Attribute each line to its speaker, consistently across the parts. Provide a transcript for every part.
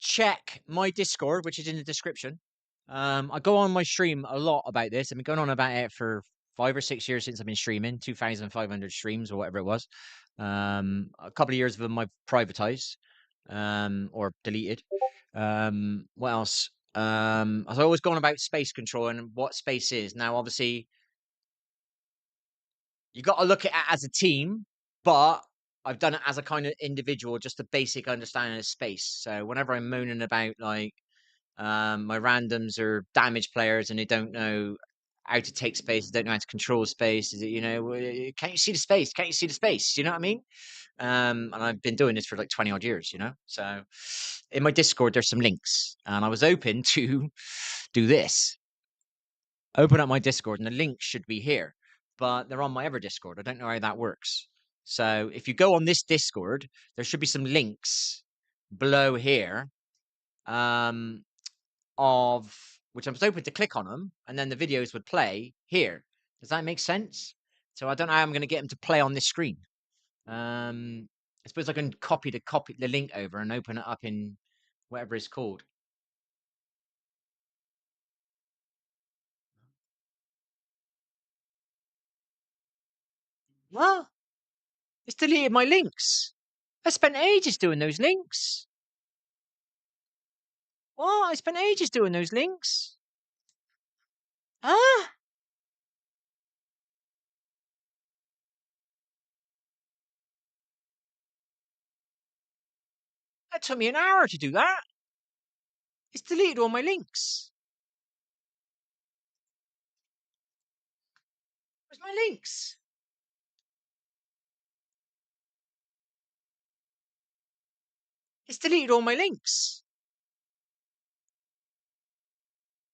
Speaker 1: check my Discord, which is in the description. I go on my stream a lot about this. I've been going on about it for 5 or 6 years since I've been streaming, 2,500 streams or whatever it was. A couple of years of them I've privatized, or deleted. What else? I've always gone about space control and what space is. Now, obviously, you got to look at it as a team, but I've done it as a kind of individual, just a basic understanding of space. So whenever I'm moaning about like my randoms are damaged players and they don't know how to take space, they don't know how to control space. Is it, can't you see the space? Can't you see the space? You know what I mean? And I've been doing this for like 20 odd years, So in my Discord, there's some links, and I was open to do this. Open up my Discord, and the links should be here, but they're on my other Discord. I don't know how that works. So if you go on this Discord, there should be some links below here. Of which I was open to click on them, and then the videos would play here. Does that make sense? So I don't know how I'm going to get them to play on this screen. I suppose I can copy the link over and open it up in whatever it's called. What? It's deleted my links. I spent ages doing those links. What? I spent ages doing those links. Huh? That took me an hour to do that. It's deleted all my links. Where's my links? It's deleted all my links.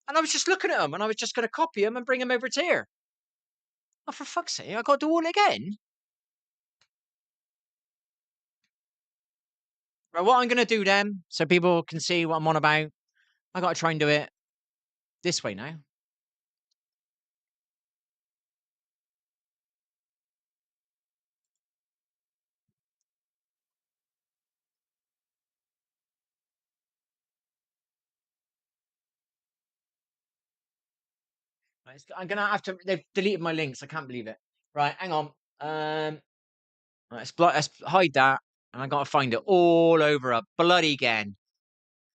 Speaker 1: And I was just looking at them, and I was just going to copy them and bring them over to here. Oh, for fuck's sake, I got to do all again? Right, what I'm going to do then, so people can see what I'm on about, I got to try and do it this way now. Right, I'm going to have to, they've deleted my links. I can't believe it. Right, hang on. Right, let's hide that. And I got to find it all over a bloody again.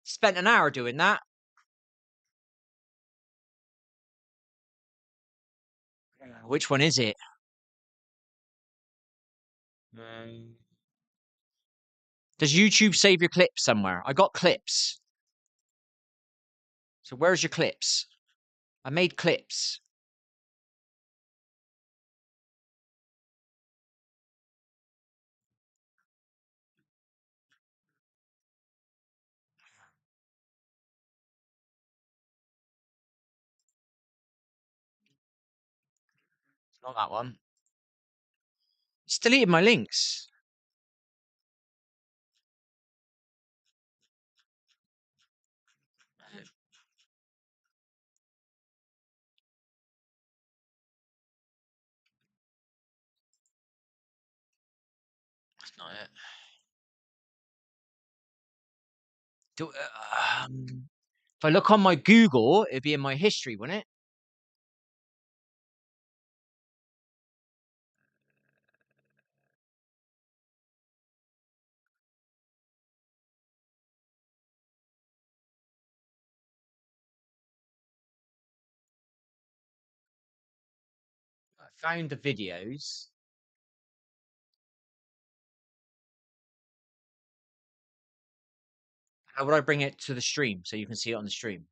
Speaker 1: Spent an hour doing that. Which one is it? Does YouTube save your clips somewhere? I got clips. So where's your clips? I made clips. Not that one. It's deleted my links. That's not it. If I look on my Google, it'd be in my history, wouldn't it? I found the videos. How would I bring it to the stream so you can see it on the stream?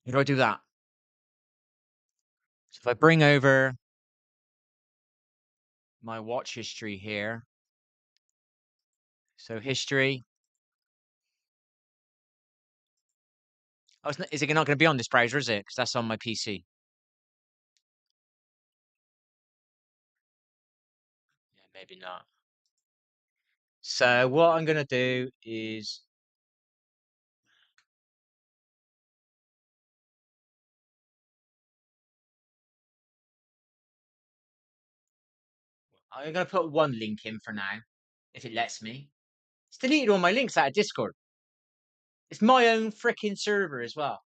Speaker 1: How do I do that? So if I bring over my watch history here. So history. Oh, is it not going to be on this browser, is it? Because that's on my PC. Yeah, maybe not. So what I'm going to do is I'm going to put one link in for now, if it lets me. It's deleted all my links out of Discord. It's my own freaking server as well.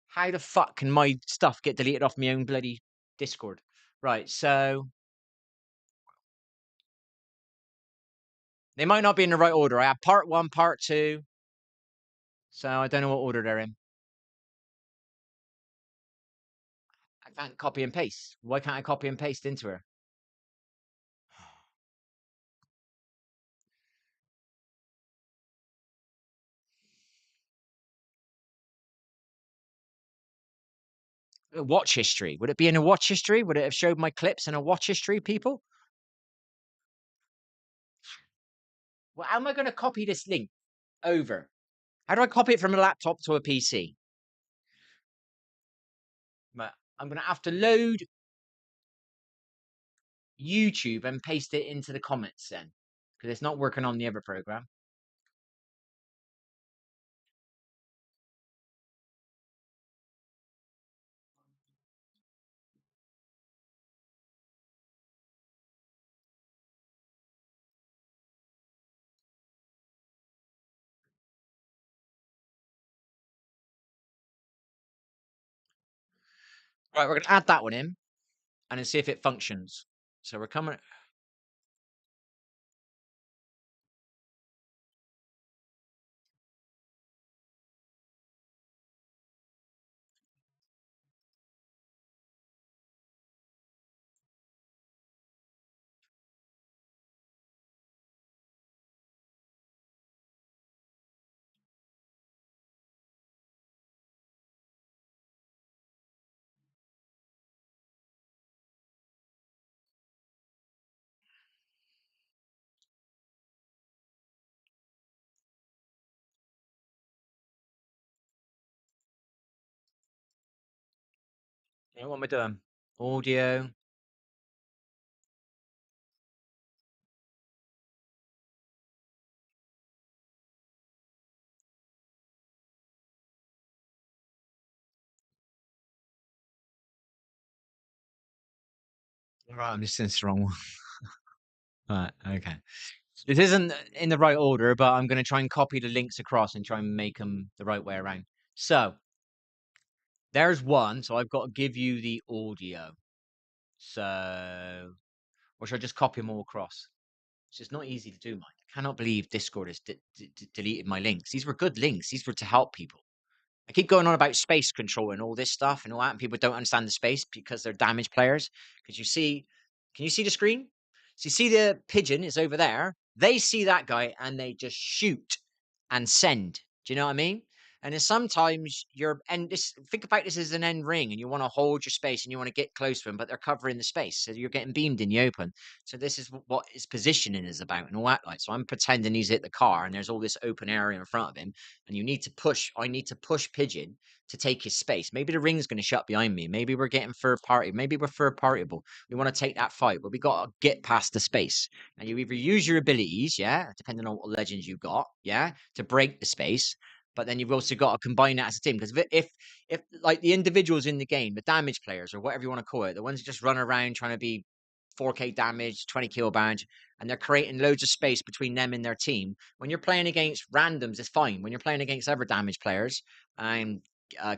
Speaker 1: How the fuck can my stuff get deleted off my own bloody Discord? Right, so they might not be in the right order. I have part 1, part 2. So I don't know what order they're in. I can't copy and paste. Why can't I copy and paste into her? Watch history. Would it be in a watch history? Would it have showed my clips in a watch history, people? Well, how am I going to copy this link over? How do I copy it from a laptop to a PC? But I'm going to have to load YouTube and paste it into the comments then, because it's not working on the other program. Right, we're going to add that one in and then see if it functions. So we're coming. What am I doing? Audio. Right, I'm just in the wrong one. Right, okay. This isn't in the right order, but I'm going to try and copy the links across and try and make them the right way around. So there's one. So I've got to give you the audio. So, or should I just copy them all across? It's just not easy to do, Mike. I cannot believe Discord has deleted my links. These were good links. These were to help people. I keep going on about space control and all this stuff and all that, and people don't understand the space because they're damaged players. Because you see, can you see the screen? So you see the pigeon is over there. They see that guy and they just shoot and send. Do you know what I mean? And then sometimes you're and this think about this as an end ring and you want to hold your space and you want to get close to them, but they're covering the space. So you're getting beamed in the open. So this is what his positioning is about and all that like. So I'm pretending he's at the car and there's all this open area in front of him and you need to push. I need to push Pigeon to take his space. Maybe the ring's going to shut behind me. Maybe we're getting third party. Maybe we're third partiable. We want to take that fight, but we got to get past the space. And you either use your abilities, yeah, depending on what legends you got, yeah, to break the space. But then you've also got to combine that as a team because if like the individuals in the game, the damage players or whatever you want to call it, the ones that just run around trying to be 4K damage, 20 kill badge, and they're creating loads of space between them and their team. When you're playing against randoms, it's fine. When you're playing against other damage players and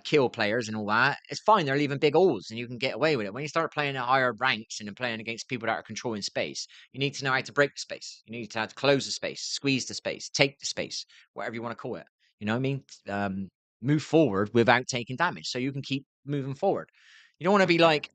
Speaker 1: kill players and all that, it's fine. They're leaving big holes and you can get away with it. When you start playing at higher ranks and playing against people that are controlling space, you need to know how to break the space. You need to have to close the space, squeeze the space, take the space, whatever you want to call it. You know what I mean? Move forward without taking damage so you can keep moving forward. You don't want to be like,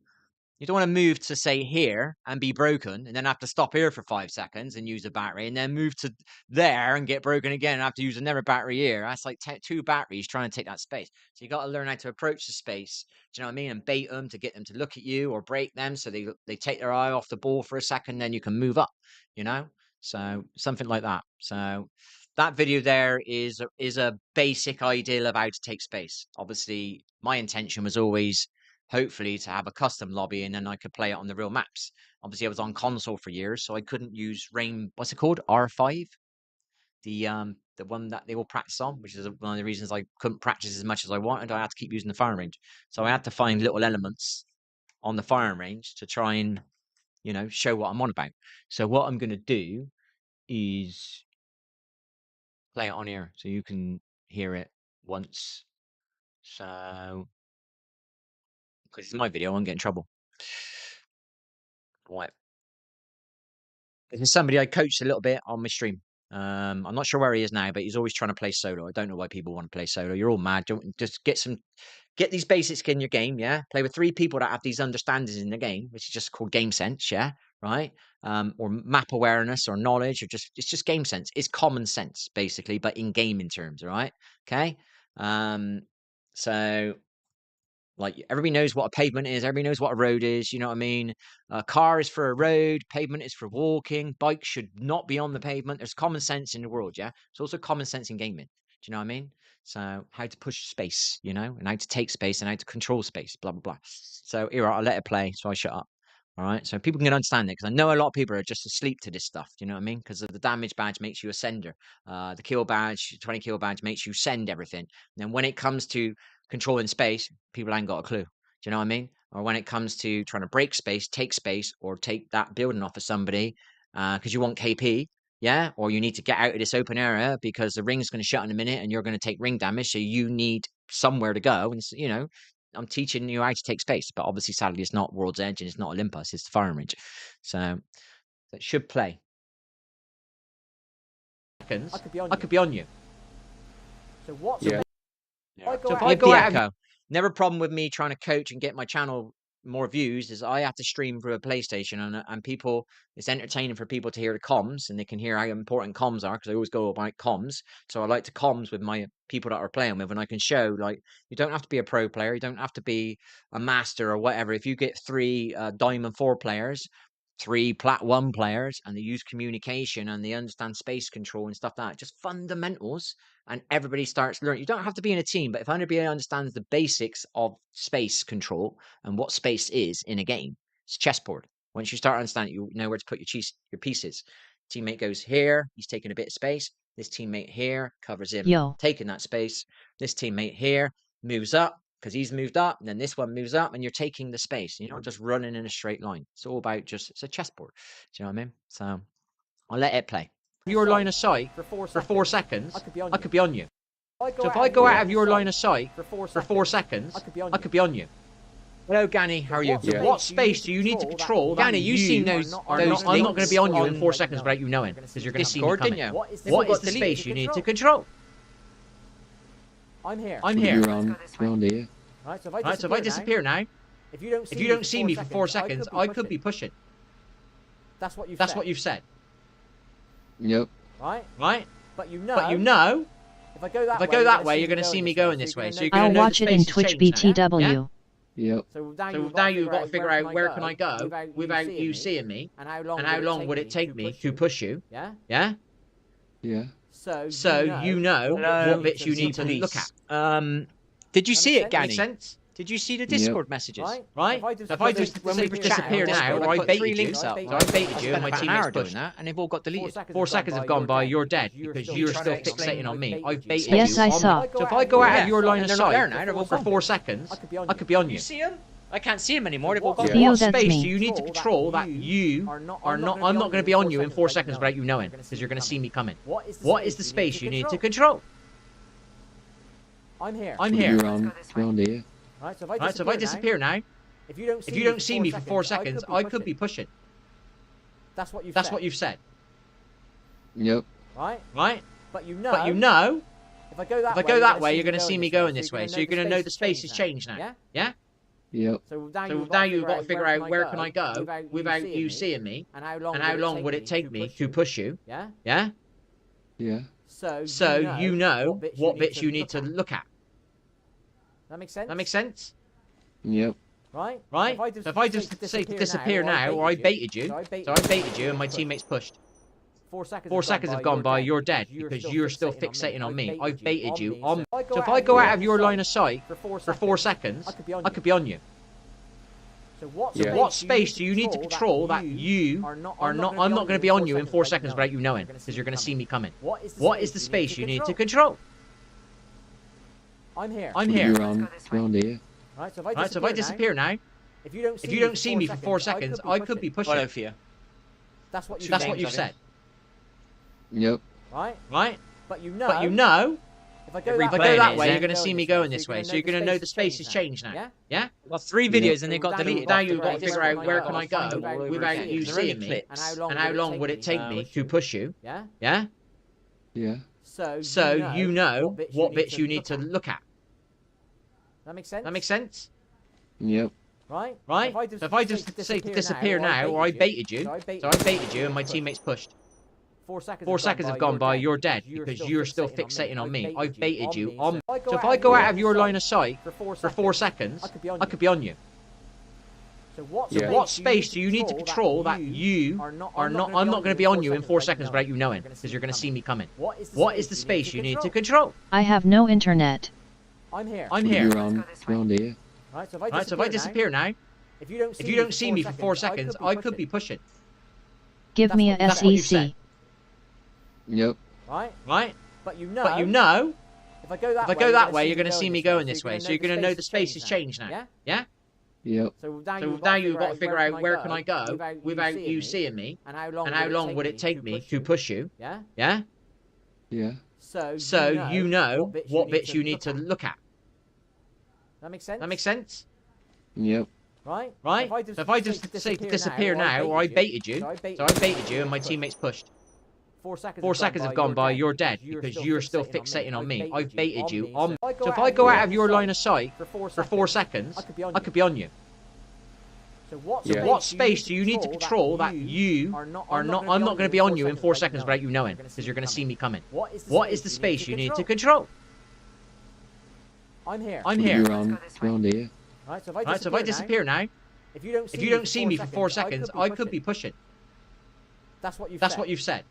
Speaker 1: you don't want to move to say here and be broken and then have to stop here for 5 seconds and use a battery and then move to there and get broken again and have to use another battery here. That's like two batteries trying to take that space. So you got to learn how to approach the space. Do you know what I mean? And bait them to get them to look at you or break them so they take their eye off the ball for a second. Then you can move up, you know? So something like that. So that video there is a basic idea of how to take space. Obviously, my intention was always hopefully to have a custom lobby and then I could play it on the real maps. Obviously, I was on console for years, so I couldn't use what's it called? R5? The one that they all practice on, which is one of the reasons I couldn't practice as much as I wanted. I had to keep using the firing range. So I had to find little elements on the firing range to try and you know, show what I'm on about. So what I'm going to do is play it on here so you can hear it once. So, because it's my video, I won't get in trouble. Right. This is somebody I coached a little bit on my stream. I'm not sure where he is now, but he's always trying to play solo. I don't know why people want to play solo. You're all mad. Don't just get these basics in your game, yeah? Play with 3 people that have these understandings in the game, which is just called game sense, yeah? Right? Or map awareness or knowledge, or it's just game sense. It's common sense, basically, but in gaming terms, all right? Okay. So like everybody knows what a pavement is, everybody knows what a road is, you know what I mean? A car is for a road, pavement is for walking, bikes should not be on the pavement. There's common sense in the world, yeah? It's also common sense in gaming. Do you know what I mean? So how to push space, you know, and how to take space and how to control space, blah blah blah. So here I'll let it play, so I shut up. All right, so people can understand it because I know a lot of people are just asleep to this stuff. You know what I mean? Because the damage badge makes you a sender. The kill badge, 20 kill badge makes you send everything. And then when it comes to controlling space, people ain't got a clue. Do you know what I mean? Or when it comes to trying to break space, or take that building off of somebody because you want KP, yeah? Or you need to get out of this open area because the ring's going to shut in a minute and you're going to take ring damage. So you need somewhere to go. And, you know, I'm teaching you how to take space. But obviously, sadly, it's not World's Edge and it's not Olympus. It's the firing range. So it should play. Seconds, I could be on you.
Speaker 2: So what's
Speaker 1: So if I go out, never a problem with me trying to coach and get my channel more views is I have to stream through a PlayStation and people, it's entertaining for people to hear the comms and they can hear how important comms are because I always go about comms. So I like to comms with my people that are playing with and I can show like you don't have to be a pro player, you don't have to be a master or whatever. If you get 3 Diamond 4 players, 3 Plat 1 players and they use communication and they understand space control and stuff like that, just fundamentals, and everybody starts learning. You don't have to be in a team, but if everybody understands the basics of space control and what space is in a game, it's chessboard. Once you start understanding, you know where to put your pieces. Teammate goes here, he's taking a bit of space. This teammate here covers him, taking that space. This teammate here moves up because he's moved up, and then this one moves up, and you're taking the space. You're not just running in a straight line. It's all about it's a chessboard. Do you know what I mean? So I'll let it play. Your line of sight for 4 seconds, I could be on you. So if I go out of your line of sight for 4 seconds, I could be on you. Hello, Ganny. How are you? So what space do you need to control? Ganny, you seen those I'm not going to be on you in 4 seconds without you knowing, because you're going to see me coming. What is the space you need to control?
Speaker 2: I'm here.
Speaker 3: You're on here.
Speaker 2: Right, so
Speaker 3: So
Speaker 2: if I disappear
Speaker 3: now,
Speaker 2: if you don't see me for 4 seconds,
Speaker 1: I could be pushing.
Speaker 2: That's what
Speaker 1: you've said.
Speaker 3: Yep.
Speaker 2: Right? But you know, if I go
Speaker 1: that way, you're going to see me going this way. So you're going
Speaker 4: I'll
Speaker 1: to know
Speaker 4: watch it in Twitch BTW.
Speaker 3: Yep.
Speaker 2: So
Speaker 1: now you've got to figure out where can I go without you seeing me,
Speaker 2: and how
Speaker 1: long would it take me to push you?
Speaker 2: Yeah?
Speaker 1: Yeah?
Speaker 3: Yeah.
Speaker 2: So
Speaker 1: you know what bits you need to look at. Did you see it, Ganny?
Speaker 2: Makes
Speaker 1: sense? Did you see the Discord messages? Right?
Speaker 2: If I just
Speaker 1: when we disappear now, or I baited you, so I baited you, and my teammates pushed that, and they've all got deleted.
Speaker 2: 4
Speaker 1: seconds have gone by, you're dead because you're still fixating on me. I've baited
Speaker 4: Yes,
Speaker 1: you.
Speaker 4: I saw.
Speaker 1: So if I go out of your line of sight for
Speaker 2: for
Speaker 1: 4 seconds, I could be on you.
Speaker 2: You see him?
Speaker 1: I can't see him anymore. They've all gone.
Speaker 4: Theo,
Speaker 1: What
Speaker 4: that's
Speaker 1: space
Speaker 4: me.
Speaker 1: do you need to control that you are not? I'm not going to be on you in 4 seconds without you knowing, because you're going to see me coming. What is the space you need to control?
Speaker 2: I'm here.
Speaker 3: You're on here.
Speaker 2: Right, so
Speaker 1: So if I disappear now,
Speaker 2: if you don't see
Speaker 1: me for 4 seconds, I could be pushing.
Speaker 2: That's what
Speaker 1: you've said.
Speaker 3: Yep.
Speaker 2: Right? But you know, if I
Speaker 1: go that way, you're going to see me going this way. So you're going to know the space has changed now. Yeah?
Speaker 3: Yep.
Speaker 2: So
Speaker 1: now you've got to figure out where can I go without you seeing me,
Speaker 2: and
Speaker 1: how long would it take me to push you?
Speaker 2: Yeah?
Speaker 1: Yeah?
Speaker 3: Yeah.
Speaker 2: So
Speaker 1: you know what bits you need to look at.
Speaker 2: That makes sense?
Speaker 1: That makes sense?
Speaker 3: Yep.
Speaker 2: Right?
Speaker 1: So if I just say disappear now, or I baited you, and my teammates pushed.
Speaker 2: 4
Speaker 1: seconds have gone by, you're dead because you're still fixating on me. I've baited you on. So if I go out of your line of sight for 4 seconds, I could be on you.
Speaker 2: So
Speaker 1: what space do you need to control that you are not? I'm not going to be on you in 4 seconds without you knowing, because you're going to see me coming. What is the space you need to control?
Speaker 2: I'm here.
Speaker 3: You're on here.
Speaker 2: Right, so
Speaker 1: if I disappear now,
Speaker 2: If you don't see me for 4 seconds, I could be pushing.
Speaker 1: Follow for you.
Speaker 2: That's what
Speaker 1: you've said.
Speaker 3: Yep.
Speaker 2: Right? But you know. If I go
Speaker 1: that way, you're going to see me going this way. So you're going to know the space has changed now. Yeah? Well, 3 videos and they got deleted. Now you've got to figure out where can I go without you seeing me. And how long would it take me to push you? Yeah?
Speaker 3: Yeah.
Speaker 2: So you know what bits you need to look at. That makes sense?
Speaker 3: Yep.
Speaker 2: Right? So if I just say disappear now, or I baited you, and my teammates pushed. 4 seconds have gone by, you're dead because you're still fixating on me. I've baited you. So if I go out of your line of sight for 4 seconds, I could be on you. So what space do you need to control that you are not? I'm not going to be on you in 4 seconds without you knowing, because you're going to see me coming. What is the space you need to control?
Speaker 4: I have no internet.
Speaker 2: I'm here.
Speaker 3: You're on there.
Speaker 2: Right, so if I disappear now, if you don't see me for 4 seconds, I could be pushing.
Speaker 4: Give me a SEC.
Speaker 3: Yep.
Speaker 2: Right? But you know, if I go that way, you're going to see me going this way. So you're going to know the space has changed now. Yeah?
Speaker 3: Yep.
Speaker 2: So now you've got to figure out where can I go without you seeing me, and how long would it take me to push you? Yeah?
Speaker 3: Yeah.
Speaker 2: So you know what bits you need to look at. That makes sense?
Speaker 3: Yep.
Speaker 2: Right? So if I just say disappear now, or I baited you, and my teammates pushed. 4 seconds have gone by, you're dead because you're still fixating on me. I've baited you. So if I go out of your line of sight for 4 seconds, I could be on you. So what space do you need to control that you are not? I'm not going to be on you in 4 seconds without you knowing, because you're going to see me coming. What is the space you need to control? I'm here.
Speaker 3: You're on there.
Speaker 2: Right, so if I disappear now, if you don't see me for 4 seconds, I could be pushing. That's what you've said.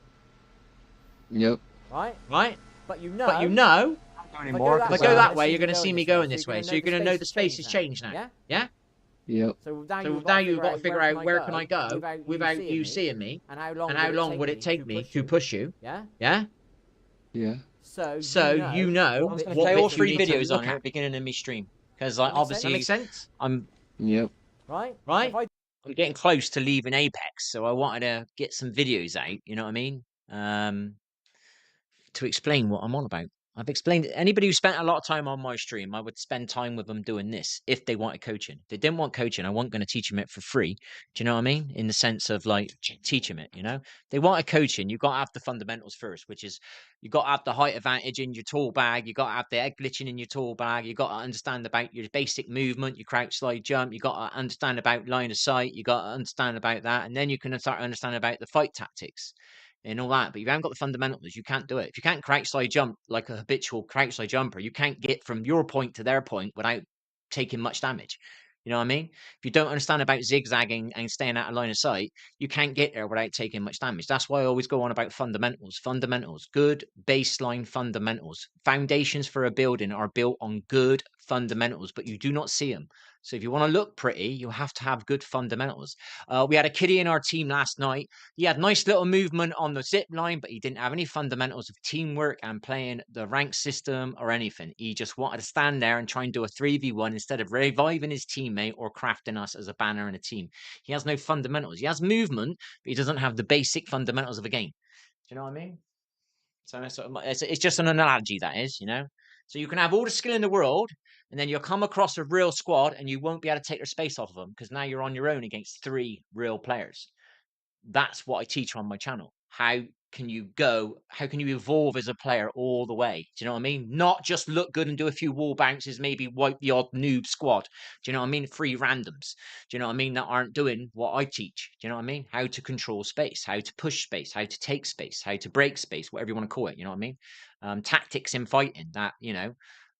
Speaker 3: Yep.
Speaker 2: Right? But you know, if I go that way, you're going to see me going this way. So you're going to know the space has changed now. Yeah?
Speaker 3: Yep.
Speaker 2: So now you've got to figure out where can I go without you seeing me, and how long would it take me to push you? Yeah?
Speaker 3: Yeah.
Speaker 2: So you know
Speaker 1: I'm just going
Speaker 2: what
Speaker 1: to play all
Speaker 2: bits
Speaker 1: 3
Speaker 2: you need to
Speaker 1: videos on
Speaker 2: look
Speaker 1: here at
Speaker 2: at.
Speaker 1: the beginning of my stream. Because like, obviously,
Speaker 2: That makes sense?
Speaker 3: Yep.
Speaker 2: Right?
Speaker 1: I'm getting close to leaving Apex, so I wanted to get some videos out, you know what I mean? To explain what I'm on about. I've explained it. Anybody who spent a lot of time on my stream, I would spend time with them doing this if they wanted coaching. If they didn't want coaching, I wasn't going to teach them it for free. Do you know what I mean? In the sense of like teach them it, you know? They wanted coaching, you've got to have the fundamentals first, which is you've got to have the height advantage in your tool bag, you've got to have the egg glitching in your tool bag, you've got to understand about your basic movement, your crouch, slide, jump, you've got to understand about line of sight, you've got to understand about that, and then you can start understanding about the fight tactics and all that. But if you haven't got the fundamentals, you can't do it. If you can't crouch slide jump like a habitual crouch slide jumper, you can't get from your point to their point without taking much damage. You know what I mean? If you don't understand about zigzagging and staying out of line of sight, you can't get there without taking much damage. That's why I always go on about fundamentals. Fundamentals, good baseline fundamentals. Foundations for a building are built on good fundamentals, but you do not see them. So if you want to look pretty, you have to have good fundamentals. We had a kiddie in our team last night. He had nice little movement on the zip line, but he didn't have any fundamentals of teamwork and playing the rank system or anything. He just wanted to stand there and try and do a 3v1 instead of reviving his teammate or crafting us as a banner in a team. He has no fundamentals. He has movement, but he doesn't have the basic fundamentals of a game. Do you know what I mean? So it's just an analogy, that is, you know? So you can have all the skill in the world, and then you'll come across a real squad and you won't be able to take their space off of them because now you're on your own against 3 real players. That's what I teach on my channel. How can you evolve as a player all the way? Do you know what I mean? Not just look good and do a few wall bounces, maybe wipe the odd noob squad. Do you know what I mean? 3 randoms. Do you know what I mean? That aren't doing what I teach. Do you know what I mean? How to control space, how to push space, how to take space, how to break space, whatever you want to call it. You know what I mean? Tactics in fighting that, you know,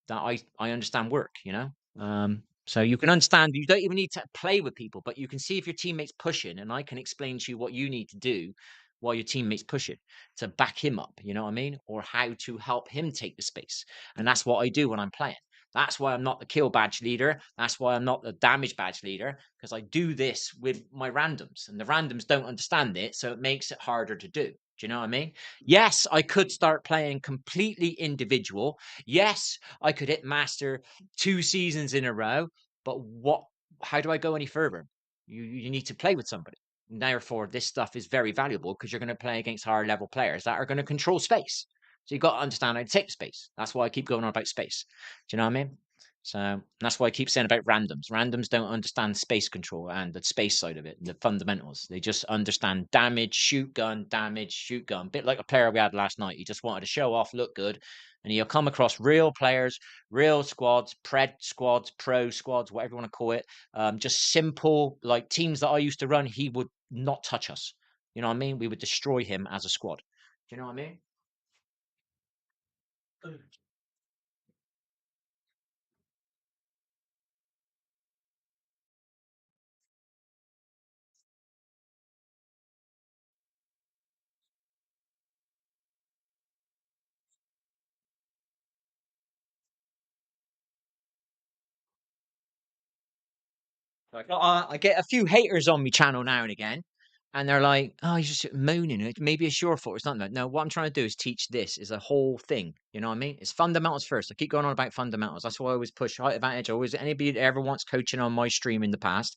Speaker 1: that I understand work, you know? So you can understand, you don't even need to play with people, but you can see if your teammate's pushing, and I can explain to you what you need to do while your teammate's pushing to back him up, you know what I mean? Or how to help him take the space. And that's what I do when I'm playing. That's why I'm not the kill badge leader. That's why I'm not the damage badge leader, because I do this with my randoms, and the randoms don't understand it, so it makes it harder to do. Do you know what I mean? Yes, I could start playing completely individual. Yes, I could hit master 2 seasons in a row, but what how do I go any further? You need to play with somebody. And therefore, this stuff is very valuable because you're going to play against higher level players that are going to control space. So you've got to understand how to take space. That's why I keep going on about space. Do you know what I mean? So that's why I keep saying about randoms. Randoms don't understand space control and the space side of it, the fundamentals. They just understand damage, shoot gun, damage, shoot gun. Bit like a player we had last night. He just wanted to show off, look good. And he'll come across real players, real squads, pred squads, pro squads, whatever you want to call it. Just simple, like teams that I used to run, he would not touch us. You know what I mean? We would destroy him as a squad. Do you know what I mean? Like, I get a few haters on my channel now and again, and they're like, "Oh, you're just moaning. Maybe it's your fault. It's not that." No, what I'm trying to do is teach this is a whole thing. You know what I mean? It's fundamentals first. I keep going on about fundamentals. That's why I always push height advantage. Always anybody that ever wants coaching on my stream in the past,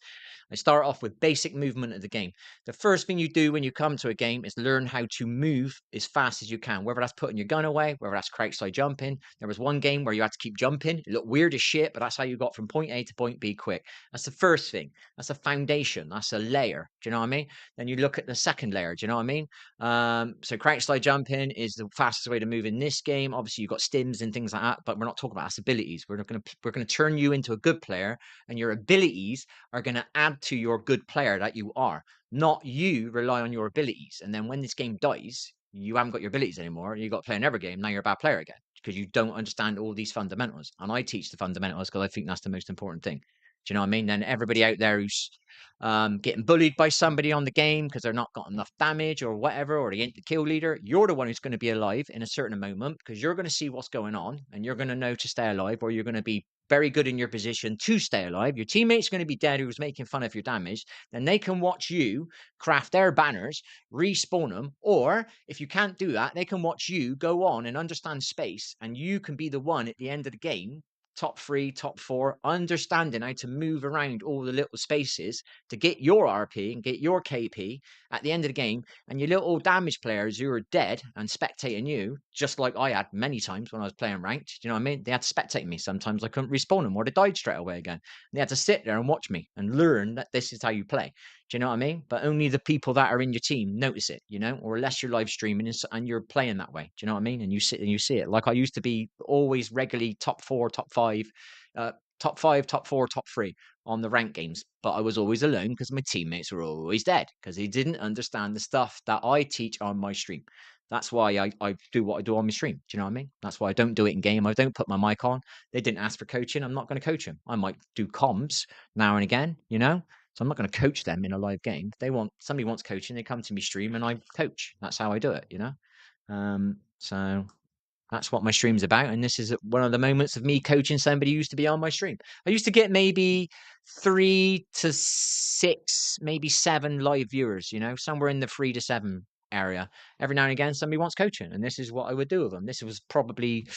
Speaker 1: I start off with basic movement of the game. The first thing you do when you come to a game is learn how to move as fast as you can. Whether that's putting your gun away, whether that's crouch slide jumping. There was one game where you had to keep jumping. It looked weird as shit, but that's how you got from point A to point B quick. That's the first thing. That's a foundation. That's a layer. Do you know what I mean? Then you look at the second layer. Do you know what I mean? So crouch slide jumping is the fastest way to move in this game. Obviously, you've got stims and things like that, but we're not talking about us abilities. We're gonna turn you into a good player, and your abilities are gonna add to your good player that you are. Not you rely on your abilities, and then when this game dies, you haven't got your abilities anymore. You got to play another game. Now you're a bad player again because you don't understand all these fundamentals. And I teach the fundamentals because I think that's the most important thing. Do you know what I mean? Then everybody out there who's getting bullied by somebody on the game because they're not got enough damage or whatever, or they ain't the kill leader, you're the one who's going to be alive in a certain moment because you're going to see what's going on and you're going to know to stay alive, or you're going to be very good in your position to stay alive. Your teammate's going to be dead who's making fun of your damage. Then they can watch you craft their banners, respawn them, or if you can't do that, they can watch you go on and understand space, and you can be the one at the end of the game, top 3, top 4, understanding how to move around all the little spaces to get your RP and get your KP at the end of the game. And your little damage players who are dead and spectating you, just like I had many times when I was playing ranked. Do you know what I mean? They had to spectate me. Sometimes I couldn't respawn them, or they died straight away again. And they had to sit there and watch me and learn that this is how you play. Do you know what I mean? But only the people that are in your team notice it, you know, or unless you're live streaming and you're playing that way. Do you know what I mean? And you sit and you see it. Like I used to be always regularly top 4, top 5, top 5, top 4, top 3 on the rank games. But I was always alone because my teammates were always dead because they didn't understand the stuff that I teach on my stream. That's why I do what I do on my stream. Do you know what I mean? That's why I don't do it in game. I don't put my mic on. They didn't ask for coaching. I'm not going to coach them. I might do comms now and again, you know? So I'm not going to coach them in a live game. If somebody wants coaching, they come to me stream and I coach. That's how I do it, you know? So that's what my stream's about. And this is one of the moments of me coaching somebody who used to be on my stream. I used to get maybe 3 to 6, maybe 7 live viewers, you know, somewhere in the 3 to 7 area. Every now and again, somebody wants coaching. And this is what I would do with them. This was probably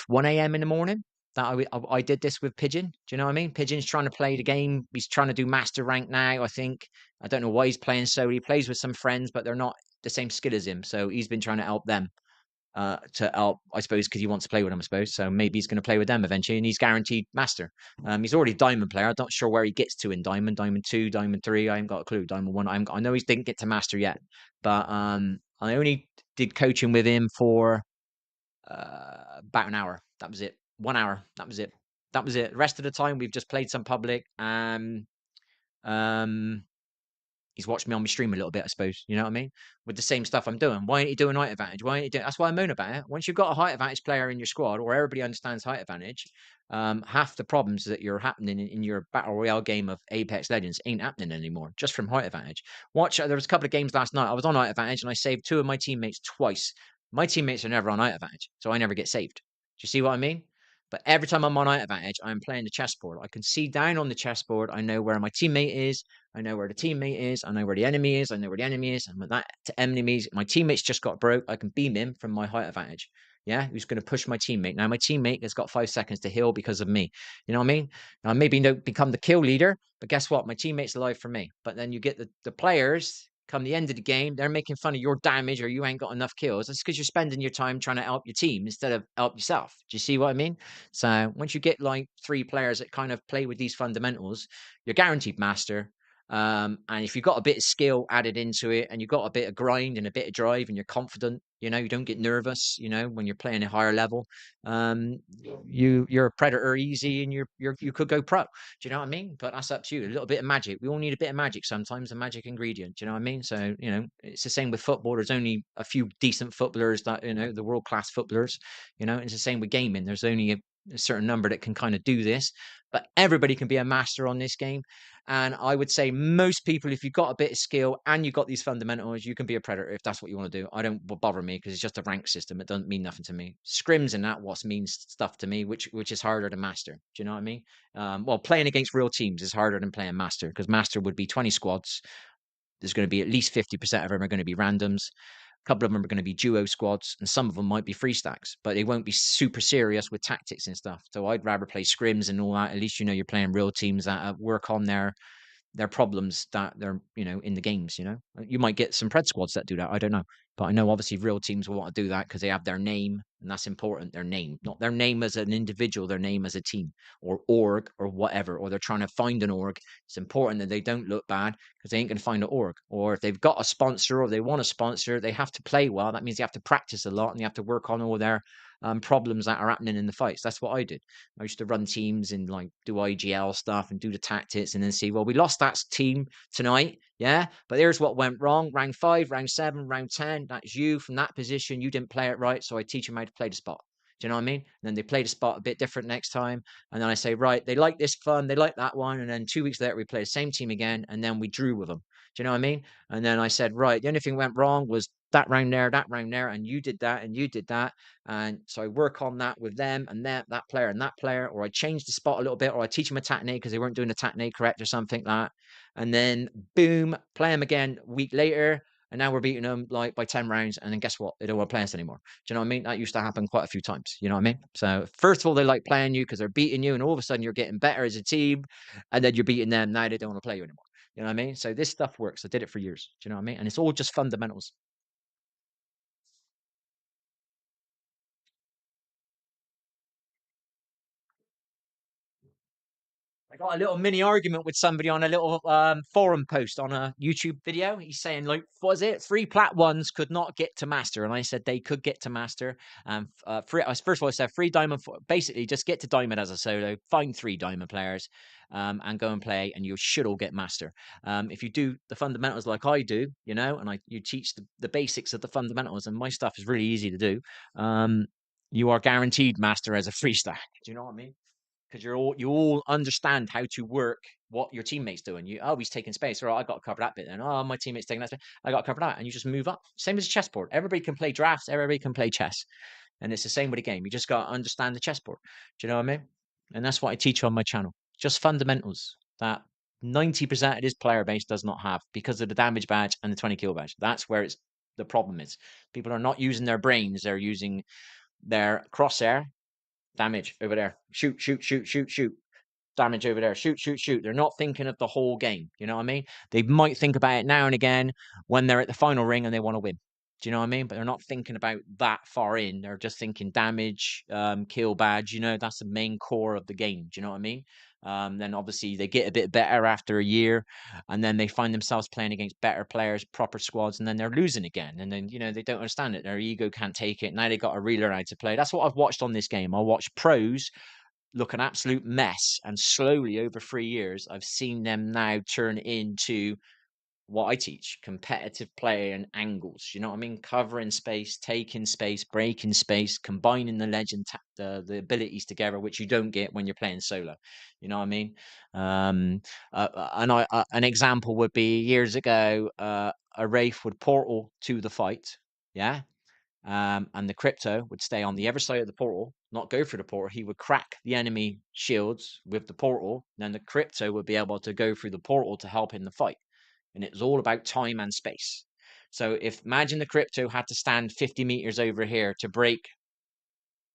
Speaker 1: 1 a.m. in the morning that I did this with Pigeon. Do you know what I mean? Pigeon's trying to play the game. He's trying to do master rank now, I think. I don't know why he's playing so. He plays with some friends, but they're not the same skill as him. So he's been trying to help them to help, I suppose, because he wants to play with them, I suppose. So maybe he's going to play with them eventually, and he's guaranteed master. He's already diamond player. I'm not sure where he gets to in diamond, diamond 2, diamond 3. I haven't got a clue. Diamond 1. I know he didn't get to master yet, but I only did coaching with him for about an hour. That was it. 1 hour. That was it. That was it. The rest of the time we've just played some public. He's watched me on my stream a little bit, I suppose. You know what I mean? With the same stuff I'm doing. Why ain't you doing height advantage? Why ain't you doing? That's why I moan about it. Once you've got a height advantage player in your squad, or everybody understands height advantage, half the problems that you're happening in your battle royale game of Apex Legends ain't happening anymore, just from height advantage. Watch. There was a couple of games last night. I was on height advantage and I saved 2 of my teammates twice. My teammates are never on height advantage, so I never get saved. Do you see what I mean? But every time I'm on height advantage, I'm playing the chessboard. I can see down on the chessboard. I know where my teammate is. I know where the teammate is. I know where the enemy is. I know where the enemy is. And when that enemies, my teammate's just got broke, I can beam him from my height advantage. Yeah, who's going to push my teammate. Now my teammate has got 5 seconds to heal because of me. You know what I mean? Now maybe don't become the kill leader, but guess what? My teammate's alive for me. But then you get the players come the end of the game, they're making fun of your damage or you ain't got enough kills. That's because you're spending your time trying to help your team instead of help yourself. Do you see what I mean? So once you get like 3 players that kind of play with these fundamentals, you're guaranteed master. And if you've got a bit of skill added into it and you've got a bit of grind and a bit of drive and you're confident, you know, you don't get nervous, you know, when you're playing a higher level, you're a predator easy and you could go pro. Do you know what I mean? But that's up to you. A little bit of magic. We all need a bit of magic sometimes, a magic ingredient. Do you know what I mean? So, you know, it's the same with football. There's only a few decent footballers that, you know, the world class footballers, you know, it's the same with gaming. There's only a certain number that can kind of do this, but everybody can be a master on this game. And I would say most people, if you've got a bit of skill and you've got these fundamentals, you can be a predator if that's what you want to do. I don't bother me because it's just a rank system. It doesn't mean nothing to me. Scrims and that what means stuff to me, which is harder to master. Do you know what I mean? Well, playing against real teams is harder than playing master because master would be 20 squads. There's going to be at least 50% of them are going to be randoms. A couple of them are going to be duo squads, and some of them might be free stacks, but they won't be super serious with tactics and stuff. So I'd rather play scrims and all that. At least you know you're playing real teams that work on their problems that they're, you know, in the games. You know, you might get some pred squads that do that. I don't know, but I know obviously real teams will want to do that because they have their name, and that's important. Their name, not their name as an individual, their name as a team or org or whatever, or they're trying to find an org. It's important that they don't look bad because they ain't going to find an org. Or if they've got a sponsor or they want a sponsor, they have to play well. That means they have to practice a lot and they have to work on all their problems that are happening in the fights. That's what I did. I used to run teams and like do IGL stuff and do the tactics and then see, well, we lost that team tonight. Yeah. But here's what went wrong. Round 5, round 7, round 10. That's you from that position. You didn't play it right. So I teach them how to play the spot. Do you know what I mean? And then they play the spot a bit different next time. And then I say, right, they like this fun. They like that one. And then 2 weeks later, we play the same team again. And then we drew with them. Do you know what I mean? And then I said, right, the only thing went wrong was that round there, and you did that, and you did that. And so I work on that with them and that player and that player, or I change the spot a little bit, or I teach them a technique because they weren't doing a technique correct or something like that. And then boom, play them again a week later. And now we're beating them like by 10 rounds. And then guess what? They don't want to play us anymore. Do you know what I mean? That used to happen quite a few times. You know what I mean? So first of all, they like playing you because they're beating you. And all of a sudden you're getting better as a team. And then you're beating them. Now they don't want to play you anymore. You know what I mean? So this stuff works. I did it for years. Do you know what I mean? And it's all just fundamentals. I got a little mini argument with somebody on a little forum post on a YouTube video. He's saying, like, what was it? 3 plat ones could not get to master. And I said they could get to master. First of all, I said 3 diamond, basically just get to diamond as a solo, find 3 diamond players and go and play, and you should all get master. If you do the fundamentals like I do, you know, and you teach the basics of the fundamentals, and my stuff is really easy to do, you are guaranteed master as a free stack. Do you know what I mean? Because you all understand how to work what your teammate's doing. He's taking space. All right, I got to cover that bit then. Oh, my teammate's taking that space. I got to cover that. And you just move up. Same as a chessboard. Everybody can play drafts. Everybody can play chess. And it's the same with a game. You just got to understand the chessboard. Do you know what I mean? And that's what I teach on my channel. Just fundamentals that 90% of this player base does not have because of the damage badge and the 20 kill badge. That's where the problem is. People are not using their brains. They're using their crosshair. Damage over there. Shoot, shoot, shoot, shoot, shoot. Damage over there. Shoot, shoot, shoot. They're not thinking of the whole game. You know what I mean? They might think about it now and again when they're at the final ring and they want to win. Do you know what I mean? But they're not thinking about that far in. They're just thinking damage, kill badge. You know, that's the main core of the game. Do you know what I mean? Then obviously they get a bit better after a year, and then they find themselves playing against better players, proper squads, and then they're losing again. And then, you know, they don't understand it. Their ego can't take it. Now they got to relearn how to play. That's what I've watched on this game. I watched pros look an absolute mess, and slowly over 3 years, I've seen them now turn into what I teach: competitive play and angles. You know what I mean? Covering space, taking space, breaking space, combining the legend, the abilities together, which you don't get when you're playing solo. You know what I mean? An example would be years ago, a Wraith would portal to the fight. Yeah. And the crypto would stay on the other side of the portal, not go through the portal. He would crack the enemy shields with the portal. Then the crypto would be able to go through the portal to help in the fight. And it was all about time and space. So if imagine the crypto had to stand 50 meters over here to break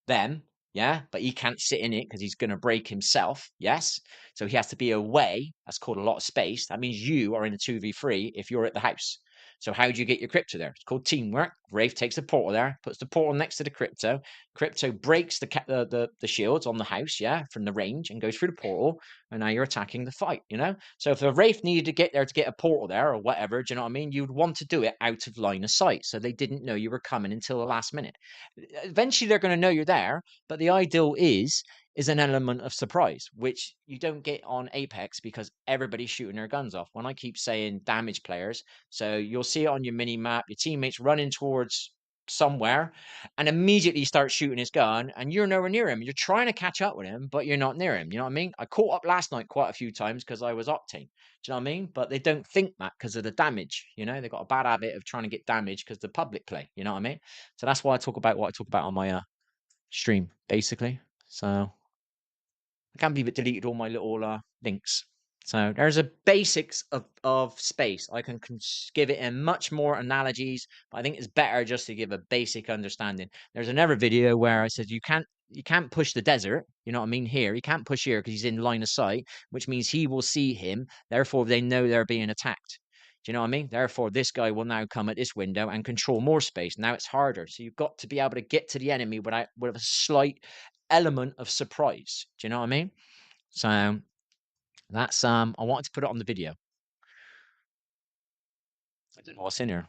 Speaker 1: them, yeah, but he can't sit in it because he's going to break himself, yes. So he has to be away. That's called a lot of space. That means you are in a 2v3 if you're at the house. So how do you get your crypto there? It's called teamwork. Rafe takes the portal there, puts the portal next to the crypto. Crypto breaks the shields on the house, yeah, from the range and goes through the portal. And now you're attacking the fight, you know? So if the Rafe needed to get there to get a portal there or whatever, do you know what I mean? You'd want to do it out of line of sight. So they didn't know you were coming until the last minute. Eventually they're going to know you're there, but the ideal is an element of surprise, which you don't get on Apex because everybody's shooting their guns off. When I keep saying damage players, so you'll see it on your mini map, your teammates running towards somewhere and immediately start shooting his gun and you're nowhere near him. You're trying to catch up with him, but you're not near him. You know what I mean? I caught up last night quite a few times because I was octane. Do you know what I mean? But they don't think that because of the damage. You know, they've got a bad habit of trying to get damage because the public play. You know what I mean? So that's why I talk about what I talk about on my stream, basically. So I can't believe it deleted all my little links. So there's a basics of space. I can give it in much more analogies, but I think it's better just to give a basic understanding. There's another video where I said you can't push the desert. You know what I mean? Here, he can't push here because he's in line of sight, which means he will see him. Therefore, they know they're being attacked. Do you know what I mean? Therefore, this guy will now come at this window and control more space. Now it's harder. So you've got to be able to get to the enemy with a slight element of surprise. Do you know what I mean? So that's I wanted to put it on the video. I don't know what's in here.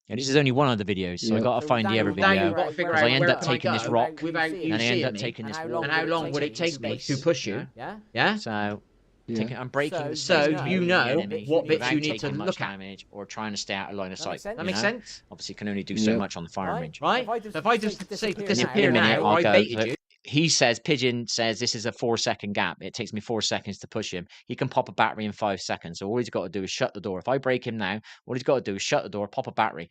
Speaker 1: Yeah, this is only one of the videos, so I got to find the other video.
Speaker 2: Got to figure
Speaker 1: because
Speaker 2: out
Speaker 1: I end
Speaker 2: where
Speaker 1: up
Speaker 2: can I
Speaker 1: taking this
Speaker 2: go
Speaker 1: rock,
Speaker 2: without you
Speaker 1: and I end
Speaker 2: seeing
Speaker 1: up
Speaker 2: me.
Speaker 1: taking this
Speaker 2: And
Speaker 1: wall,
Speaker 2: how long would it take me to push you? Yeah.
Speaker 1: So
Speaker 3: Yeah.
Speaker 1: I'm breaking the
Speaker 2: So
Speaker 1: space
Speaker 2: you
Speaker 1: between
Speaker 2: know
Speaker 1: the enemy
Speaker 2: what bits
Speaker 1: without
Speaker 2: you need to
Speaker 1: taking much
Speaker 2: look at.
Speaker 1: damage or trying to stay out of line of sight.
Speaker 2: That makes sense,
Speaker 1: Obviously, can only do so
Speaker 3: Yep.
Speaker 1: much on the firing range.
Speaker 2: right? So if I just say
Speaker 1: In
Speaker 2: disappear
Speaker 1: a minute,
Speaker 2: now,
Speaker 1: I'll
Speaker 2: I
Speaker 1: go.
Speaker 2: baited you.
Speaker 1: He says, Pigeon says this is a 4-second gap. It takes me 4 seconds to push him. He can pop a battery in 5 seconds. So all he's got to do is shut the door. If I break him now, all he's got to do is shut the door, pop a battery.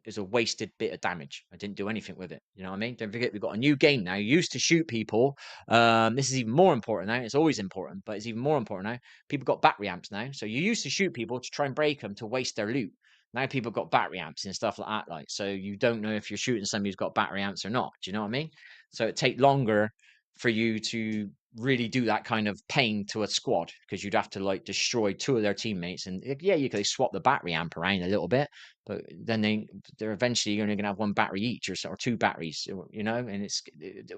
Speaker 1: Is a wasted bit of damage. I didn't do anything with it. You know what I mean? Don't forget, we've got a new game now. You used to shoot people. This is even more important now. It's always important, but it's even more important now. People got battery amps now. So you used to shoot people to try and break them to waste their loot. Now people got battery amps and stuff like that. Like, so you don't know if you're shooting somebody who's got battery amps or not. Do you know what I mean? So it take longer for you to really do that kind of pain to a squad because you'd have to like destroy 2 of their teammates. And yeah, you could swap the battery amp around a little bit, but then they're eventually only going to have 1 battery each or 2 batteries, you know, and it's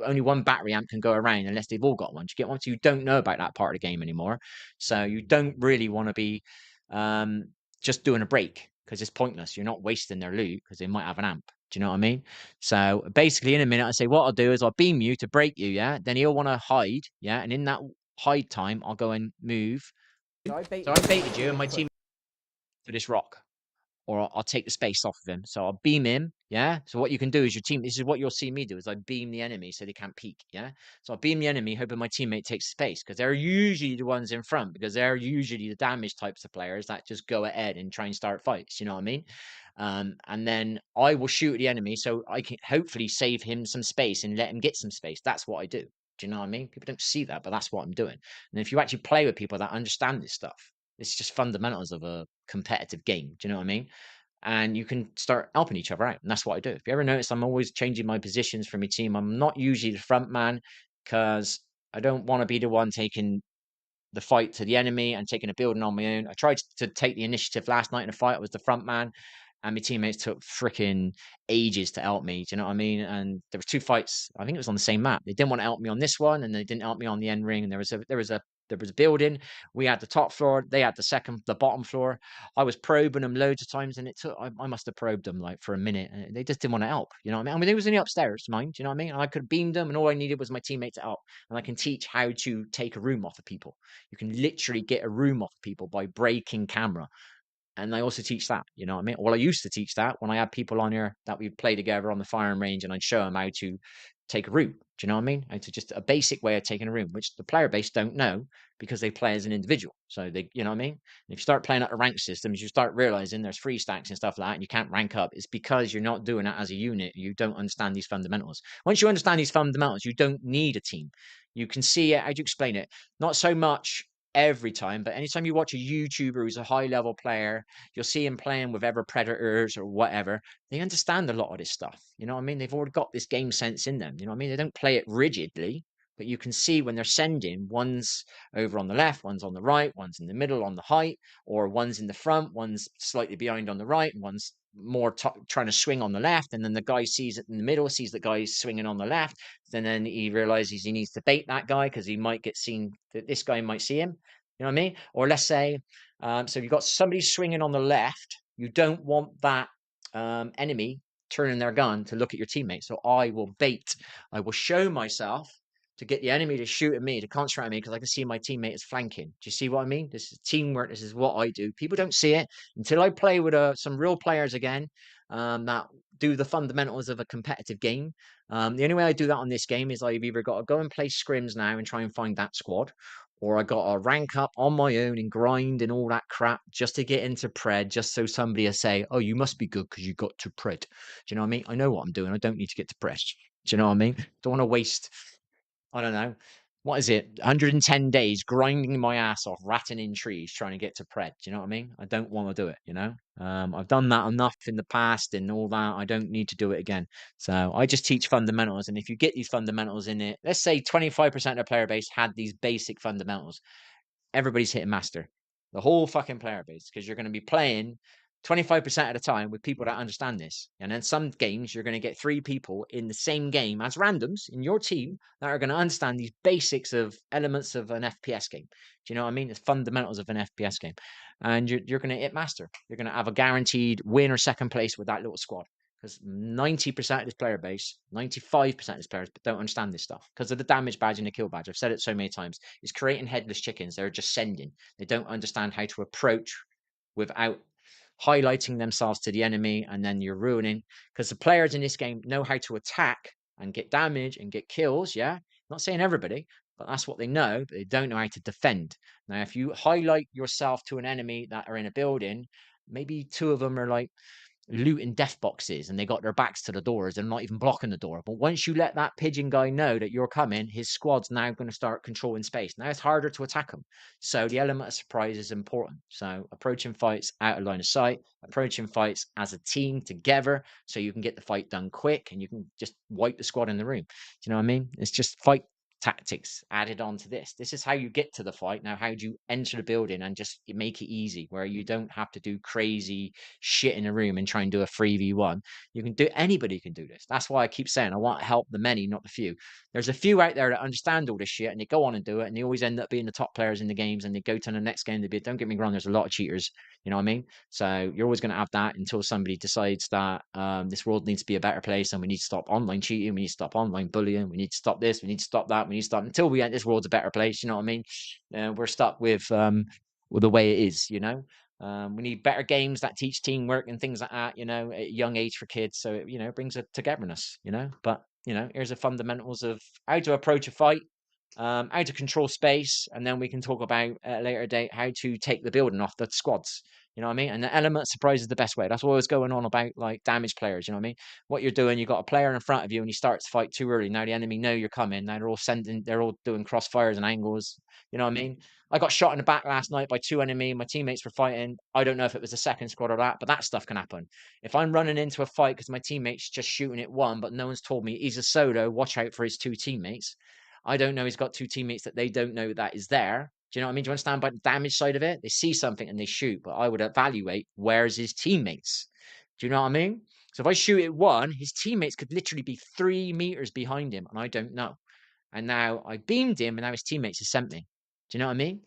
Speaker 1: only 1 battery amp can go around unless they've all got one. Do you get one? So you don't know about that part of the game anymore. So you don't really want to be just doing a break because it's pointless. You're not wasting their loot because they might have an amp. Do you know what I mean? So basically, in a minute, I say what I'll do is I'll beam you to break you. Yeah. Then he'll want to hide. Yeah. And in that hide time, I'll go and move.
Speaker 2: So I baited you, and my team
Speaker 1: to this rock, or I'll take the space off of him. So I'll beam him. Yeah. So what you can do is your team. This is what you'll see me do: is I beam the enemy so they can't peek. Yeah. So I beam the enemy, hoping my teammate takes space because they're usually the ones in front because they're usually the damage types of players that just go ahead and try and start fights. You know what I mean? And then I will shoot at the enemy so I can hopefully save him some space and let him get some space. That's what I do. Do you know what I mean? People don't see that, but that's what I'm doing. And if you actually play with people that understand this stuff, it's just fundamentals of a competitive game. Do you know what I mean? And you can start helping each other out. And that's what I do. If you ever notice, I'm always changing my positions for my team. I'm not usually the front man because I don't want to be the one taking the fight to the enemy and taking a building on my own. I tried to take the initiative last night in a fight. I was the front man, and my teammates took freaking ages to help me. Do you know what I mean? And there was 2 fights. I think it was on the same map. They didn't want to help me on this one, and they didn't help me on the end ring. And there was a building. We had the top floor. They had the bottom floor. I was probing them loads of times, and I must have probed them like for a minute, and they just didn't want to help. You know what I mean? I mean, they was only upstairs, mind. You know what I mean? And I could have beamed them, and all I needed was my teammate to help. And I can teach how to take a room off of people. You can literally get a room off of people by breaking camera. And I also teach that, you know what I mean? Well, I used to teach that when I had people on here that we'd play together on the firing range, and I'd show them how to take a room. Do you know what I mean? How to just a basic way of taking a room, which the player base don't know because they play as an individual. So they, you know what I mean? And if you start playing at the rank systems, you start realizing there's 3 stacks and stuff like that, and you can't rank up. It's because you're not doing it as a unit. You don't understand these fundamentals. Once you understand these fundamentals, you don't need a team. You can see it. How do you explain it? Not so much every time, but anytime you watch a YouTuber who's a high level player, you'll see him playing with ever predators or whatever. They understand a lot of this stuff. You know what I mean? They've already got this game sense in them. You know what I mean? They don't play it rigidly, but you can see when they're sending, one's over on the left, one's on the right, one's in the middle on the height, or one's in the front, one's slightly behind on the right, and one's more trying to swing on the left. And then the guy sees it in the middle, sees the guy swinging on the left. And then he realizes he needs to bait that guy because he might get seen, that this guy might see him. You know what I mean? Or let's say, so you've got somebody swinging on the left. You don't want that enemy turning their gun to look at your teammate. So I will bait. I will show myself to get the enemy to shoot at me, to concentrate on me, because I can see my teammate is flanking. Do you see what I mean? This is teamwork. This is what I do. People don't see it until I play with some real players again that do the fundamentals of a competitive game. The only way I do that on this game is I've either got to go and play scrims now and try and find that squad, or I got to rank up on my own and grind and all that crap just to get into pred, just so somebody will say, oh, you must be good because you got to pred. Do you know what I mean? I know what I'm doing. I don't need to get to pred. Do you know what I mean? Don't want to waste, I don't know, what is it, 110 days grinding my ass off, ratting in trees, trying to get to pred. Do you know what I mean? I don't want to do it, you know? I've done that enough in the past and all that. I don't need to do it again. So I just teach fundamentals. And if you get these fundamentals in it, let's say 25% of the player base had these basic fundamentals, everybody's hitting master, the whole fucking player base, because you're going to be playing 25% of the time with people that understand this. And then some games, you're going to get 3 people in the same game as randoms in your team that are going to understand these basics of elements of an FPS game. Do you know what I mean? The fundamentals of an FPS game. And you're going to hit master. You're going to have a guaranteed win or second place with that little squad. Because 90% of this player base, 95% of this players don't understand this stuff because of the damage badge and the kill badge. I've said it so many times. It's creating headless chickens. They're just sending. They don't understand how to approach without highlighting themselves to the enemy, and then you're ruining, because the players in this game know how to attack and get damage and get kills. Yeah, not saying everybody, but that's what they know, but they don't know how to defend. Now, if you highlight yourself to an enemy that are in a building, maybe 2 of them are like looting death boxes and they got their backs to the doors and not even blocking the door. But once you let that pigeon guy know that you're coming, his squad's now going to start controlling space. Now it's harder to attack them. So the element of surprise is important. So approaching fights out of line of sight, approaching fights as a team together so you can get the fight done quick and you can just wipe the squad in the room. Do you know what I mean? It's just fight tactics added on to this. This is how you get to the fight. Now, how do you enter the building and just make it easy where you don't have to do crazy shit in a room and try and do a 3v1? You can do, anybody can do this. That's why I keep saying I want to help the many, not the few. There's a few out there that understand all this shit and they go on and do it, and they always end up being the top players in the games, and they go to the next game to be, don't get me wrong, there's a lot of cheaters, you know what I mean? So you're always going to have that until somebody decides that this world needs to be a better place and we need to stop online cheating, we need to stop online bullying, we need to stop this, we need to stop that, we need to stop, until we get this world's a better place, you know what I mean? We're stuck with the way it is, you know. We need better games that teach teamwork and things like that, you know, at a young age for kids. So it, you know, brings a togetherness, you know. But you know, here's the fundamentals of how to approach a fight, how to control space, and then we can talk about at a later date how to take the building off the squads. You know what I mean? And the element of surprise is the best way. That's what was going on about like damage players. You know what I mean? What you're doing, you got a player in front of you, and you start to fight too early. Now the enemy know you're coming. Now they're all doing crossfires and angles. You know what I mean? I got shot in the back last night by 2 enemy. My teammates were fighting. I don't know if it was the second squad or that, but that stuff can happen. If I'm running into a fight because my teammate's just shooting at one, but no one's told me he's a solo, watch out for his 2 teammates. I don't know he's got 2 teammates that they don't know that is there. Do you know what I mean? Do you understand by the damage side of it? They see something and they shoot, but I would evaluate where's his teammates. Do you know what I mean? So if I shoot at one, his teammates could literally be 3 meters behind him, and I don't know. And now I beamed him, and now his teammates have sent me. Do you know what I mean?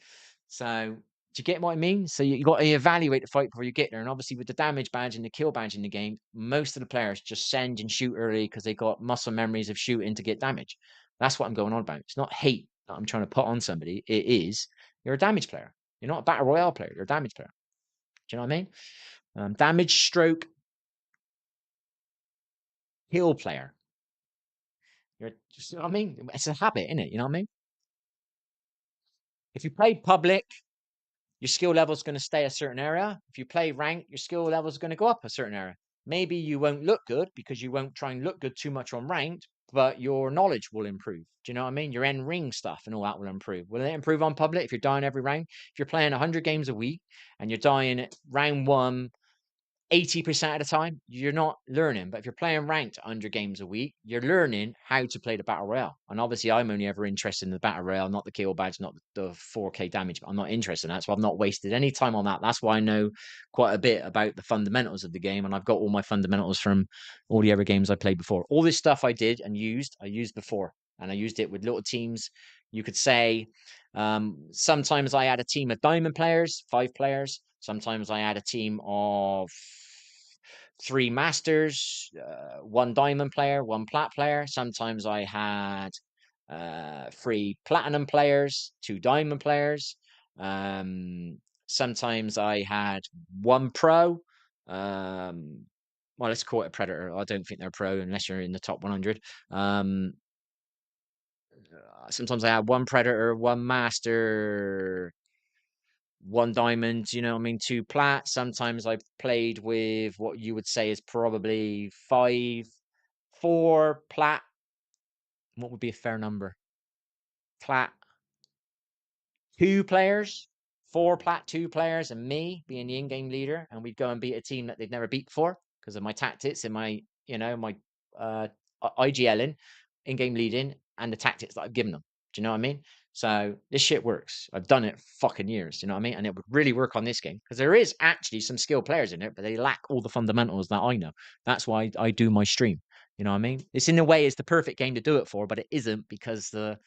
Speaker 1: So do you get what I mean? So you got to evaluate the fight before you get there. And obviously with the damage badge and the kill badge in the game, most of the players just send and shoot early because they got muscle memories of shooting to get damage. That's what I'm going on about. It's not hate that I'm trying to put on somebody. It is, you're a damage player. You're not a battle royale player. You're a damage player. Do you know what I mean? Damage stroke kill player. You're just, you know what I mean? It's a habit, isn't it? You know what I mean? If you play public, your skill level is going to stay a certain area. If you play rank, your skill level is going to go up a certain area. Maybe you won't look good because you won't try and look good too much on ranked, but your knowledge will improve. Do you know what I mean? Your end ring stuff and all that will improve. Will it improve on public if you're dying every round? If you're playing 100 games a week and you're dying at round one 80% of the time, you're not learning. But if you're playing ranked 100 games a week, you're learning how to play the battle royale. And obviously, I'm only ever interested in the battle royale, not the kill badge, not the 4K damage. I'm not interested in that, so I've not wasted any time on that. That's why I know quite a bit about the fundamentals of the game, and I've got all my fundamentals from all the other games I played before. All this stuff I did and used, I used before, and I used it with little teams. You could say sometimes I had a team of diamond players, 5 players. Sometimes I had a team of 3 masters, 1 diamond player, 1 plat player. Sometimes I had 3 platinum players, 2 diamond players. Sometimes I had 1 pro. Well, let's call it a predator. I don't think they're pro unless you're in the top 100. Sometimes I had 1 predator, 1 master, 1 diamond, you know what I mean, 2 plat. Sometimes I played with what you would say is probably 4 plat. What would be a fair number? Plat 2 players, 4 plat 2 players, and me being the in-game leader, and we'd go and beat a team that they'd never beat before because of my tactics and my, my IGLing, in-game leading, and the tactics that I've given them. Do you know what I mean? So this shit works. I've done it fucking years. You know what I mean? And it would really work on this game because there is actually some skilled players in it, but they lack all the fundamentals that I know. That's why I do my stream. You know what I mean? It's in a way it's the perfect game to do it for, but it isn't because the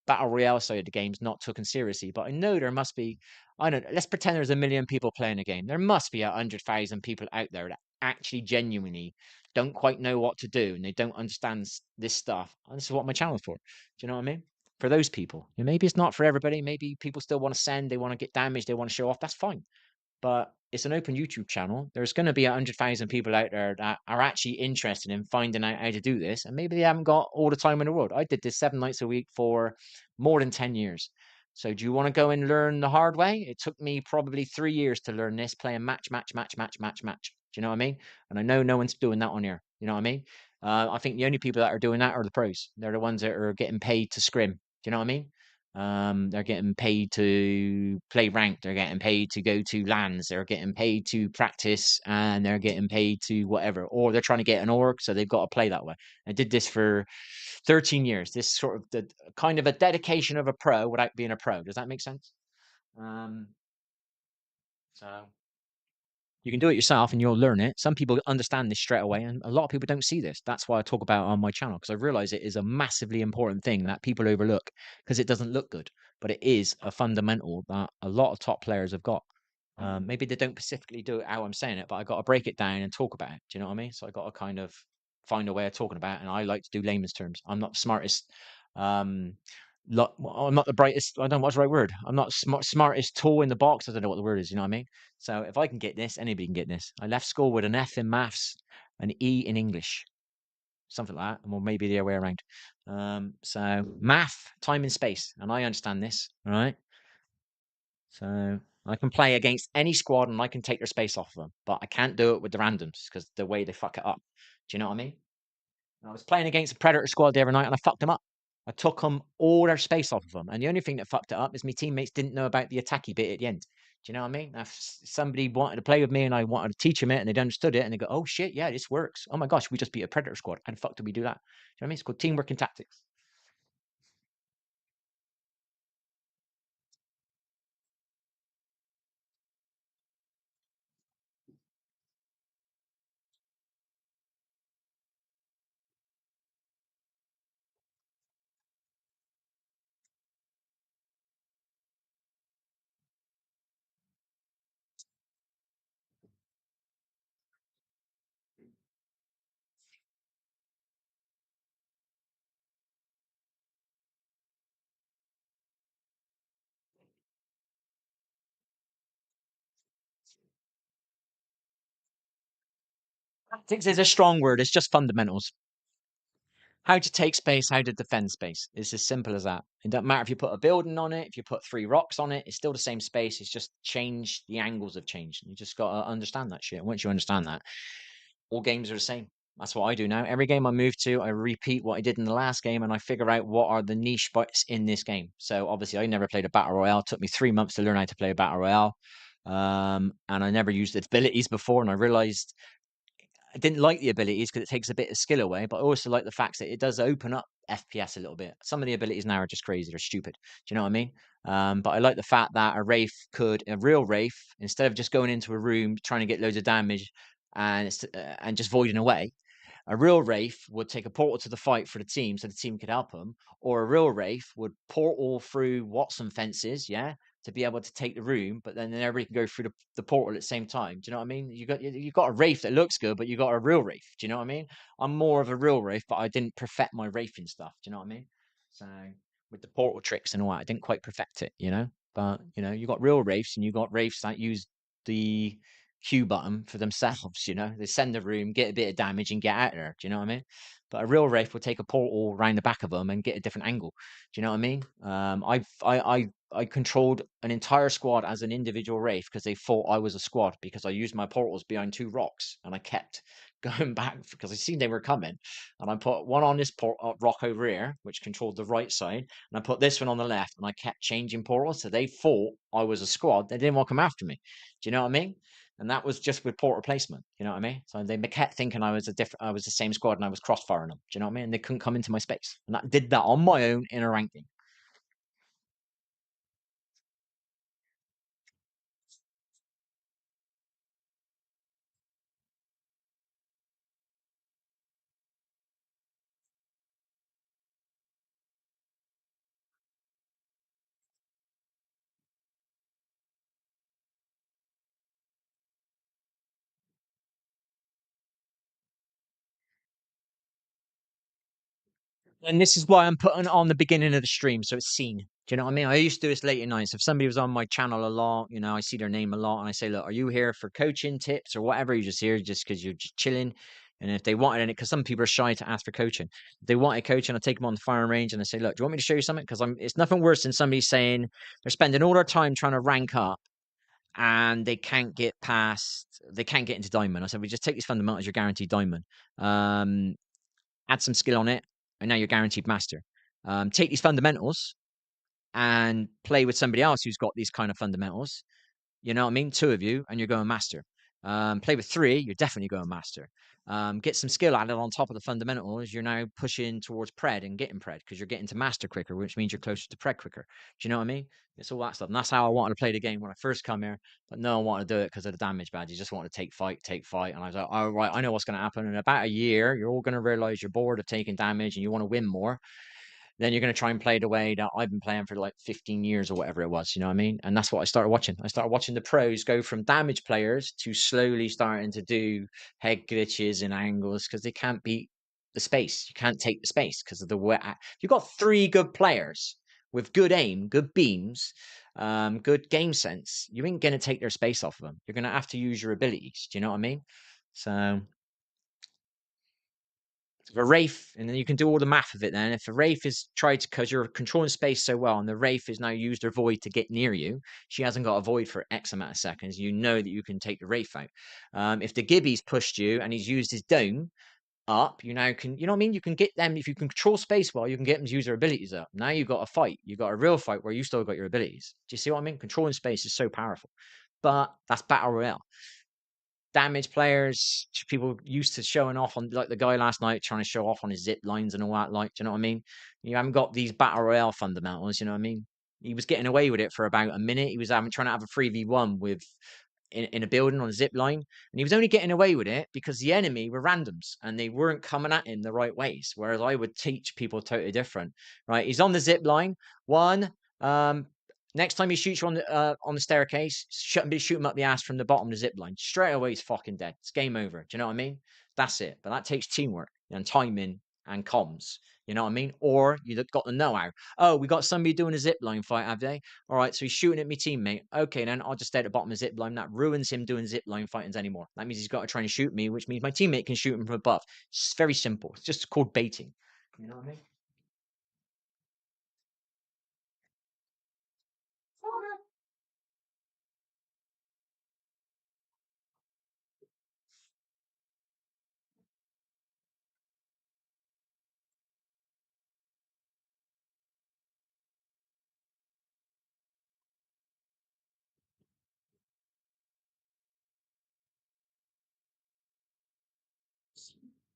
Speaker 1: battle royale side of the game's not taken seriously. But I know there must be, I don't know, let's pretend there's 1 million people playing a game. There must be 100,000 people out there that actually genuinely don't quite know what to do and they don't understand this stuff. And this is what my channel's for. Do you know what I mean? For those people. And maybe it's not for everybody. Maybe people still want to send, they want to get damaged, they want to show off. That's fine. But it's an open YouTube channel. There's going to be 100,000 people out there that are actually interested in finding out how to do this, and maybe they haven't got all the time in the world. I did this 7 nights a week for more than 10 years. So do you want to go and learn the hard way? It took me probably 3 years to learn this, playing match, match, match, match, match, match. Do you know what I mean? And I know no one's doing that on here. You know what I mean? I think the only people that are doing that are the pros. They're the ones that are getting paid to scrim. Do you know what I mean? They're getting paid to play ranked. They're getting paid to go to lands. They're getting paid to practice, and they're getting paid to whatever. Or they're trying to get an org, so they've got to play that way. I did this for 13 years. This sort of the kind of a dedication of a pro without being a pro. Does that make sense? So you can do it yourself and you'll learn it. Some people understand this straight away, and a lot of people don't see this. That's why I talk about it on my channel, because I realize it is a massively important thing that people overlook because it doesn't look good, but it is a fundamental that a lot of top players have got. Maybe they don't specifically do it how I'm saying it, but I got to break it down and talk about it. Do you know what I mean? So I got to kind of find a way of talking about it, and I like to do layman's terms. I'm not the smartest. I'm not the brightest. I don't know what's the right word. I'm not smartest tool in the box. I don't know what the word is. You know what I mean? So if I can get this, anybody can get this. I left school with an F in maths, an E in English, something like that, or maybe the other way around. So math, time and space, and I understand this. All right. So I can play against any squad and I can take their space off of them, but I can't do it with the randoms because the way they fuck it up. Do you know what I mean? I was playing against a Predator squad the other night and I fucked them up. I took them all their space off of them. And the only thing that fucked it up is my teammates didn't know about the attacky bit at the end. Do you know what I mean? If somebody wanted to play with me and I wanted to teach them it and they understood it and they go, oh shit, yeah, this works. Oh my gosh, we just beat a Predator squad. How the fuck did we do that? Do you know what I mean? It's called teamwork and tactics. Tactics is a strong word. It's just fundamentals. How to take space, how to defend space. It's as simple as that. It doesn't matter if you put a building on it, if you put 3 rocks on it, it's still the same space. It's just changed. The angles have changed. You just got to understand that shit. Once you understand that, all games are the same. That's what I do now. Every game I move to, I repeat what I did in the last game, and I figure out what are the niche bits in this game. So obviously, I never played a battle royale. It took me 3 months to learn how to play a battle royale, and I never used its abilities before. And I realized I didn't like the abilities because it takes a bit of skill away. But I also like the fact that it does open up FPS a little bit. Some of the abilities now are just crazy; they're stupid. Do you know what I mean? But I like the fact that a real Wraith, instead of just going into a room trying to get loads of damage and just voiding away, a real Wraith would take a portal to the fight for the team so the team could help them, or a real Wraith would portal through Watson fences, yeah, to be able to take the room, but then everybody can go through the portal at the same time. Do you know what I mean? You got a Wraith that looks good, but you got a real Wraith. Do you know what I mean? I'm more of a real Wraith, but I didn't perfect my Wraithing stuff. Do you know what I mean? So with the portal tricks and all that, I didn't quite perfect it, you know. But you know, you got real Wraiths and you got Wraiths that use the Q button for themselves, you know. They send the room, get a bit of damage, and get out of there. Do you know what I mean? But a real Wraith will take a portal around the back of them and get a different angle. Do you know what I mean? I controlled an entire squad as an individual Wraith because they thought I was a squad because I used my portals behind 2 rocks and I kept going back because I seen they were coming, and I put one on this rock over here which controlled the right side, and I put this one on the left, and I kept changing portals so they thought I was a squad. They didn't want to come after me. Do you know what I mean? And that was just with port replacement. You know what I mean? So they kept thinking I was I was the same squad, and I was crossfiring them. Do you know what I mean? And they couldn't come into my space, and that did that on my own in a ranking. And this is why I'm putting it on the beginning of the stream so it's seen. Do you know what I mean? I used to do this late at night. So if somebody was on my channel a lot, you know, I see their name a lot and I say, look, are you here for coaching tips or whatever? You're just here just because you're just chilling. And if they wanted any, because some people are shy to ask for coaching. If they wanted coaching, I take them on the firing range and I say, look, do you want me to show you something? Because it's nothing worse than somebody saying they're spending all their time trying to rank up and they can't get into diamond. I said, we just take these fundamentals, you're guaranteed diamond. Add some skill on it, and now you're guaranteed master. Take these fundamentals and play with somebody else who's got these kind of fundamentals. You know what I mean? 2 of you, and you're going master. Play with 3, you're definitely going master. Get some skill added on top of the fundamentals. You're now pushing towards pred and getting pred because you're getting to master quicker, which means you're closer to pred quicker. Do you know what I mean? It's all that stuff. And that's how I wanted to play the game when I first come here, but no one wanted to do it because of the damage badge. You just wanted to take fight, take fight. And I was like, all right, I know what's going to happen. In about a year, you're all going to realize you're bored of taking damage and you want to win more. Then you're going to try and play the way that I've been playing for like 15 years or whatever it was, you know what I mean? And that's what I started watching. I started watching the pros go from damage players to slowly starting to do head glitches and angles because they can't beat the space. You can't take the space because of the way. You've got 3 good players with good aim, good beams, good game sense. You ain't going to take their space off of them. You're going to have to use your abilities. Do you know what I mean? So if a Wraith, and then you can do all the math of it then. If a Wraith is tried to, because you're controlling space so well, and the Wraith is now used her void to get near you, she hasn't got a void for X amount of seconds, you know that you can take the Wraith out. If the Gibby's pushed you and he's used his dome up, you now can, you know what I mean? You can get them, if you can control space well, you can get them to use their abilities up. Now you've got a fight. You've got a real fight where you still got your abilities. Do you see what I mean? Controlling space is so powerful. But that's Battle Royale. Damage players, people used to showing off on, like the guy last night trying to show off on his zip lines and all that. Like, do you know what I mean? You haven't got these battle royale fundamentals. You know what I mean? He was getting away with it for about a minute. He was trying to have a 3v1 with in a building on a zip line, and he was only getting away with it because the enemy were randoms and they weren't coming at him the right ways. Whereas I would teach people totally different. Right? He's on the zip line. One, next time he shoots you on the staircase, shoot him up the ass from the bottom of the zip line. Straight away, he's fucking dead. It's game over. Do you know what I mean? That's it. But that takes teamwork and timing and comms. You know what I mean? Or you got the know-how. Oh, we got somebody doing a zip line fight, have they? All right, so he's shooting at me teammate. Okay, then I'll just stay at the bottom of the zip line. That ruins him doing zip line fightings anymore. That means he's got to try and shoot me, which means my teammate can shoot him from above. It's very simple. It's just called baiting. You know what I mean?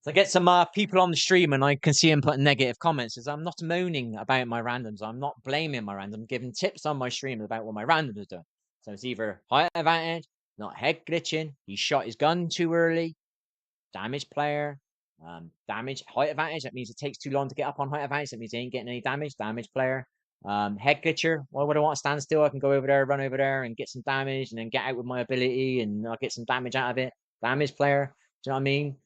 Speaker 1: So I get some people on the stream and I can see them putting negative comments. As I'm not moaning about my randoms. I'm not blaming my randoms. I'm giving tips on my stream about what my randoms are doing. So it's either height advantage, not head glitching, he shot his gun too early, damage player, damage height advantage. That means it takes too long to get up on height advantage. That means he ain't getting any damage. Damage player. Head glitcher. Why would I want to stand still? I can go over there, run over there, and get some damage, and then get out with my ability, and I'll get some damage out of it. Damage player. Do you know what I mean?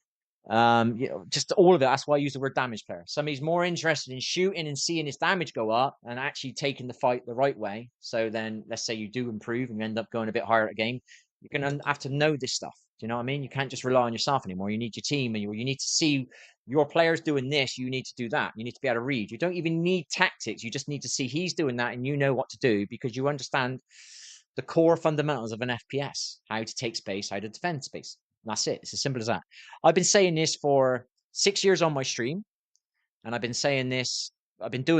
Speaker 1: Just all of it. That's why I use the word damage player. Somebody's more interested in shooting and seeing his damage go up and actually taking the fight the right way. So then, let's say you do improve and you end up going a bit higher at the game. You're gonna have to know this stuff. Do you know what I mean? You can't just rely on yourself anymore. You need your team, and you need to see your players doing this. You need to do that. You need to be able to read. You don't even need tactics. You just need to see he's doing that, and you know what to do because you understand the core fundamentals of an FPS: how to take space, how to defend space. That's it. It's as simple as that. I've been saying this for 6 years on my stream, and I've been doing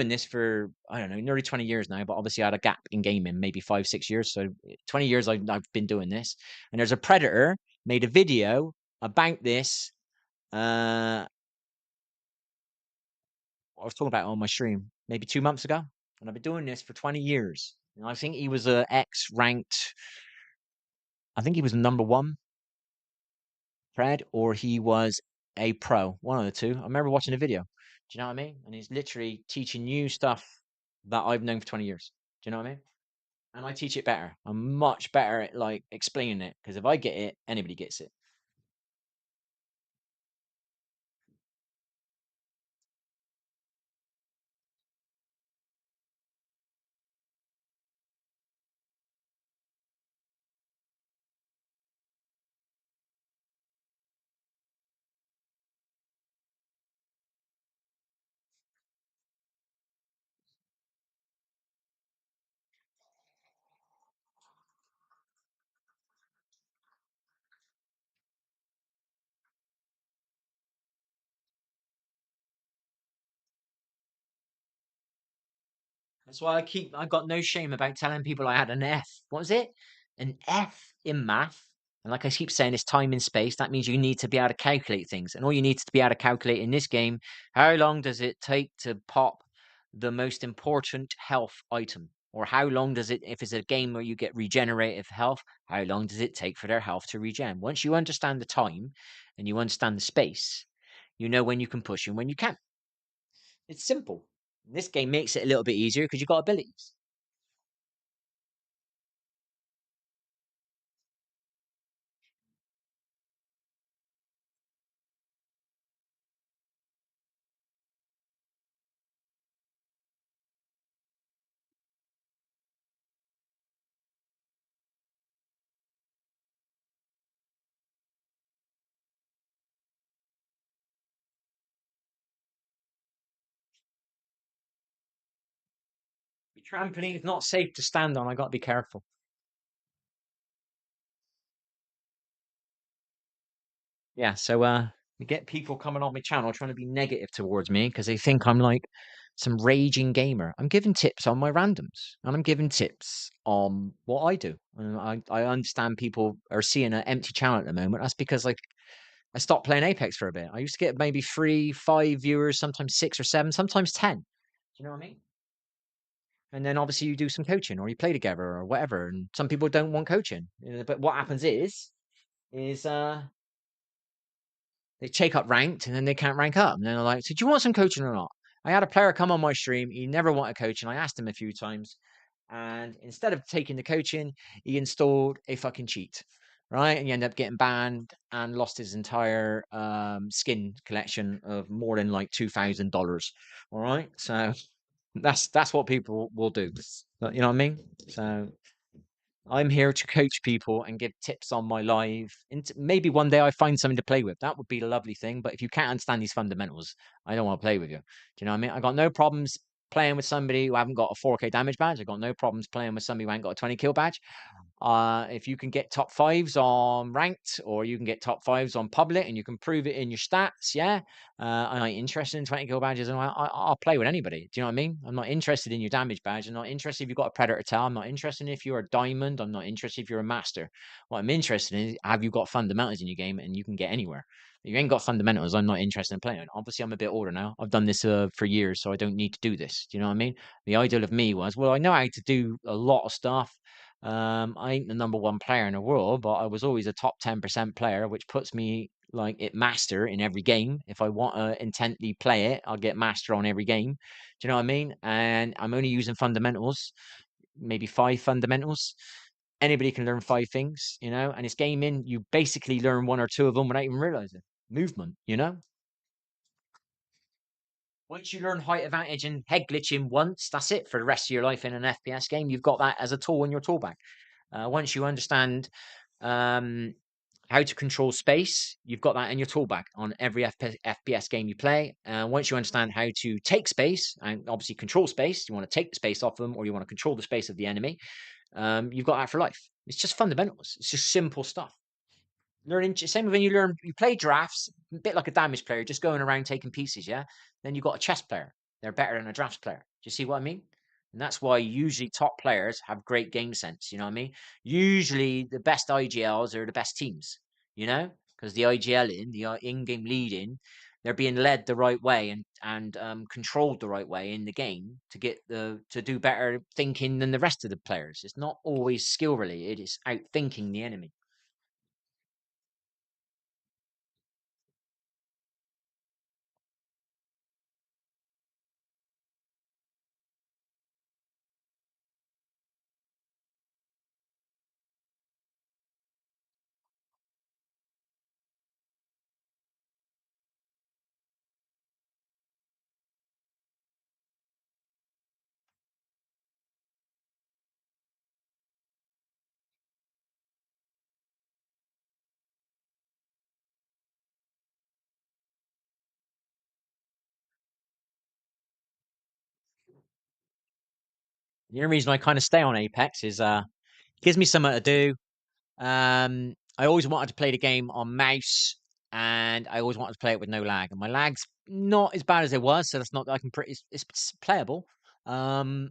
Speaker 1: this for, I don't know, nearly 20 years now, but obviously I had a gap in gaming, maybe 5, 6 years. So 20 years I've been doing this. And there's a Predator made a video about this. I was talking about it on my stream maybe 2 months ago. And I've been doing this for 20 years. And I think he was a X ranked, I think he was number one Pred, or he was a pro, one of the two. I remember watching a video. Do you know what I mean? And he's literally teaching you stuff that I've known for 20 years. Do you know what I mean? And I teach it better. I'm much better at like explaining it because if I get it, anybody gets it. That's why I've got no shame about telling people I had an F. What was it? An F in math. And like I keep saying, it's time and space. That means you need to be able to calculate things. And all you need to be able to calculate in this game, how long does it take to pop the most important health item? Or how long does it, if it's a game where you get regenerative health, how long does it take for their health to regen? Once you understand the time and you understand the space, you know when you can push and when you can't. It's simple. This game makes it a little bit easier because you've got abilities. Your trampoline is not safe to stand on. I got to be careful. Yeah, so you get people coming on my channel trying to be negative towards me because they think I'm like some raging gamer. I'm giving tips on my randoms and I'm giving tips on what I do. And I understand people are seeing an empty channel at the moment. That's because like I stopped playing Apex for a bit. I used to get maybe 3, 5 viewers, sometimes 6 or 7, sometimes 10. Do you know what I mean? And then obviously you do some coaching or you play together or whatever. And some people don't want coaching. But what happens is they take up ranked and then they can't rank up. And then they're like, so do you want some coaching or not? I had a player come on my stream. He never wanted coaching. I asked him a few times. And instead of taking the coaching, he installed a fucking cheat. Right. And he ended up getting banned and lost his entire skin collection of more than like $2,000. All right. So that's what people will do. You know what I mean? So I'm here to coach people and give tips on my live. And maybe one day I find something to play with. That would be a lovely thing. But if you can't understand these fundamentals, I don't want to play with you. Do you know what I mean? I got no problems playing with somebody who haven't got a 4K damage badge. I got no problems playing with somebody who ain't got a 20 kill badge. If you can get top fives on ranked, or you can get top fives on public, and you can prove it in your stats, yeah, I'm not interested in 20 kill badges, and I'll play with anybody. Do you know what I mean? I'm not interested in your damage badge. I'm not interested if you've got a predator tail. I'm not interested if you're a diamond. I'm not interested if you're a master. What I'm interested in is, have you got fundamentals in your game, and you can get anywhere. If you ain't got fundamentals, I'm not interested in playing. Obviously, I'm a bit older now. I've done this for years, so I don't need to do this. Do you know what I mean? The ideal of me was, well, I know how to do a lot of stuff. I ain't the number one player in the world, but I was always a top 10% player, which puts me like at master in every game. If I want to intently play it, I'll get master on every game. Do you know what I mean? And I'm only using fundamentals, maybe 5 fundamentals. Anybody can learn 5 things, you know, and it's gaming. You basically learn 1 or 2 of them without even realizing. Movement, you know? Once you learn height advantage and head glitching once, that's it for the rest of your life in an FPS game. You've got that as a tool in your tool bag. Once you understand how to control space, you've got that in your tool bag on every FPS game you play. Once you understand how to take space and obviously control space, you want to take the space off them or you want to control the space of the enemy, you've got that for life. It's just fundamentals. It's just simple stuff. Learning, same when you play drafts, a bit like a damage player, just going around taking pieces, yeah? Then you've got a chess player. They're better than a drafts player. Do you see what I mean? And that's why usually top players have great game sense. You know what I mean? Usually the best IGLs are the best teams, you know, because the IGL the in-game leading, they're being led the right way and controlled the right way in the game to get to do better thinking than the rest of the players. It's not always skill related. It's outthinking the enemy. The only reason I kind of stay on Apex is gives me something to do. I always wanted to play the game on mouse, and I always wanted to play it with no lag. And my lag's not as bad as it was, so that's not I can pretty it's playable. And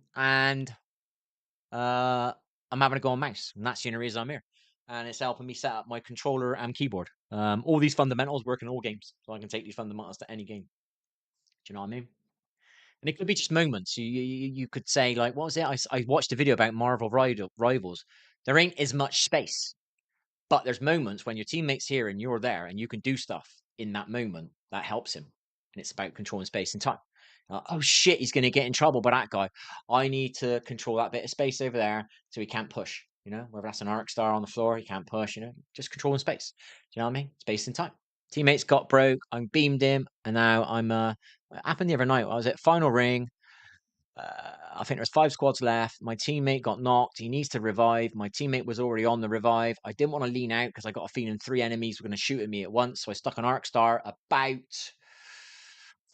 Speaker 1: I'm having to go on mouse, and that's the only reason I'm here. And it's helping me set up my controller and keyboard. All these fundamentals work in all games, so I can take these fundamentals to any game. Do you know what I mean? And it could be just moments. You could say like, what was it? I watched a video about Marvel Rivals. There ain't as much space, but there's moments when your teammate's here and you're there, and you can do stuff in that moment that helps him. And it's about controlling space and time. Oh shit, he's going to get in trouble by that guy. I need to control that bit of space over there so he can't push. You know, whether that's an arc star on the floor, he can't push. You know, just controlling space. Do you know what I mean? Space and time. Teammates got broke. I beamed him, and now I'm. It happened the other night. I was at final ring. I think there's 5 squads left. My teammate got knocked. He needs to revive. My teammate was already on the revive. I didn't want to lean out because I got a feeling 3 enemies were going to shoot at me at once. So I stuck an arc star about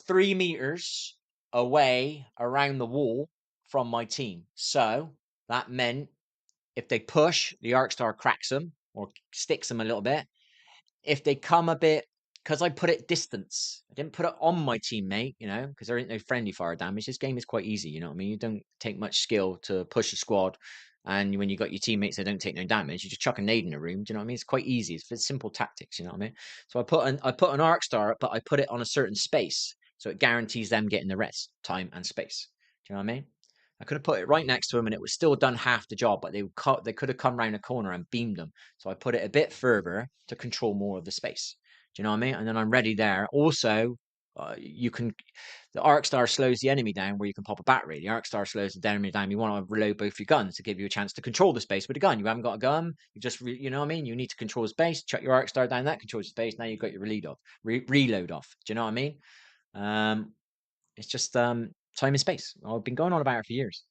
Speaker 1: 3 meters away around the wall from my team. So that meant if they push, the arc star cracks them or sticks them a little bit. If they come a bit, because I put it distance, I didn't put it on my teammate, you know, because there ain't no friendly fire damage. This game is quite easy, you know what I mean? You don't take much skill to push a squad. And when you got your teammates that don't take no damage, you just chuck a nade in the room. Do you know what I mean? It's quite easy. It's simple tactics, you know what I mean? So I put an arc star, but I put it on a certain space, so it guarantees them getting the rest, time and space. Do you know what I mean? I could have put it right next to him and it was still done half the job, but they could have come round a corner and beamed them. So I put it a bit further to control more of the space. Do you know what I mean? And then I'm ready there. Also, the arc star slows the enemy down where you can pop a battery. The arc star slows the enemy down. You want to reload both your guns to give you a chance to control the space with a gun. You haven't got a gun. You just, you know what I mean? You need to control space. Chuck your arc star down. That controls space. Now you've got your reload off. Do you know what I mean? It's just time and space. I've been going on about it for years.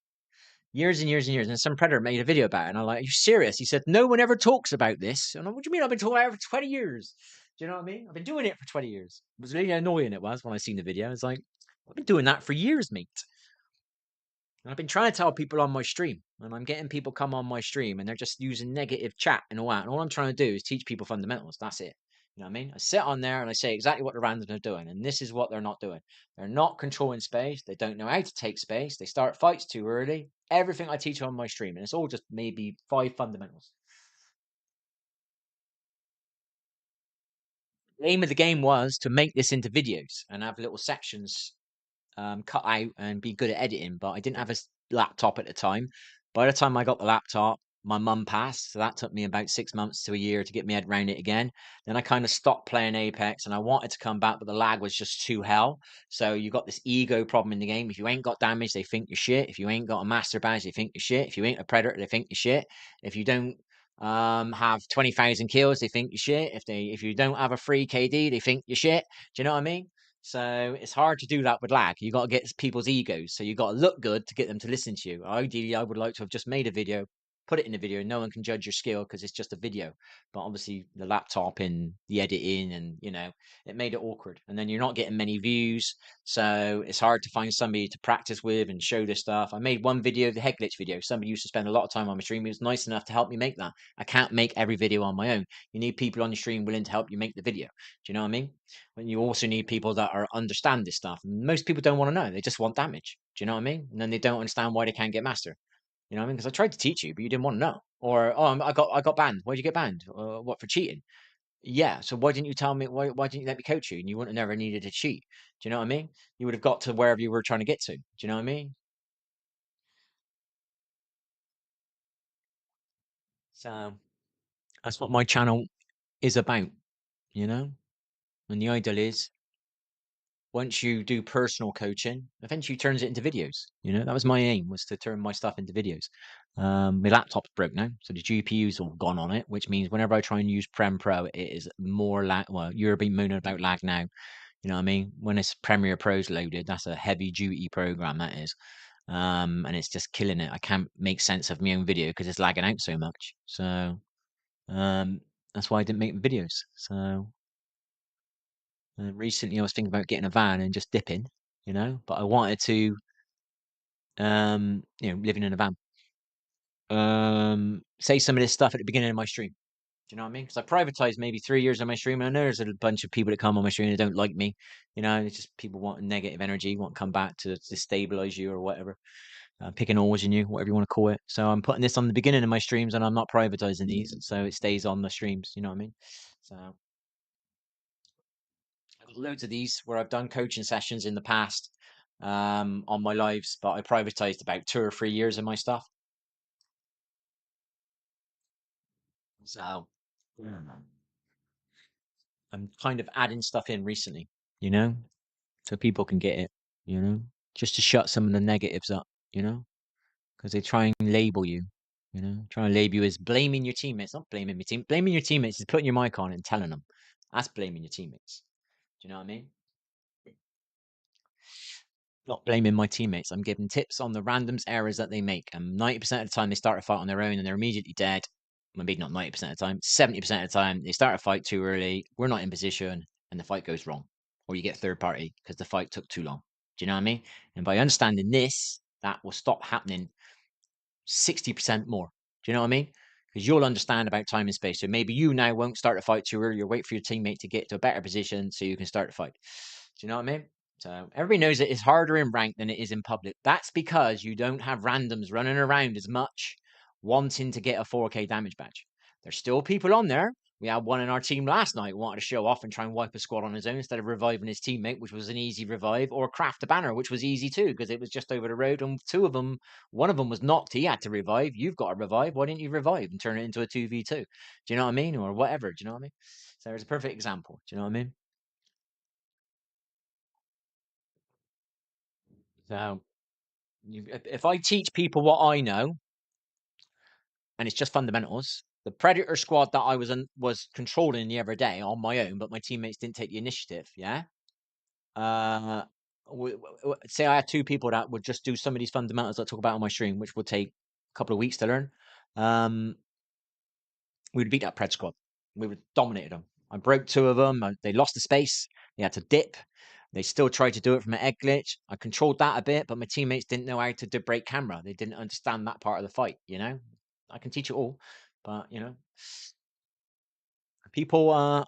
Speaker 1: Years and years and years. And some predator made a video about it. And I'm like, are you serious? He said, no one ever talks about this. And I'm like, what do you mean? I've been talking about it for 20 years. Do you know what I mean? I've been doing it for 20 years. It was really annoying it was when I seen the video. It's like, I've been doing that for years, mate. And I've been trying to tell people on my stream, and I'm getting people come on my stream, and they're just using negative chat and all that. And all I'm trying to do is teach people fundamentals. That's it. You know what I mean? I sit on there and I say exactly what the randoms are doing, and this is what they're not doing. They're not controlling space. They don't know how to take space. They start fights too early. Everything I teach on my stream, and it's all just maybe 5 fundamentals. The aim of the game was to make this into videos and have little sections cut out and be good at editing, but I didn't have a laptop at the time. By the time I got the laptop, my mum passed, so that took me about 6 months to a year to get my head around it again. Then I kind of stopped playing Apex, and I wanted to come back, but the lag was just too hell. So you got this ego problem in the game. If you ain't got damage, they think you're shit. If you ain't got a master badge, they think you're shit. If you ain't a predator, they think you're shit. If you don't have 20,000 kills, they think you're shit. If you don't have a free KD, they think you're shit. Do you know what I mean? So it's hard to do that with lag. You got to get people's egos. So you got to look good to get them to listen to you. Ideally, I would like to have just made a video, put it in a video. No one can judge your skill because it's just a video. But obviously, the laptop and the editing, and it made it awkward. And then you're not getting many views, so it's hard to find somebody to practice with and show this stuff. I made one video, the head glitch video. Somebody used to spend a lot of time on my stream. He was nice enough to help me make that. I can't make every video on my own. You need people on your stream willing to help you make the video. Do you know what I mean? When you also need people that understand this stuff. Most people don't want to know; they just want damage. Do you know what I mean? And then they don't understand why they can't get master. You know what I mean? Because I tried to teach you, but you didn't want to know. Or I got banned. Why'd you get banned? What, for cheating? Yeah. So why didn't you tell me? Why didn't you let me coach you? And you wouldn't have never needed to cheat. Do you know what I mean? You would have got to wherever you were trying to get to. Do you know what I mean? So that's what my channel is about. You know, and the ideal is, once you do personal coaching, eventually turns it into videos. That was my aim, was to turn my stuff into videos. My laptop's broke now, so the GPU's all gone on it, which means whenever I try and use Prem Pro, it is more lag. Well, you're being moaning about lag now. You know what I mean? When it's Premiere Pro's loaded, that's a heavy duty program, that is. And it's just killing it. I can't make sense of my own video because it's lagging out so much. So that's why I didn't make videos. So recently, I was thinking about getting a van and just dipping, but I wanted to, living in a van, say some of this stuff at the beginning of my stream. Do you know what I mean? Because I privatized maybe 3 years of my stream, and I know there's a bunch of people that come on my stream that don't like me. It's just people want negative energy, want to come back to destabilize you or whatever, picking holes in you, whatever you want to call it. So I'm putting this on the beginning of my streams, and I'm not privatizing these, so it stays on the streams. You know what I mean? So I've got loads of these where I've done coaching sessions in the past on my lives, but I privatized about 2 or 3 years of my stuff. So I'm kind of adding stuff in recently, you know, so people can get it, just to shut some of the negatives up, because they try and label you, trying to label you as blaming your teammates, not blaming your team. Blaming your teammates is putting your mic on and telling them. That's blaming your teammates. Do you know what I mean? Not blaming my teammates. I'm giving tips on the randoms errors that they make. And 90% of the time, they start a fight on their own and they're immediately dead. Maybe not 90% of the time, 70% of the time, they start a fight too early. We're not in position and the fight goes wrong. Or you get third party because the fight took too long. Do you know what I mean? And by understanding this, that will stop happening 60% more. Do you know what I mean? Because you'll understand about time and space. So maybe you now won't start a fight too early. You'll wait for your teammate to get to a better position so you can start the fight. Do you know what I mean? So everybody knows it is harder in rank than it is in public. That's because you don't have randoms running around as much wanting to get a 4K damage badge. There's still people on there. We had one in our team last night who wanted to show off and try and wipe a squad on his own instead of reviving his teammate, which was an easy revive, or craft a banner, which was easy too, because it was just over the road. And one of them was knocked. He had to revive. You've got to revive. Why didn't you revive and turn it into a 2v2? Do you know what I mean? Or whatever. Do you know what I mean? So there's a perfect example. Do you know what I mean? So if I teach people what I know, and it's just fundamentals, the Predator squad that I was controlling the other day on my own, but my teammates didn't take the initiative. Yeah. Uh, say I had 2 people that would just do some of these fundamentals I talk about on my stream, which would take a couple of weeks to learn. We would beat that Pred squad. We would have dominated them. I broke 2 of them. They lost the space. They had to dip. They still tried to do it from an egg glitch. I controlled that a bit, but my teammates didn't know how to break camera. They didn't understand that part of the fight, you know? I can teach it all, but, you know, people,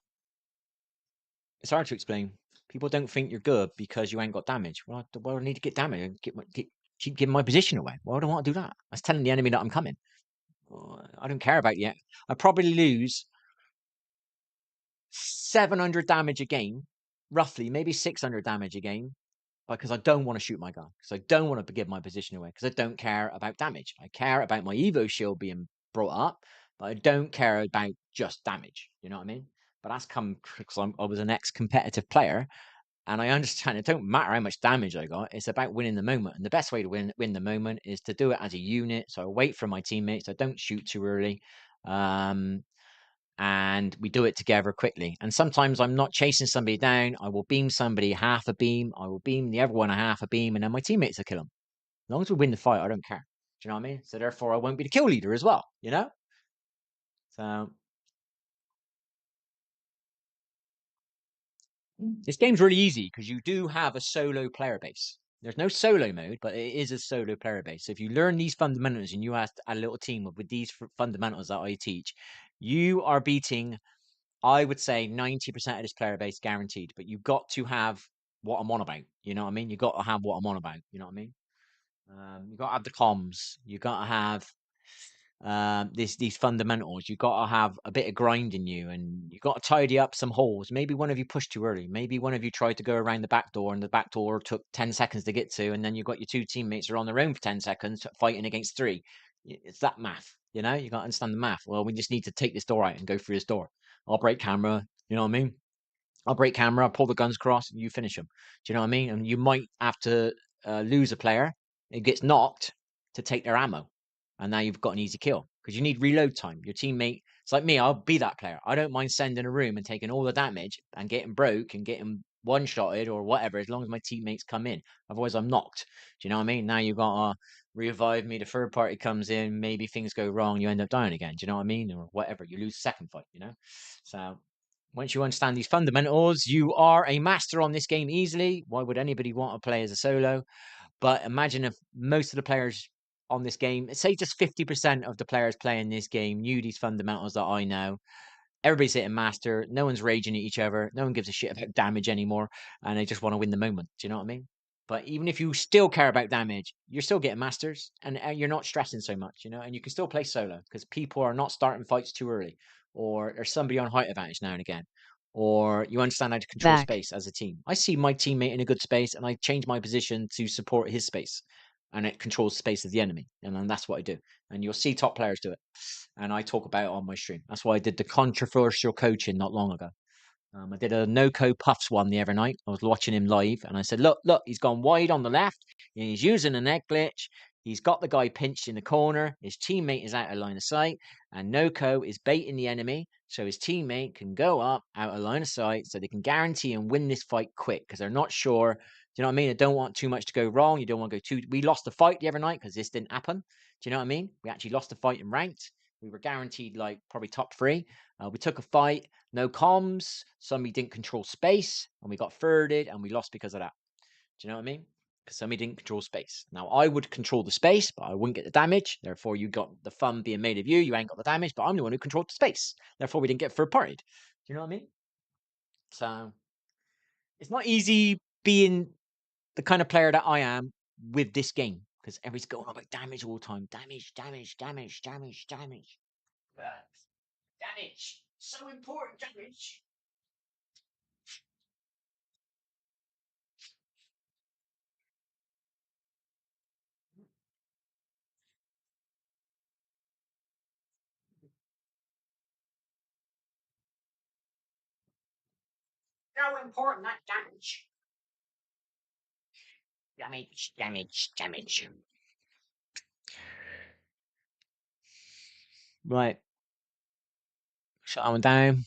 Speaker 1: it's hard to explain. People don't think you're good because you ain't got damage. Well, I need to get damage and keep giving my position away. Why do I want to do that? That's telling the enemy that I'm coming. Well, I don't care about yet. I probably lose 700 damage a game, roughly, maybe 600 damage a game, because I don't want to shoot my gun, because I don't want to give my position away, because I don't care about damage. I care about my Evo shield being brought up, but I don't care about just damage. You know what I mean? But that's come because I was an ex-competitive player, and I understand it don't matter how much damage I got. It's about winning the moment, and the best way to win the moment is to do it as a unit. So I wait for my teammates. I don't shoot too early. And we do it together quickly. And sometimes I'm not chasing somebody down. I will beam somebody half a beam. I will beam the other one a half a beam, and then my teammates will kill them. As long as we win the fight, I don't care. Do you know what I mean? So therefore, I won't be the kill leader as well. You know. So this game's really easy because you do have a solo player base. There's no solo mode, but it is a solo player base. So if you learn these fundamentals and you have a little team with these fundamentals that I teach, you are beating, I would say, 90% of this player base guaranteed. But you've got to have what I'm on about. You know what I mean? You got to have what I'm on about. You know what I mean? You got to have the comms. You got to have these fundamentals. You got to have a bit of grind in you, and you got to tidy up some holes. Maybe one of you pushed too early. Maybe one of you tried to go around the back door, and the back door took 10 seconds to get to, and then you got your two teammates are on their own for 10 seconds fighting against three. It's that math, you know. You got to understand the math. Well, we just need to take this door out and go through this door. I'll break camera. You know what I mean? I'll break camera, pull the guns across, and you finish them. Do you know what I mean? And you might have to lose a player. It gets knocked to take their ammo. And now you've got an easy kill because you need reload time. Your teammate, it's like me, I'll be that player. I don't mind sending a room and taking all the damage and getting broke and getting one-shotted or whatever, as long as my teammates come in. Otherwise, I'm knocked. Do you know what I mean? Now you've got to revive me. The third party comes in. Maybe things go wrong. You end up dying again. Do you know what I mean? Or whatever. You lose second fight, you know? So once you understand these fundamentals, you are a master on this game easily. Why would anybody want to play as a solo? But imagine if most of the players on this game, say just 50% of the players playing this game knew these fundamentals that I know. Everybody's hitting master. No one's raging at each other. No one gives a shit about damage anymore. And they just want to win the moment. Do you know what I mean? But even if you still care about damage, you're still getting masters and you're not stressing so much, you know, and you can still play solo because people are not starting fights too early, or there's somebody on height advantage now and again, or you understand how to control
Speaker 4: Back.
Speaker 1: space as a team. I see my teammate in a good space and I change my position to support his space, and it controls the space of the enemy. And then that's what I do. And you'll see top players do it. And I talk about it on my stream. That's why I did the controversial coaching not long ago. I did a no-co puffs one the other night. I was watching him live, and I said, "Look, he's gone wide on the left. And he's using an egg glitch. He's got the guy pinched in the corner. His teammate is out of line of sight, and no-co is baiting the enemy, so his teammate can go up out of line of sight, so they can guarantee and win this fight quick because they're not sure. Do you know what I mean? I don't want too much to go wrong. You don't want to go too. We lost the fight the other night because this didn't happen. Do you know what I mean? We actually lost the fight in ranked. We were guaranteed like probably top three. We took a fight, no comms. Somebody didn't control space, and we got thirded, and we lost because of that. Do you know what I mean? Because somebody didn't control space. Now I would control the space, but I wouldn't get the damage. Therefore, you got the fun being made of you. You ain't got the damage, but I'm the one who controlled the space. Therefore, we didn't get third partied. Do you know what I mean? So it's not easy being the kind of player that I am with this game because everybody's going on about damage all the time. Damage, damage, damage, damage, damage. Damage. So important, damage. So important, that damage. Damage, damage, damage. Right. Shut that one down.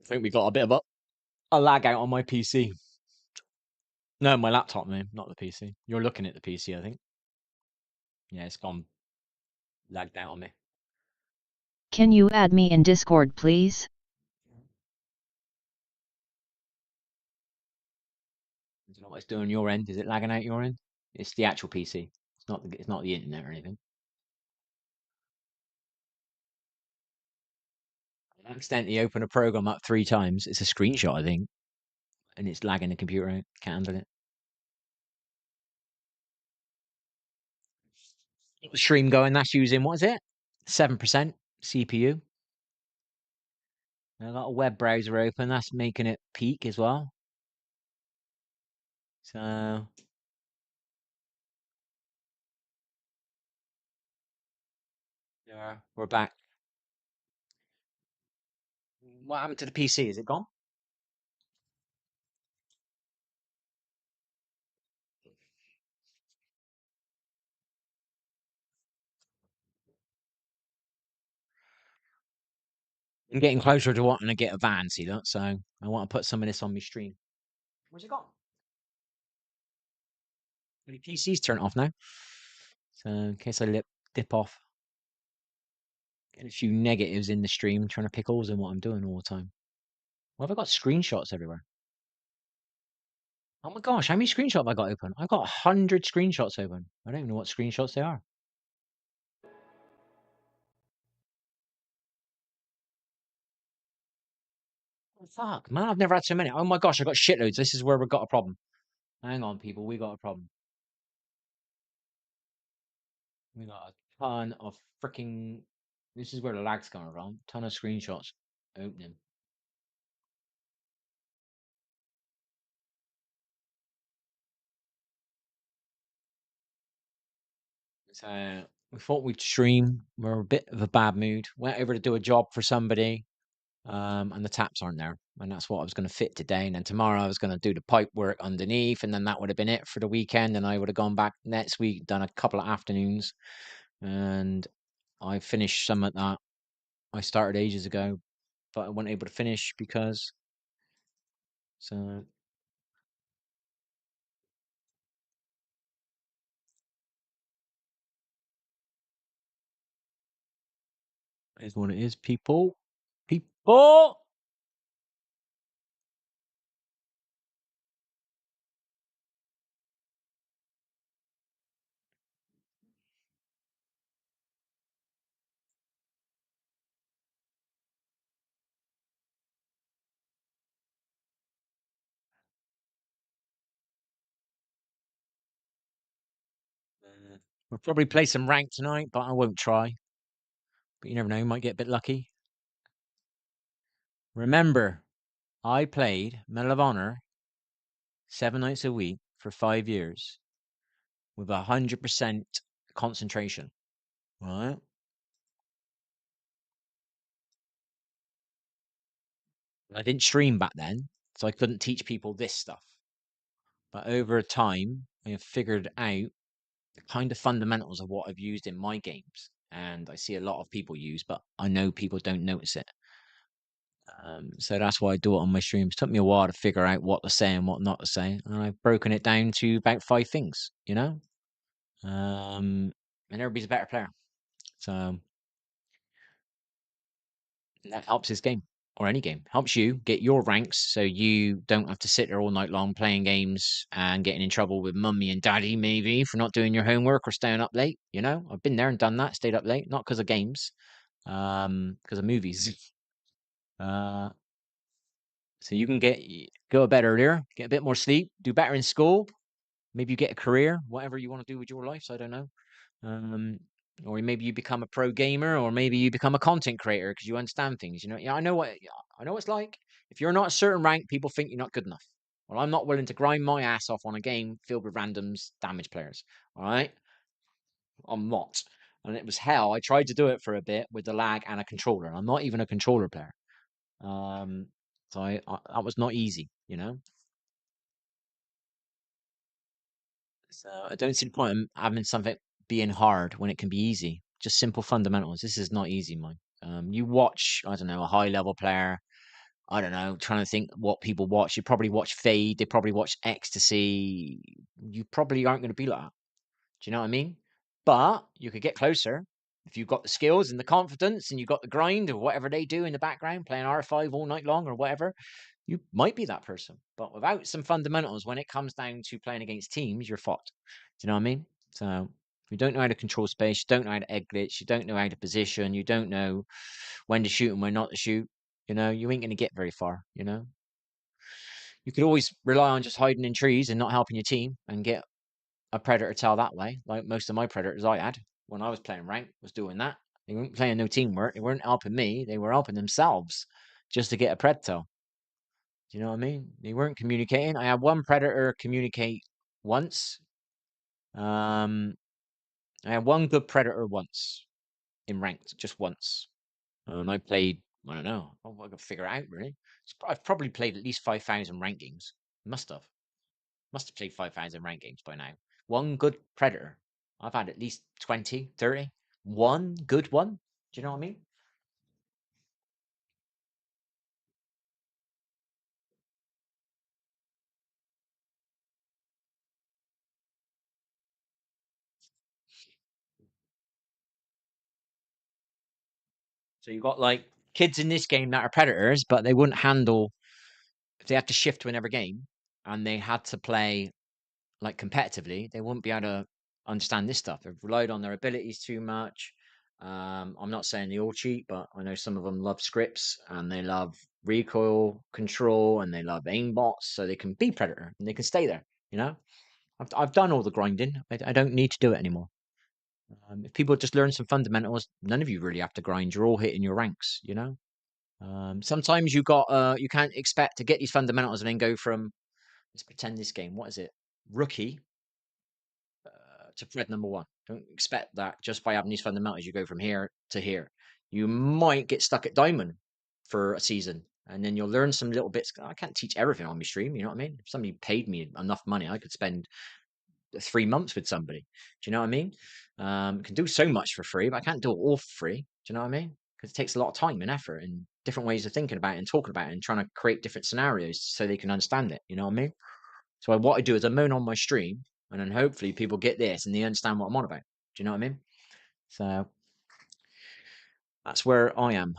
Speaker 1: I think we got a bit of a lag out on my PC. No, my laptop, man, not the PC. You're looking at the PC, I think. Yeah, it's gone lagged out on me.
Speaker 4: Can you add me in Discord, please?
Speaker 1: I don't know what it's doing on your end. Is it lagging out your end? It's the actual PC. It's not the internet or anything. I accidentally opened a program up 3 times. It's a screenshot, I think, and it's lagging the computer out. Can't handle it. Got the stream going. That's using what is it? 7% CPU. And I got a web browser open. That's making it peak as well. So yeah, we're back. What happened to the PC? Is it gone? I'm getting closer to wanting to get a van, see that? So I want to put some of this on my stream. Where's it gone? The PC's turned off now. So in case I dip off. Getting a few negatives in the stream, trying to pick holes in what I'm doing all the time. Why have I got screenshots everywhere? Oh my gosh, how many screenshots have I got open? I've got 100 screenshots open. I don't even know what screenshots they are. Oh, fuck, man, I've never had so many. Oh my gosh, I got shitloads. This is where we've got a problem. Hang on, people, we got a problem. We got a ton of freaking. This is where the lag's coming from. Ton of screenshots opening. So we thought we'd stream. We're a bit of a bad mood. Went over to do a job for somebody, and the taps aren't there. And that's what I was going to fit today. And then tomorrow I was going to do the pipe work underneath, and then that would have been it for the weekend. And I would have gone back next week, done a couple of afternoons, and I finished some of that. I started ages ago, but I wasn't able to finish because so is what it is, people. People. We'll probably play some rank tonight, but I won't try. But you never know, you might get a bit lucky. Remember, I played Medal of Honor 7 nights a week for 5 years with 100% concentration. Right? I didn't stream back then, so I couldn't teach people this stuff. But over time, I have figured out the kind of fundamentals of what I've used in my games. And I see a lot of people use, but I know people don't notice it. So that's why I do it on my streams. It took me a while to figure out what to say and what not to say. And I've broken it down to about 5 things, you know? And everybody's a better player. So that helps his game or any game. Helps you get your ranks so you don't have to sit there all night long playing games and getting in trouble with mummy and daddy maybe for not doing your homework or staying up late. You know, I've been there and done that, stayed up late, not because of games, because of movies. Uh, so you can go to bed earlier, get a bit more sleep, do better in school. Maybe you get a career, whatever you want to do with your life. So I don't know. Um, or maybe you become a pro gamer, or maybe you become a content creator because you understand things. You know, yeah, I know what it's like. If you're not a certain rank, people think you're not good enough. Well, I'm not willing to grind my ass off on a game filled with randoms, damage players. All right, I'm not. And it was hell. I tried to do it for a bit with the lag and a controller. I'm not even a controller player. Um, so that was not easy. You know. So I don't see the point in having something being hard when it can be easy. Just simple fundamentals. This is not easy, Mike. You watch, I don't know, a high level player. I don't know, trying to think what people watch. You probably watch Fade. They probably watch Ecstasy. You probably aren't going to be like that. Do you know what I mean? But you could get closer if you've got the skills and the confidence and you've got the grind or whatever they do in the background, playing R5 all night long or whatever. You might be that person. But without some fundamentals, when it comes down to playing against teams, you're fucked. Do you know what I mean? So if you don't know how to control space, you don't know how to egg glitch, you don't know how to position, you don't know when to shoot and when not to shoot, you ain't going to get very far. You could always rely on just hiding in trees and not helping your team and get a predator tail that way. Like most of my predators I had when I was playing rank was doing that. They weren't playing no teamwork. They weren't helping me. They were helping themselves just to get a pred tail. Do you know what I mean? They weren't communicating. I had one predator communicate once. Um, I had one good predator once in ranked, just once. And I played, I don't know, I could figure it out really. I've probably played at least 5,000 rank games. Must have. Must have played 5,000 rank games by now. One good predator. I've had at least 20, 30. One good one. Do you know what I mean? So you got like kids in this game that are predators, but they wouldn't handle if they have to shift to another game and they had to play like competitively, they wouldn't be able to understand this stuff. They've relied on their abilities too much. I'm not saying they all cheat, but I know some of them love scripts and they love recoil control and they love aimbots, so they can be predator and they can stay there. You know, I've done all the grinding. I don't need to do it anymore. If people just learn some fundamentals, none of you really have to grind. You're all hitting your ranks. Sometimes you can't expect to get these fundamentals and then go from, let's pretend this game. What is it? Rookie to thread number one. Don't expect that just by having these fundamentals, you go from here to here. You might get stuck at diamond for a season and then you'll learn some little bits. I can't teach everything on my stream. You know what I mean? If somebody paid me enough money, I could spend 3 months with somebody. Do you know what I mean? I can do so much for free, but I can't do it all for free. Do you know what I mean? Because it takes a lot of time and effort and different ways of thinking about it and talking about it and trying to create different scenarios so they can understand it. You know what I mean? So what I do is I moan on my stream, and then hopefully people get this and they understand what I'm on about. Do you know what I mean? So that's where I am.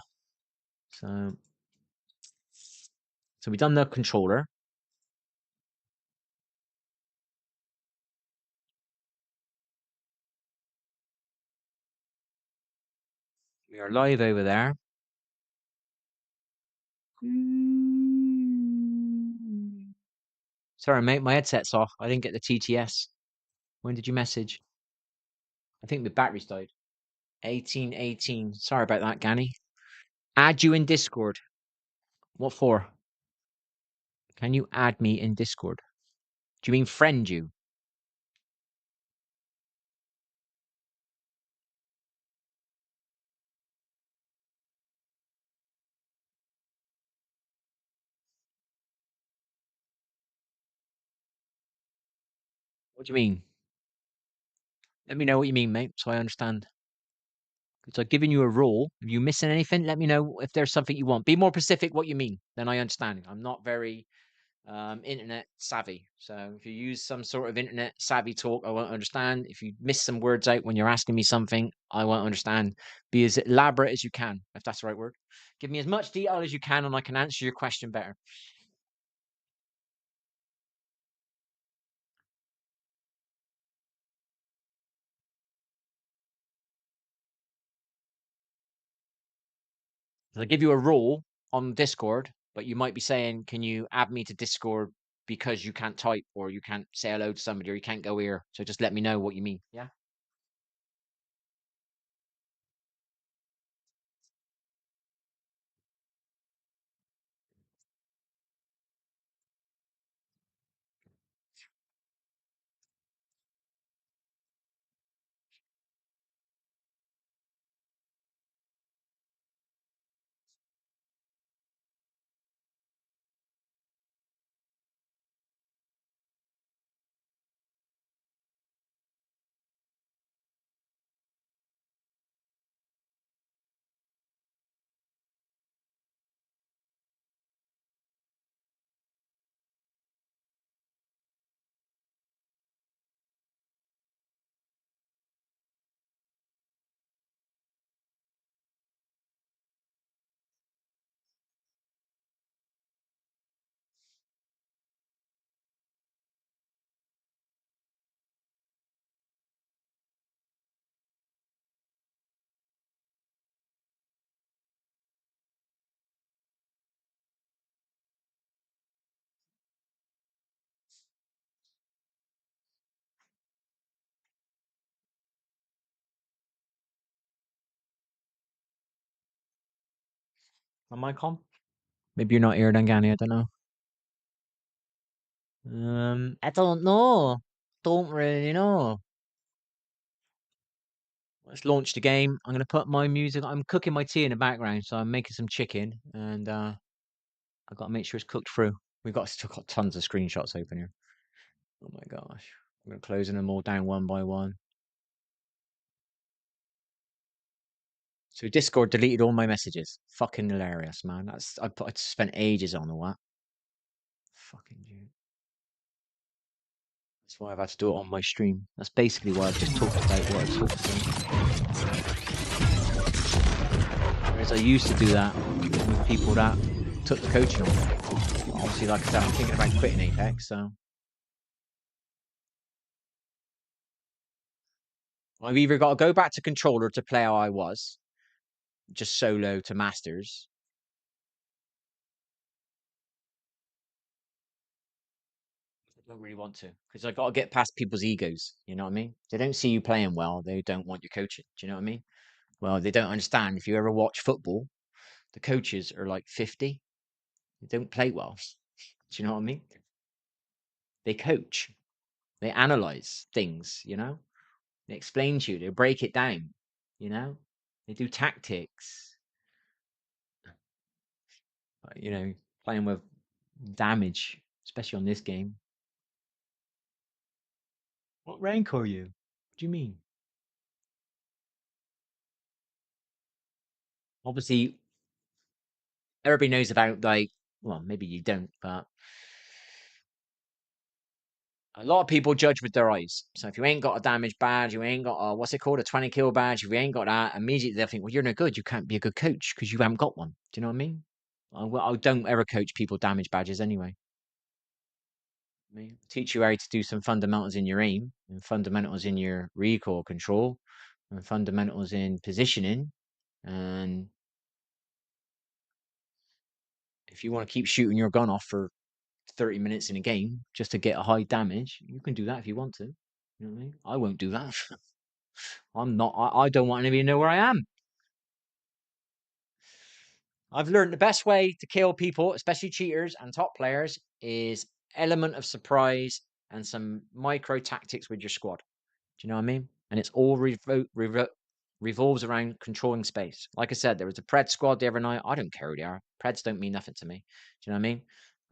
Speaker 1: So we've done the controller. We are live over there. Sorry, mate, my headset's off. I didn't get the TTS. When did you message? I think the battery's died. 1818. Sorry about that, Ganny. Add you in Discord. What for? Can you add me in Discord? Do you mean friend you? What do you mean? Let me know what you mean, mate, so I understand. So I've given you a rule. If you missing anything, let me know if there's something you want. Be more specific what you mean, then I understand. I'm not very internet savvy. So if you use some sort of internet savvy talk, I won't understand. If you miss some words out when you're asking me something, I won't understand. Be as elaborate as you can, if that's the right word. Give me as much detail as you can and I can answer your question better. So I give you a rule on Discord, but you might be saying, can you add me to Discord because you can't type or you can't say hello to somebody or you can't go here. So just let me know what you mean. Yeah. Am I calm? Maybe you're not here, Dangani. I don't know. I don't know. Don't really know. Let's launch the game. I'm gonna put my music. I'm cooking my tea in the background, so I'm making some chicken, and I've got to make sure it's cooked through. We've still got tons of screenshots open here. Oh my gosh. I'm gonna closing them all down one by one. So Discord deleted all my messages. Fucking hilarious, man. I spent ages on all that. Fucking dude. That's why I've had to do it on my stream. That's basically why I've just talked about what I've talked about. Whereas I used to do that with people that took the coaching on. Obviously, like I said, I'm thinking about quitting Apex, so I've either got to go back to controller to play how I was, just solo to masters. I don't really want to, because I got to get past people's egos. You know what I mean? They don't see you playing well. They don't want your coaching. Do you know what I mean? Well, they don't understand. If you ever watch football, the coaches are like 50. They don't play well. Do you know what I mean? They coach. They analyze things. You know. They explain to you. They break it down. You know. They do tactics. You know, playing with damage, especially on this game. What rank are you? What do you mean? Obviously, everybody knows about like, well, maybe you don't, but a lot of people judge with their eyes. So if you ain't got a damage badge, you ain't got a what's it called, a 20 kill badge, if you ain't got that, immediately they'll think, well, you're no good. You can't be a good coach because you haven't got one. Do you know what I mean? I don't ever coach people damage badges anyway. I mean, teach you how to do some fundamentals in your aim and fundamentals in your recoil control and fundamentals in positioning. And if you want to keep shooting your gun off for 30 minutes in a game just to get a high damage, you can do that if you want to. You know what I mean? I won't do that. I'm not, I don't want anybody to know where I am. I've learned the best way to kill people, especially cheaters and top players, is element of surprise and some micro tactics with your squad. Do you know what I mean? And it's all revolves around controlling space. Like I said, there was a Pred squad the other night. I don't care who they are. Preds don't mean nothing to me. Do you know what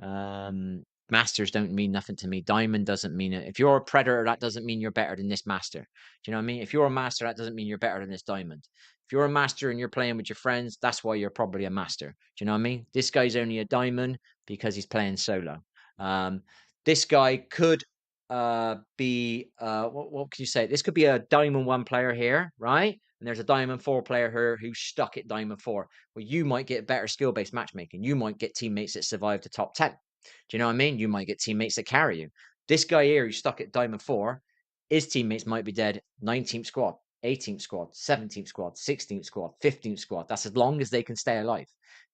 Speaker 1: I mean? Masters don't mean nothing to me. Diamond doesn't mean it. If you're a Predator, that doesn't mean you're better than this Master. Do you know what I mean? If you're a Master, that doesn't mean you're better than this Diamond. If you're a Master and you're playing with your friends, that's why you're probably a Master. Do you know what I mean? This guy's only a Diamond because he's playing solo. This guy could be what can you say? This could be a Diamond 1 player here, right? And there's a Diamond 4 player here who's stuck at Diamond 4. Well, you might get better skill-based matchmaking. You might get teammates that survive the top 10. Do you know what I mean? You might get teammates that carry you. This guy here who's stuck at Diamond 4, his teammates might be dead 19th squad, 18th squad, 17th squad, 16th squad, 15th squad. That's as long as they can stay alive.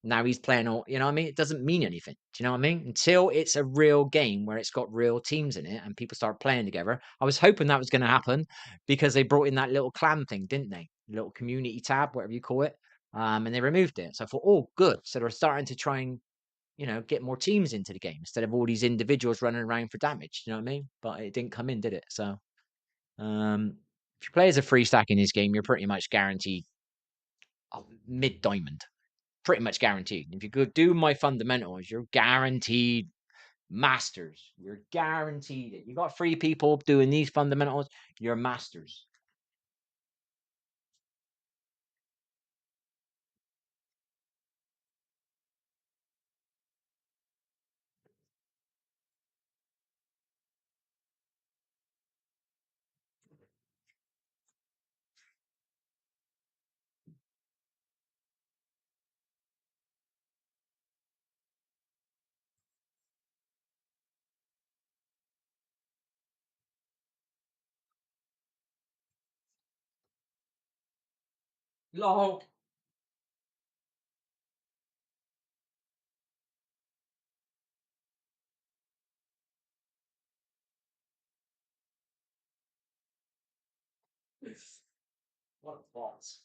Speaker 1: Now he's playing all, you know what I mean? It doesn't mean anything. Do you know what I mean? Until it's a real game where it's got real teams in it and people start playing together. I was hoping that was going to happen because they brought in that little clan thing, didn't they? Little community tab, whatever you call it. And they removed it. So I thought, oh, good. So they're starting to try and, you know, get more teams into the game instead of all these individuals running around for damage. You know what I mean? But it didn't come in, did it? So if you play as a free stack in this game, you're pretty much guaranteed mid diamond. Pretty much guaranteed. If you could do my fundamentals, you're guaranteed masters. You're guaranteed it. You got 3 people doing these fundamentals, you're masters. Lol. What a boss.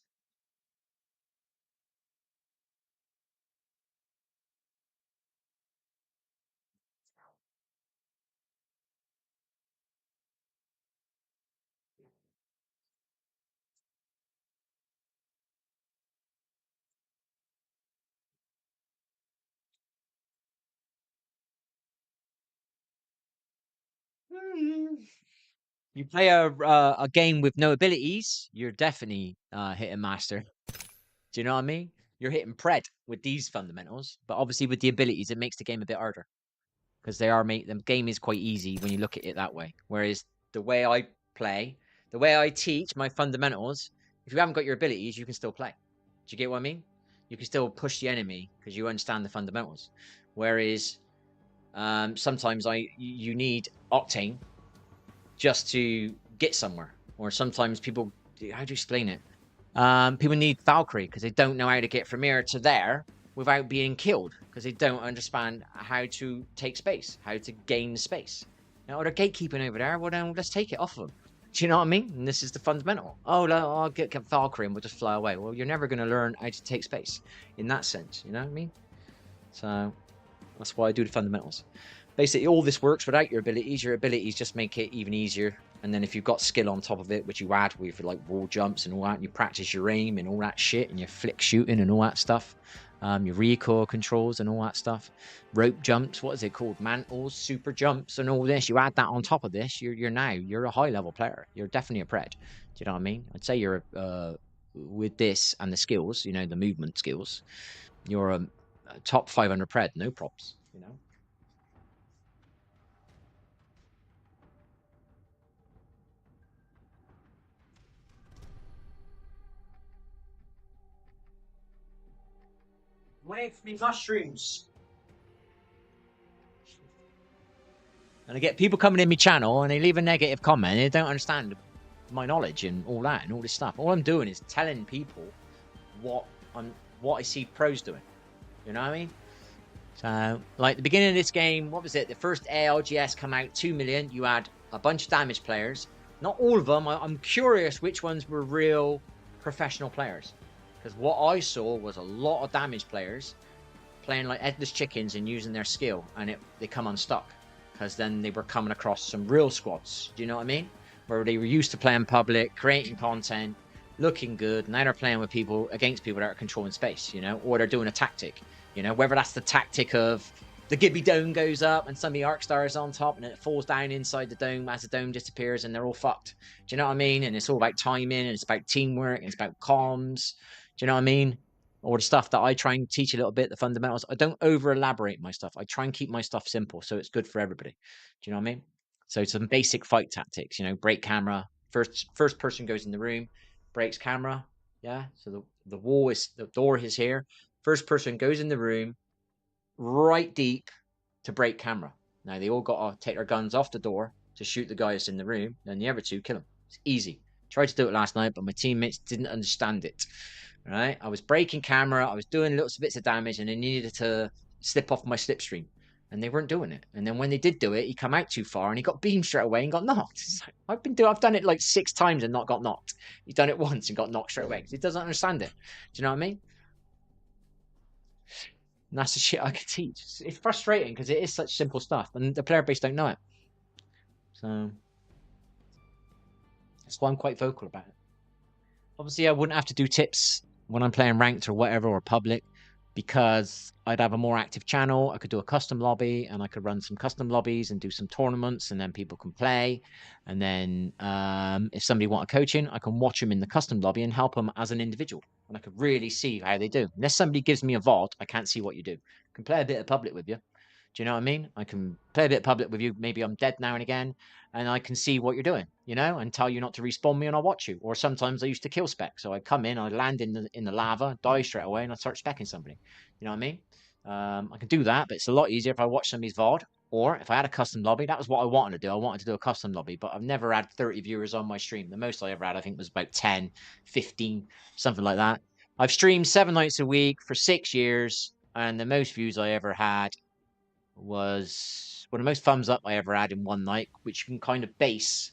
Speaker 1: You play a game with no abilities, you're definitely hitting master. Do you know what I mean? You're hitting pred with these fundamentals, but obviously with the abilities, it makes the game a bit harder because the game is quite easy when you look at it that way. Whereas the way I play, the way I teach my fundamentals, if you haven't got your abilities, you can still play. Do you get what I mean? You can still push the enemy because you understand the fundamentals. Whereas sometimes you need Octane just to get somewhere, or sometimes people, how do you explain it? People need Valkyrie because they don't know how to get from here to there without being killed because they don't understand how to take space, how to gain space. Now, they're gatekeeping over there. Well, then let's take it off of them. Do you know what I mean? And this is the fundamental. Oh, no, I'll get Valkyrie and we'll just fly away. Well, you're never going to learn how to take space in that sense. You know what I mean? So that's why I do the fundamentals. Basically, all this works without your abilities. Your abilities just make it even easier. And then if you've got skill on top of it, which you add with like wall jumps and all that, and you practice your aim and all that shit, and your flick shooting and all that stuff, your recoil controls and all that stuff, rope jumps, what is it called? Mantles, super jumps, and all this. You add that on top of this, you're a high level player. You're definitely a pred. Do you know what I mean? I'd say you're with this and the skills, you know, the movement skills, you're a top 500 pred, no props, you know. Wait for me mushrooms. And I get people coming in my channel and they leave a negative comment and they don't understand my knowledge and all that and all this stuff. All I'm doing is telling people what I see pros doing. You know what I mean? So, like the beginning of this game, what was it? The first ALGS come out 2 million. You had a bunch of damage players. Not all of them. I'm curious which ones were real professional players. Because what I saw was a lot of damage players playing like headless chickens and using their skill, and they come unstuck because then they were coming across some real squads. Do you know what I mean? Where they were used to playing public, creating content, looking good. Now they're playing with people against people that are controlling space, you know, or they're doing a tactic, you know, whether that's the tactic of the Gibby dome goes up and some of the arc stars on top and it falls down inside the dome as the dome disappears and they're all fucked. Do you know what I mean? And it's all about timing and it's about teamwork and it's about comms. Do you know what I mean? Or the stuff that I try and teach a little bit, the fundamentals. I don't over elaborate my stuff. I try and keep my stuff simple so it's good for everybody. Do you know what I mean? So some basic fight tactics, you know, break camera. First person goes in the room, breaks camera. Yeah. So the door is here. First person goes in the room, right deep to break camera. Now they all got to take their guns off the door to shoot the guys in the room. Then the other two kill them. It's easy. Tried to do it last night, but my teammates didn't understand it. Right? I was breaking camera, I was doing little bits of damage, and they needed to slip off my slipstream. And they weren't doing it. And then when they did do it, he come out too far and he got beamed straight away and got knocked. Like, I've done it like 6 times and not got knocked. He's done it once and got knocked straight away because he doesn't understand it. Do you know what I mean? And that's the shit I could teach. It's frustrating because it is such simple stuff and the player base don't know it. So that's why I'm quite vocal about it. Obviously, I wouldn't have to do tips when I'm playing ranked or whatever or public because I'd have a more active channel. I could do a custom lobby and I could run some custom lobbies and do some tournaments and then people can play. And then if somebody want a coaching, I can watch them in the custom lobby and help them as an individual. And I could really see how they do. Unless somebody gives me a VOD, I can't see what you do. I can play a bit of public with you. Do you know what I mean? I can play a bit of public with you. Maybe I'm dead now and again, and I can see what you're doing, you know, and tell you not to respawn me, and I'll watch you. Or sometimes I used to kill spec, so I come in, I land in the lava, die straight away, and I start specking somebody. You know what I mean? I can do that, but it's a lot easier if I watch somebody's VOD. Or if I had a custom lobby, that was what I wanted to do. I wanted to do a custom lobby, but I've never had 30 viewers on my stream. The most I ever had, I think, was about 10, 15, something like that. I've streamed 7 nights a week for 6 years, and the most views I ever had was the most thumbs up I ever had in one night, which you can kind of base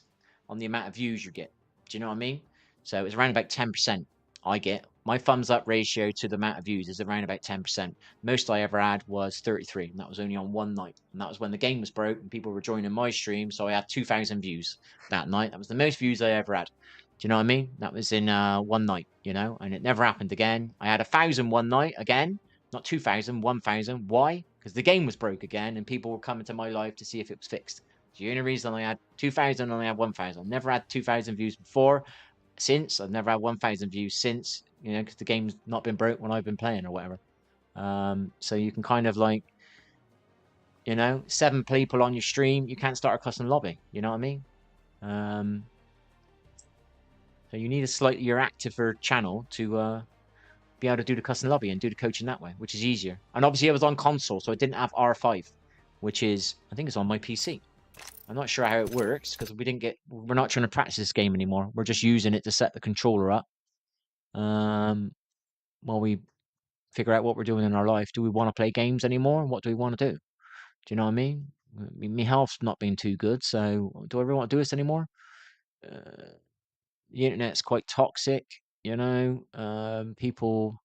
Speaker 1: on the amount of views you get. Do you know what I mean? So it was around about 10% I get. My thumbs up ratio to the amount of views is around about 10%. Most I ever had was 33, and that was only on one night. And that was when the game was broke and people were joining my stream, so I had 2,000 views that night. That was the most views I ever had. Do you know what I mean? That was in one night, you know, and it never happened again. I had 1,000 one night again, not 2,000, 1,000. Why? Because the game was broke again and people were coming to my live to see if it was fixed. It's the only reason I had 2,000 and I had 1,000. I've never had 2,000 views before. Since I've never had 1,000 views since, you know, because the game's not been broke when I've been playing or whatever. So you can kind of like, you know, 7 people on your stream, you can't start a custom lobby. You know what I mean? So you need a slightly activer channel to be able to do the custom lobby and do the coaching that way, which is easier. And obviously I was on console, so I didn't have R5, which is, I think it's on my PC. I'm not sure how it works because we're not trying to practice this game anymore. We're just using it to set the controller up. While we figure out what we're doing in our life. Do we want to play games anymore? What do we want to do? Do you know what I mean? My health's not been too good, so do I really want to do this anymore? The internet's quite toxic, you know. People,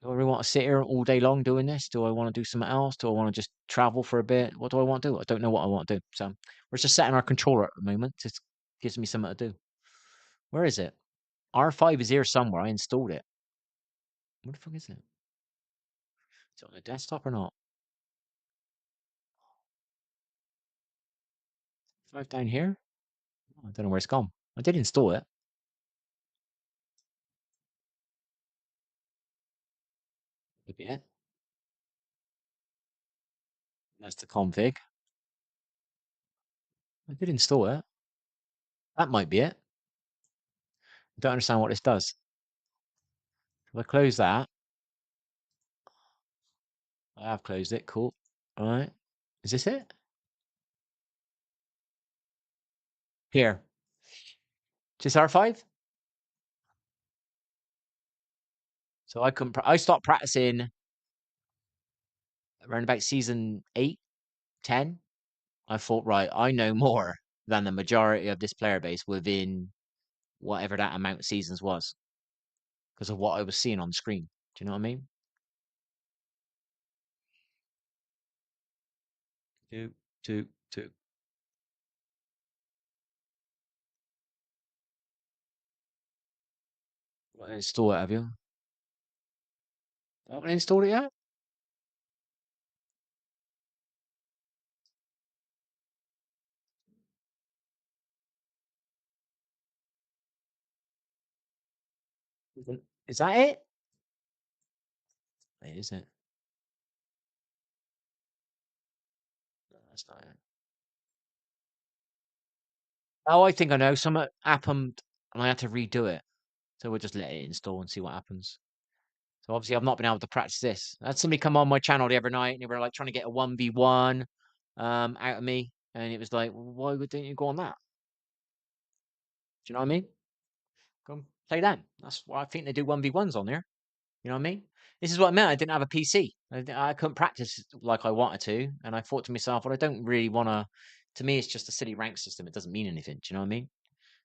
Speaker 1: do I really want to sit here all day long doing this? Do I want to do something else? Do I want to just travel for a bit? What do I want to do? I don't know what I want to do. So we're just setting our controller at the moment. It gives me something to do. Where is it? R5 is here somewhere. I installed it. Where the fuck is it? Is it on the desktop or not? 5 down here? I don't know where it's gone. I did install it. Maybe it. That's the config. I did install it. That might be it. I don't understand what this does. If I close that, I have closed it. Cool. All right. Is this it? Here. Is this R5? So I stopped practicing around about season 8, 10. I thought, right, I know more than the majority of this player base within whatever that amount of seasons was because of what I was seeing on screen. Do you know what I mean? Two, two, two. Well, install it, have you? Haven't installed it yet? Is that it? Wait, is it? No, that's not it. Oh, I think I know. Something happened and I had to redo it. So we'll just let it install and see what happens. So obviously I've not been able to practice this. I had somebody come on my channel the other night and they were like trying to get a 1v1 out of me. And it was like, well, why didn't you go on that? Do you know what I mean? Go and play that. That's why I think they do 1v1s on there. You know what I mean? This is what I meant. I didn't have a PC. I couldn't practice like I wanted to. And I thought to myself, well, I don't really want to. To me, it's just a silly rank system. It doesn't mean anything. Do you know what I mean?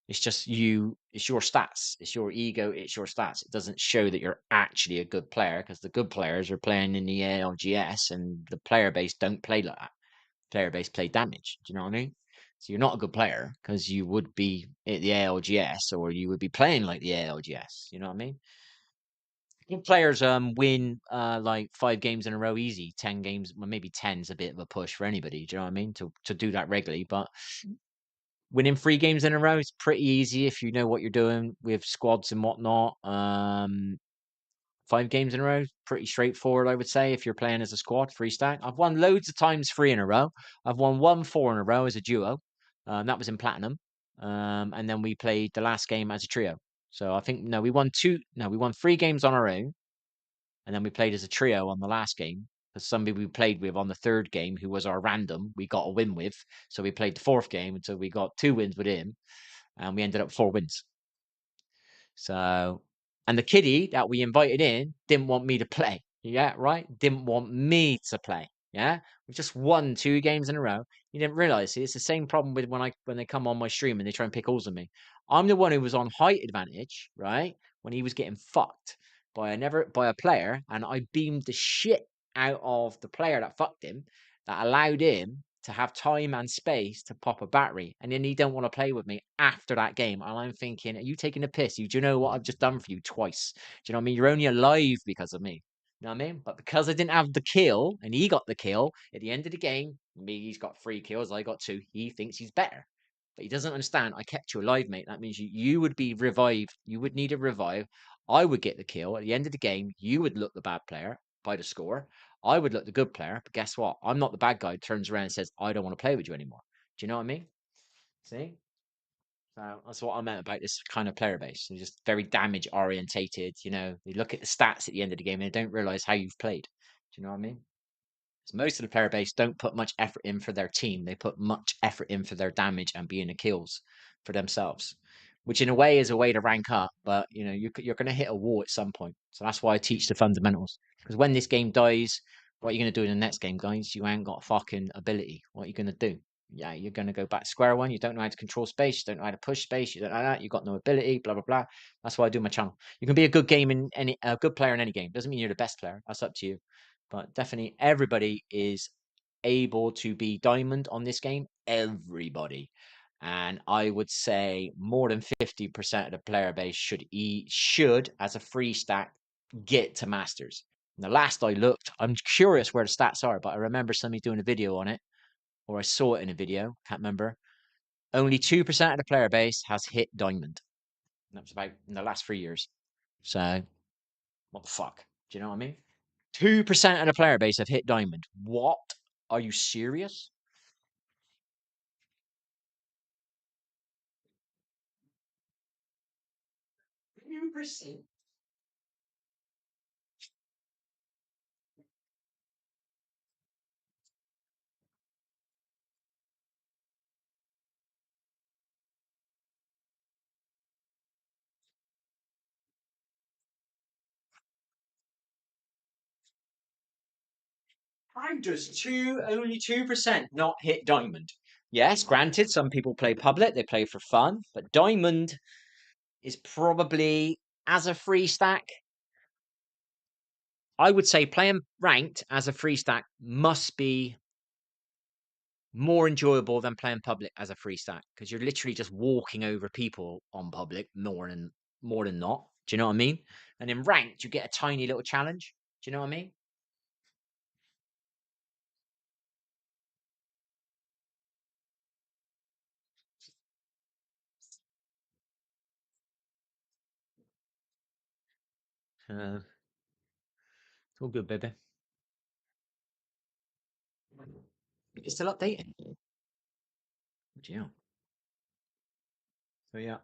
Speaker 1: It's just you, it's your stats, it's your ego, it's your stats. It doesn't show that you're actually a good player because the good players are playing in the ALGS and the player base don't play like that. Player base play damage. Do you know what I mean? So you're not a good player because you would be at the ALGS or you would be playing like the ALGS. You know what I mean? Good players win like 5 games in a row easy. 10 games, well, maybe 10's a bit of a push for anybody. Do you know what I mean? To do that regularly, but winning 3 games in a row is pretty easy if you know what you're doing with squads and whatnot. 5 games in a row, pretty straightforward, I would say, if you're playing as a squad, 3 stack. I've won loads of times 3 in a row. I've won 1-4 in a row as a duo. That was in platinum. And then we played the last game as a trio. So I think no, we won 3 games on our own, and then we played as a trio on the last game. Because somebody we played with on the 3rd game, who was our random, we got a win with. So we played the 4th game until we got 2 wins with him, and we ended up 4 wins. So, and the kiddie that we invited in didn't want me to play. Yeah, right? Didn't want me to play. Yeah, we just won 2 games in a row. You didn't realize. See, it's the same problem with when they come on my stream and they try and pick holes on me. I'm the one who was on height advantage, right? When he was getting fucked by a player, and I beamed the shit out of the player that fucked him, that allowed him to have time and space to pop a battery, and then he don't want to play with me after that game. And I'm thinking, are you taking a piss? Do you know what I've just done for you twice? Do you know what I mean? You're only alive because of me. You know what I mean? But because I didn't have the kill and he got the kill at the end of the game, he's got 3 kills, I got 2. He thinks he's better. But he doesn't understand. I kept you alive, mate. That means you would be revived. You would need a revive. I would get the kill. At the end of the game, you would look the bad player by the score. I would look the good player. But guess what? I'm not the bad guy who turns around and says, I don't want to play with you anymore. Do you know what I mean? See? So that's what I meant about this kind of player base. They're just very damage orientated. You know, they look at the stats at the end of the game and they don't realize how you've played. Do you know what I mean? Because most of the player base don't put much effort in for their team. They put much effort in for their damage and being the kills for themselves, which in a way is a way to rank up. But you know, you're going to hit a wall at some point. So that's why I teach the fundamentals. Because when this game dies, what are you going to do in the next game, guys? You ain't got fucking ability. What are you going to do? Yeah, you're going to go back to square one. You don't know how to control space. You don't know how to push space. You don't know that. You got no ability. Blah blah blah. That's why I do my channel. You can be a good game in any a good player in any game. Doesn't mean you're the best player. That's up to you. But definitely, everybody is able to be diamond on this game. Everybody, and I would say more than 50% of the player base should as a free stack get to masters. And the last I looked, I'm curious where the stats are, but I remember somebody doing a video on it, or I saw it in a video, can't remember. Only 2% of the player base has hit diamond. And that was about in the last 3 years. So, what the fuck? Do you know what I mean? 2% of the player base have hit diamond. What? Are you serious? 2%? How does only 2% not hit diamond? Yes, granted, some people play public, they play for fun, but diamond is probably, as a free stack, I would say playing ranked as a free stack must be more enjoyable than playing public as a free stack, because you're literally just walking over people on public more than not. Do you know what I mean? And in ranked, you get a tiny little challenge. Do you know what I mean? It's all good, baby. It's still updating. Yeah. So yeah.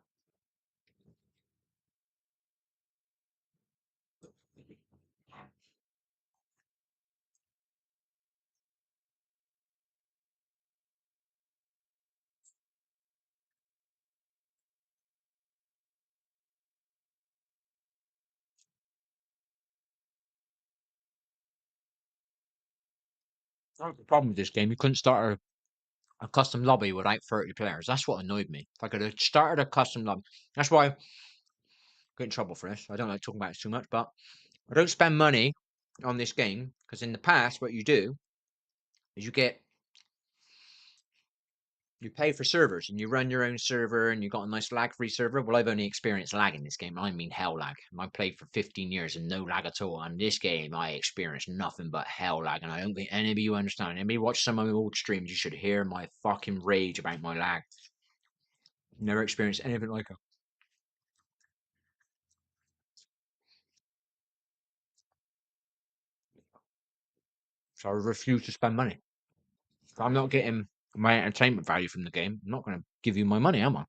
Speaker 1: That was the problem with this game. You couldn't start a custom lobby without 30 players. That's what annoyed me. If I could have started a custom lobby, that's why I get in trouble for this. I don't like talking about it too much, but I don't spend money on this game because in the past, what you do is you pay for servers and you run your own server and you got a nice lag-free server. Well, I've only experienced lag in this game. I mean hell lag. I played for 15 years and no lag at all. And this game, I experienced nothing but hell lag. And I don't think any of you understand. Anybody watch some of my old streams, you should hear my fucking rage about my lag. Never experienced anything like it. So I refuse to spend money. If I'm not getting my entertainment value from the game, I'm not going to give you my money, am I?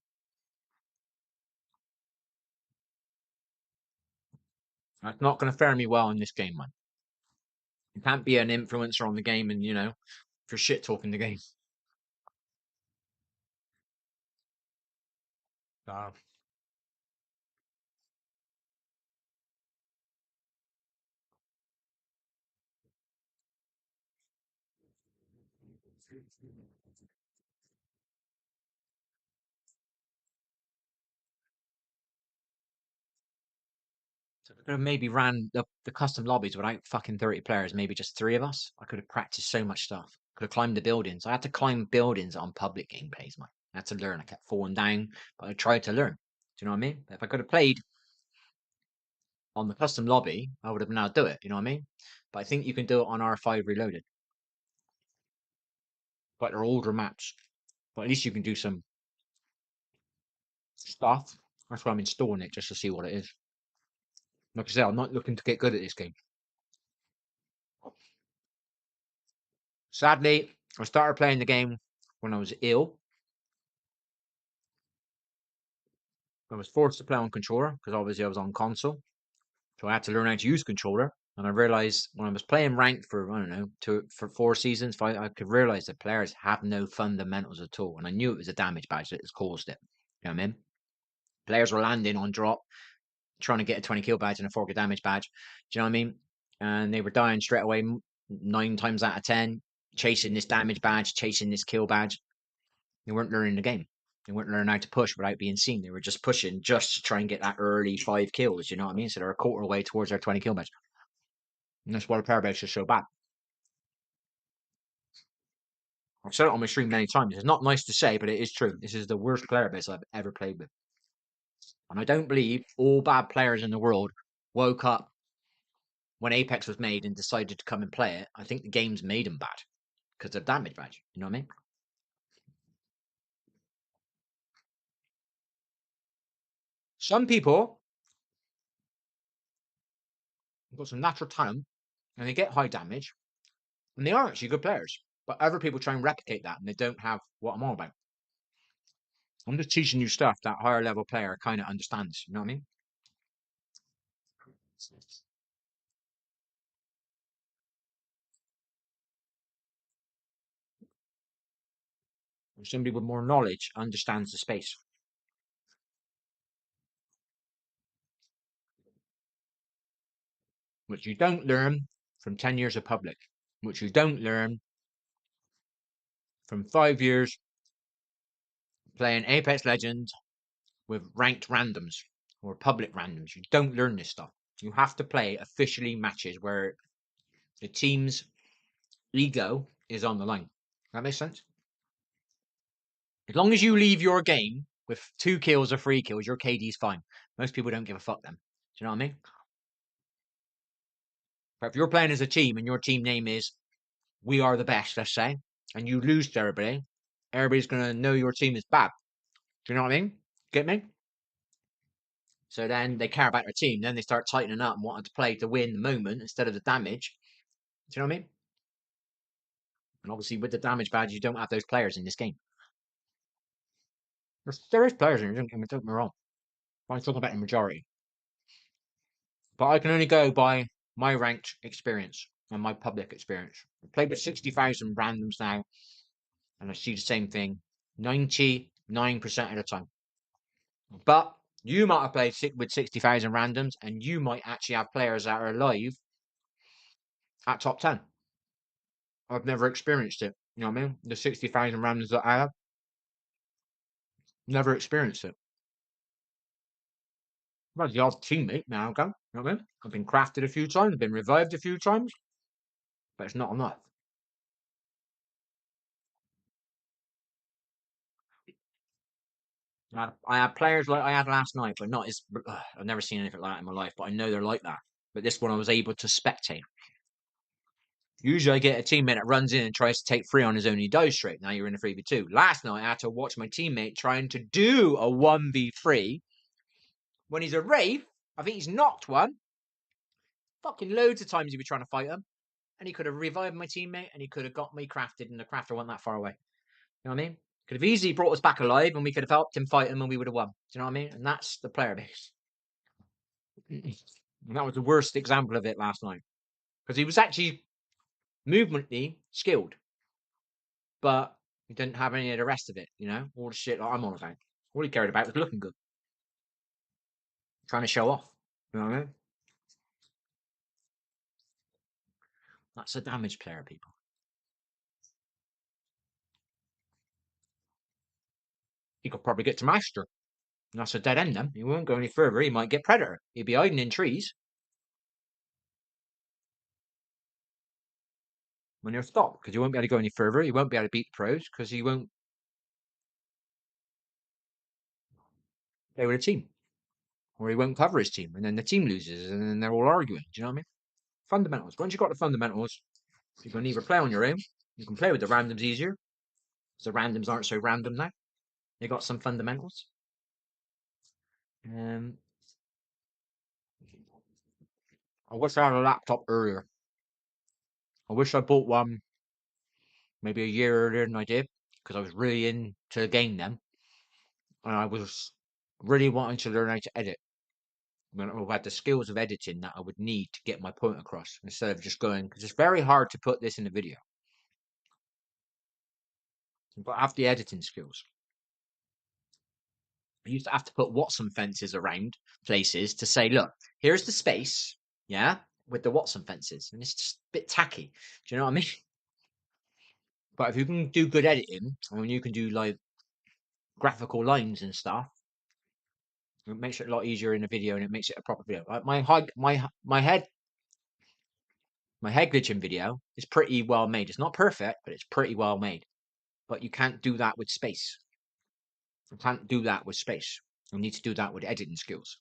Speaker 1: That's not going to fare me well in this game, man. You can't be an influencer on the game and, for shit talking the game. Uh, so I could have maybe ran the custom lobbies without fucking 30 players, maybe just 3 of us. I could have practiced so much stuff. Could have climbed the buildings. I had to climb buildings on public gameplays, man. I had to learn. I kept falling down, but I tried to learn. Do you know what I mean? But if I could have played on the custom lobby, I would have been able to do it. You know what I mean? But I think you can do it on R5 Reloaded. But they're older maps. But at least you can do some stuff. That's why I'm installing it, just to see what it is. Like I said, I'm not looking to get good at this game. Sadly, I started playing the game when I was ill. I was forced to play on controller because obviously I was on console. So I had to learn how to use controller. And I realized when I was playing ranked for, I don't know, for 4 seasons, I could realize that players have no fundamentals at all. And I knew it was a damage badge that has caused it. You know what I mean? Players were landing on drop, trying to get a 20 kill badge and a 4 damage badge. Do you know what I mean? And they were dying straight away 9 times out of 10, chasing this damage badge, chasing this kill badge. They weren't learning the game. They weren't learning how to push without being seen. They were just pushing just to try and get that early 5 kills. You know what I mean? So they're a quarter way towards their 20 kill badge. And that's why the player base is so bad. I've said it on my stream many times. It's not nice to say, but it is true. This is the worst player base I've ever played with. And I don't believe all bad players in the world woke up when Apex was made and decided to come and play it. I think the game's made them bad because of damage badge. You know what I mean? Some people have got some natural talent and they get high damage and they are actually good players. But other people try and replicate that and they don't have what I'm on about. I'm just teaching you stuff that higher level player kind of understands. You know what I mean? Somebody with more knowledge understands the space. Which you don't learn from 10 years of public. Which you don't learn from 5 years playing Apex Legends with ranked randoms or public randoms. You don't learn this stuff. You have to play officially matches where the team's ego is on the line. That makes sense? As long as you leave your game with 2 kills or 3 kills, your KD's fine. Most people don't give a fuck then. Do you know what I mean? But if you're playing as a team and your team name is We Are the Best, let's say, and you lose to everybody, everybody's going to know your team is bad. Do you know what I mean? Get me? So then they care about their team. Then they start tightening up and wanting to play to win the moment instead of the damage. Do you know what I mean? And obviously with the damage badge, you don't have those players in this game. There is players in it, don't get me wrong. I'm talking about the majority. But I can only go by my ranked experience and my public experience. I've played with 60,000 randoms now, and I see the same thing 99% of the time. But you might have played with 60,000 randoms, and you might actually have players that are alive at top 10. I've never experienced it. You know what I mean? The 60,000 randoms that I have, never experienced it. Well, the odd teammate now, go. You know what I mean? I've been crafted a few times, been revived a few times, but it's not enough. I have players like I had last night, but not as. I've never seen anything like that in my life, but I know they're like that. But this one I was able to spectate. Usually I get a teammate that runs in and tries to take 3 on his own, he dies straight. Now you're in a 3v2. Last night I had to watch my teammate trying to do a 1v3 when he's a Wraith. I think he's knocked one. Fucking loads of times he was trying to fight him. And he could have revived my teammate and he could have got me crafted and the crafter wasn't that far away. You know what I mean? Could have easily brought us back alive and we could have helped him fight him and we would have won. Do you know what I mean? And that's the player base. And that was the worst example of it last night. Because he was actually movementally skilled. But he didn't have any of the rest of it, you know? All the shit that I'm on about. All he cared about was looking good. Trying to show off. You know what I mean? That's a damage player, people. He could probably get to Master. And that's a dead end then. He won't go any further. He might get Predator. He'd be hiding in trees. When you're stopped, because you won't be able to go any further. You won't be able to beat the pros because he won't play with a team. or he won't cover his team, and then the team loses, and then they're all arguing. Do you know what I mean? Fundamentals. Once you've got the fundamentals, you can either play on your own, you can play with the randoms easier, because the randoms aren't so random now. They got some fundamentals. I wish I had a laptop earlier. I wish I bought one maybe a year earlier than I did, because I was really into the game then, and I was really wanting to learn how to edit. I had the skills of editing that I would need to get my point across, instead of just going, because it's very hard to put this in a video. But I have the editing skills. I used to have to put Watson fences around places to say, look, here's the space, yeah, with the Watson fences. And it's just a bit tacky. Do you know what I mean? But if you can do good editing, and when you can do like graphical lines and stuff, it makes it a lot easier in a video, and it makes it a proper video. Like my head glitching video is pretty well made. It's not perfect, but it's pretty well made. But you can't do that with space. You can't do that with space. You need to do that with editing skills.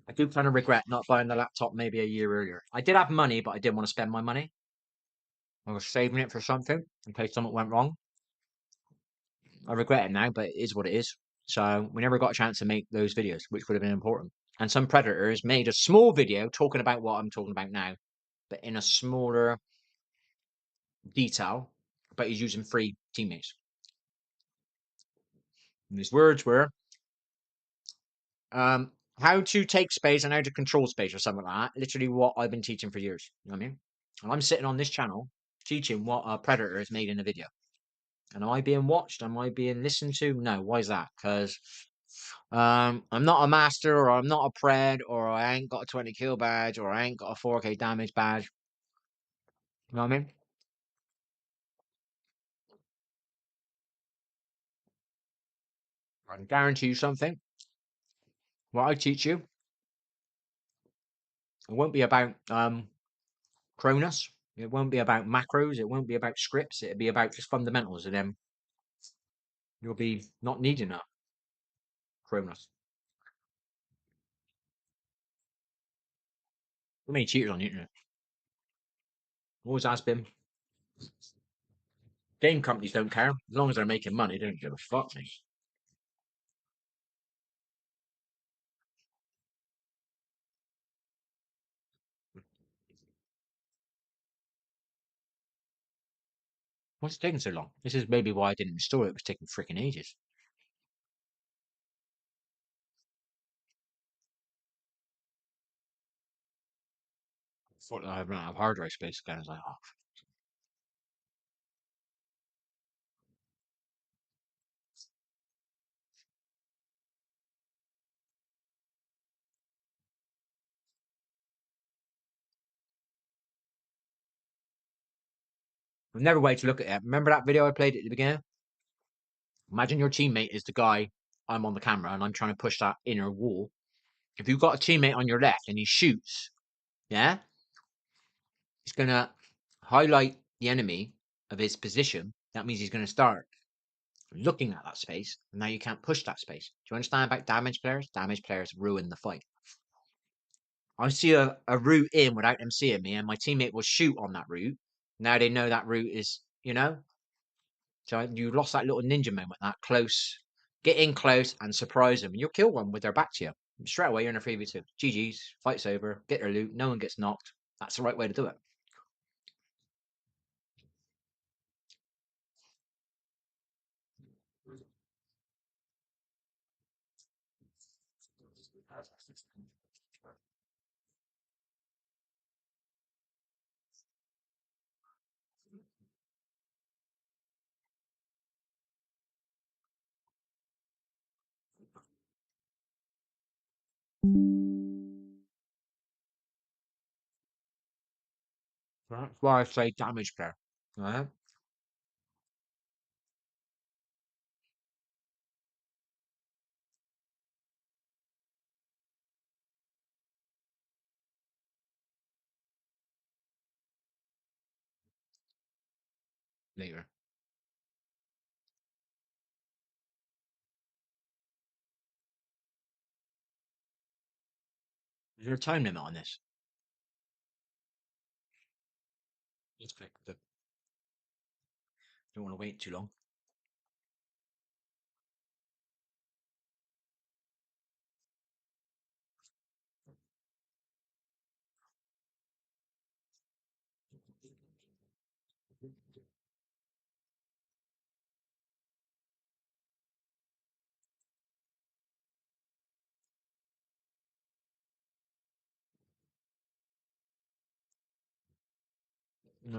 Speaker 1: I do kind of regret not buying the laptop maybe a year earlier. I did have money, but I didn't want to spend my money. I was saving it for something in case something went wrong. I regret it now, but it is what it is. So we never got a chance to make those videos, which would have been important. And some predators made a small video talking about what I'm talking about now, but in a smaller detail, but he's using free teammates. And his words were, how to take space and how to control space or something like that. Literally what I've been teaching for years. You know what I mean? And I'm sitting on this channel teaching what a predator has made in a video. And am I being watched? Am I being listened to? No. Why is that? Because I'm not a master, or I'm not a pred, or I ain't got a 20 kill badge, or I ain't got a 4K damage badge. You know what I mean? I can guarantee you something. What I teach you, it won't be about Cronus. It won't be about macros. It won't be about scripts. It'll be about just fundamentals, and then you'll be not needing that Cronus. Too many cheaters on the internet. Always has been. Game companies don't care. As long as they're making money, they don't give a fuck, mate. What's it taking so long? This is maybe why I didn't install it. It was taking freaking ages. I thought I ran out of hard drive space again. I was like, oh. Another way to look at it. Remember that video I played at the beginning? Imagine your teammate is the guy. I'm on the camera and I'm trying to push that inner wall. If you've got a teammate on your left and he shoots, yeah, he's gonna highlight the enemy of his position. That means he's gonna start looking at that space, and now you can't push that space. Do you understand about damage players? Damage players ruin the fight. I see a route in without them seeing me, and my teammate will shoot on that route. Now they know that route is, so you lost that little ninja moment, that close, get in close and surprise them, and you'll kill one with their back to you. Straight away, you're in a 3v2. GG's, fight's over, get their loot, no one gets knocked. That's the right way to do it. That's why I say damage player. Right? Later. Is there a time limit on this? Let's click. Don't want to wait too long.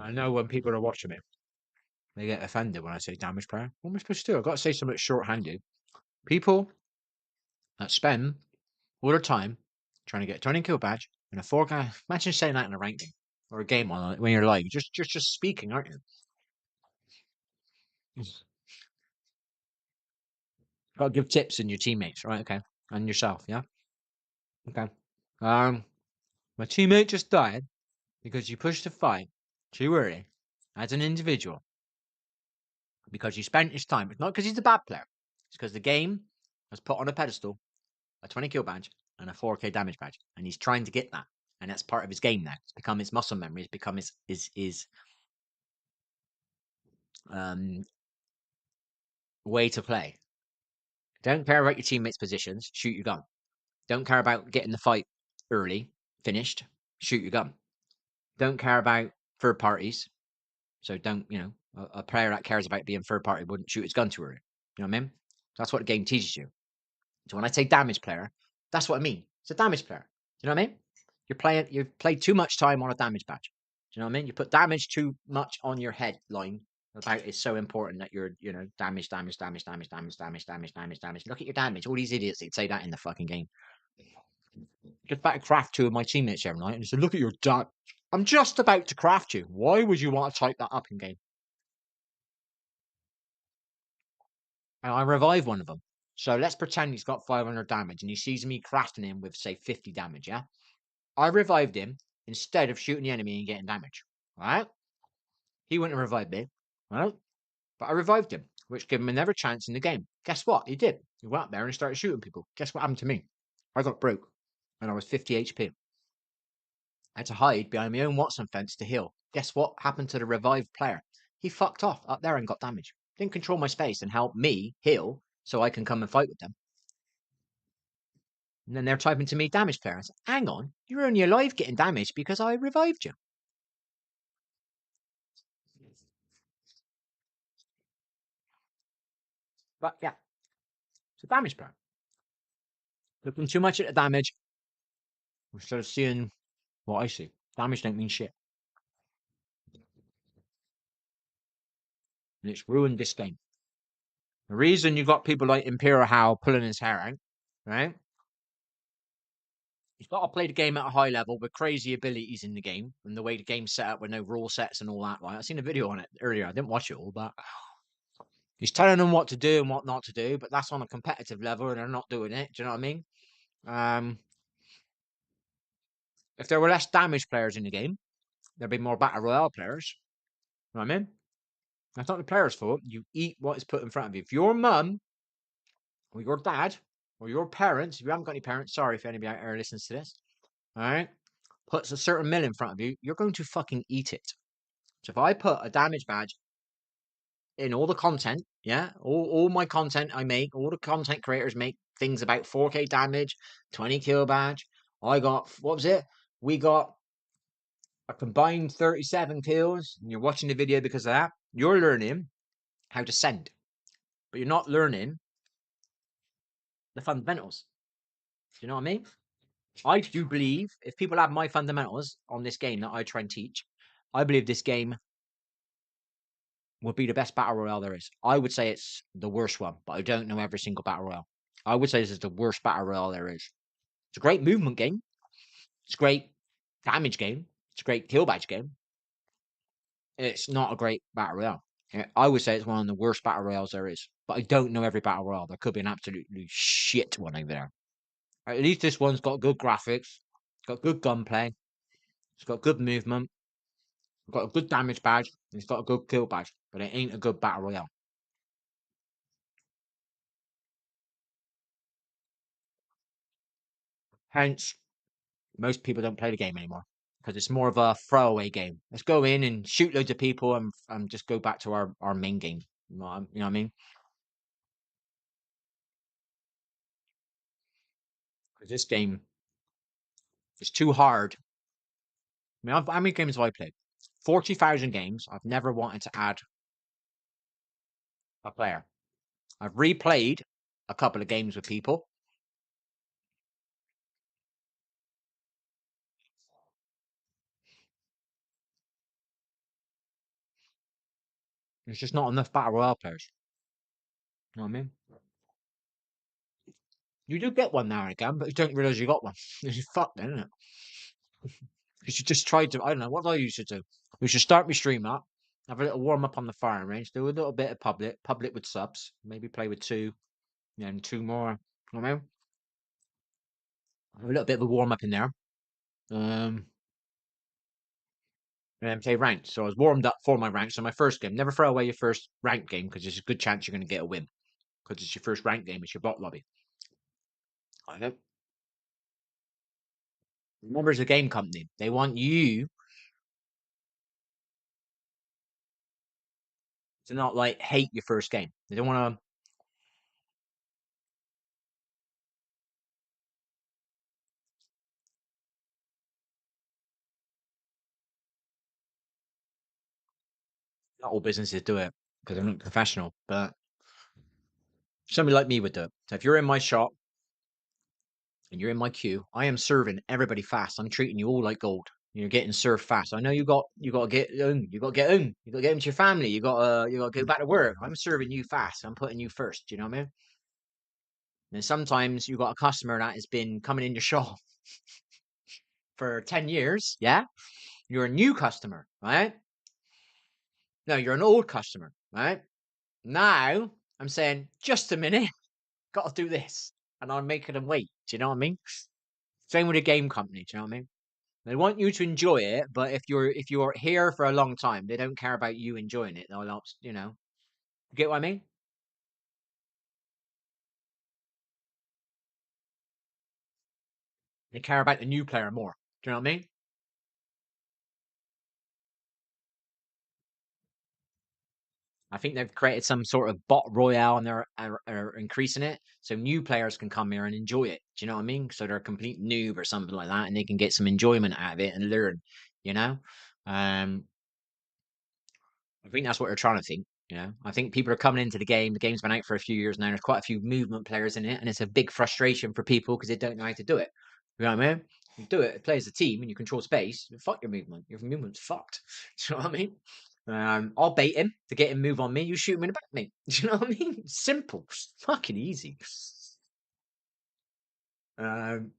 Speaker 1: I know when people are watching me, they get offended when I say damage player. What am I supposed to do? I've got to say something short-handed. People that spend all their time trying to get a 20 kill badge and a 4K. Imagine saying that in a ranking or a game on when you're live. Just speaking, aren't you? Got to give tips in your teammates, right? Okay, and yourself, yeah. Okay. My teammate just died because you pushed the fight too early as an individual because you spent his time. It's not because he's a bad player. It's because the game has put on a pedestal a 20 kill badge and a 4K damage badge, and he's trying to get that, and that's part of his game now. It's become his muscle memory. It's become his way to play. Don't care about your teammates' positions. Shoot your gun. Don't care about getting the fight early, finished. Shoot your gun. Don't care about third parties. So don't, a player that cares about being third party wouldn't shoot his gun too early. You know what I mean? That's what the game teaches you. So when I say damage player, that's what I mean. It's a damage player. You know what I mean? You've played too much time on a damage badge. Do you know what I mean? You put damage too much on your headline about it's so important that you're, damage, damage, damage, damage, damage, damage, damage, damage, damage. Look at your damage. All these idiots that say that in the fucking game. Just about to craft two of my teammates every night and said, look at your damage. I'm just about to craft you. Why would you want to type that up in game? And I revive one of them. So let's pretend he's got 500 damage and he sees me crafting him with, say, 50 damage, yeah? I revived him instead of shooting the enemy and getting damage, right? He wouldn't have revived me, right? But I revived him, which gave him another chance in the game. Guess what? He did. He went up there and he started shooting people. Guess what happened to me? I got broke and I was 50 HP. I had to hide behind my own Watson fence to heal. Guess what happened to the revived player? He fucked off up there and got damage. Didn't control my space and help me heal so I can come and fight with them. And then they're typing to me damage player. I said, hang on, you're only alive getting damage because I revived you. But yeah, it's a damage player. Looking too much at the damage instead of seeing what I see. Damage don't mean shit. And it's ruined this game. The reason you got people like Imperial Howl pulling his hair out, right? He's got to play the game at a high level with crazy abilities in the game and the way the game's set up with no rule sets and all that. Right? I seen a video on it earlier. I didn't watch it all, but he's telling them what to do and what not to do. But that's on a competitive level, and they're not doing it. Do you know what I mean? If there were less damage players in the game, there'd be more battle royale players. You know what I mean? That's not the player's fault. You eat what is put in front of you. If your mum or your dad or your parents, if you haven't got any parents, sorry if anybody out there listens to this, all right, puts a certain meal in front of you, you're going to fucking eat it. So if I put a damage badge in all the content, yeah, all my content I make, all the content creators make things about 4K damage, 20 kill badge. I got, what was it? We got a combined 37 kills, and you're watching the video because of that. You're learning how to send, but you're not learning the fundamentals. Do you know what I mean? I do believe if people have my fundamentals on this game that I try and teach, I believe this game will be the best battle royale there is. I would say it's the worst one, but I don't know every single battle royale. I would say this is the worst battle royale there is. It's a great movement game. It's a great damage game. It's a great kill badge game. It's not a great battle royale. I would say it's one of the worst battle royales there is. But I don't know every battle royale. There could be an absolutely shit one over there. At least this one's got good graphics. It's got good gunplay. It's got good movement. It's got a good damage badge. And it's got a good kill badge. But it ain't a good battle royale. Hence, most people don't play the game anymore because it's more of a throwaway game. Let's go in and shoot loads of people and just go back to our main game. You know what I mean? Because this game is too hard. I mean, how many games have I played? 40,000 games. I've never wanted to add a player. I've replayed a couple of games with people. There's just not enough Battle Royale players. You know what I mean? You do get one now and again, but you don't realise you got one. It's fucked, isn't it? Because you just tried to, I don't know, what do I used to do? We should start my stream up, have a little warm up on the firing range, do a little bit of public with subs, maybe play with two, and two more. You know what I mean? Have a little bit of a warm up in there. And then play ranked. So I was warmed up for my rank. So my first game, never throw away your first ranked game because there's a good chance you're going to get a win. Because it's your first ranked game, it's your bot lobby. Okay. Remember, it's a game company. They want you to not like hate your first game. They don't want to. Not all businesses do it because they're not professional, but somebody like me would do it. So if you're in my shop and you're in my queue, I am serving everybody fast. I'm treating you all like gold. You're getting served fast. I know you got to get home. You got to get home. You got to get home to your family. You got to go back to work. I'm serving you fast. I'm putting you first. Do you know what I mean? And sometimes you got a customer that has been coming in your shop for 10 years. Yeah. You're a new customer, right? No, you're an old customer, right? Now I'm saying, just a minute, got to do this. And I'm making them wait. Do you know what I mean? Same with a game company. Do you know what I mean? They want you to enjoy it, but if you're here for a long time, they don't care about you enjoying it. They'll, you know, get what I mean? They care about the new player more. Do you know what I mean? I think they've created some sort of bot royale and are increasing it so new players can come here and enjoy it. Do you know what I mean? So they're a complete noob or something like that, and they can get some enjoyment out of it and learn. You know, um, I think that's what they're trying to think. You know, I think people are coming into the game. The game's been out for a few years now. There's quite a few movement players in it, and it's a big frustration for people because they don't know how to do it. You know what I mean? You do it, play as a team, and you control space. Fuck your movement. Your movement's fucked. Do you know what I mean? I'll bait him to get him move on me. You shoot him in the back, mate. Do you know what I mean? Simple, fucking easy. Um,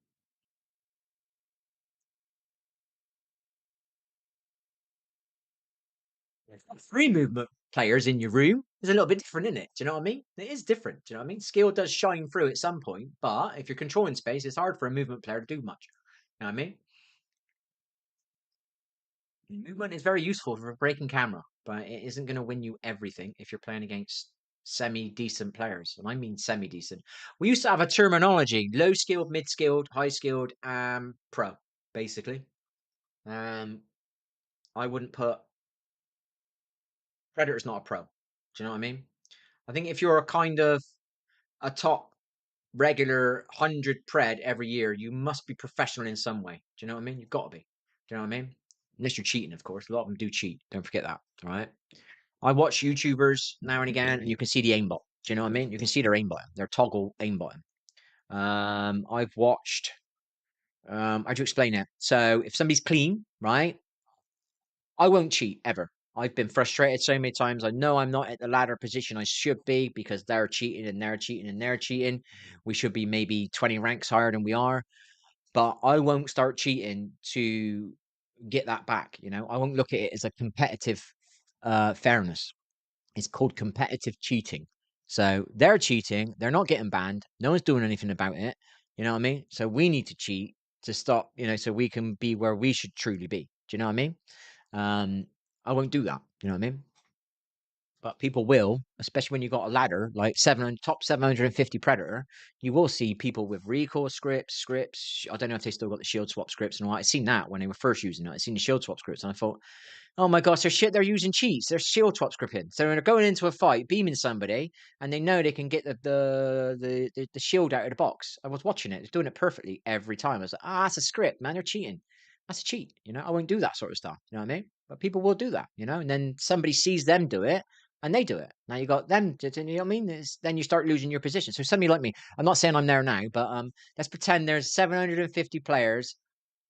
Speaker 1: Three movement players in your room is a little bit different, isn't it? Do you know what I mean? It is different. Do you know what I mean? Skill does shine through at some point, but if you're controlling space, it's hard for a movement player to do much. You know what I mean? Movement is very useful for breaking camera, but it isn't going to win you everything if you're playing against semi-decent players. And I mean semi-decent. We used to have a terminology: low-skilled, mid-skilled, high-skilled, pro, basically. I wouldn't put Predator's not a pro. Do you know what I mean? I think if you're a kind of a top regular 100 pred every year, you must be professional in some way. Do you know what I mean? You've got to be. Do you know what I mean? Unless you're cheating, of course. A lot of them do cheat. Don't forget that. All right. I watch YouTubers now and again, and you can see the aimbot. Do you know what I mean? You can see their aimbot, their toggle aimbot. I've watched. How to explain it? So if somebody's clean, right? I won't cheat ever. I've been frustrated so many times. I know I'm not at the ladder position I should be because they're cheating and they're cheating and they're cheating. We should be maybe 20 ranks higher than we are. But I won't start cheating to get that back. You know, I won't look at it as a competitive fairness. It's called competitive cheating. So they're cheating. They're not getting banned. No one's doing anything about it. You know what I mean? So we need to cheat to stop, you know, so we can be where we should truly be. Do you know what I mean? I won't do that. Do you know what I mean? But people will, especially when you've got a ladder, like top 750 Predator, you will see people with recoil scripts. I don't know if they still got the shield swap scripts and all that. I seen that when they were first using it. I seen the shield swap scripts and I thought, oh my gosh, they're using cheats. They're shield swap scripting. So they're going into a fight, beaming somebody, and they know they can get the shield out of the box. I was watching it. It's doing it perfectly every time. I was like, that's a script, man. They're cheating. That's a cheat. I won't do that sort of stuff. You know what I mean? But people will do that, and then somebody sees them do it and they do it. Now you got them, you know what I mean? Then you start losing your position. So somebody like me, I'm not saying I'm there now, but let's pretend there's 750 players.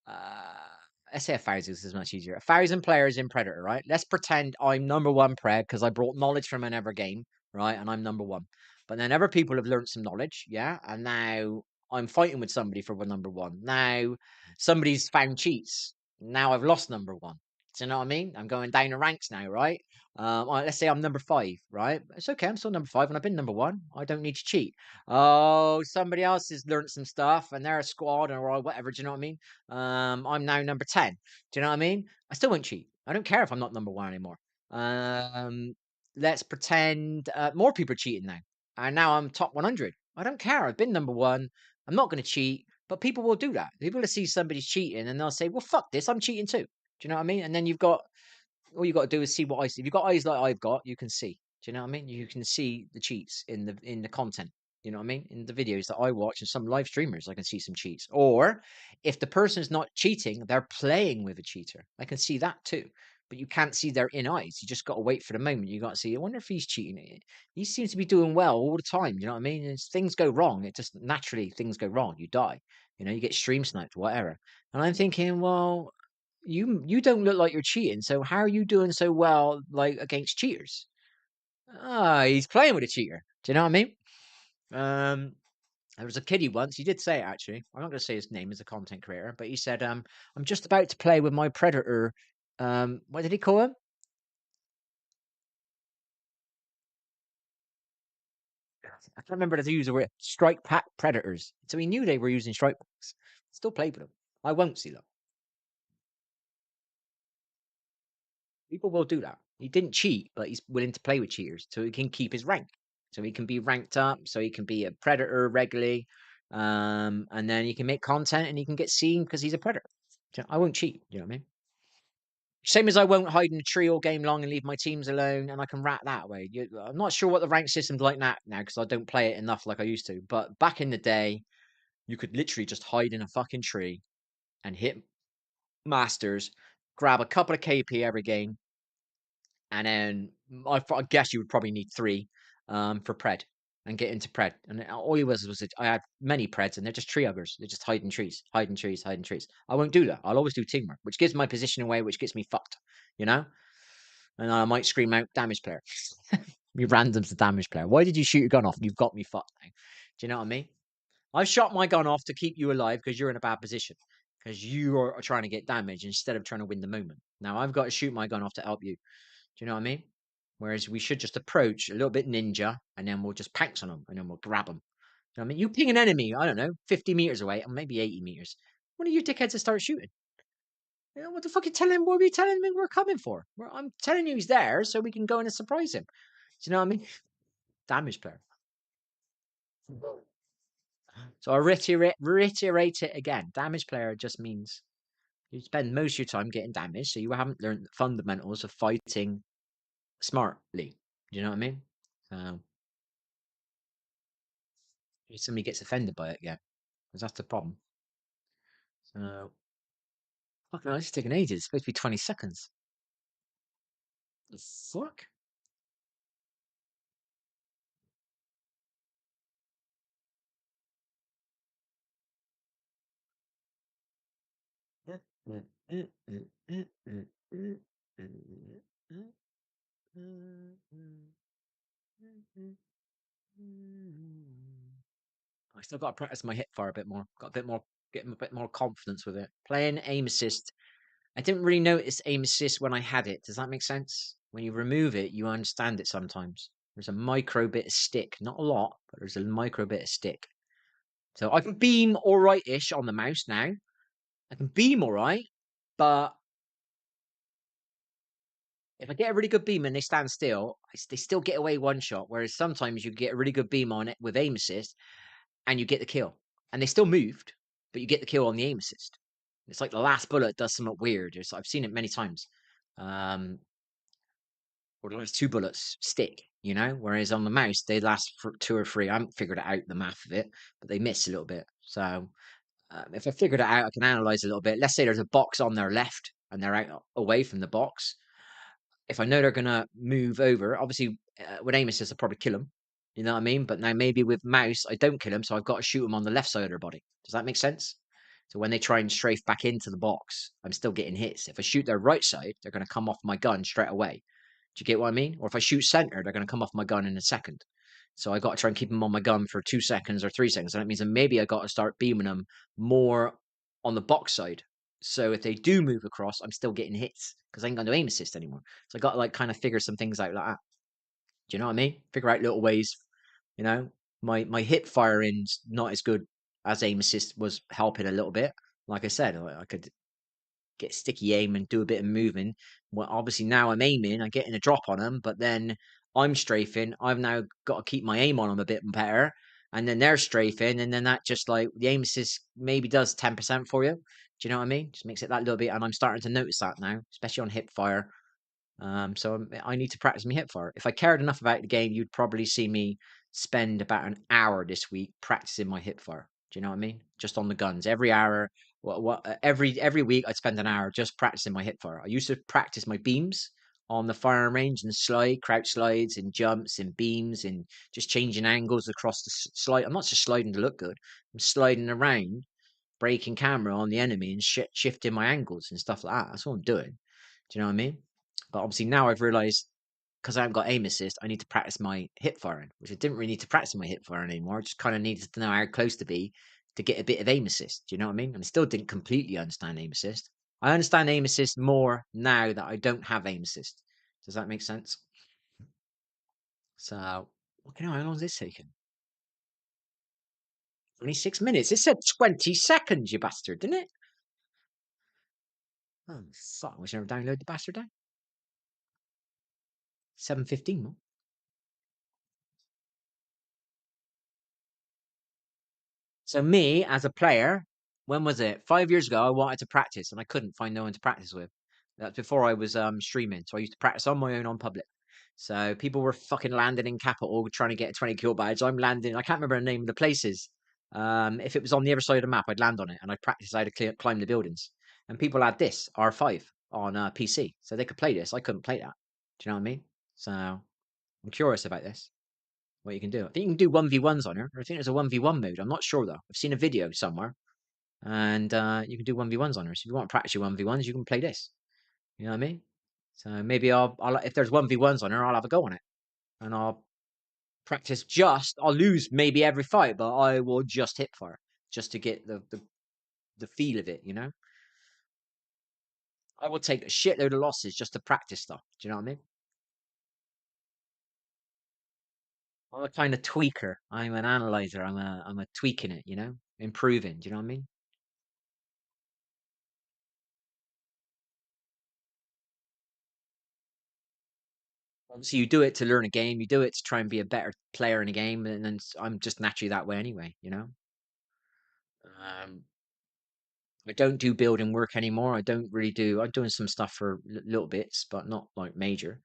Speaker 1: Let's say 1,000 is much easier. 1,000 players in Predator, right? Let's pretend I'm number one Pred because I brought knowledge from another game, right? And I'm number one. But then other people have learned some knowledge, yeah? And now I'm fighting with somebody for number one. Now somebody's found cheats. Now I've lost number one. Do you know what I mean? I'm going down the ranks now, right? Let's say I'm number 5, right? It's okay. I'm still number 5 and I've been number 1. I don't need to cheat. Oh, somebody else has learned some stuff and they're a squad or whatever. Do you know what I mean? I'm now number 10. Do you know what I mean? I still won't cheat. I don't care if I'm not number 1 anymore. Let's pretend more people are cheating now. And now I'm top 100. I don't care. I've been number 1. I'm not going to cheat. But people will do that. People will see somebody's cheating and they'll say, well, fuck this. I'm cheating too. Do you know what I mean? And then all you got to do is see what I see. If you've got eyes like I've got, you can see. Do you know what I mean? You can see the cheats in the content. You know what I mean? In the videos that I watch and some live streamers, I can see some cheats. Or if the person's not cheating, they're playing with a cheater. I can see that too. But you can't see their in eyes. You just got to wait for the moment. You got to see. I wonder if he's cheating. He seems to be doing well all the time. You know what I mean? And things go wrong. It just naturally things go wrong. You die. You get stream sniped, whatever. And I'm thinking, well, you don't look like you're cheating. So how are you doing so well, like against cheaters? He's playing with a cheater. Do you know what I mean? There was a kiddie once. He did say it actually. I'm not going to say his name as a content creator, but he said, "I'm just about to play with my Predator." What did he call him? I can't remember the user word. Strike pack Predators. So he knew they were using strike packs. Still played with them. I won't see them. People will do that. He didn't cheat, but he's willing to play with cheaters so he can keep his rank. So he can be ranked up, so he can be a predator regularly. And then he can make content and he can get seen because he's a predator. I won't cheat, you know what I mean? Same as I won't hide in a tree all game long and leave my teams alone, and I can rat that way. I'm not sure what the rank system's like now because I don't play it enough like I used to. But back in the day, you could literally just hide in a fucking tree and hit masters, grab a couple of KP every game, and then I guess you would probably need 3 for Pred and get into Pred. And all it was I had many Preds and they're just tree huggers. They're just hiding trees, hiding trees, hiding trees. I won't do that. I'll always do teamwork, which gives my position away, which gets me fucked, you know? And I might scream out damage player. You random's the damage player. Why did you shoot your gun off? You've got me fucked now. Do you know what I mean? I shot my gun off to keep you alive because you're in a bad position. Because you are trying to get damage instead of trying to win the moment. Now I've got to shoot my gun off to help you. Do you know what I mean? Whereas we should just approach a little bit ninja and then we'll just pounce on them and then we'll grab them. You know what I mean? You ping an enemy, I don't know, 50 meters away or maybe 80 meters. One of you dickheads to start shooting. What the fuck are you telling him? What are you telling him we're coming for? I'm telling you he's there so we can go in and surprise him. Do you know what I mean? Damage player. So I reiterate it again. Damage player just means you spend most of your time getting damaged, so you haven't learned the fundamentals of fighting smartly. Do you know what I mean? Somebody gets offended by it, yeah, because that's the problem. So, fucking hell, this is taking ages. It's supposed to be 20 seconds. The fuck? I still got to practice my hip fire a bit more. Got a bit more, getting a bit more confidence with it. Playing aim assist. I didn't really notice aim assist when I had it. Does that make sense? When you remove it, you understand it sometimes. There's a micro bit of stick. Not a lot, but there's a micro bit of stick. So I can beam all right-ish on the mouse now. I can beam all right, but if I get a really good beam and they stand still, they still get away one shot. Whereas sometimes you get a really good beam on it with aim assist and you get the kill. And they still moved, but you get the kill on the aim assist. It's like the last bullet does something weird. I've seen it many times. Or the last two bullets stick, you know? Whereas on the mouse, they last for 2 or 3. I haven't figured out the math of it, but they miss a little bit. So if I figured it out, I can analyze a little bit. Let's say there's a box on their left and they're out away from the box. If I know they're gonna move over, obviously with aim assist, I'll probably kill them. You know what I mean? But now maybe with mouse, I don't kill them, so I've got to shoot them on the left side of their body. Does that make sense? So when they try and strafe back into the box, I'm still getting hits. If I shoot their right side, they're going to come off my gun straight away. Do you get what I mean? Or if I shoot center, they're going to come off my gun in a second. So I got to try and keep them on my gun for 2 seconds or 3 seconds. And that means that maybe I got to start beaming them more on the box side. So if they do move across, I'm still getting hits because I ain't got no aim assist anymore. So I got to like kind of figure some things out like that. Do you know what I mean? Figure out little ways. You know, my hip firing's not as good as aim assist was helping a little bit. Like I said, I could get sticky aim and do a bit of moving. Well, obviously now I'm aiming, I'm getting a drop on them, but then I'm strafing. I've now got to keep my aim on them a bit better, and then they're strafing, and then that just like the aim assist maybe does 10% for you. Do you know what I mean? Just makes it that little bit, and I'm starting to notice that now, especially on hip fire. So I need to practice my hip fire. If I cared enough about the game, you'd probably see me spend about an hour this week practicing my hip fire. Do you know what I mean? Just on the guns. Every hour, every week, I'd spend an hour just practicing my hip fire. I used to practice my beams on the firing range and crouch slides and jumps and beams and just changing angles across the slide. I'm not just sliding to look good. I'm sliding around, breaking camera on the enemy and shifting my angles and stuff like that. That's what I'm doing. Do you know what I mean? But obviously now I've realised because I haven't got aim assist, I need to practice my hip firing, which I didn't really need to practice my hip firing anymore. I just kind of needed to know how close to be to get a bit of aim assist. Do you know what I mean? And I still didn't completely understand aim assist. I understand aim assist more now that I don't have aim assist. Does that make sense? So, okay, how long is this taking? 26 minutes. It said 20 seconds, you bastard, didn't it? Oh, fuck. I wish I never downloaded the bastard down. 7:15 more. So me as a player, when was it? 5 years ago, I wanted to practice and I couldn't find no one to practice with. That's before I was streaming, so I used to practice on my own on public. So people were fucking landing in capital trying to get a 20 kill badge. I'm landing. I can't remember the name of the places. If it was on the other side of the map, I'd land on it and I'd practice how to climb the buildings. And people had this R5 on PC, so they could play this. I couldn't play that. Do you know what I mean? So I'm curious about this. What you can do. I think you can do 1v1s on her. I think there's a 1v1 mode. I'm not sure though. I've seen a video somewhere. And you can do 1v1s on her. So if you want to practice your 1v1s, you can play this. You know what I mean? So maybe I'll if there's 1v1s on her, I'll have a go on it. And I'll practice I'll lose maybe every fight, but I will just hit fire. Just to get the feel of it, you know? I will take a shitload of losses just to practice stuff. Do you know what I mean? I'm a kind of tweaker. I'm an analyzer. I'm a tweaking it, you know? Improving. Do you know what I mean? Obviously, you do it to learn a game. You do it to try and be a better player in a game, and then I'm just naturally that way anyway. You know, I don't do building work anymore. I don't really do. I'm doing some stuff for little bits, but not like major.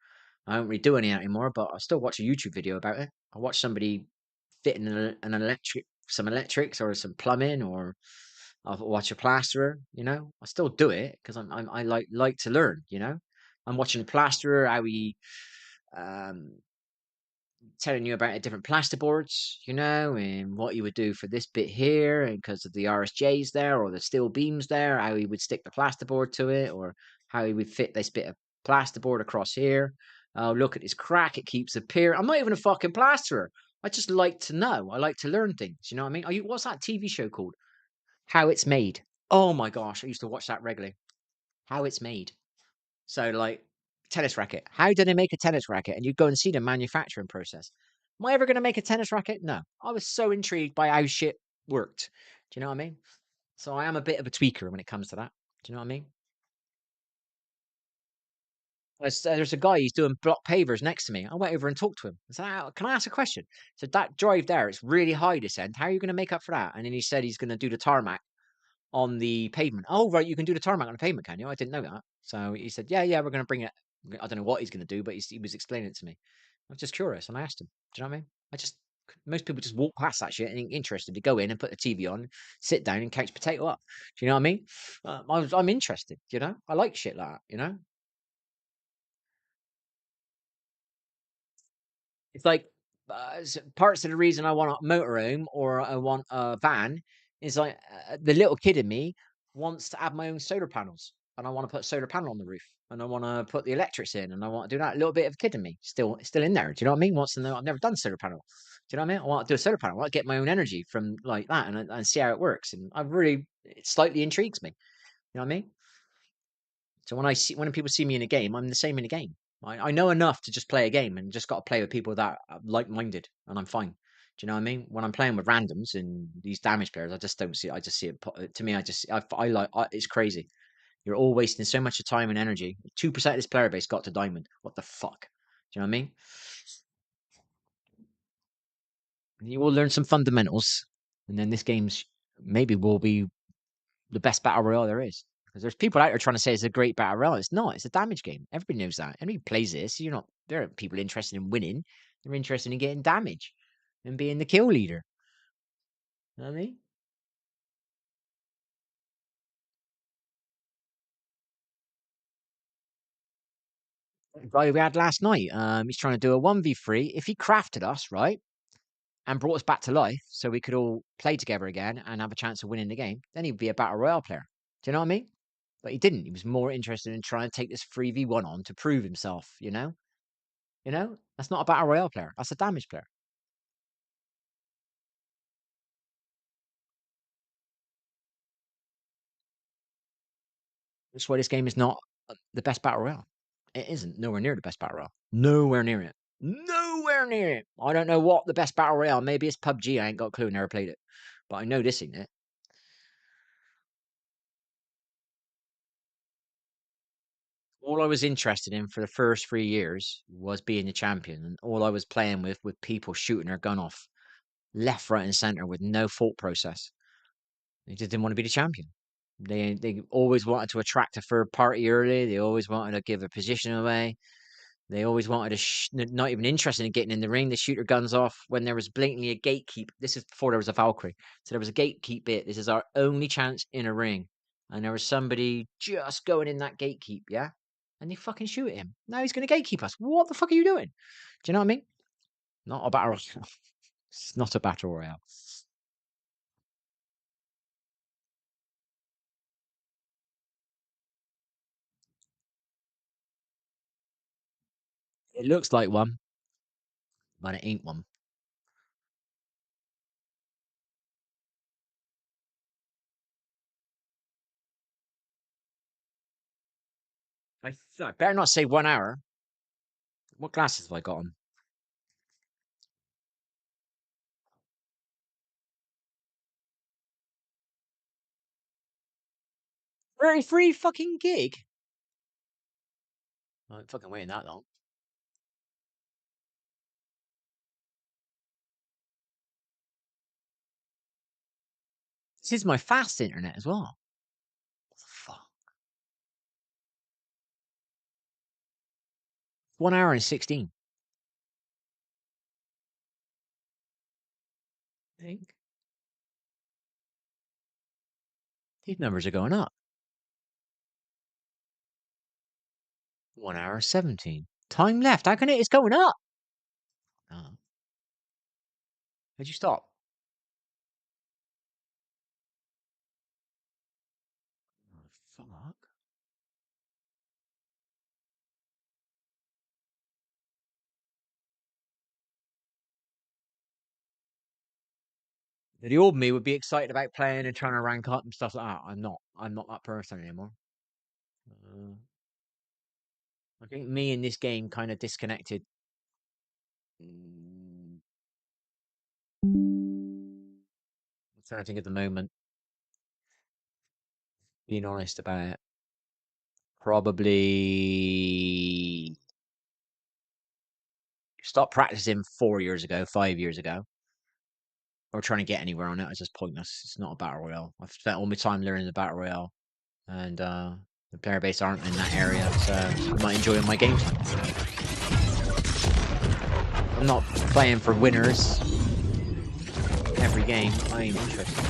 Speaker 1: I don't really do any of that anymore. But I still watch a YouTube video about it. I watch somebody fitting some electrics or some plumbing, or I'll watch a plasterer. You know, I still do it because I like to learn. You know, I'm watching a plasterer how he um telling you about different plasterboards, you know, and what you would do for this bit here, and because of the RSJs there or the steel beams there, how he would stick the plasterboard to it, or how he would fit this bit of plasterboard across here. Oh, look at this crack; it keeps appearing. I'm not even a fucking plasterer. I just like to know. I like to learn things. You know what I mean? What's that TV show called? How It's Made. Oh my gosh, I used to watch that regularly. How It's Made. So, like, tennis racket. How do they make a tennis racket? And you go and see the manufacturing process. Am I ever going to make a tennis racket? No. I was so intrigued by how shit worked. Do you know what I mean? So I am a bit of a tweaker when it comes to that. Do you know what I mean? There's a guy, he's doing block pavers next to me. I went over and talked to him. I said, can I ask a question? So that drive there, it's really high this end. How are you going to make up for that? And then he said he's going to do the tarmac on the pavement. Oh, right, you can do the tarmac on the pavement, can you? I didn't know that. So he said, yeah, we're going to bring it. I don't know what he's going to do, but he was explaining it to me. I was just curious, and I asked him. Do you know what I mean? Most people just walk past that shit and ain't interested. They go in and put the TV on, sit down and couch potato up. Do you know what I mean? I'm interested, you know? I like shit like that, you know? It's like parts of the reason I want a motorhome or I want a van is like the little kid in me wants to add my own solar panels, and I want to put a solar panel on the roof, and I want to put the electrics in, and I want to do that. A little bit of kid in me still in there. Do you know what I mean? Wants to know I've never done solar panel. Do you know what I mean? I want to do a solar panel. I want to get my own energy from like that and see how it works. And I really it slightly intrigues me. You know what I mean? So when people see me in a game, I'm the same in a game. I know enough to just play a game and just got to play with people that are like-minded, and I'm fine. Do you know what I mean? When I'm playing with randoms and these damage players, I just don't see. I just see it. To me, I like. It's crazy. You're all wasting so much of time and energy. 2% of this player base got to diamond. What the fuck? Do you know what I mean? You will learn some fundamentals, and then this game's maybe will be the best battle royale there is. Because there's people out there trying to say it's a great battle royale. It's not. It's a damage game. Everybody knows that. Everybody plays this. You're not. There aren't people interested in winning. They're interested in getting damage and being the kill leader. You know what I mean? The guy we had last night. He's trying to do a 1v3. If he crafted us right and brought us back to life, so we could all play together again and have a chance of winning the game, then he'd be a battle royale player. Do you know what I mean? But he didn't. He was more interested in trying to take this 3v1 on to prove himself. You know. You know, that's not a battle royale player. That's a damage player. That's why this game is not the best battle royale. It isn't. Nowhere near the best battle royale. Nowhere near it. Nowhere near it. I don't know what the best battle royale. Maybe it's PUBG. I ain't got a clue. Never played it, but I know this ain't it. All I was interested in for the first 3 years was being the champion, and all I was playing with people shooting their gun off left, right, and center with no thought process. They just didn't want to be the champion. They always wanted to attract a third party early. They always wanted to give a position away. They always wanted to, not even interested in getting in the ring. They shoot their guns off when there was blatantly a gatekeep. This is before there was a Valkyrie. So there was a gatekeep bit. This is our only chance in a ring. And there was somebody just going in that gatekeep, yeah? And they fucking shoot him. Now he's going to gatekeep us. What the fuck are you doing? Do you know what I mean? Not a battle royale. It's not a battle royale. It looks like one, but it ain't one. I better not say 1 hour. What glasses have I got on? 33 fucking gig? I ain't fucking waiting that long. This is my fast internet as well. What the fuck? 1 hour and 16. I think. These numbers are going up. 1 hour 17. Time left. How can it's going up? Oh. Where'd you stop? Oh, fuck. The old me would be excited about playing and trying to rank up and stuff like that. I'm not. I'm not that person anymore. Uh, I think me and this game kind of disconnected. I'm trying to think at the moment. Being honest about it. Probably Stopped practicing 4 years ago, 5 years ago. Or trying to get anywhere on it. It's just pointless. It's not a battle royale. I've spent all my time learning the battle royale, and the player base aren't in that area, so I'm not enjoying my game time. I'm not playing for winners every game. I ain't interested.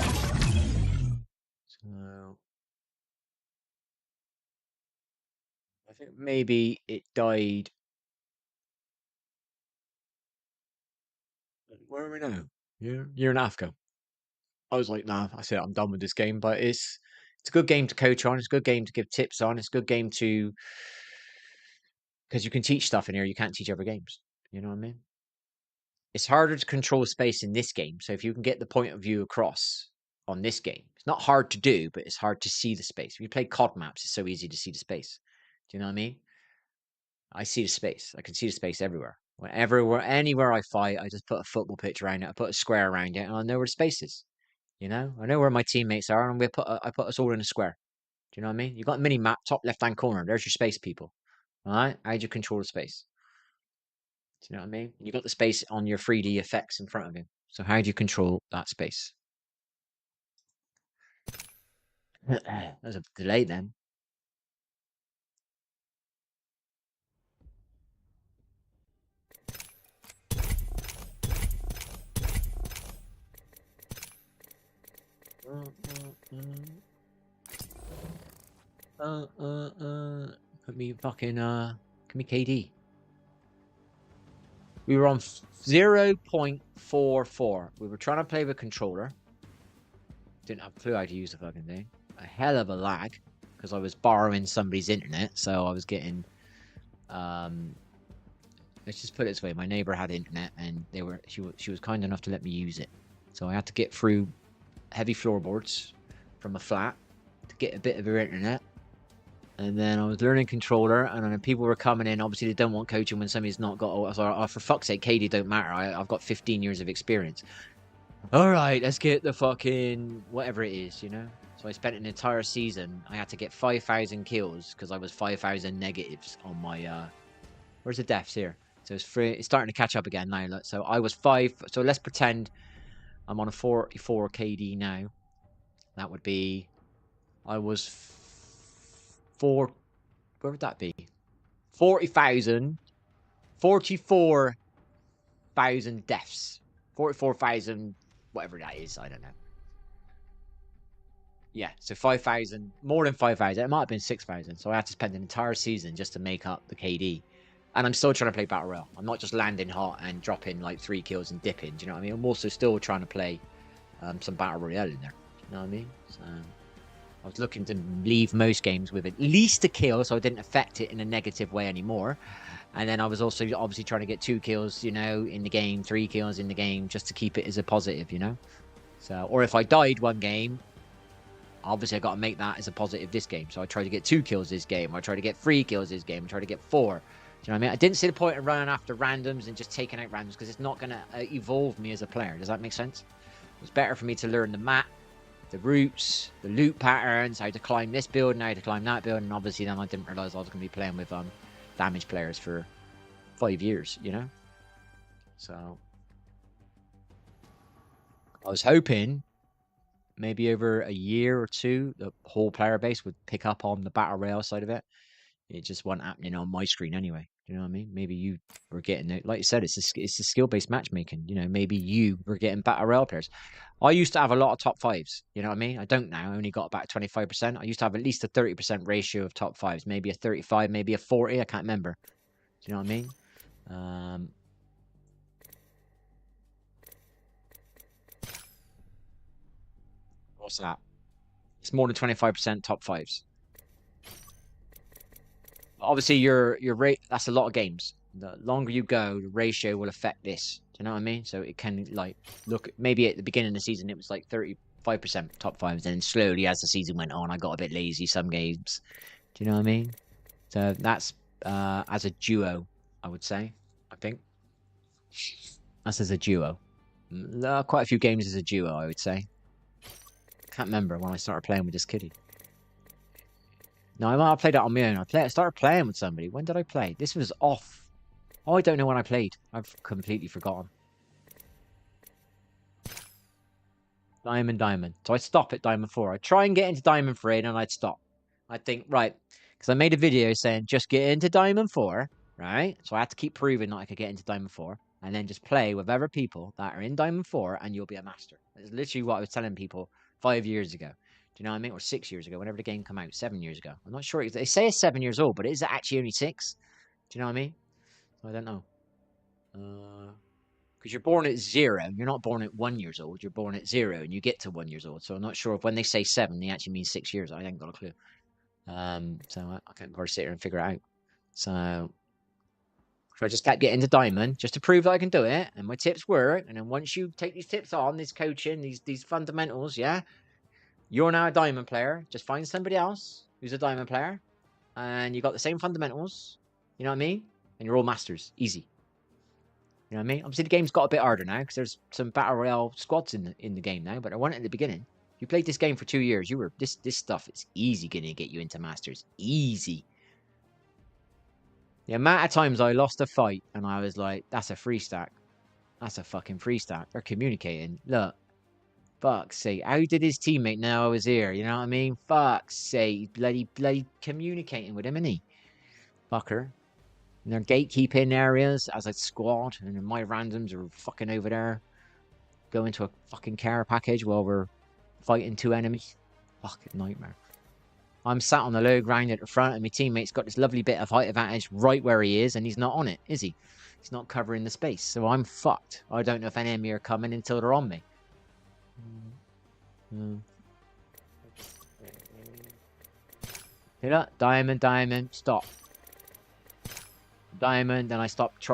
Speaker 1: So I think maybe it died. Where are we now? Year and a half ago. I was like, nah, I said I'm done with this game. But it's a good game to coach on. It's a good game to give tips on. It's a good game to, because you can teach stuff in here you can't teach other games. You know what I mean? It's harder to control space in this game. So if you can get the point of view across on this game, it's not hard to do, but it's hard to see the space. If you play COD maps, it's so easy to see the space. Do you know what I mean? I see the space. I can see the space everywhere. Anywhere I fight, I just put a football pitch around it. I put a square around it, and I know where the space is. You know, I know where my teammates are, and I put us all in a square. Do you know what I mean? You got a mini map, top left hand corner. There's your space, people. All right, how do you control the space? Do you know what I mean? You got the space on your 3D effects in front of you. So how do you control that space? There's a delay then. Put me fucking give me KD. We were on 0.44. We were trying to play with a controller. Didn't have a clue how to use the fucking thing. A hell of a lag because I was borrowing somebody's internet, so I was getting let's just put it this way, my neighbor had internet and she was kind enough to let me use it. So I had to get through heavy floorboards from a flat to get a bit of her internet. And then I was learning controller, and then people were coming in. Obviously, they don't want coaching when somebody's not got. Oh, for fuck's sake, KD don't matter. I've got 15 years of experience. All right, let's get the fucking whatever it is, you know. So I spent an entire season. I had to get 5,000 kills because I was 5,000 negatives on my. Where's the deaths here? So it's free. It's starting to catch up again now. Look. So I was 5. So let's pretend I'm on a 44 KD now. That would be. I was 4. Where would that be? 40,000. 44,000 deaths. 44,000, whatever that is. I don't know. Yeah, so 5,000, more than 5,000. It might have been 6,000. So I had to spend an entire season just to make up the KD. And I'm still trying to play Battle Royale. I'm not just landing hot and dropping like 3 kills and dipping. Do you know what I mean? I'm also still trying to play some Battle Royale in there. You know what I mean? So I was looking to leave most games with at least a kill, so I didn't affect it in a negative way anymore. And then I was also obviously trying to get 2 kills, you know, in the game, 3 kills in the game, just to keep it as a positive, you know. So, or if I died one game, obviously I got to make that as a positive this game. So I tried to get 2 kills this game. I tried to get 3 kills this game. I tried to get 4. Do you know what I mean? I didn't see the point of running after randoms and just taking out randoms because it's not going to evolve me as a player. Does that make sense? It's better for me to learn the map, the routes, the loot patterns, how to climb this building, how to climb that building. And obviously then I didn't realise I was going to be playing with damage players for 5 years, you know? So I was hoping maybe over a year or 2 the whole player base would pick up on the Battle Royale side of it. It just wasn't happening on my screen anyway. You know what I mean? Maybe you were getting it. Like you said, it's a skill-based matchmaking. You know, maybe you were getting Battle Royale players. I used to have a lot of top 5s. You know what I mean? I don't now. I only got about 25%. I used to have at least a 30% ratio of top 5s. Maybe a 35, maybe a 40. I can't remember. Do you know what I mean? What's that? It's more than 25% top 5s. Obviously, your rate, that's a lot of games. The longer you go, the ratio will affect this. Do you know what I mean? So it can, like, look, maybe at the beginning of the season, it was like 35% top 5s. And then slowly, as the season went on, I got a bit lazy some games. Do you know what I mean? So that's as a duo, I would say. I think. That's as a duo. Quite a few games as a duo, I would say. Can't remember when I started playing with this kiddie. No, I played it on my own. I started playing with somebody. When did I play? This was off Oh, I don't know when I played. I've completely forgotten. Diamond, diamond. So I'd stop at diamond 4. I'd try and get into diamond 3 and then I'd stop. I'd think, right, because I made a video saying just get into diamond 4, right? So I had to keep proving that I could get into diamond 4 and then just play with other people that are in diamond 4 and you'll be a master. That's literally what I was telling people 5 years ago. Do you know what I mean? Or 6 years ago, whenever the game came out, 7 years ago. I'm not sure. They say it's 7 years old, but is it actually only 6? Do you know what I mean? I don't know. Because you're born at 0. You're not born at 1 years old. You're born at 0 and you get to 1 years old. So I'm not sure if when they say 7, they actually mean 6 years. I ain't got a clue. So I can't go sit here and figure it out. So I just kept getting to diamond just to prove that I can do it. And my tips work. And then once you take these tips on, this coaching, these fundamentals, yeah, you're now a diamond player. Just find somebody else who's a diamond player. And you got the same fundamentals. You know what I mean? And you're all masters. Easy. You know what I mean? Obviously, the game's got a bit harder now because there's some battle royale squads in the game now, but I wasn't at the beginning. You played this game for 2 years. You were this stuff is easy going to get you into masters. Easy. The amount of times I lost a fight and I was like, "That's a free stack. That's a fucking free stack." They're communicating. Look, fuck's sake. How did his teammate know I was here? You know what I mean? Fuck's sake. Bloody communicating with him, isn't he? Fucker. And they're gatekeeping areas as a squad, and my randoms are fucking over there, going to a fucking care package while we're fighting 2 enemies. Fucking nightmare. I'm sat on the low ground at the front, and my teammate's got this lovely bit of height advantage right where he is, and he's not on it, is he? He's not covering the space, so I'm fucked. I don't know if any enemy are coming until they're on me. See that? Diamond, diamond, stop. Diamond, and I stopped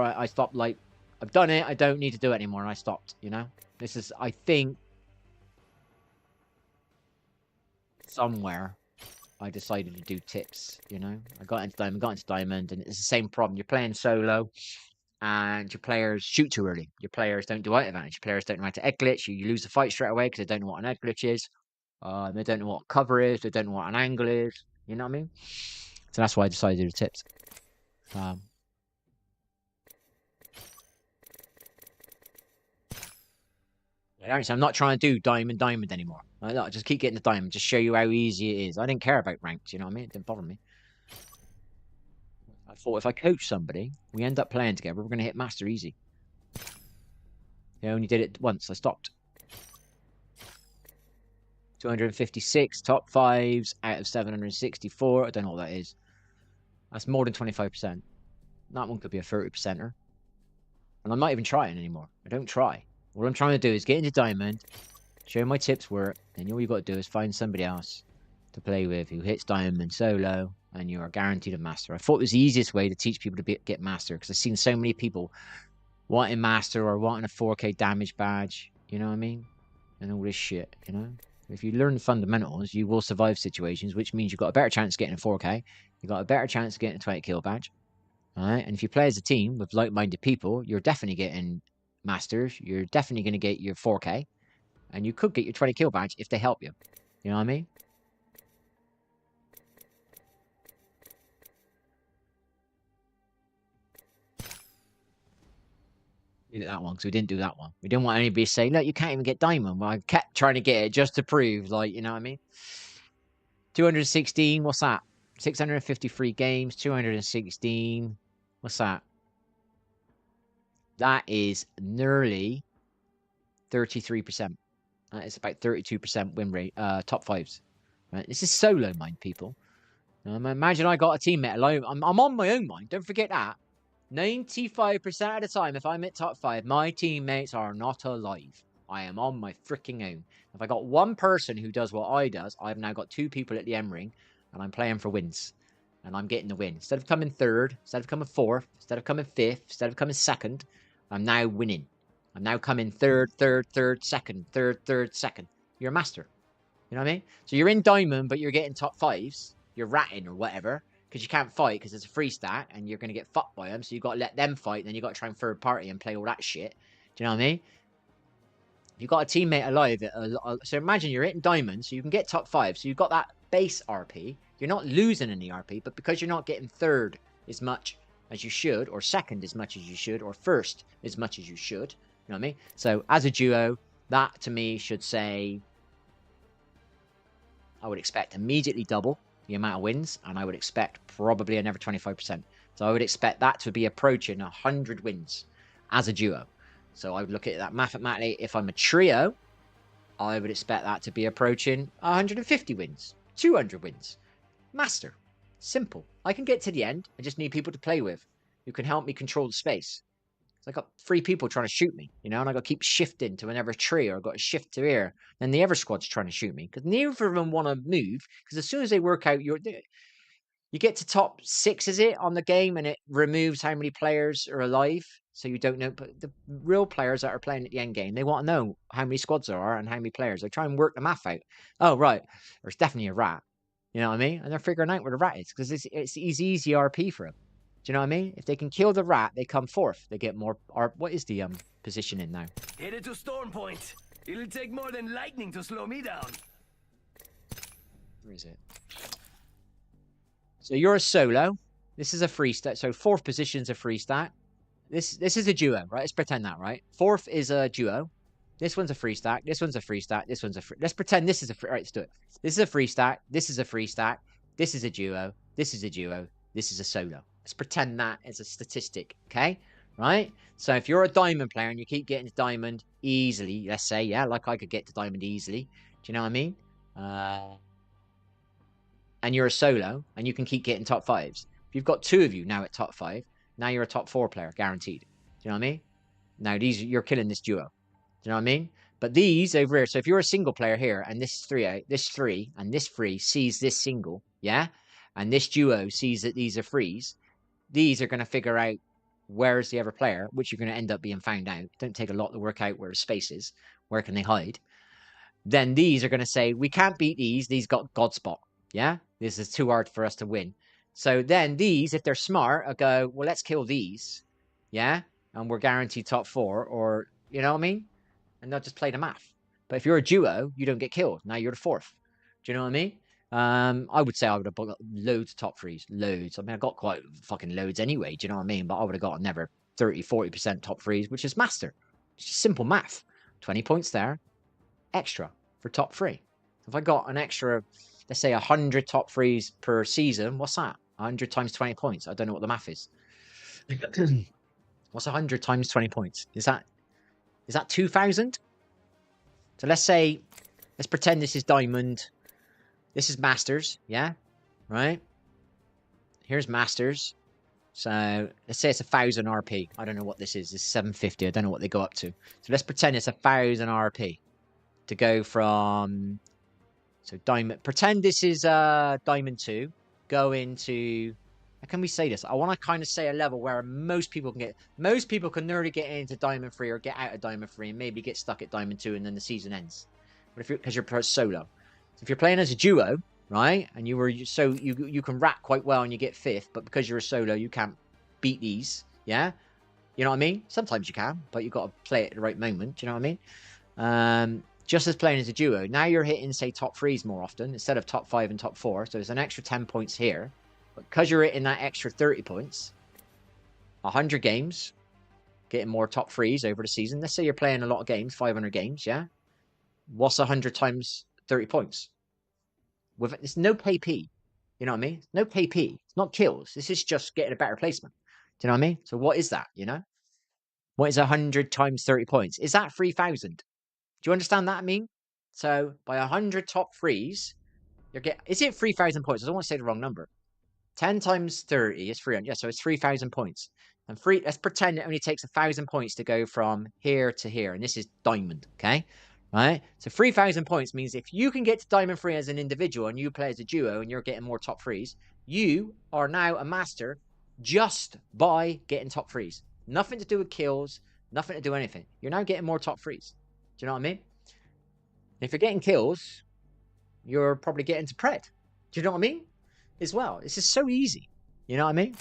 Speaker 1: like, I've done it, I don't need to do it anymore, and I stopped, you know? This is, I think, somewhere I decided to do tips, you know? I got into diamond, and it's the same problem. You're playing solo, and your players shoot too early. Your players don't do height advantage. Your players don't know how to egg glitch. You lose the fight straight away because they don't know what an egg glitch is. They don't know what cover is. They don't know what an angle is. You know what I mean? So that's why I decided to do tips. I'm not trying to do diamond anymore. I just keep getting the diamond, just show you how easy it is. I didn't care about ranks, you know what I mean? It didn't bother me. I thought if I coach somebody, we end up playing together, we're going to hit master easy. I only did it once, I stopped. 256 top 5s out of 764. I don't know what that is. That's more than 25%. That one could be a 30%er. And I'm not even trying anymore. I don't try. What I'm trying to do is get into diamond, show my tips work, and all you got to do is find somebody else to play with who hits diamond solo, and you are guaranteed a master. I thought it was the easiest way to teach people to get master, because I've seen so many people wanting master or wanting a 4K damage badge, you know what I mean? And all this shit, you know? If you learn the fundamentals, you will survive situations, which means you've got a better chance of getting a 4K, you've got a better chance of getting a 20 kill badge, alright? And if you play as a team with like-minded people, you're definitely getting masters, you're definitely going to get your 4K, and you could get your 20 kill badge if they help you. You know what I mean? We did that one because we didn't do that one. We didn't want anybody to say, look, you can't even get diamond. Well, I kept trying to get it just to prove, like, you know what I mean? 216, what's that? 653 games, 216. What's that? That is nearly 33%. It's about 32% win rate, top 5s. Right? This is solo mind, people. Imagine I got a teammate alone. I'm on my own mind. Don't forget that. 95% of the time, if I'm at top 5, my teammates are not alive. I am on my freaking own. If I got one person who does what I does, I've now got 2 people at the M ring, and I'm playing for wins. And I'm getting the win. Instead of coming 3rd, instead of coming 4th, instead of coming 5th, instead of coming 2nd, I'm now winning. I'm now coming 3rd, 2nd, 3rd, 2nd. You're a master. You know what I mean? So you're in diamond, but you're getting top 5s. You're ratting or whatever. Because you can't fight because it's a free stack and you're going to get fucked by them. So you've got to let them fight. And then you've got to try and third party and play all that shit. Do you know what I mean? You've got a teammate alive. So imagine you're hitting diamond. So you can get top 5. So you've got that base RP. You're not losing any RP. But because you're not getting 3rd as much as you should, or second as much as you should, or first as much as you should. You know what I mean? So as a duo, that to me should say, I would expect immediately double the amount of wins, and I would expect probably another 25%. So I would expect that to be approaching 100 wins as a duo. So I would look at that mathematically. If I'm a trio, I would expect that to be approaching 150 wins, 200 wins. Master. Simple. I can get to the end. I just need people to play with who can help me control the space. So I got 3 people trying to shoot me, you know, and I got to keep shifting to another tree, or I got to shift to here. Then the other squad's trying to shoot me because neither of them want to move. Because as soon as they work out, you get to top 6, is it, on the game, and it removes how many players are alive. So you don't know. But the real players that are playing at the end game, they want to know how many squads there are and how many players. They try and work the math out. Oh, right. There's definitely a rat. You know what I mean? And they're figuring out where the rat is because it's easy RP for them. Do you know what I mean? If they can kill the rat, they come 4th. They get more. What is the positioning now?
Speaker 5: Headed to storm point. It'll take more than lightning to slow me down.
Speaker 1: Where is it? So you're a solo. This is a free stat. So 4th position's a free stat. This is a duo, right? Let's pretend that, right? 4th is a duo. This one's a free stack. This one's a free stack. This one's a free. Let's pretend this is a free. All right, let's do it. This is a free stack. This is a free stack. This is a duo. This is a duo. This is a solo. Let's pretend that as a statistic, okay? Right? So if you're a diamond player and you keep getting to diamond easily, let's say, yeah, like I could get to diamond easily. Do you know what I mean? And you're a solo and you can keep getting top 5s. If you've got 2 of you now at top 5, now you're a top 4 player, guaranteed. Do you know what I mean? Now you're killing this duo. Do you know what I mean? But these over here, so if you're a single player here, and this 3, and this 3 sees this single, yeah? And this duo sees that these are frees, these are going to figure out where's the other player, which you're going to end up being found out. Don't take a lot to work out where the space is. Where can they hide? Then these are going to say, we can't beat these got God spot, yeah? This is too hard for us to win. So then these, if they're smart, will go, well, let's kill these, yeah? And we're guaranteed top 4, or, you know what I mean? And they'll just play the math. But if you're a duo, you don't get killed. Now you're the 4th. Do you know what I mean? I would say I would have got loads of top 3s. Loads. I mean, I got quite fucking loads anyway. Do you know what I mean? But I would have got another 30-40% top 3s, which is master. It's just simple math. 20 points there. Extra for top 3. If I got an extra, let's say 100 top 3s per season, what's that? 100 times 20 points. I don't know what the math is. What's 100 times 20 points? Is that 2,000? So let's pretend this is diamond. This is masters, yeah? Right? Here's masters. So let's say it's 1,000 RP. I don't know what this is. It's 750. I don't know what they go up to. So let's pretend it's 1,000 RP to go from. So diamond. Pretend this is diamond 2. Go into. How can we say this? I want to kind of say a level where most people can nearly get into diamond 3 or get out of diamond 3 and maybe get stuck at diamond 2 and then the season ends. But because you're solo. So if you're playing as a duo, right, and you can rat quite well and you get 5th, but because you're a solo, you can't beat these, yeah? You know what I mean? Sometimes you can, but you've got to play it at the right moment. Do you know what I mean? Just as playing as a duo, now you're hitting, say, top 3s more often instead of top 5 and top 4. So there's an extra 10 points here. But because you're hitting that extra 30 points, 100 games, getting more top 3s over the season. Let's say you're playing a lot of games, 500 games, yeah? What's 100 times 30 points? It's no KP. You know what I mean? No KP. It's not kills. This is just getting a better placement. Do you know what I mean? So what is that, you know? What is 100 times 30 points? Is that 3,000? Do you understand that I mean? So by 100 top 3s, is it 3,000 points? I don't want to say the wrong number. 10 times 30 is 300. Yeah, so it's 3,000 points. And let's pretend it only takes 1,000 points to go from here to here. And this is diamond, okay? Right? So 3,000 points means if you can get to diamond 3 as an individual and you play as a duo and you're getting more top 3s, you are now a master just by getting top 3s. Nothing to do with kills, nothing to do with anything. You're now getting more top 3s. Do you know what I mean? If you're getting kills, you're probably getting to pred. Do you know what I mean? As well. This is so easy. You know what I mean?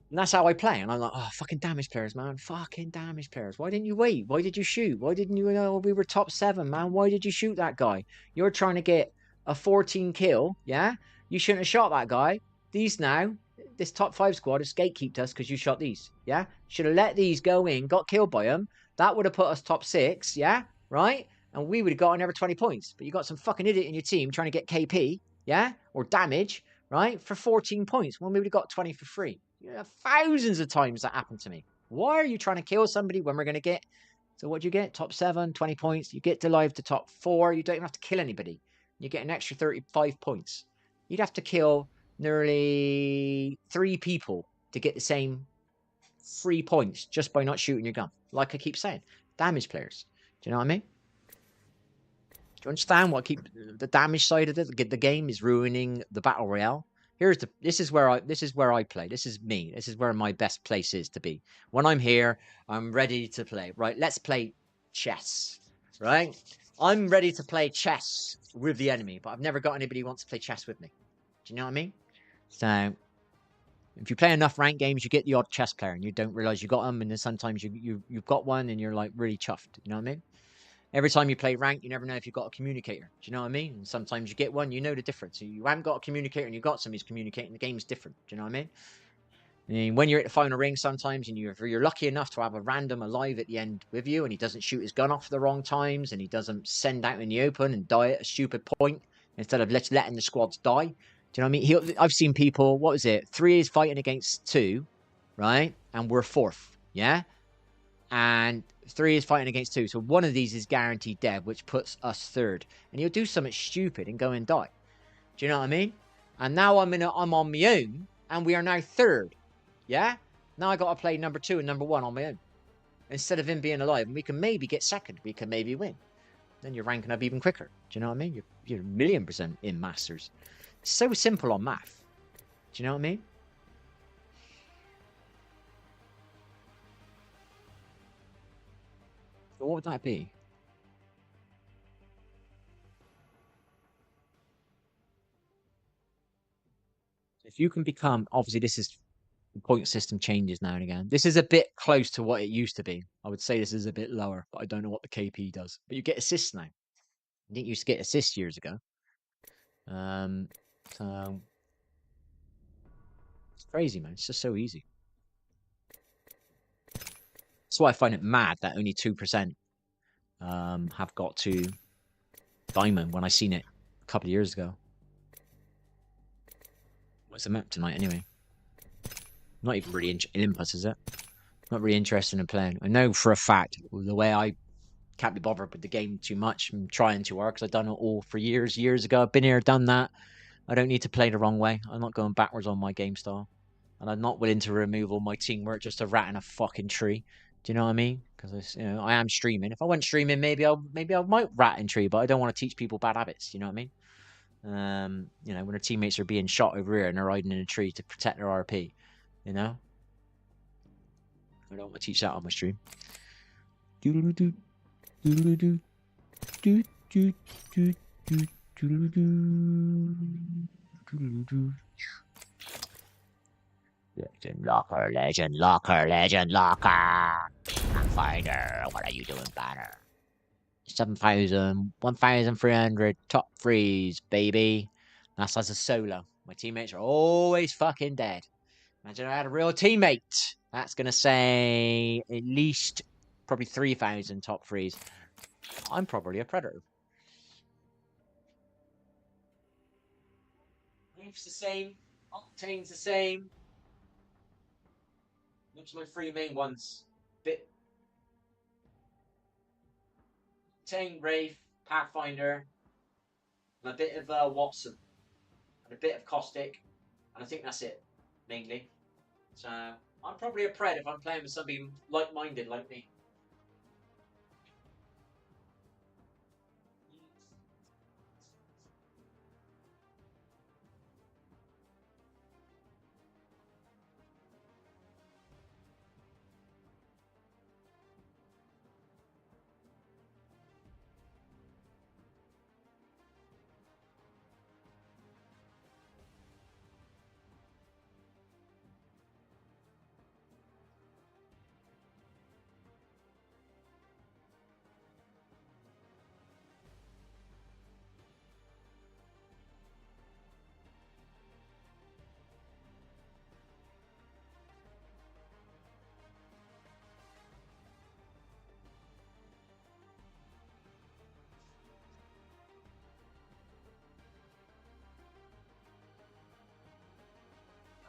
Speaker 1: And that's how I play. And I'm like, oh, fucking damage players, man. Fucking damage players. Why didn't you wait? Why did you shoot? Why didn't you know we were top 7, man? Why did you shoot that guy? You're trying to get a 14 kill, yeah? You shouldn't have shot that guy. These now, this top 5 squad has gatekeeped us because you shot these. Yeah? Should have let these go in, got killed by them. That would have put us top 6. Yeah? Right? And we would have got another 20 points. But you got some fucking idiot in your team trying to get KP. Yeah? Or damage. Right? For 14 points. When we would have got 20 for free. Yeah, thousands of times that happened to me. Why are you trying to kill somebody when we're going to get... So what do you get? Top 7, 20 points. You get to live to top 4. You don't even have to kill anybody. You get an extra 35 points. You'd have to kill nearly 3 people to get the same 3 points just by not shooting your gun. Like I keep saying, damage players. Do you know what I mean? Do you understand what the damage side of it? The game is ruining the battle royale. This is where I play. This is me. This is where my best place is to be. When I'm here, I'm ready to play. Right, let's play chess. Right? I'm ready to play chess with the enemy, but I've never got anybody who wants to play chess with me. Do you know what I mean? So if you play enough ranked games, you get the odd chess player and you don't realize you got them, and then sometimes you've got one and you're like really chuffed. You know what I mean? Every time you play ranked, you never know if you've got a communicator. Do you know what I mean? And sometimes you get one, you know the difference. So you haven't got a communicator and you've got somebody who's communicating, the game's different. Do you know what I mean? And when you're at the final ring, sometimes, and you're lucky enough to have a random alive at the end with you, and he doesn't shoot his gun off at the wrong times, and he doesn't send out in the open and die at a stupid point instead of letting the squads die. Do you know what I mean? I've seen people. What was it? 3 is fighting against 2, right? And we're 4th, yeah. And 3 is fighting against 2, so one of these is guaranteed dead, which puts us 3rd. And he'll do something stupid and go and die. Do you know what I mean? And now I'm on my own, and we are now 3rd. Yeah? Now I got to play number 2 and number 1 on my own. Instead of him being alive, and we can maybe get 2nd. We can maybe win. Then you're ranking up even quicker. Do you know what I mean? You're 1,000,000% in Masters. It's so simple on math. Do you know what I mean? So what would that be? If you can become... Obviously, this is... The point system changes now and again. This is a bit close to what it used to be. I would say this is a bit lower, but I don't know what the KP does. But you get assists now. You didn't used to get assists years ago. So it's crazy, man. It's just so easy. That's why I find it mad that only 2% have got to Diamond when I seen it a couple of years ago. What's the map tonight anyway? Not even really Olympus, is it? Not really interested in playing. I know for a fact the way I can't be bothered with the game too much. I'm trying too hard because I've done it all for years ago. I've been here, done that. I don't need to play the wrong way. I'm not going backwards on my game style. And I'm not willing to remove all my teamwork just to rat in a fucking tree. Do you know what I mean? Because I am streaming. If I went streaming, maybe I might rat in tree, but I don't want to teach people bad habits. You know what I mean? When their teammates are being shot over here and they're hiding in a tree to protect their RP. You know? I don't want to teach that on my stream. Doodle-doo. Doodle-doo. Doodle-doo. Doodle-doo. Doodle-doo. Doodle-doo. Legend locker, legend locker, legend locker. Finder, what are you doing, banner? 7,000, 1,300 top 3s, baby. That's as a solo. My teammates are always fucking dead. Imagine I had a real teammate. That's going to say at least probably 3,000 top 3s. I'm probably a predator. Life's the same. Octane's the same. Which are my 3 main ones? Octane, Wraith, Pathfinder, and a bit of Watson, and a bit of Caustic, and I think that's it, mainly. So I'm probably a pred if I'm playing with somebody like-minded like me.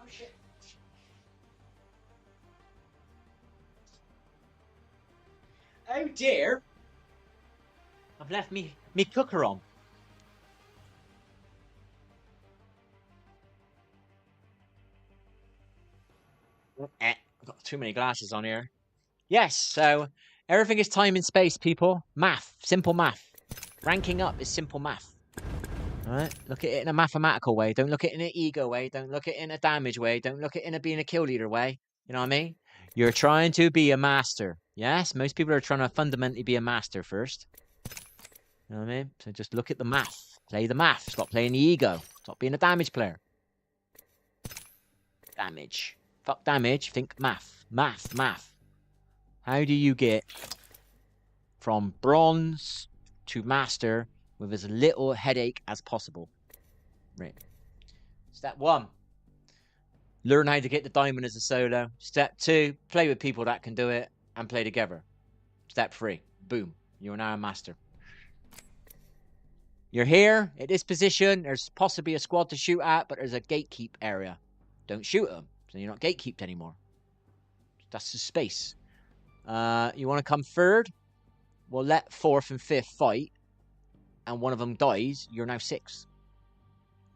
Speaker 1: Oh shit. Oh dear. I've left me cooker on. I've got too many glasses on here. Yes, so everything is time and space, people. Math, simple math. Ranking up is simple math. All right, look at it in a mathematical way. Don't look at it in an ego way. Don't look at it in a damage way. Don't look at it in a being a kill leader way. You know what I mean? You're trying to be a master. Yes, most people are trying to fundamentally be a master first. You know what I mean? So just look at the math. Play the math. Stop playing the ego. Stop being a damage player. Damage. Fuck damage. Think math. Math. Math. How do you get from bronze to master with as little headache as possible? Right. Step 1. Learn how to get the diamond as a solo. Step 2. Play with people that can do it and play together. Step 3. Boom. You're now a master. You're here at this position. There's possibly a squad to shoot at, but there's a gatekeep area. Don't shoot them. So you're not gatekeeped anymore. That's the space. You want to come third? Well, let 4th and 5th fight, and one of them dies. You're now 6th.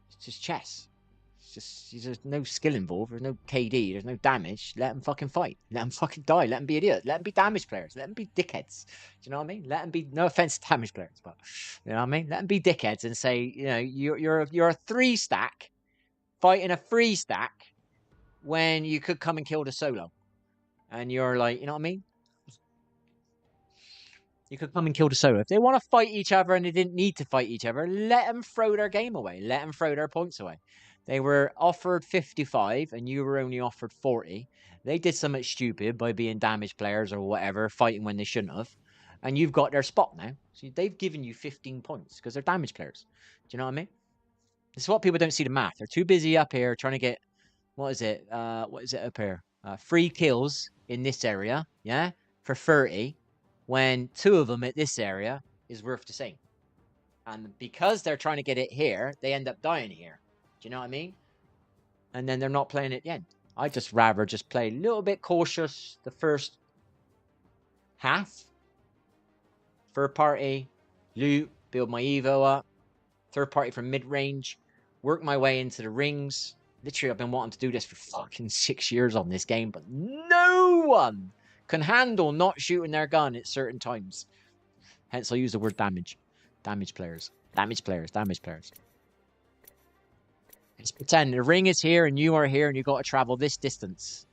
Speaker 1: It's just chess. There's no skill involved. There's no KD. There's no damage. Let them fucking fight. Let them fucking die. Let them be idiots. Let them be damage players. Let them be dickheads. Do you know what I mean? Let them be. No offense to damage players, but you know what I mean. Let them be dickheads and say, you know, you're a 3 stack fighting a 3 stack when you could come and kill the solo, and you're like, you know what I mean. You could come and kill the solo. If they want to fight each other and they didn't need to fight each other, let them throw their game away. Let them throw their points away. They were offered 55 and you were only offered 40. They did something stupid by being damage players or whatever, fighting when they shouldn't have. And you've got their spot now. So they've given you 15 points because they're damage players. Do you know what I mean? This is what people don't see the math. They're too busy up here trying to get, what is it up here? 3 kills in this area, yeah, for 30. When 2 of them at this area is worth the same. And because they're trying to get it here, they end up dying here. Do you know what I mean? And then they're not playing at the end. I just rather just play a little bit cautious the first half. Third party, loot, build my Evo up. Third party from mid-range, work my way into the rings. Literally, I've been wanting to do this for fucking 6 years on this game, but no one can handle not shooting their gun at certain times. Hence, I use the word damage. Damage players. Damage players. Damage players. Let's pretend the ring is here and you are here and you've got to travel this distance.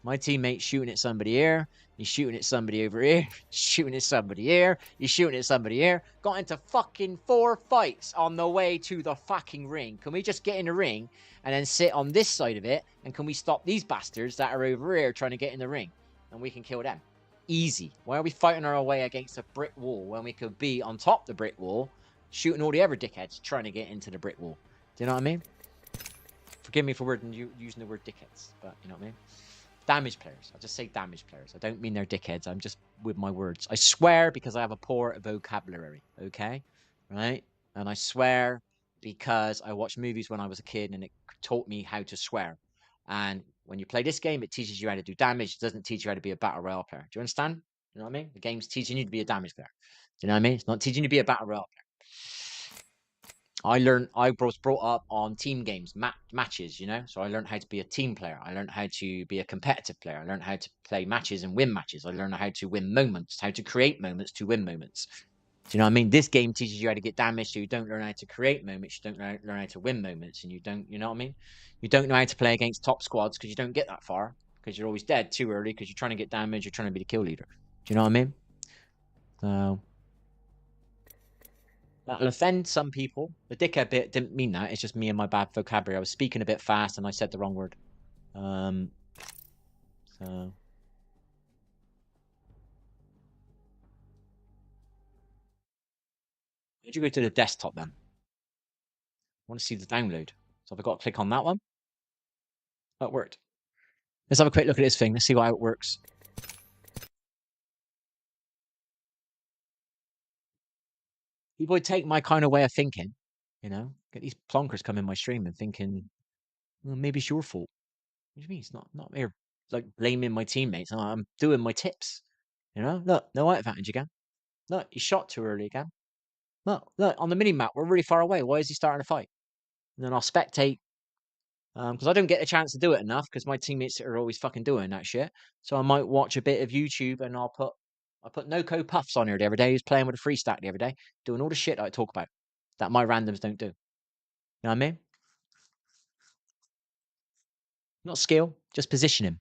Speaker 1: My teammate's shooting at somebody here. He's shooting at somebody over here. Shooting at somebody here. He's shooting at somebody here. Got into fucking 4 fights on the way to the fucking ring. Can we just get in the ring and then sit on this side of it? And can we stop these bastards that are over here trying to get in the ring? And we can kill them. Easy. Why are we fighting our way against a brick wall when we could be on top of the brick wall, shooting all the other dickheads trying to get into the brick wall? Do you know what I mean? Forgive me for using the word dickheads, but you know what I mean? Damage players. I just say damage players. I don't mean they're dickheads. I'm just with my words. I swear because I have a poor vocabulary, okay? Right? And I swear because I watched movies when I was a kid and it taught me how to swear. And when you play this game, it teaches you how to do damage. It doesn't teach you how to be a battle royale player. Do you understand? You know what I mean? The game's teaching you to be a damage player. Do you know what I mean? It's not teaching you to be a battle royale player. I was brought up on team games, matches, you know? So I learned how to be a team player. I learned how to be a competitive player. I learned how to play matches and win matches. I learned how to win moments, how to create moments to win moments. Do you know what I mean? This game teaches you how to get damage, so you don't learn how to create moments. You don't learn how to win moments, and you know what I mean? You don't know how to play against top squads because you don't get that far because you're always dead too early because you're trying to get damage. You're trying to be the kill leader. Do you know what I mean? So that'll offend some people. The dickhead bit didn't mean that. It's just me and my bad vocabulary. I was speaking a bit fast and I said the wrong word. So did you go to the desktop then? I want to see the download. So have I got to click on that one? That worked. Let's have a quick look at this thing. Let's see how it works. People would take my kind of way of thinking, you know, get these plonkers come in my stream and thinking, well, maybe it's your fault. do you mean? It's not here like blaming my teammates. I'm doing my tips. You know, look, no white advantage again. Look, he shot too early again. Look, on the mini map, we're really far away. Why is he starting a fight? And then I'll spectate because I don't get a chance to do it enough because my teammates are always fucking doing that shit. So I might watch a bit of YouTube and I put no puffs on here the other day. He was playing with a free stack the other day, doing all the shit I talk about that my randoms don't do. You know what I mean? Not skill, just positioning.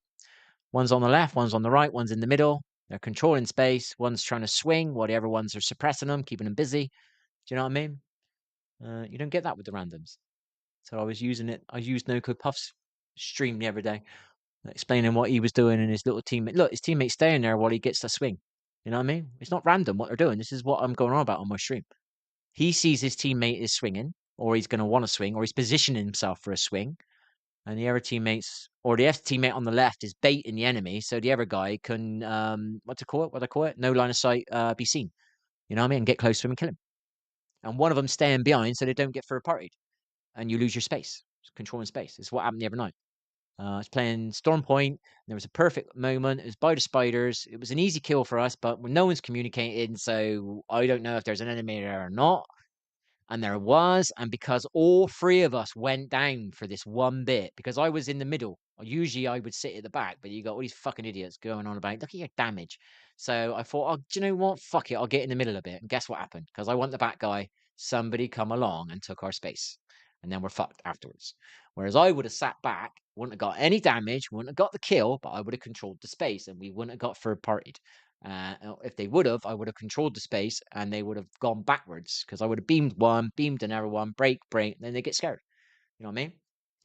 Speaker 1: One's on the left, one's on the right, one's in the middle. They're controlling space. One's trying to swing while the other ones are suppressing them, keeping them busy. Do you know what I mean? You don't get that with the randoms. So I was using it. I used no code puffs stream the other day, explaining what he was doing and his little teammate. Look, his teammate's staying there while he gets the swing. You know what I mean? It's not random what they're doing. This is what I'm going on about on my stream. He sees his teammate is swinging, or he's going to want to swing, or he's positioning himself for a swing. And the other teammates, or the F teammate on the left is baiting the enemy, so the other guy can, what do I call it? No line of sight, be seen. You know what I mean? And get close to him and kill him. And one of them staying behind so they don't get third partied. And you lose your space. It's controlling space. It's what happened the other night. I was playing Storm Point. There was a perfect moment. It was by the spiders. It was an easy kill for us, but no one's communicating, so I don't know if there's an enemy there or not. And there was, and because all three of us went down for this one bit, because I was in the middle. Usually I would sit at the back, but you got all these fucking idiots going on about, look at your damage. So I thought, oh, do you know what? Fuck it, I'll get in the middle a bit. And guess what happened? Because I want the back guy. Somebody come along and took our space. And then we're fucked afterwards. Whereas I would have sat back, wouldn't have got any damage, wouldn't have got the kill, but I would have controlled the space and we wouldn't have got third partied. If they would have, I would have controlled the space and they would have gone backwards because I would have beamed one, beamed another one, break, then they get scared. You know what I mean?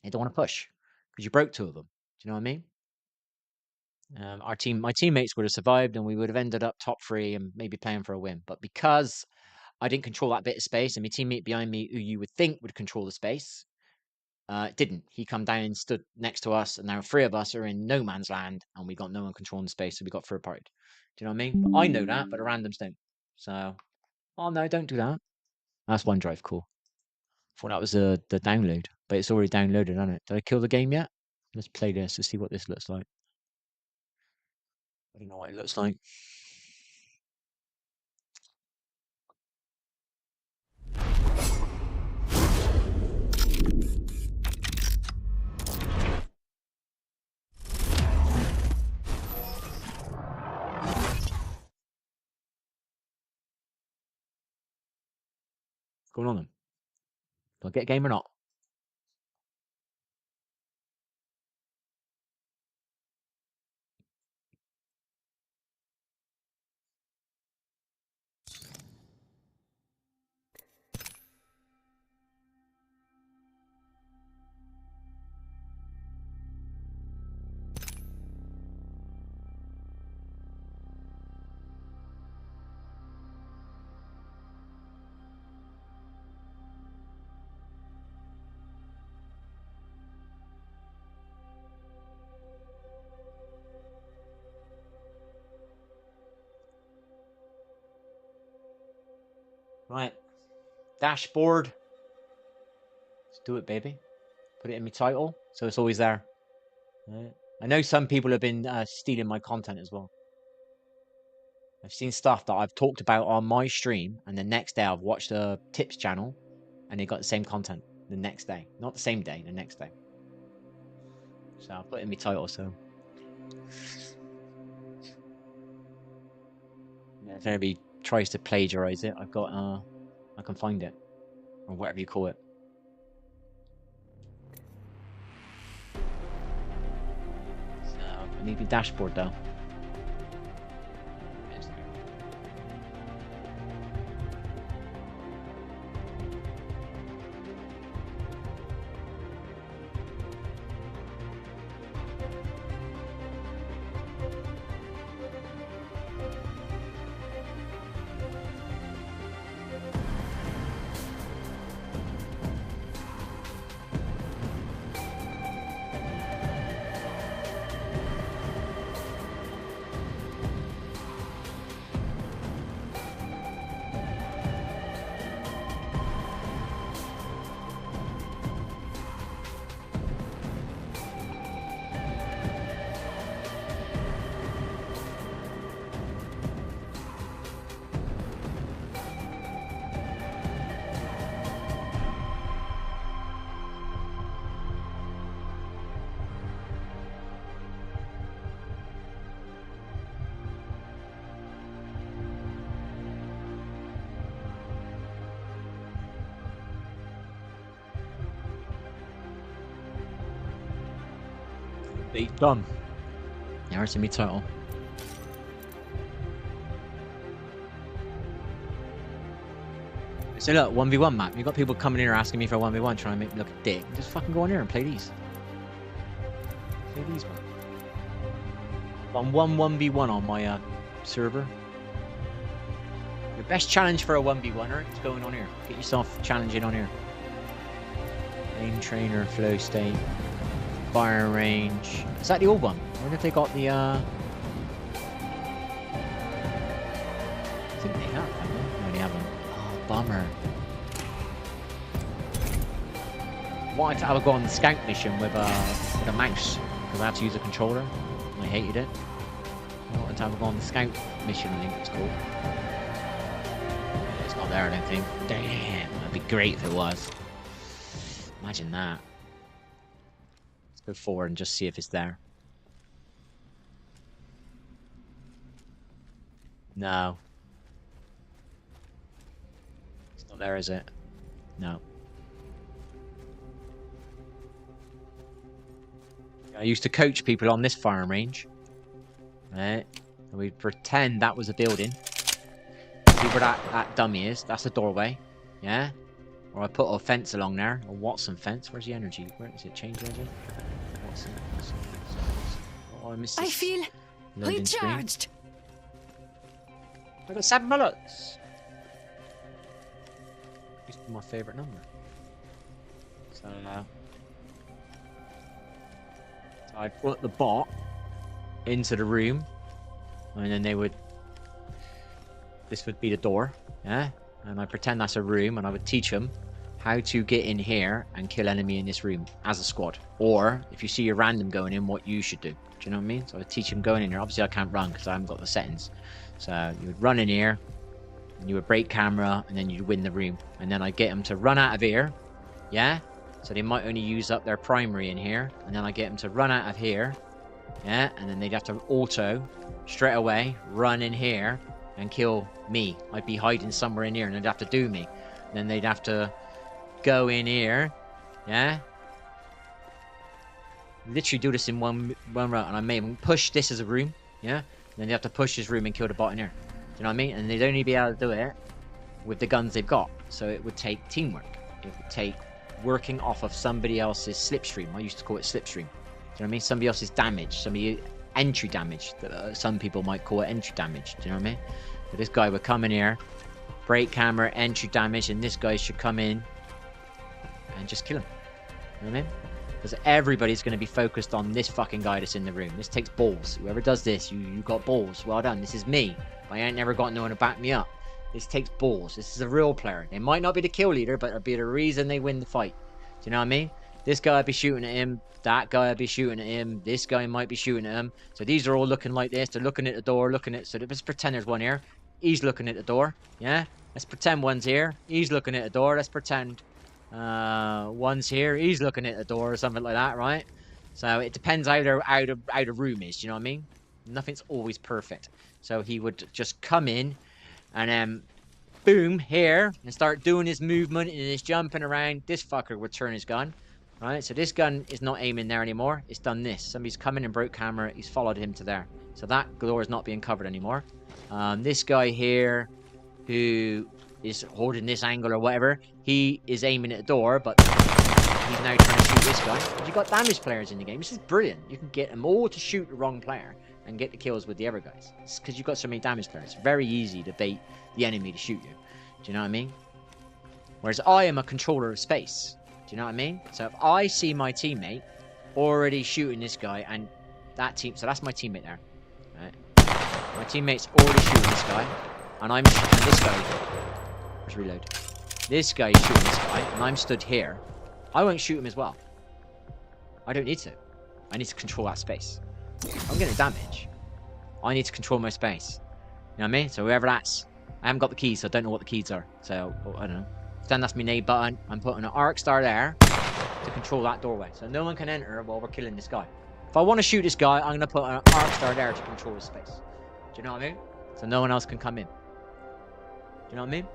Speaker 1: They don't want to push because you broke two of them. Do you know what I mean? My teammates would have survived and we would have ended up top 3 and maybe playing for a win. But because I didn't control that bit of space and my teammate behind me, who you would think would control the space, didn't. He come down and stood next to us, and now 3 of us are in no man's land, and we got no one controlling the space, so we got third partied. Do you know what I mean? But I know that, but the randoms don't. So, oh no, don't do that. That's OneDrive, cool. Thought that was the download, but it's already downloaded, isn't it? Did I kill the game yet? Let's play this to see what this looks like. I don't know what it looks like. What's going on then? Do I get a game or not? Right. Dashboard. Let's do it, baby. Put it in my title, so it's always there. Right. I know some people have been stealing my content as well. I've seen stuff that I've talked about on my stream, and the next day I've watched a tips channel, and they got the same content the next day. Not the same day, the next day. So I'll put it in my title, so... Yeah, if anybody tries to plagiarize it, I've got, I can find it. Or whatever you call it. So, I need the dashboard, though. Beat done. Never seen me title. So look, 1v1 map. You got people coming in here asking me for a 1v1, trying to make me look a dick. Just fucking go in here and play these. Play these, man. I'm 1v1 on my server. Your best challenge for a 1v1er is going on here. Get yourself challenging on here. Aim trainer, flow state, fire range. Is that the old one? I wonder if they got the I think they have, haven't they? No, they haven't. Oh, bummer. Wanted to have a go on the scout mission with a mouse because I had to use a controller. I hated it. I wanted to have a go on the scout mission. I think it's called. It's not there, I don't think. Damn, that'd be great if it was. Imagine that. Let's go forward and just see if it's there. No. It's not there, is it? No. I used to coach people on this firing range. Right? And we'd pretend that was a building. See where that dummy is? That's a doorway. Yeah? Or I put a fence along there. A Watson fence. Where's the energy? Where is it? Change energy? Watson. Oh, I missed this.
Speaker 6: I feel recharged.
Speaker 1: I got 7 bullets. Used to be my favourite number. So I put the bot into the room, and then they would. This would be the door, yeah. And I pretend that's a room, and I would teach them how to get in here and kill enemy in this room as a squad. Or if you see a random going in, what you should do. Do you know what I mean? So I would teach them going in here. Obviously, I can't run because I haven't got the settings. So you would run in here, and you would break camera, and then you'd win the room. And then I'd get them to run out of here, yeah? So they might only use up their primary in here. And then I get them to run out of here, yeah? And then they'd have to auto, straight away, run in here and kill me. I'd be hiding somewhere in here, and they'd have to do me. And then they'd have to go in here, yeah? Literally do this in one route, and I made them push this as a room, yeah? And then they have to push this room and kill the bot in here. Do you know what I mean? And they'd only be able to do it with the guns they've got. So it would take teamwork. It would take working off of somebody else's slipstream. I used to call it slipstream. Do you know what I mean? Somebody else's damage. Somebody entry damage. Some people might call it entry damage. Do you know what I mean? But this guy would come in here, break camera, entry damage, and this guy should come in and just kill him. You know what I mean? Because everybody's going to be focused on this fucking guy that's in the room. This takes balls. Whoever does this, you got balls. Well done. This is me. I ain't never got no one to back me up. This takes balls. This is a real player. They might not be the kill leader, but it'll be the reason they win the fight. Do you know what I mean? This guy would be shooting at him. That guy would be shooting at him. This guy might be shooting at him. So these are all looking like this. They're looking at the door, looking at... So let's pretend there's one here. He's looking at the door. Yeah? Let's pretend one's here. He's looking at the door. Let's pretend one's here. He's looking at the door or something like that, right? So it depends how the room is. Do you know what I mean? Nothing's always perfect. So he would just come in and then boom, here, and start doing his movement and his jumping around. This fucker would turn his gun. Right, so this gun is not aiming there anymore. It's done this. Somebody's come in and broke camera. He's followed him to there. So that door is not being covered anymore. This guy here, who is holding this angle or whatever, he is aiming at the door, but he's now trying to shoot this guy. But you've got damage players in the game. This is brilliant. You can get them all to shoot the wrong player and get the kills with the other guys. It's because you've got so many damage players. It's very easy to bait the enemy to shoot you. Do you know what I mean? Whereas I am a controller of space. Do you know what I mean? So if I see my teammate already shooting this guy and that team... So that's my teammate there. Right? My teammate's already shooting this guy. And I'm... And this guy... Let's reload. This guy is shooting this guy. And I'm stood here. I won't shoot him as well. I don't need to. I need to control that space. I'm getting damage. I need to control my space. You know what I mean? So whoever that's... I haven't got the keys, so I don't know what the keys are. So, I don't know. Then that's my nade button. I'm putting an arc star there to control that doorway. So no one can enter while we're killing this guy. If I want to shoot this guy, I'm going to put an arc star there to control his space. Do you know what I mean? So no one else can come in. Do you know what I mean?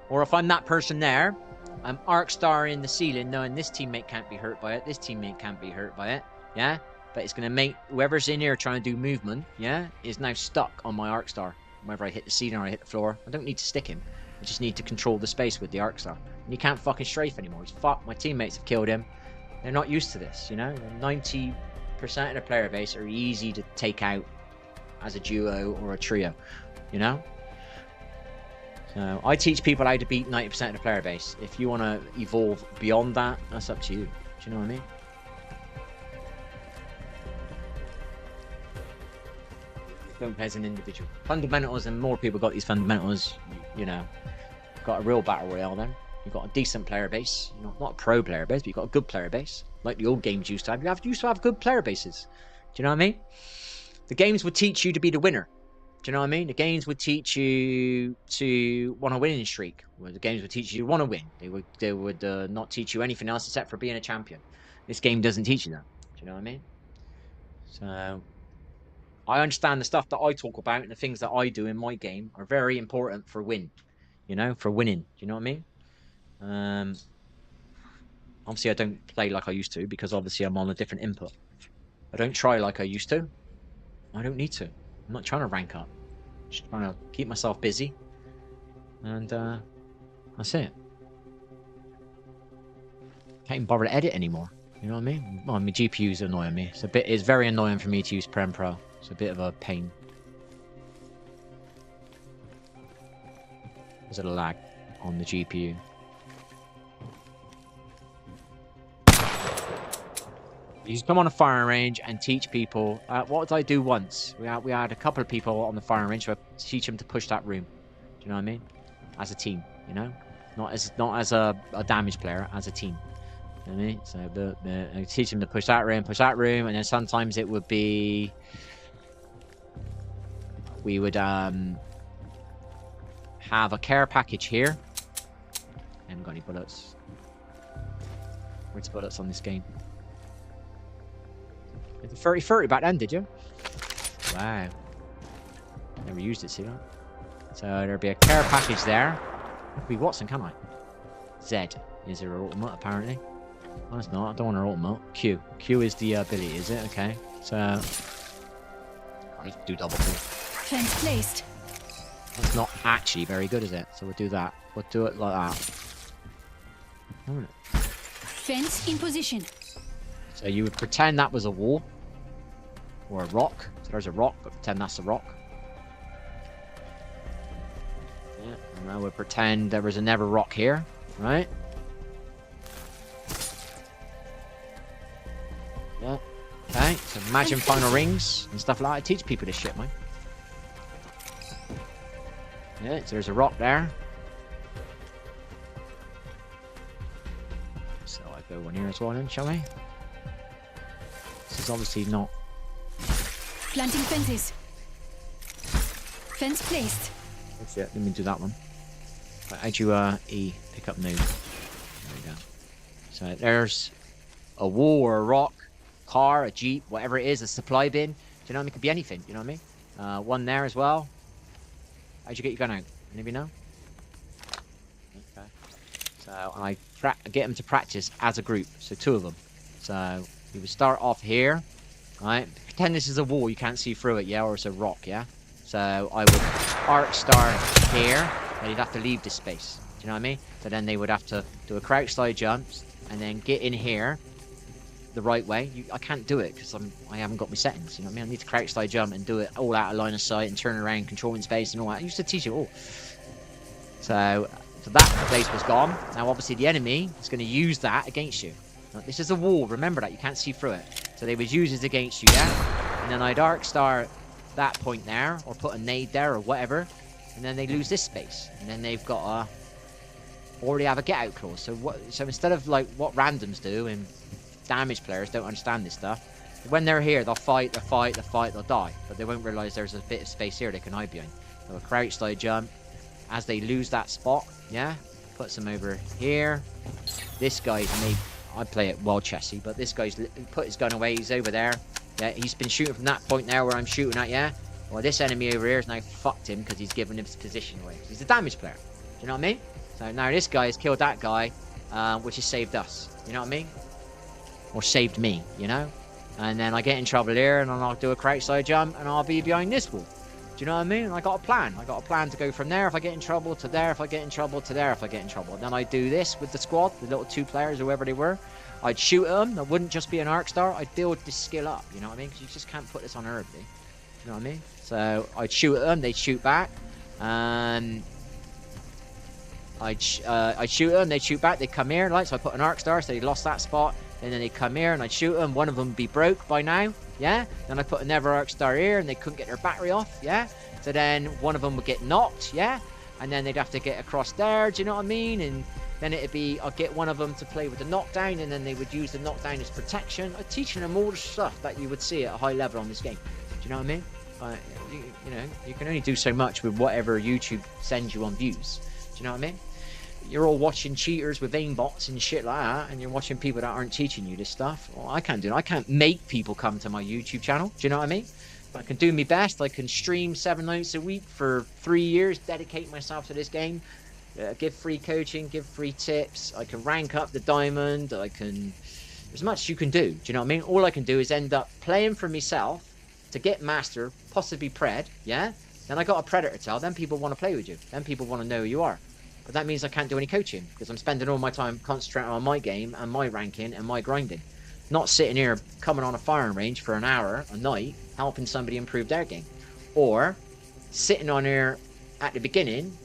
Speaker 1: Or if I'm that person there, I'm arc starring the ceiling, knowing this teammate can't be hurt by it, this teammate can't be hurt by it, yeah? But it's going to make whoever's in here trying to do movement, yeah, is now stuck on my arc star. Whether I hit the ceiling or I hit the floor, I don't need to stick him. I just need to control the space with the arc star. And he can't fucking strafe anymore. He's fucked. My teammates have killed him. They're not used to this, you know? 90% of the player base are easy to take out as a duo or a trio, you know? So I teach people how to beat 90% of the player base. If you want to evolve beyond that, that's up to you. Do you know what I mean? As an individual. Fundamentals, and more people got these fundamentals, you know, got a real battle royale then. You've got a decent player base. Not a pro player base, but you've got a good player base. Like the old games used to have. You used to have good player bases. Do you know what I mean? The games would teach you to be the winner. Do you know what I mean? The games would teach you to want a winning streak. Well, the games would teach you to want to win. They would not teach you anything else except for being a champion. This game doesn't teach you that. Do you know what I mean? So I understand the stuff that I talk about and the things that I do in my game are very important for win. You know, for winning. Do you know what I mean? Obviously, I don't play like I used to because obviously I'm on a different input. I don't try like I used to. I don't need to. I'm not trying to rank up. I'm just trying to keep myself busy. And that's it. Can't even bother to edit anymore. You know what I mean? Well, my GPU's annoying me. It's very annoying for me to use Prem Pro. It's a bit of a pain. There's a lag on the GPU. You just come on a firing range and teach people. What did I do once? We had a couple of people on the firing range, so I teach them to push that room. Do you know what I mean? As a team, you know, not as a damage player, as a team. You know what I mean? So I teach them to push that room, and then sometimes it would be we would have a care package here. I haven't got any bullets. Where's the bullets on this game? 30-30 back then, did you? Wow. Never used it, see that? So there'll be a care package there. I could be Watson, can I? Z is her ultimate, apparently. Oh, it's not. I don't want her ultimate. Q. Q is the ability, is it? Okay. So I need to do double kill.
Speaker 6: Fence placed.
Speaker 1: That's not actually very good, is it? So we'll do that. We'll do it like that.
Speaker 6: Fence in position.
Speaker 1: So you would pretend that was a wall or a rock. So there's a rock, but pretend that's a rock. Yeah, and I would pretend there was another rock here, right? Yeah. Okay. So imagine final rings and stuff like that. I teach people this shit, man. Yeah. So there's a rock there. So I go one here as well, then, shall we? This is obviously not.
Speaker 6: Planting fences. Fence placed.
Speaker 1: That's it. Let me do that one. Right, how'd you E pick up node? There we go. So there's a wall or a rock, car, a jeep, whatever it is, a supply bin. Do you know what I mean? It could be anything. You know what I mean? One there as well. How'd you get your gun out? Anybody know? Okay. So I get them to practice as a group. So 2 of them. So you would start off here, right? Pretend this is a wall, you can't see through it, yeah? Or it's a rock, yeah? So I would arc start here, and you'd have to leave this space. Do you know what I mean? So then they would have to do a crouch slide jumps, and then get in here the right way. I can't do it, because I haven't got my settings, you know what I mean? I need to crouch slide jump and do it all out of line of sight, and turn around, controlling space and all that. I used to teach it all. So that place was gone. Now obviously the enemy is going to use that against you. Now, this is a wall, remember that, you can't see through it. So they would use it against you, yeah? And then I'd arc star that point there, or put a nade there, or whatever. And then they lose this space. And then they've got already have a get out clause. So instead of like what randoms do, and damage players don't understand this stuff, when they're here, they'll fight, they'll die. But they won't realise there's a bit of space here they can hide behind. So a crouch slide jump. As they lose that spot, yeah? Puts them over here. This guy's made... I play it wild chessy, but this guy's put his gun away. He's over there. Yeah, he's been shooting from that point now where I'm shooting at, yeah? Well, this enemy over here has now fucked him because he's given his position away. He's a damage player. Do you know what I mean? So now this guy has killed that guy. which has saved us. You know what I mean? Or saved me, you know? And then I get in trouble here, and then I'll do a crouch side jump, and I'll be behind this wall. Do you know what I mean? And I got a plan. I got a plan to go from there if I get in trouble, to there if I get in trouble, to there if I get in trouble. And then I do this with the squad, the little 2 players, whoever they were. I'd shoot at them. That wouldn't just be an arc star. I'd build this skill up, you know what I mean? Because you just can't put this on early. You know what I mean? So I'd shoot at them, they'd shoot back. And I'd shoot at them, they'd shoot back, they'd come here. Like, so I put an arc star, so they lost that spot. And then they'd come here and I'd shoot them. One of them would be broke by now, yeah? Then I put another arc star here and they couldn't get their battery off, yeah? So then one of them would get knocked, yeah? And then they'd have to get across there, do you know what I mean? And then it'd be, I'd get one of them to play with the knockdown, and then they would use the knockdown as protection. I'm teaching them all the stuff that you would see at a high level on this game. Do you know what I mean? You know, you can only do so much with whatever YouTube sends you on views. Do you know what I mean? You're all watching cheaters with aimbots and shit like that, and you're watching people that aren't teaching you this stuff. Well, I can't do it. I can't make people come to my YouTube channel. Do you know what I mean? I can do my best. I can stream 7 nights a week for 3 years, dedicate myself to this game, give free coaching, give free tips. I can rank up the diamond. I can... There's much you can do. Do you know what I mean? All I can do is end up playing for myself to get master, possibly pred, yeah? Then I got a predator tell. Then people want to play with you. Then people want to know who you are. But that means I can't do any coaching, because I'm spending all my time concentrating on my game and my ranking and my grinding. Not sitting here coming on a firing range for an hour a night helping somebody improve their game. Or sitting on here at the beginning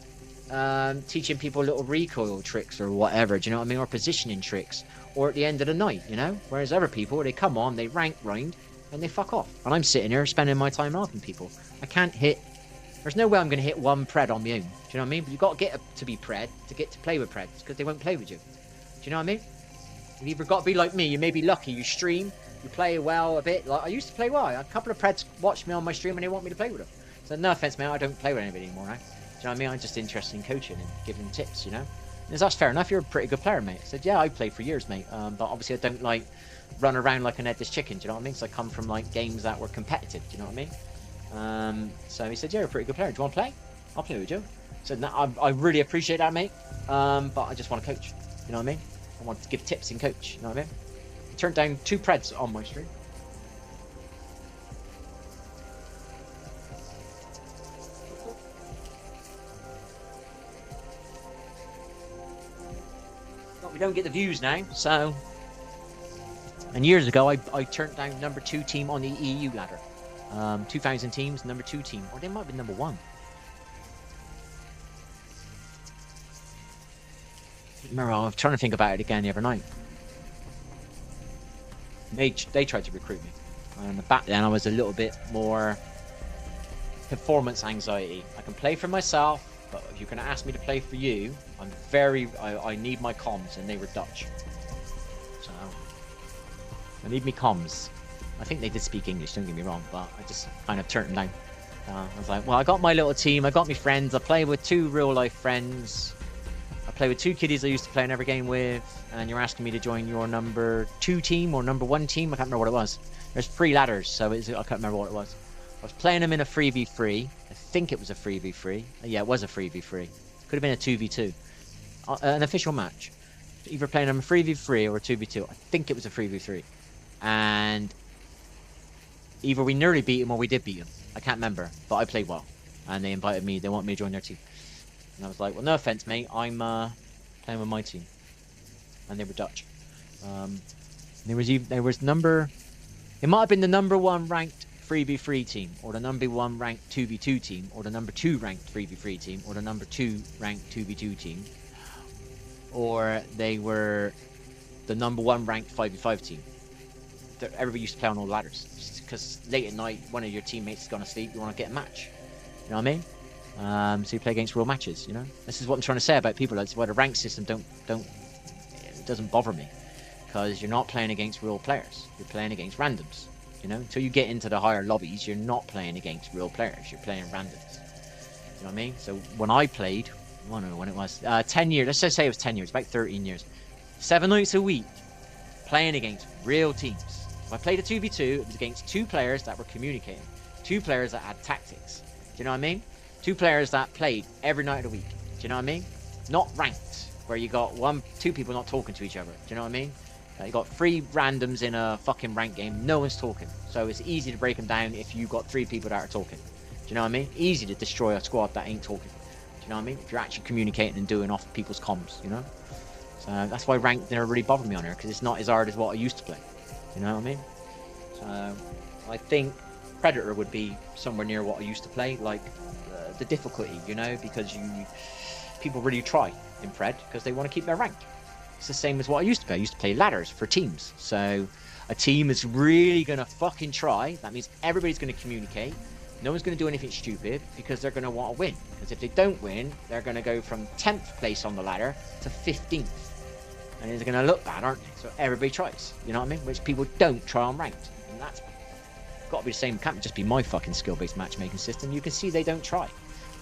Speaker 1: teaching people little recoil tricks or whatever, do you know what I mean? Or positioning tricks. Or at the end of the night, you know? Whereas other people, they come on, they rank grind, and they fuck off. And I'm sitting here spending my time helping people. I can't hit... There's no way I'm going to hit 1 pred on my own. Do you know what I mean? But you've got to get to be pred to get to play with preds, because they won't play with you. Do you know what I mean? You've either got to be like me. You may be lucky. You stream, you play well a bit. Like I used to play well. A couple of preds watch me on my stream and they want me to play with them. So no offense, man. I don't play with anybody anymore now. Do you know what I mean? I'm just interested in coaching and giving tips, you know? And that's fair enough. You're a pretty good player, mate. I said, yeah, I played for years, mate. But obviously I don't like run around like an headless chicken. Do you know what I mean? So I come from like games that were competitive. Do you know what I mean? So he said, yeah, you're a pretty good player. Do you want to play? I'll play with you. So no, I really appreciate that, mate. But I just want to coach. You know what I mean? I want to give tips and coach. You know what I mean? I turned down 2 preds on my stream. But we don't get the views now, so... And years ago, I turned down number 2 team on the EU ladder. 2,000 teams, number 2 team. Or they might have been number 1. Remember, I was trying to think about it again the other night. They tried to recruit me. And back then, I was a little bit more performance anxiety. I can play for myself, but if you're going to ask me to play for you, I need my comms, and they were Dutch. So, I need me comms. I think they did speak English, don't get me wrong, but I just kind of turned them down. I was like, well, I got my little team, I got my friends, I play with 2 real-life friends. I play with 2 kiddies I used to play in every game with, and you're asking me to join your number 2 team or number 1 team. I can't remember what it was. There's 3 ladders, so I can't remember what it was. I was playing them in a 3v3. I think it was a 3v3. Yeah, it was a 3v3. Could have been a 2v2. An official match. Either playing them a 3v3 or a 2v2. I think it was a 3v3. And either we nearly beat them or we did beat them. I can't remember, but I played well. And they invited me, they want me to join their team. And I was like, well, no offense, mate, I'm playing with my team. And they were Dutch. There was number... It might have been the number 1 ranked 3v3 team, or the number 1 ranked 2v2 team, or the number 2 ranked 3v3 team, or the number 2 ranked 2v2 team. Or they were the number 1 ranked 5v5 team. Everybody used to play on all ladders. Because late at night, one of your teammates is gone to sleep, you want to get a match. You know what I mean? So you play against real matches, you know? This is what I'm trying to say about people. That's why the rank system it doesn't bother me. Because you're not playing against real players. You're playing against randoms. You know? Until you get into the higher lobbies, you're not playing against real players. You're playing randoms. You know what I mean? So when I played, I don't know when it was, 10 years, let's just say it was 10 years, about 13 years. 7 nights a week, playing against real teams. If I played a 2v2, it was against 2 players that were communicating. 2 players that had tactics. Do you know what I mean? 2 players that played every night of the week. Do you know what I mean? Not ranked. where you got two people not talking to each other. Do you know what I mean? You got 3 randoms in a fucking rank game. No one's talking. So it's easy to break them down if you got 3 people that are talking. Do you know what I mean? Easy to destroy a squad that ain't talking. Do you know what I mean? If you're actually communicating and doing off people's comms, you know? So that's why ranked never really bothered me on here, because it's not as hard as what I used to play. You know what I mean? So I think Predator would be somewhere near what I used to play, like the difficulty, you know, because people really try in Pred because they want to keep their rank. It's the same as what I used to play. I used to play ladders for teams. So a team is really going to fucking try. That means everybody's going to communicate. No one's going to do anything stupid because they're going to want to win. Because if they don't win, they're going to go from 10th place on the ladder to 15th. And it's going to look bad, aren't they? So everybody tries. You know what I mean? Which people don't try on ranked. And that's got to be the same. It can't just be my fucking skill-based matchmaking system. You can see they don't try.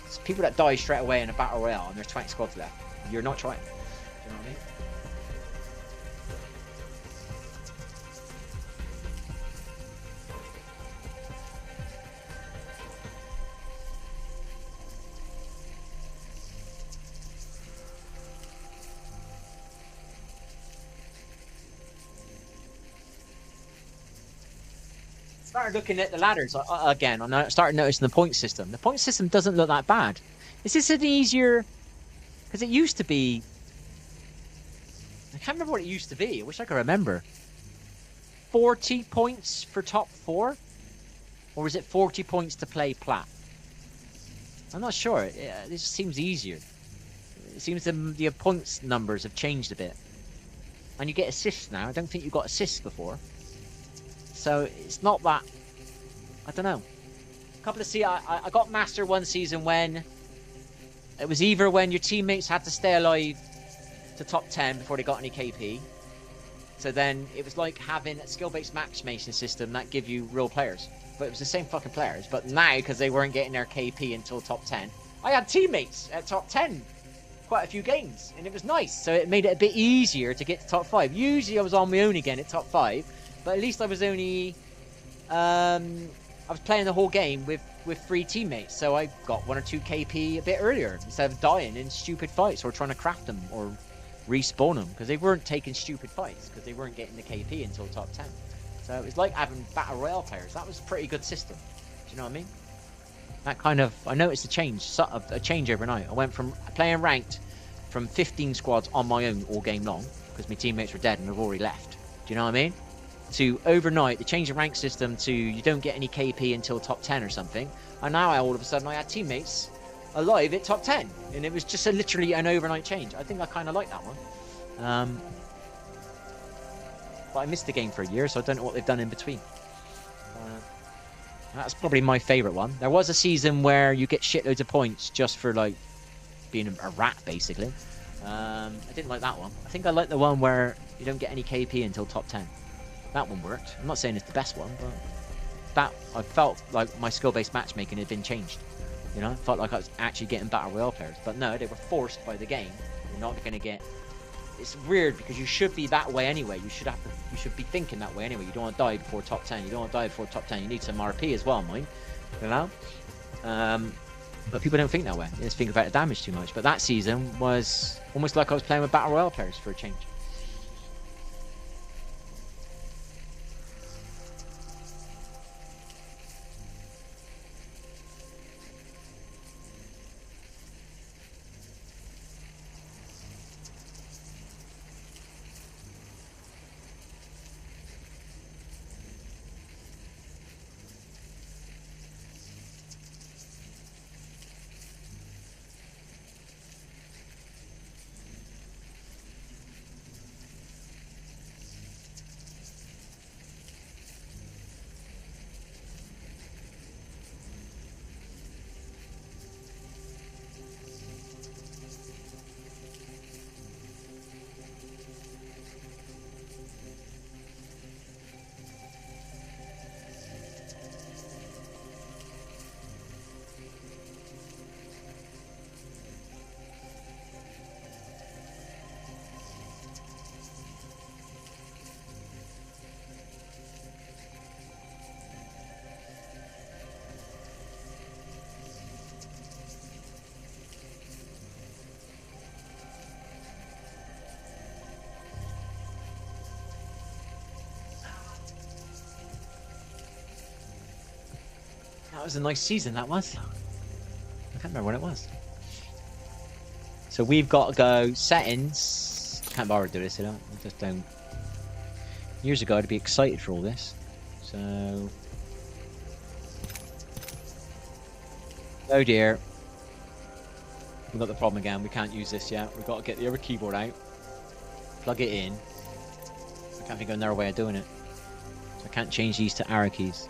Speaker 1: It's people that die straight away in a battle royale and there's 20 squads left. You're not trying. Do you know what I mean? Started looking at the ladders again. I started noticing the point system. The point system doesn't look that bad. Is this an easier? Because it used to be. I can't remember what it used to be. I wish I could remember. 40 points for top 4, or was it 40 points to play plat? I'm not sure. This seems easier. It seems the points numbers have changed a bit, and you get assists now. I don't think you got assists before. So it's not that. I don't know. A couple of I got Master one season when it was either when your teammates had to stay alive to top 10 before they got any KP. So then it was like having a skill-based matchmaking system that give you real players. But it was the same fucking players. But now, because they weren't getting their KP until top 10, I had teammates at top 10 quite a few games. And it was nice. So it made it a bit easier to get to top 5. Usually I was on my own again at top 5. But at least I was only... I was playing the whole game with 3 teammates. So I got 1 or 2 KP a bit earlier. Instead of dying in stupid fights or trying to craft them or respawn them. Because they weren't taking stupid fights. Because they weren't getting the KP until top 10. So it was like having Battle Royale players. That was a pretty good system. Do you know what I mean? That kind of... I noticed a change overnight. I went from playing ranked from 15 squads on my own all game long. Because my teammates were dead and have already left. Do you know what I mean? To overnight, they changed the rank system to you don't get any KP until top 10 or something. And now all of a sudden I had teammates alive at top 10. And it was just literally an overnight change. I think I kind of like that one. But I missed the game for a year, so I don't know what they've done in between. That's probably my favourite one. There was a season where you get shitloads of points just for like being a rat, basically. I didn't like that one. I think I like the one where you don't get any KP until top 10. That one worked. I'm not saying it's the best one, but that I felt like my skill-based matchmaking had been changed. You know, I felt like I was actually getting Battle Royale players. But no, they were forced by the game. You're not going to get... It's weird because you should be that way anyway. You should be thinking that way anyway. You don't want to die before top 10. You don't want to die before top 10. You need some RP as well, mind. You know? But people don't think that way. They just think about the damage too much. But that season was almost like I was playing with Battle Royale players for a change. That was a nice season, that was. I can't remember when it was. So we've got to go settings. Can't bother to do this, I just don't. Years ago, I'd be excited for all this. So. Oh dear. We've got the problem again. We can't use this yet. We've got to get the other keyboard out. Plug it in. I can't think of another way of doing it. So I can't change these to arrow keys.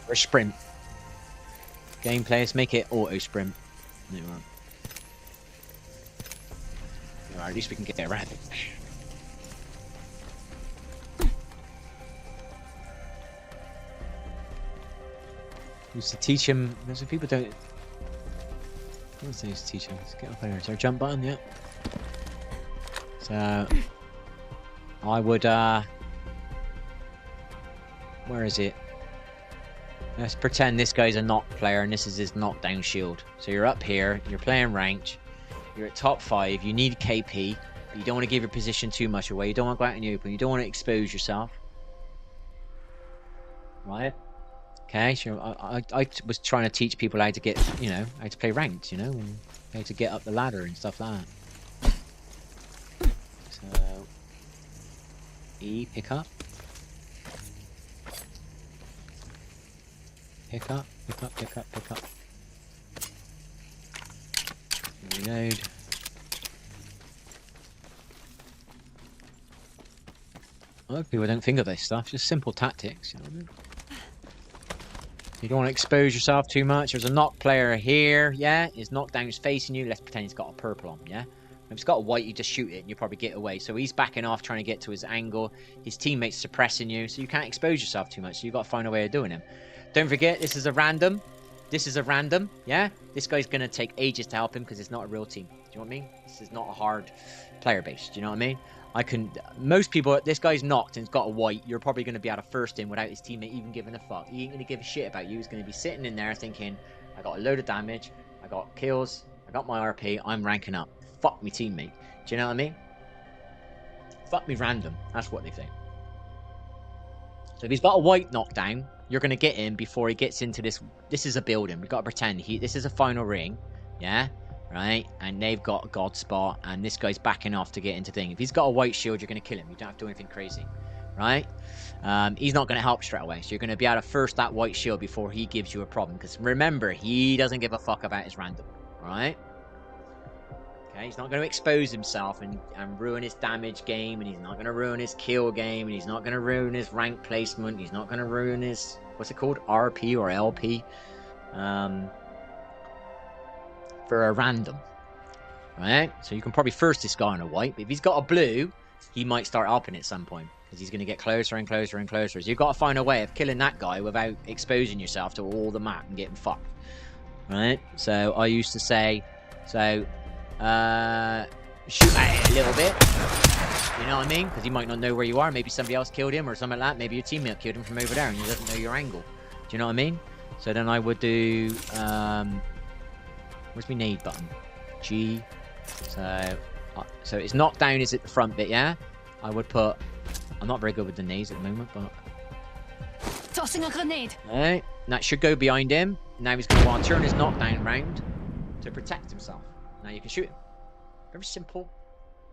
Speaker 1: Or sprint. Gameplay, let's make it auto sprint. No, at least we can get there around it. Used to teach him. There's people don't. What's used to teach him? Let's get up here. Is there a jump button? Yeah. So I would. Where is it? Let's pretend this guy's a knock player and this is his knockdown shield. So you're up here. You're playing ranked. You're at top 5. You need KP, but you don't want to give your position too much away. You don't want to go out in the open. You don't want to expose yourself. Right. Okay, so I was trying to teach people how to get, how to play ranked, and how to get up the ladder and stuff like that. So, E, pick up. Pick up, pick up, pick up, pick up. Reload. A lot of people don't think of this stuff, just simple tactics, you know what I mean? You don't want to expose yourself too much. There's a knock player here, yeah? His knockdown is facing you. Let's pretend he's got a purple on, yeah? If he's got a white, you just shoot it and you probably get away. So he's backing off, trying to get to his angle. His teammate's suppressing you, so you can't expose yourself too much. So you've got to find a way of doing him. Don't forget, this is a random. This is a random, yeah? This guy's going to take ages to help him because it's not a real team. Do you know what I mean? This is not a hard player base. Do you know what I mean? Most people, this guy's knocked and he's got a white, you're probably going to be able to first him without his teammate even giving a fuck. He ain't going to give a shit about you. He's going to be sitting in there thinking, I got a load of damage, I got kills, I got my RP, I'm ranking up. Fuck me teammate. Do you know what I mean? Fuck me random. That's what they think. So if he's got a white knockdown, you're going to get him before he gets into this. This is a building. We've got to pretend this is a final ring. Yeah? Right? And they've got a god spot, and this guy's backing off to get into thing. If he's got a white shield, you're going to kill him. You don't have to do anything crazy. Right? He's not going to help straight away. So you're going to be able to first that white shield before he gives you a problem. Because remember, he doesn't give a fuck about his random. Right? Okay, he's not going to expose himself and ruin his damage game, and he's not going to ruin his kill game, and he's not going to ruin his rank placement, he's not going to ruin his, what's it called, RP or LP, for a random, right? So you can probably first this guy on a white, but if he's got a blue, he might start upping at some point, because he's going to get closer and closer and closer. So you've got to find a way of killing that guy without exposing yourself to all the map and getting fucked, right? So I used to say, shoot at it a little bit, you know what I mean? Because he might not know where you are. Maybe somebody else killed him or something like that. Maybe your teammate killed him from over there and he doesn't know your angle. Do you know what I mean? So then I would do, where's my nade button? G. So it's knockdown is at the front bit, yeah? I would put, I'm not very good with the nades at the moment, but.
Speaker 6: Tossing a grenade.
Speaker 1: Alright, that should go behind him. Now he's going to want to turn his knockdown round to protect himself. Now you can shoot him. Very simple.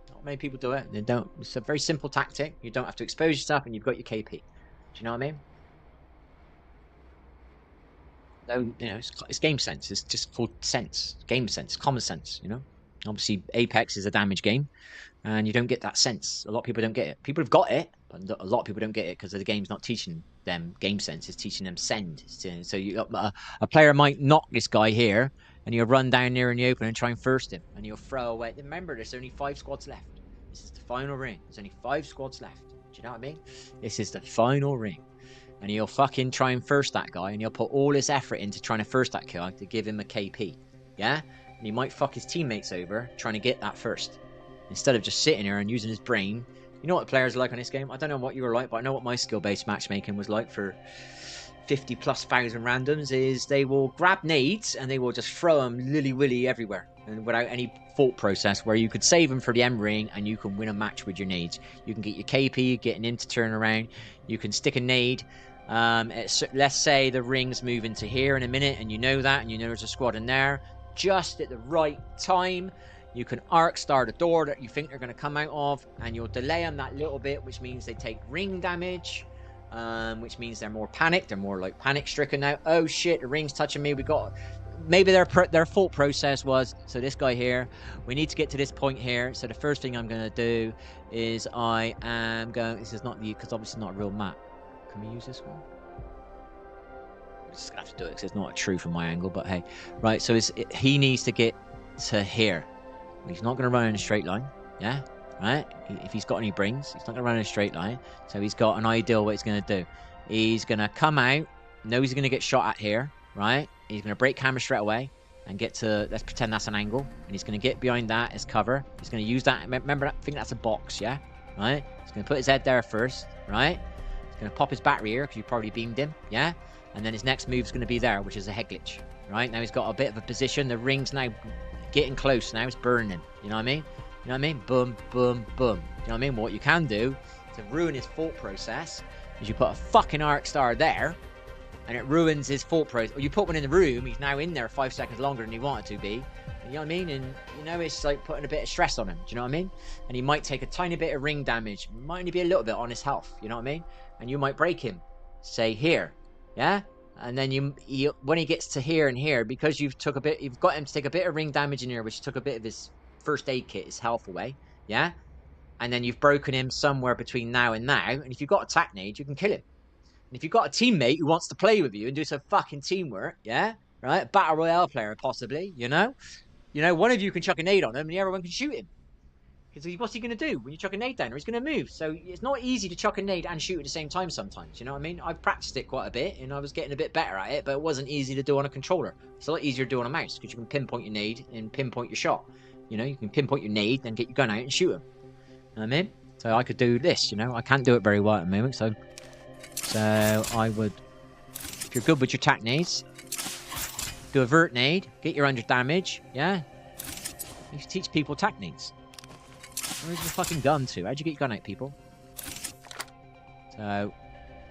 Speaker 1: Not many people do it. They don't. It's a very simple tactic. You don't have to expose yourself, and you've got your KP. Do you know what I mean? No, it's game sense. It's just called sense. Game sense. Common sense. Obviously, Apex is a damage game, and you don't get that sense. A lot of people don't get it. People have got it, but a lot of people don't get it because the game's not teaching them game sense. It's teaching them send. So a player might knock this guy here, and you'll run down there in the open and try and first him, and you'll throw away. Remember, there's only 5 squads left. This is the final ring. There's only 5 squads left. Do you know what I mean? This is the final ring. And you'll fucking try and first that guy, and you'll put all this effort into trying to first that guy to give him a KP. Yeah? And he might fuck his teammates over trying to get that first. Instead of just sitting here and using his brain. You know what the players are like on this game? I don't know what you were like, but I know what my skill-based matchmaking was like for 50+ thousand randoms is they will grab nades and they will just throw them lily-willy everywhere. and without any thought process, where you could save them for the end ring and you can win a match with your nades. You can get your KP, getting him to turn around. You can stick a nade. Let's say the ring's moving to here in a minute, and you know that, and you know there's a squad in there. Just at the right time, you can arc star the door that you think they're going to come out of, and you'll delay them that little bit, which means they take ring damage, which means they're more panicked. They're more like panic stricken now. Oh shit, the ring's touching me. We got. Maybe their thought process was, so this guy here, we need to get to this point here. So the first thing I'm going to do is I am going. This is not the, because obviously it's not a real map. Can we use this one? I'm just gonna have to do it because it's not true from my angle. But hey, right. So he needs to get to here. He's not going to run in a straight line. Yeah, right. If he's got any brains, he's not going to run in a straight line. So he's got an idea what he's going to do. He's going to come out. Knows he's going to get shot at here. Right. He's going to break camera straight away and get to, let's pretend that's an angle. And he's going to get behind that as cover. He's going to use that. Remember, I think that's a box, yeah? Right? He's going to put his head there first, right? He's going to pop his battery here because you probably beamed him, yeah? And then his next move is going to be there, which is a head glitch, right? Now he's got a bit of a position. The ring's now getting close now. It's burning him. You know what I mean? You know what I mean? Boom, boom, boom. You know what I mean? What you can do to ruin his thought process is you put a fucking arc star there, and it ruins his thought process. Or you put one in the room, he's now in there 5 seconds longer than he wanted to be. You know what I mean? And, you know, it's like putting a bit of stress on him. Do you know what I mean? And he might take a tiny bit of ring damage. Might only be a little bit on his health. You know what I mean? And you might break him. Say, here. Yeah? And then when he gets to here and here, because you've got him to take a bit of ring damage in here, which took a bit of his first aid kit, his health away. Yeah? And then you've broken him somewhere between now and now. And if you've got attack nade, you can kill him. And if you've got a teammate who wants to play with you and do some fucking teamwork, yeah, right, battle royale player possibly, you know, one of you can chuck a nade on him and the other one can shoot him. Because what's he going to do when you chuck a nade down? Or he's going to move. So it's not easy to chuck a nade and shoot at the same time sometimes. You know what I mean? I've practiced it quite a bit and I was getting a bit better at it, but it wasn't easy to do on a controller. It's a lot easier to do on a mouse because you can pinpoint your nade and pinpoint your shot. You know, you can pinpoint your nade and get your gun out and shoot him. You know what I mean? So I could do this, you know. I can't do it very well at the moment, so I would, if you're good with your tac nades, do a vert nade, get your 100 damage, yeah? You teach people tac nades. Where's your fucking gun to? How'd you get your gun out, people? So,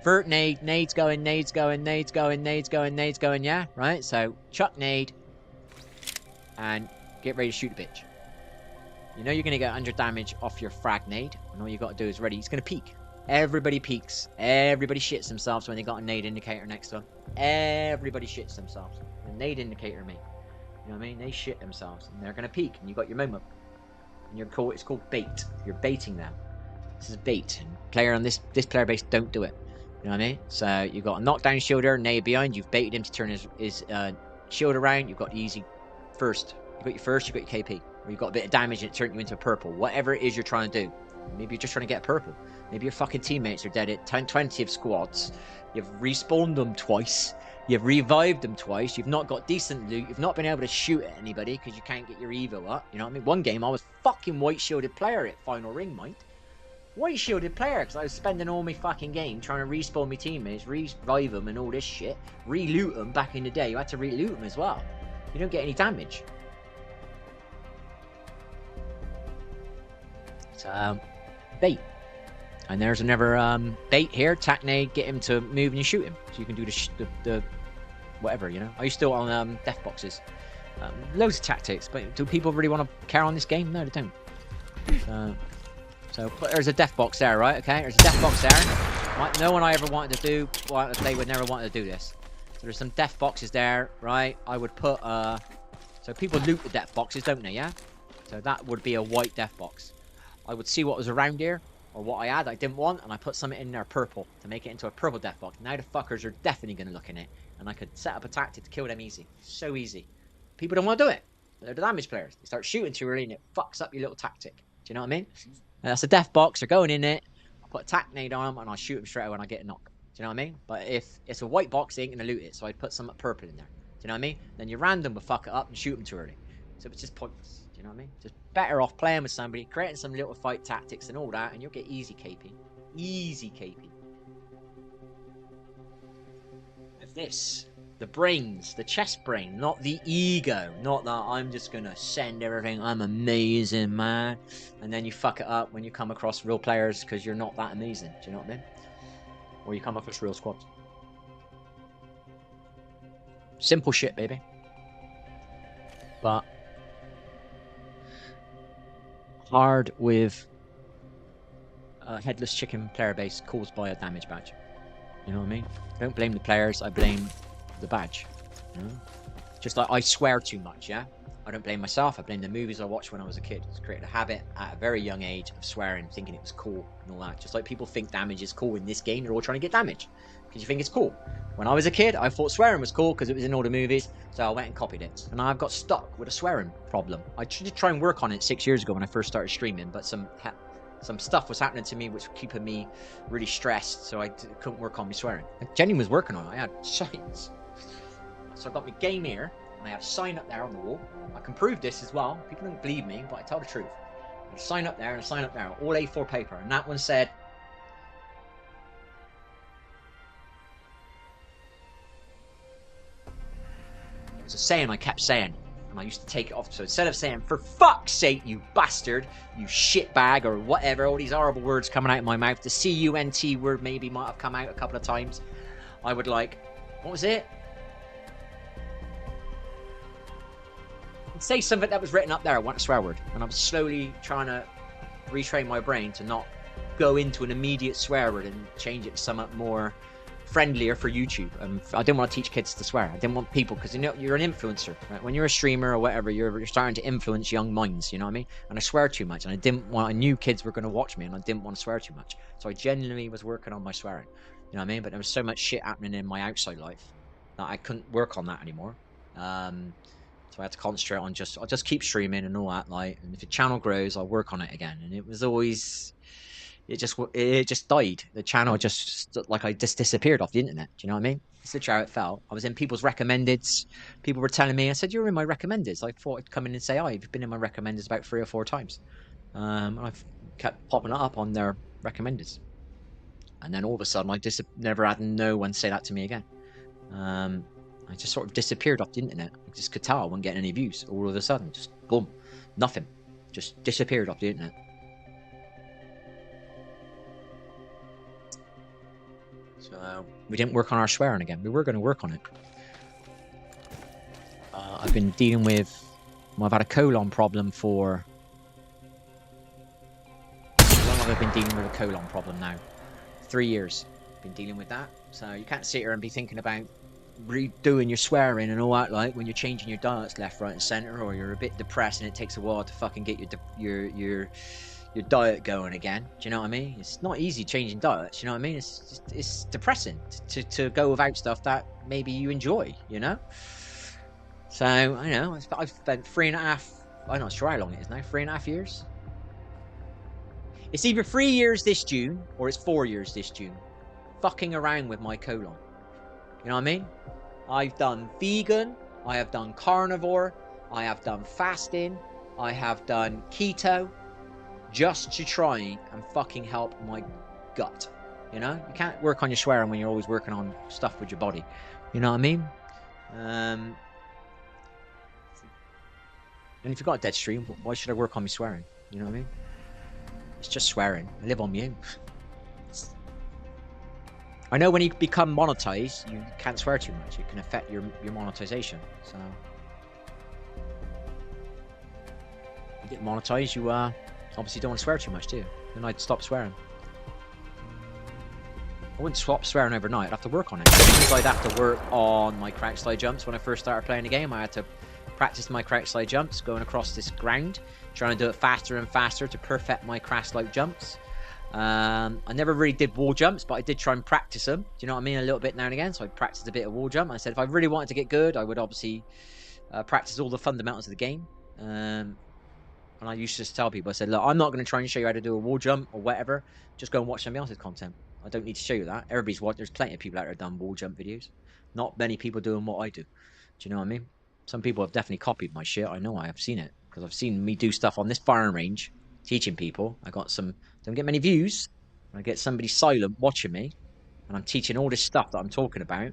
Speaker 1: vert nade, nades going, nades going, nades going, nades going, nades going, yeah? Right? So, chuck nade, and get ready to shoot a bitch. You know you're going to get 100 damage off your frag nade, and all you got to do is ready. He's going to peek. Everybody peeks. Everybody shits themselves when they got a nade indicator next to them. Everybody shits themselves. The nade indicator, mate. You know what I mean? They shit themselves, and they're going to peek, and you got your moment. And it's called bait. You're baiting them. This is bait. And player on this player base don't do it. You know what I mean? So you got a knockdown shielder, nade behind. You've baited him to turn his shield around. You've got the easy first. You got your first. You got your KP. Or you got a bit of damage and it turned you into a purple. Whatever it is you're trying to do. Maybe you're just trying to get a purple. Maybe your fucking teammates are dead at 20 of squads. You've respawned them twice. You've revived them twice. You've not got decent loot. You've not been able to shoot at anybody because you can't get your evo up. You know what I mean? One game I was fucking white shielded player at final ring, mate. White shielded player because I was spending all my fucking game trying to respawn my teammates, revive them and all this shit. Re-loot them back in the day. You had to re-loot them as well. You don't get any damage. So, bait. And there's another bait here. Tac nade, get him to move and you shoot him. So you can do the whatever, you know. Are you still on death boxes? Loads of tactics, but do people really want to care on this game? No, they don't. But there's a death box there, right? Okay, there's a death box there. Right, no one I ever wanted to do, they would never want to do this. So there's some death boxes there, right? I would put, so people loot the death boxes, don't they, yeah? So that would be a white death box. I would see what was around here, or what I had I didn't want, and I put something in there purple to make it into a purple death box. Now the fuckers are definitely going to look in it, and I could set up a tactic to kill them easy. So easy. People don't want to do it. They're the damage players. They start shooting too early, and it fucks up your little tactic. Do you know what I mean? And that's a death box. They're going in it. I put a tac nade on them, and I shoot them straight away when I get a knock. Do you know what I mean? But if it's a white box, they ain't going to loot it, so I'd put some purple in there. Do you know what I mean? Then your random will fuck it up and shoot them too early. So it's just pointless. Do you know what I mean? Just better off playing with somebody, creating some little fight tactics and all that, and you'll get easy KP. Easy KP. With this, The brains, the chest brain, not the ego. Not that I'm just gonna send everything, I'm amazing, man. And then you fuck it up when you come across real players because you're not that amazing. Do you know what I mean? Or you come across real squads. Simple shit, baby. But hard with a headless chicken player base caused by a damage badge. You know what I mean? I don't blame the players, I blame the badge. You know? Just like I swear too much, yeah? I don't blame myself, I blame the movies I watched when I was a kid. It's created a habit at a very young age of swearing, thinking it was cool and all that. Just like people think damage is cool in this game, they're all trying to get damage. Because you think it's cool. When I was a kid, I thought swearing was cool because it was in all the movies, so I went and copied it. And I've got stuck with a swearing problem. I did try and work on it 6 years ago when I first started streaming, but some stuff was happening to me which was keeping me really stressed, so I couldn't work on me swearing. Jenny was working on it. I had signs. So I got my game here, and I have a sign up there on the wall. I can prove this as well. People don't believe me, but I tell the truth. There's a sign up there and a sign up there, all A4 paper, and that one said, it was a saying I kept saying, and I used to take it off. So instead of saying, for fuck's sake, you bastard, you shitbag, or whatever, all these horrible words coming out of my mouth, the C-U-N-T word maybe might have come out a couple of times, I would like, what was it? I'd say something that was written up there, I want a swear word, and I was slowly trying to retrain my brain to not go into an immediate swear word and change it to something more friendlier for YouTube. I didn't want to teach kids to swear. I didn't want people, because you know you're an influencer, right? When you're a streamer or whatever, you're starting to influence young minds. You know what I mean? And I swear too much, and I knew kids were going to watch me, and I didn't want to swear too much. So I genuinely was working on my swearing. You know what I mean? But there was so much shit happening in my outside life that I couldn't work on that anymore. So I had to concentrate on I'll just keep streaming and all that. Like, and if the channel grows, I'll work on it again. And it was always. It just died. The channel just I just disappeared off the internet. Do you know what I mean? It's literally how it felt. I was in people's recommendeds. People were telling me, I said, you're in my recommendeds. I thought I'd come in and say, oh, you've been in my recommendeds about 3 or 4 times. And I've kept popping it up on their recommendeds. And then all of a sudden, I just never had no one say that to me again. I just sort of disappeared off the internet. I just could tell I wasn't getting any views. All of a sudden, just boom, nothing. Just disappeared off the internet. So we didn't work on our swearing again. We were going to work on it. I've been dealing with. I've had a colon problem for. How long have I been dealing with a colon problem now? 3 years. Been dealing with that. So you can't sit here and be thinking about redoing your swearing and all that, like when you're changing your diets left, right, and center, or you're a bit depressed and it takes a while to fucking get your diet going again. Do you know what I mean? It's not easy changing diets. You know what I mean? It's depressing to go without stuff that maybe you enjoy. You know. So I know I've spent 3.5. I'm not sure how long it is now. 3.5 years. It's either 3 years this June or it's 4 years this June. Fucking around with my colon. You know what I mean? I've done vegan. I have done carnivore. I have done fasting. I have done keto. Just to try and fucking help my gut. You know? You can't work on your swearing when you're always working on stuff with your body. You know what I mean? And if you've got a dead stream, why should I work on me swearing? You know what I mean? It's just swearing. I live on mute. I know when you become monetized, you can't swear too much. It can affect your monetization. So, you get monetized, you obviously don't want to swear too much, do you? Then I'd stop swearing. I wouldn't stop swearing overnight. I'd have to work on it. I'd have to work on my crouch slide jumps. When I first started playing the game, I had to practice my crouch slide jumps, going across this ground, trying to do it faster and faster to perfect my crouch slide jumps. I never really did wall jumps, but I did try and practice them. Do you know what I mean? A little bit now and again. So I practiced a bit of wall jump. I said if I really wanted to get good, I would obviously practice all the fundamentals of the game. And I used to just tell people, I said, look, I'm not going to try and show you how to do a wall jump or whatever. Just go and watch somebody else's content. I don't need to show you that. Everybody's watching. There's plenty of people out there done wall jump videos. Not many people doing what I do. Do you know what I mean? Some people have definitely copied my shit. I know I have seen it because I've seen me do stuff on this firing range, teaching people. I got some. Don't get many views. I get somebody silent watching me, and I'm teaching all this stuff that I'm talking about,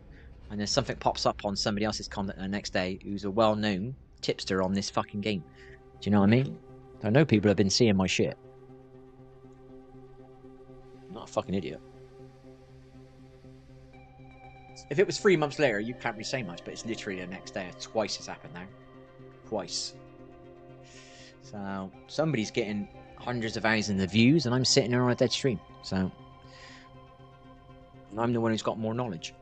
Speaker 1: and then something pops up on somebody else's content the next day who's a well-known tipster on this fucking game. Do you know what I mean? I know people have been seeing my shit. I'm not a fucking idiot. If it was 3 months later, you can't really say much, but it's literally the next day. Twice it's happened now. Twice. So somebody's getting hundreds of thousands of views, and I'm sitting there on a dead stream. So I'm the one who's got more knowledge.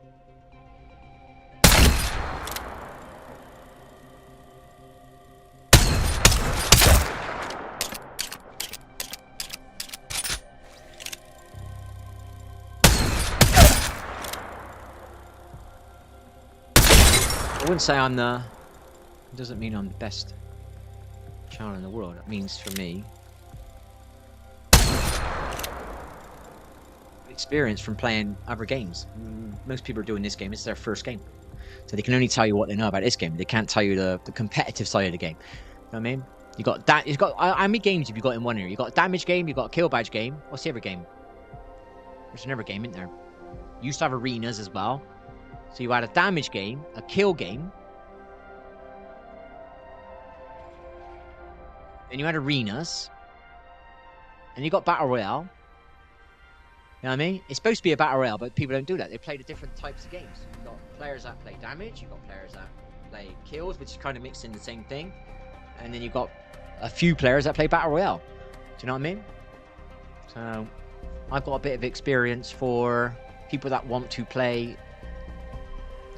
Speaker 1: I wouldn't say I'm the... It doesn't mean I'm the best channel in the world. It means for me... experience from playing other games. Most people are doing this game. This is their first game. So they can only tell you what they know about this game. They can't tell you the competitive side of the game. You know what I mean? You got that. You've got... How many games have you got in one here? You got a damage game. You got a kill badge game. What's the other game? There's another game in there. You used to have arenas as well. So you had a damage game, a kill game, and you had arenas, and you got Battle Royale. You know what I mean? It's supposed to be a Battle Royale, but people don't do that. They play the different types of games. You've got players that play damage, you've got players that play kills, which is kind of mixed in the same thing, and then you've got a few players that play Battle Royale. Do you know what I mean? So I've got a bit of experience for people that want to play.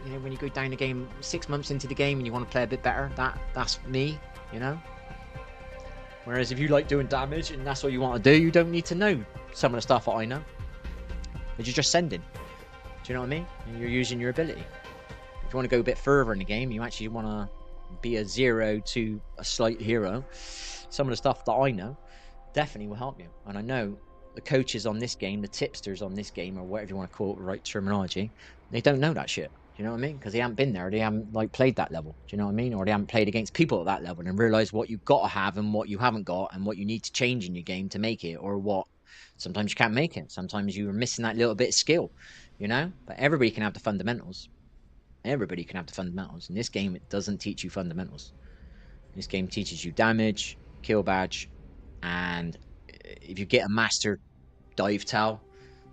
Speaker 1: You know, when you go down the game 6 months into the game and you want to play a bit better, that's me, you know? Whereas if you like doing damage and that's what you want to do, you don't need to know some of the stuff that I know. But you're just sending. Do you know what I mean? And you're using your ability. If you want to go a bit further in the game, you actually want to be a 0 to a slight hero. Some of the stuff that I know definitely will help you. And I know the coaches on this game, the tipsters on this game, or whatever you want to call it, the right terminology, they don't know that shit. Do you know what I mean? Because they haven't been there. They haven't like played that level. Do you know what I mean? Or they haven't played against people at that level and realised what you've got to have and what you haven't got and what you need to change in your game to make it, or what sometimes you can't make it. Sometimes you're missing that little bit of skill, you know? But everybody can have the fundamentals. Everybody can have the fundamentals. In this game, it doesn't teach you fundamentals. This game teaches you damage, kill badge, and if you get a master dive towel,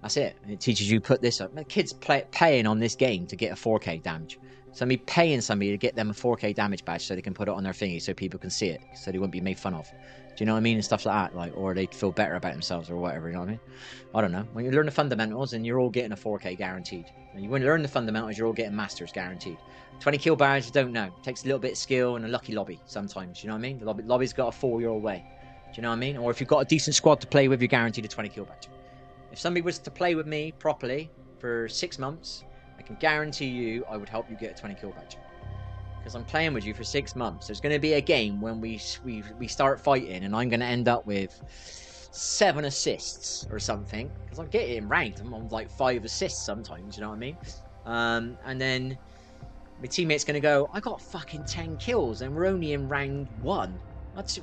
Speaker 1: that's it. It teaches you put this up. Kids paying on this game to get a 4K damage. Somebody paying somebody to get them a 4K damage badge so they can put it on their thingy so people can see it, so they won't be made fun of. Do you know what I mean? And stuff like that, like, or they feel better about themselves or whatever. You know what I mean? I don't know. When you learn the fundamentals, and you're all getting a 4K guaranteed. And when you learn the fundamentals, you're all getting masters guaranteed. 20 kill badge, you don't know. It takes a little bit of skill and a lucky lobby sometimes. You know what I mean? The lobby's got a 4-year way. Do you know what I mean? Or if you've got a decent squad to play with, you're guaranteed a 20 kill badge. If somebody was to play with me properly for 6 months, I can guarantee you I would help you get a 20 kill badge. Because I'm playing with you for 6 months. There's going to be a game when we start fighting and I'm going to end up with 7 assists or something. Because I'm getting ranked. I'm on like 5 assists sometimes, you know what I mean? And then my teammate's going to go, I got fucking 10 kills and we're only in round 1.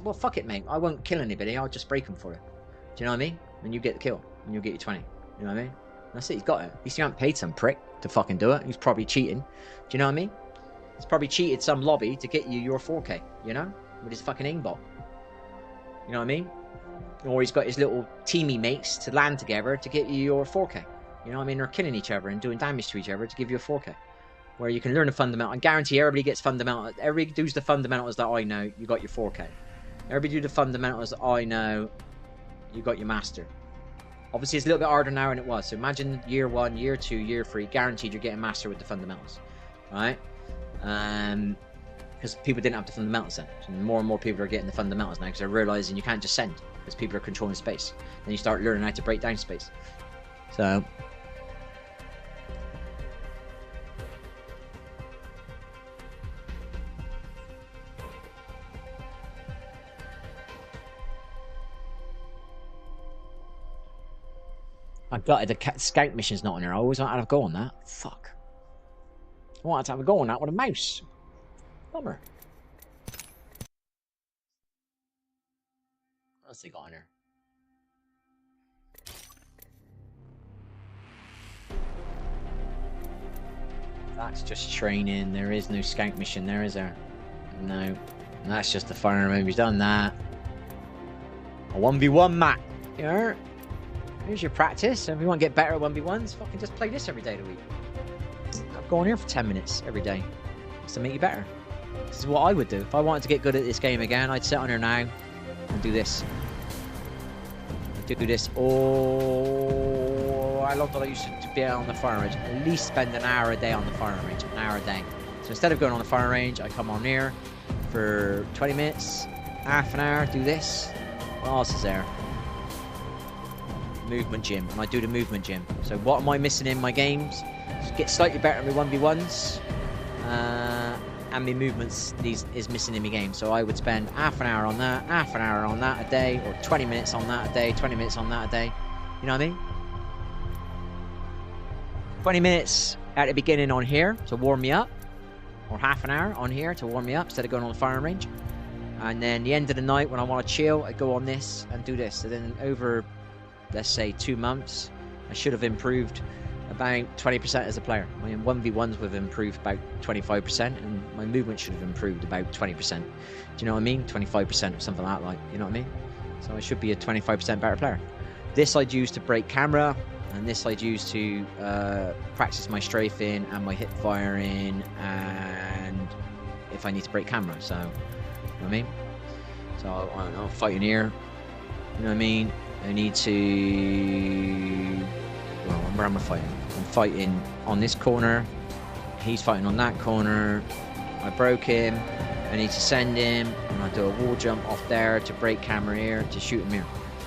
Speaker 1: Well, fuck it, mate. I won't kill anybody. I'll just break them for it. Do you know what I mean? And you get the kill. And you'll get your 20. You know what I mean? That's it. He's got it. At least you haven't paid some prick to fucking do it. He's probably cheating. Do you know what I mean? He's probably cheated some lobby to get you your 4K. You know? With his fucking aimbot. You know what I mean? Or he's got his little teamy mates to land together to get you your 4K. You know what I mean? They're killing each other and doing damage to each other to give you a 4K. Where you can learn the fundamental. I guarantee everybody gets fundamental. Everybody does the fundamentals that I know. You got your 4K. Everybody do the fundamentals that I know. You got your master. Obviously, it's a little bit harder now than it was. So imagine year 1, year 2, year 3, guaranteed you're getting master with the fundamentals, right? Because people didn't have the fundamentals then. So more and more people are getting the fundamentals now because they're realizing you can't just send because people are controlling space. Then you start learning how to break down space. So I gutted the scout mission's not on there. I always wanted to have a go on that. Fuck. I wanted to have a go on that with a mouse. Bummer. What else they got on there? That's just training. There is no scout mission there, is there? No. That's just the fireman. We've done that. A 1v1 map. Here. Here's your practice. If you want to get better at 1v1s, fucking just play this every day of the week. I've gone here for 10 minutes every day. Just to make you better. This is what I would do. If I wanted to get good at this game again, I'd sit on here now and do this. I'd do this. Oh, how long did I used to be out on the firing range? At least spend an hour a day on the firing range. An hour a day. So instead of going on the firing range, I come on here for 20 minutes, half an hour, do this. What else is there? Movement gym. And I do the movement gym. So what am I missing in my games? Just get slightly better at my 1v1s. And my movements is missing in my game. So I would spend half an hour on that, half an hour on that a day, or 20 minutes on that a day, 20 minutes on that a day. You know what I mean? 20 minutes at the beginning on here to warm me up, or half an hour on here to warm me up instead of going on the firing range. And then the end of the night when I want to chill, I go on this and do this. So then over, let's say 2 months, I should have improved about 20% as a player. My 1v1s would have improved about 25%, and my movement should have improved about 20%. Do you know what I mean? 25% or something like that, you know what I mean? So I should be a 25% better player. This I'd use to break camera, and this I'd use to practice my strafing and my hip firing, and if I need to break camera, so, you know what I mean? So, I don't know, fighting here, you know what I mean? I need to, well, where am I fighting? I'm fighting on this corner, he's fighting on that corner, I broke him, I need to send him, and I do a wall jump off there to break camera here, to shoot him here.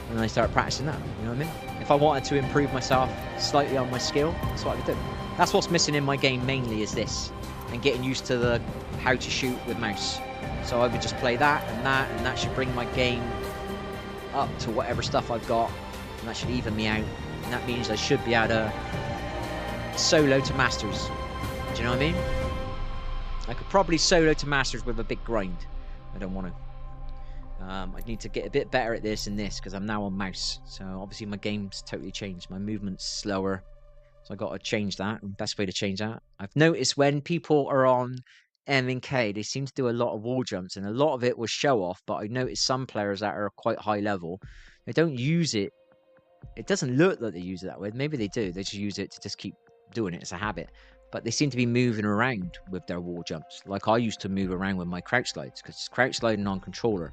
Speaker 1: And I start practicing that, you know what I mean? If I wanted to improve myself slightly on my skill, that's what I would do. That's what's missing in my game mainly, is this, and getting used to the how to shoot with mouse. So I would just play that, and that should bring my game up to whatever stuff I've got, and that should even me out. And that means I should be able to solo to masters. Do you know what I mean? I could probably solo to masters with a big grind. I don't want to. I need to get a bit better at this and this, because I'm now on mouse. So obviously my game's totally changed. My movement's slower. So I got to change that. And best way to change that. I've noticed when people are on M and K, they seem to do a lot of wall jumps, and a lot of it was show off. But I noticed some players that are quite high level, they don't use it. It doesn't look like they use it that way. Maybe they do. They just use it to just keep doing it. It's a habit. But they seem to be moving around with their wall jumps. Like I used to move around with my crouch slides, because crouch sliding on controller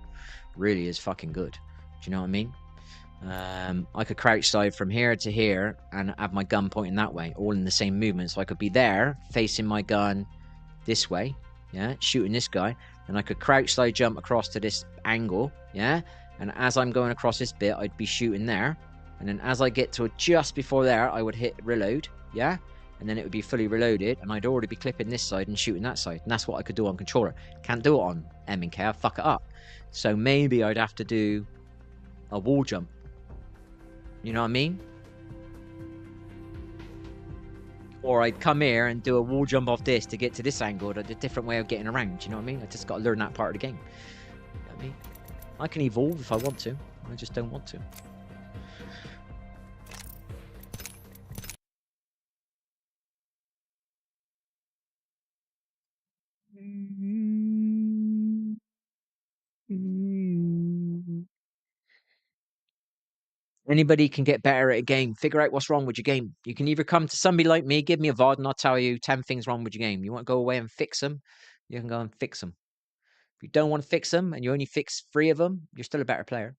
Speaker 1: really is fucking good. Do you know what I mean? I could crouch slide from here to here and have my gun pointing that way, all in the same movement. So I could be there facing my gun this way, yeah, shooting this guy, and I could crouch slide jump across to this angle, yeah, and as I'm going across this bit, I'd be shooting there, and then as I get to just before there, I would hit reload, yeah, and then it would be fully reloaded, and I'd already be clipping this side and shooting that side, and that's what I could do on controller. Can't do it on M and K, I'll fuck it up. So maybe I'd have to do a wall jump. You know what I mean? Or I'd come here and do a wall jump off this to get to this angle, a different way of getting around. You know what I mean? I just got to learn that part of the game. You know what I mean? I can evolve if I want to. I just don't want to. Anybody can get better at a game. Figure out what's wrong with your game. You can either come to somebody like me, give me a VOD, and I'll tell you 10 things wrong with your game. You want to go away and fix them, you can go and fix them. If you don't want to fix them and you only fix 3 of them, you're still a better player.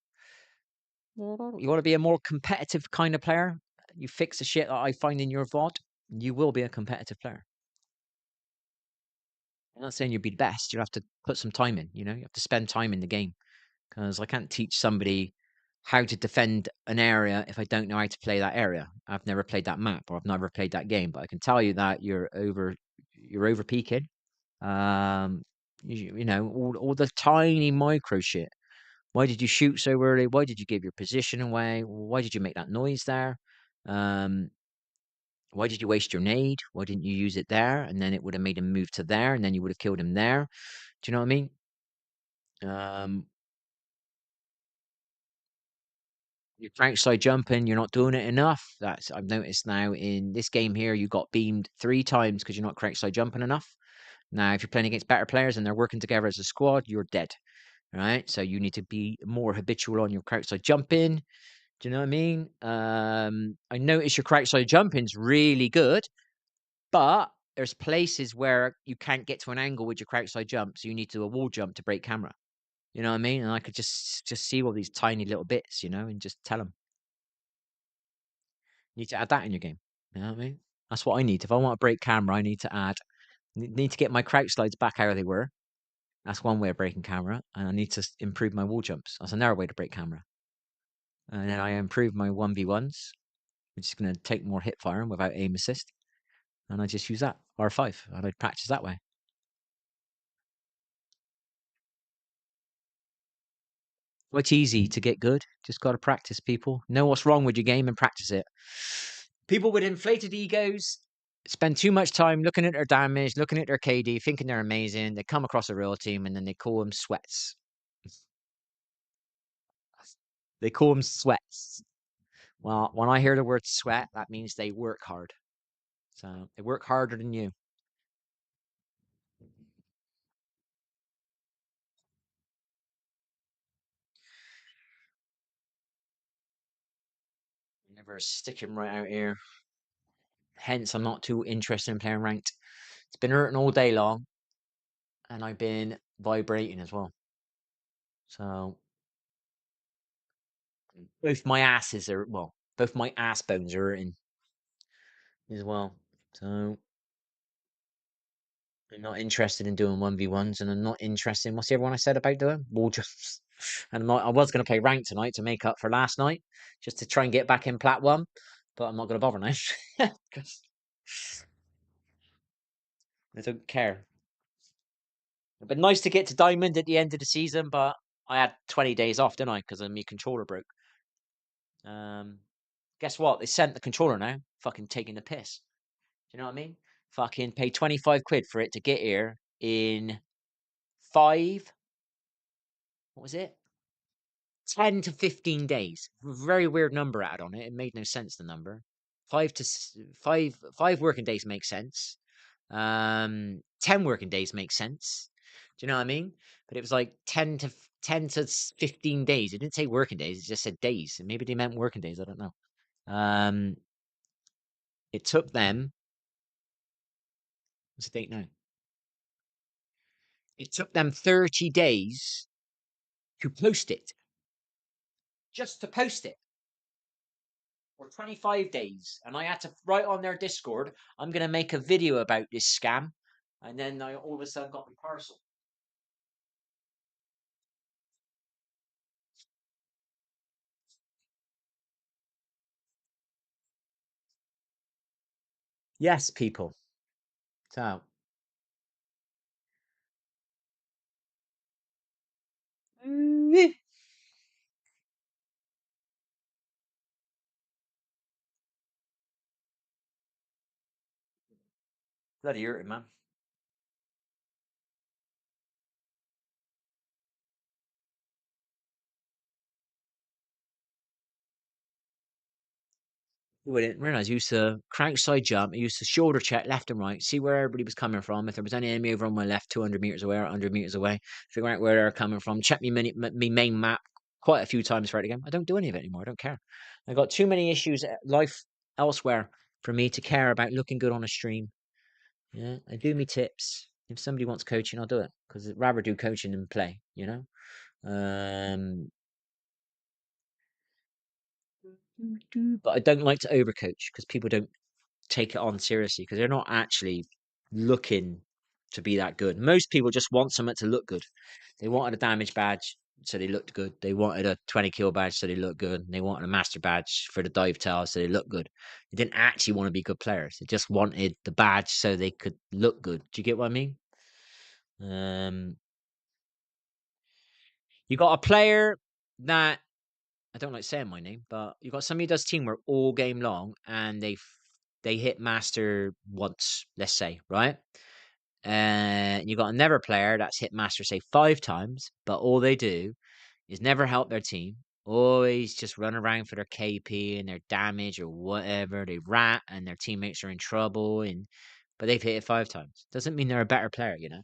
Speaker 1: You want to be a more competitive kind of player, you fix the shit that I find in your VOD, you will be a competitive player. I'm not saying you'll be the best. You'll have to put some time in, you know, you have to spend time in the game. Because I can't teach somebody how to defend an area if I don't know how to play that area. I've never played that map, or I've never played that game, but I can tell you that you're over peaking. You know, all the tiny micro shit. Why did you shoot so early? Why did you give your position away? Why did you make that noise there? Why did you waste your nade? Why didn't you use it there? And then it would have made him move to there, and then you would have killed him there. Do you know what I mean? You're crouch jumping, you're not doing it enough. That's I've noticed now in this game here, you got beamed 3 times because you're not crouch jumping enough. Now, if you're playing against better players and they're working together as a squad, you're dead. Right? So you need to be more habitual on your crouch jumping. Do you know what I mean? I notice your crouch jumping's really good, but there's places where you can't get to an angle with your crouch jump, so you need to do a wall jump to break camera. You know what I mean? And I could just see all these tiny little bits, and just tell them. You need to add that in your game. You know what I mean? That's what I need. If I want to break camera, I need to need to get my crouch slides back how they were. That's one way of breaking camera. And I need to improve my wall jumps. That's another way to break camera. And then I improve my 1v1s, which is going to take more hip firing without aim assist. And I just use that, R5, and I practice that way. It's easy to get good. Just got to practice, people. Know what's wrong with your game and practice it. People with inflated egos spend too much time looking at their damage, looking at their KD, thinking they're amazing. They come across a real team and then they call them sweats. They call them sweats. Well, when I hear the word sweat, that means they work hard. So they work harder than you. Never stick him right out here. Hence, I'm not too interested in playing ranked. It's been hurting all day long, and I've been vibrating as well. So both my both my ass bones are hurting as well. So I'm not interested in doing 1v1s, and I'm not interested in what's the other one I said about doing? Wall jumps. And I was going to play rank tonight to make up for last night, just to try and get back in plat 1, but I'm not going to bother now. I don't care. It'd been nice to get to diamond at the end of the season, but I had 20 days off, didn't I? Because my controller broke. Guess what? They sent the controller now. Fucking taking the piss. Do you know what I mean? Fucking pay 25 quid for it to get here in 5. What was it? 10 to 15 days. Very weird number added on it. It made no sense, the number. 5 working days makes sense. 10 working days makes sense. Do you know what I mean? But it was like 10 to 15 days. It didn't say working days. It just said days. And maybe they meant working days. I don't know. It took them. What's the date now? It took them 30 days to post it. Just to post it. Or 25 days. And I had to write on their Discord, I'm going to make a video about this scam. And then I all of a sudden got my parcel. Yes, people. So. Bloody hurting, man. I didn't realise you used to crouch side jump, I used to shoulder check left and right, see where everybody was coming from. If there was any enemy over on my left, 200 meters away or 100 meters away, figure out where they're coming from, check me main map quite a few times throughout the game. I don't do any of it anymore. I don't care. I got too many issues at life elsewhere for me to care about looking good on a stream. Yeah, I do me tips. If somebody wants coaching, I'll do it because I'd rather do coaching than play. But I don't like to overcoach because people don't take it on seriously because they're not actually looking to be that good. Most people just want something to look good. They wanted a damage badge, so they looked good. They wanted a 20 kill badge, so they looked good. And they wanted a master badge for the dive tail, so they looked good. They didn't actually want to be good players. They just wanted the badge so they could look good. Do you get what I mean? You got a player that I don't like saying my name, but you got somebody who does teamwork all game long, and they hit master once, let's say, right? And you got another player that's hit master, say 5 times, but all they do is never help their team. always just run around for their KP and their damage or whatever. They rat and their teammates are in trouble, and but they've hit it 5 times. Doesn't mean they're a better player, you know.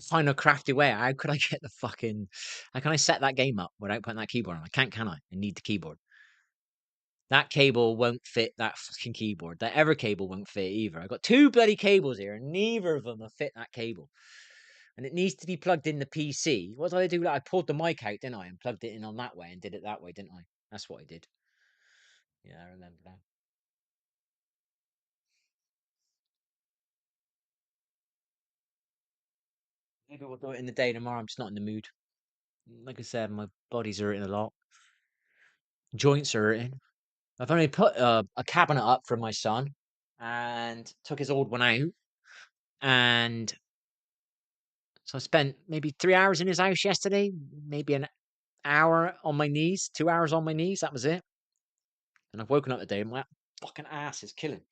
Speaker 1: Find a crafty way. How could I get the fucking? How can I set that game up without putting that keyboard on? I can't, can I? I need the keyboard. That cable won't fit that fucking keyboard. That ever cable won't fit either. I've got 2 bloody cables here, and neither of them will fit that cable. And it needs to be plugged in the PC. What did I do? I pulled the mic out, didn't I? And plugged it in on that way and did it that way, didn't I? That's what I did. Yeah, I remember that. Maybe we'll do it in the day tomorrow. I'm just not in the mood. Like I said, my body's hurting a lot. Joints are hurting. I've only put a cabinet up for my son and took his old one out. And so I spent maybe 3 hours in his house yesterday, maybe an hour on my knees, 2 hours on my knees. That was it. And I've woken up today and my fucking ass is killing.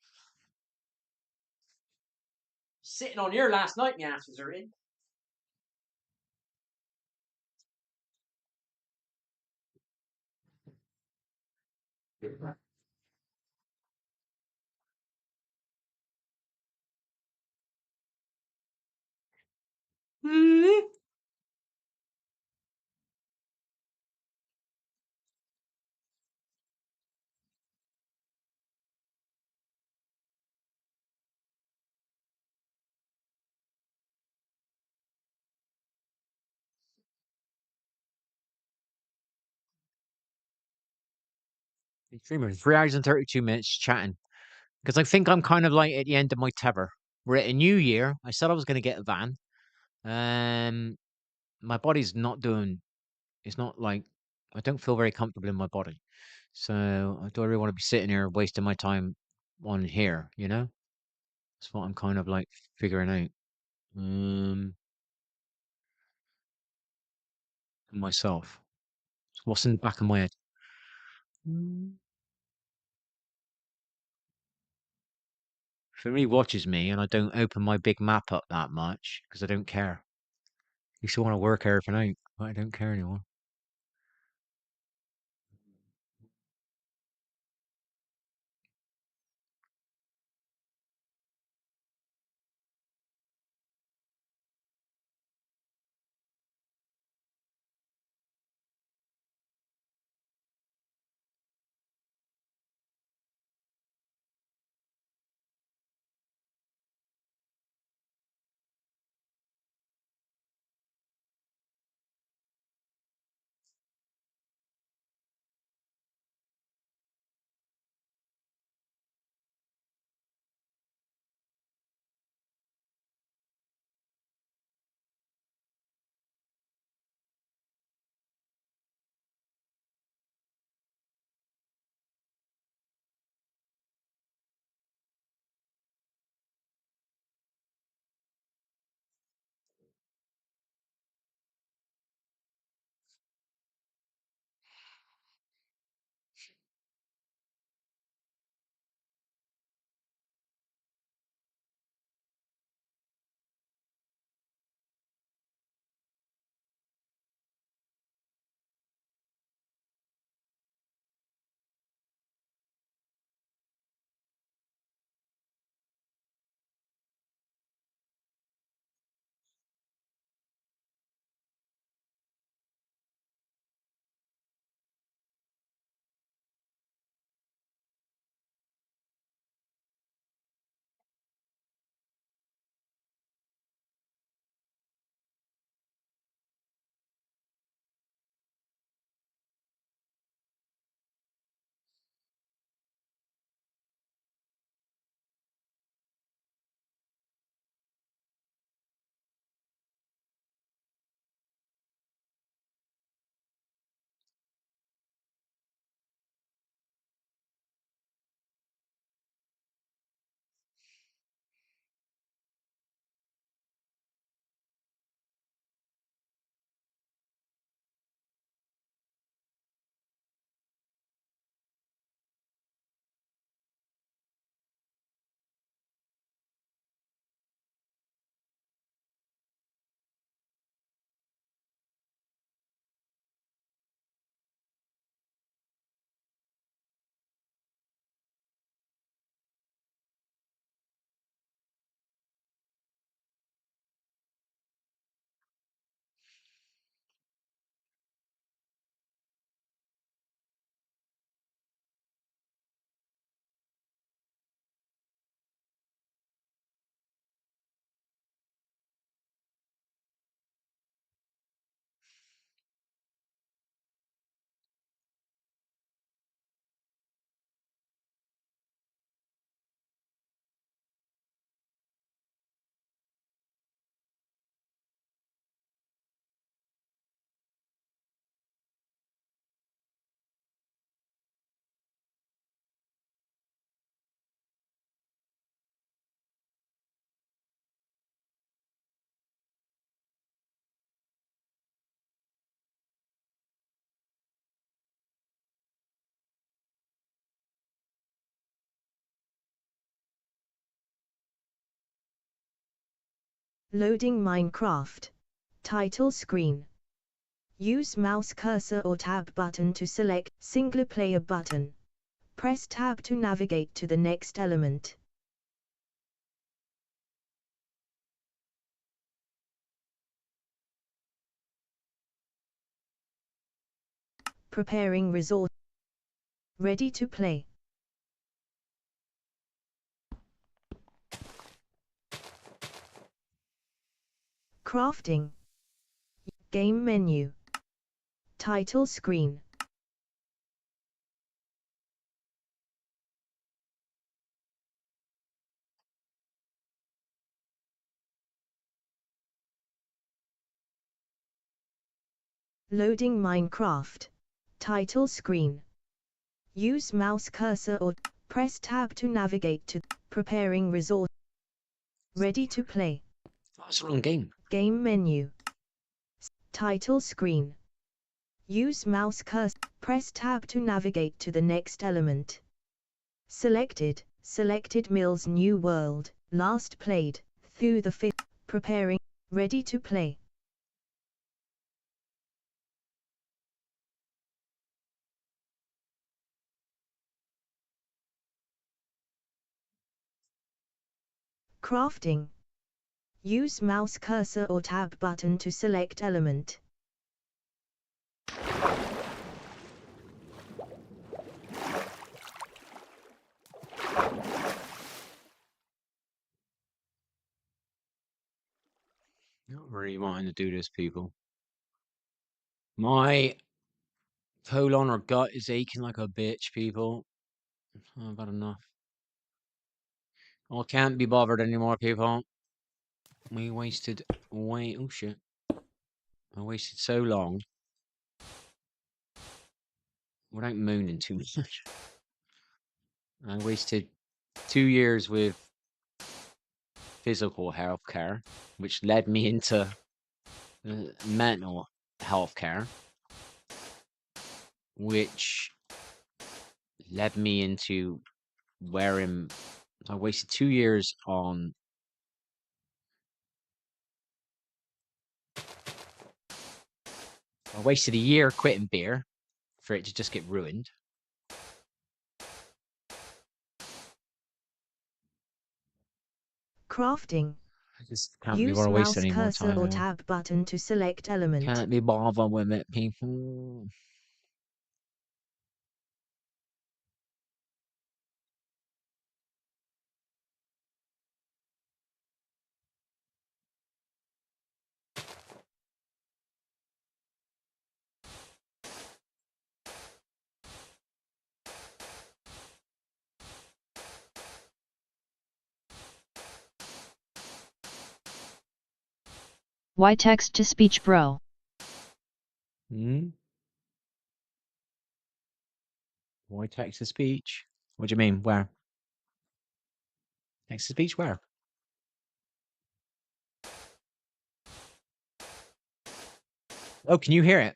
Speaker 1: Sitting on your last night, my ass was hurting. Streamer, 3 hours and 32 minutes chatting because I think I'm kind of like at the end of my tether. We're at a new year. I said I was going to get a van. Um, my body's not doing. It's not like I don't feel very comfortable in my body. So I don't really want to be sitting here wasting my time on here. You know, that's what I'm kind of like figuring out. Myself. What's in the back of my head? Mm. If it really watches me and I don't open my big map up that much because I don't care. You still want to work everything out, but I don't care anymore.
Speaker 7: Loading Minecraft. Title screen. Use mouse cursor or tab button to select single player button. Press tab to navigate to the next element. Preparing resource. Ready to play. Crafting. Game menu. Title screen. Loading Minecraft. Title screen. Use mouse cursor or press tab to navigate to preparing resource. Ready to play.
Speaker 1: That's the wrong game.
Speaker 7: Game menu. Title screen. Use mouse cursor. Press tab to navigate to the next element. Selected. Selected miL's New World. Last played. Through the fifth. Preparing. Ready to play. Crafting. Use mouse cursor or tab button to select element.
Speaker 1: Not really wanting to do this, people. My colon or gut is aching like a bitch, people. I've had enough. I can't be bothered anymore, people. We wasted oh shit. I wasted so long without mooning too much. I wasted 2 years with physical health care, which led me into mental health care, which led me into wearing. I wasted 2 years on. I wasted a year quitting beer for it to just get ruined.
Speaker 7: Crafting.
Speaker 1: I just can't be
Speaker 7: Use
Speaker 1: bothered
Speaker 7: mouse
Speaker 1: wasting any more
Speaker 7: cursor
Speaker 1: time
Speaker 7: or
Speaker 1: now.
Speaker 7: tab button to select element.
Speaker 1: Can't be bothered with it, people.
Speaker 4: Why text to speech, bro?
Speaker 1: Why text to speech? What do you mean? Where? Text to speech? Where? Oh, can you hear it?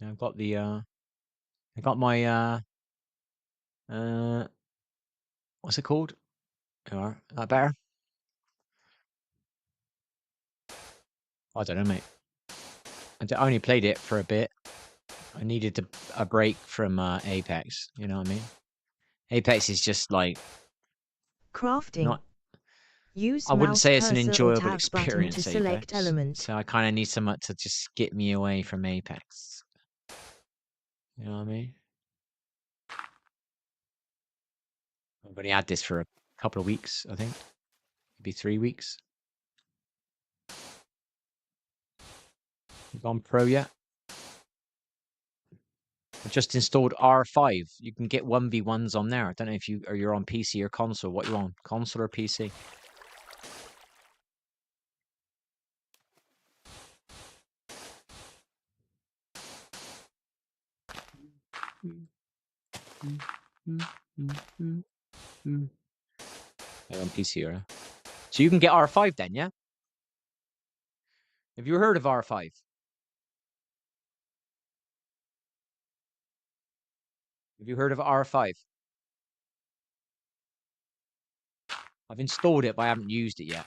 Speaker 1: I've got the I got my what's it called? Is that better? I don't know, mate. I only played it for a bit. I needed a break from Apex. You know what I mean? Apex is just like
Speaker 7: Crafting.
Speaker 1: not.
Speaker 7: Use
Speaker 1: I wouldn't
Speaker 7: mouse
Speaker 1: say it's an
Speaker 7: cursor or
Speaker 1: enjoyable
Speaker 7: tab button to
Speaker 1: experience,
Speaker 7: select
Speaker 1: Apex.
Speaker 7: element.
Speaker 1: So I kind of need something to just get me away from Apex. You know what I mean? I've only had this for a couple of weeks, I think. Maybe 3 weeks. You gone pro yet? I just installed R5. You can get 1v1s on there. I don't know if you're on PC or console. What you on? Console or PC? You're on PC, right? So you can get R5 then, yeah? Have you heard of R5? Have you heard of R5? I've installed it, but I haven't used it yet.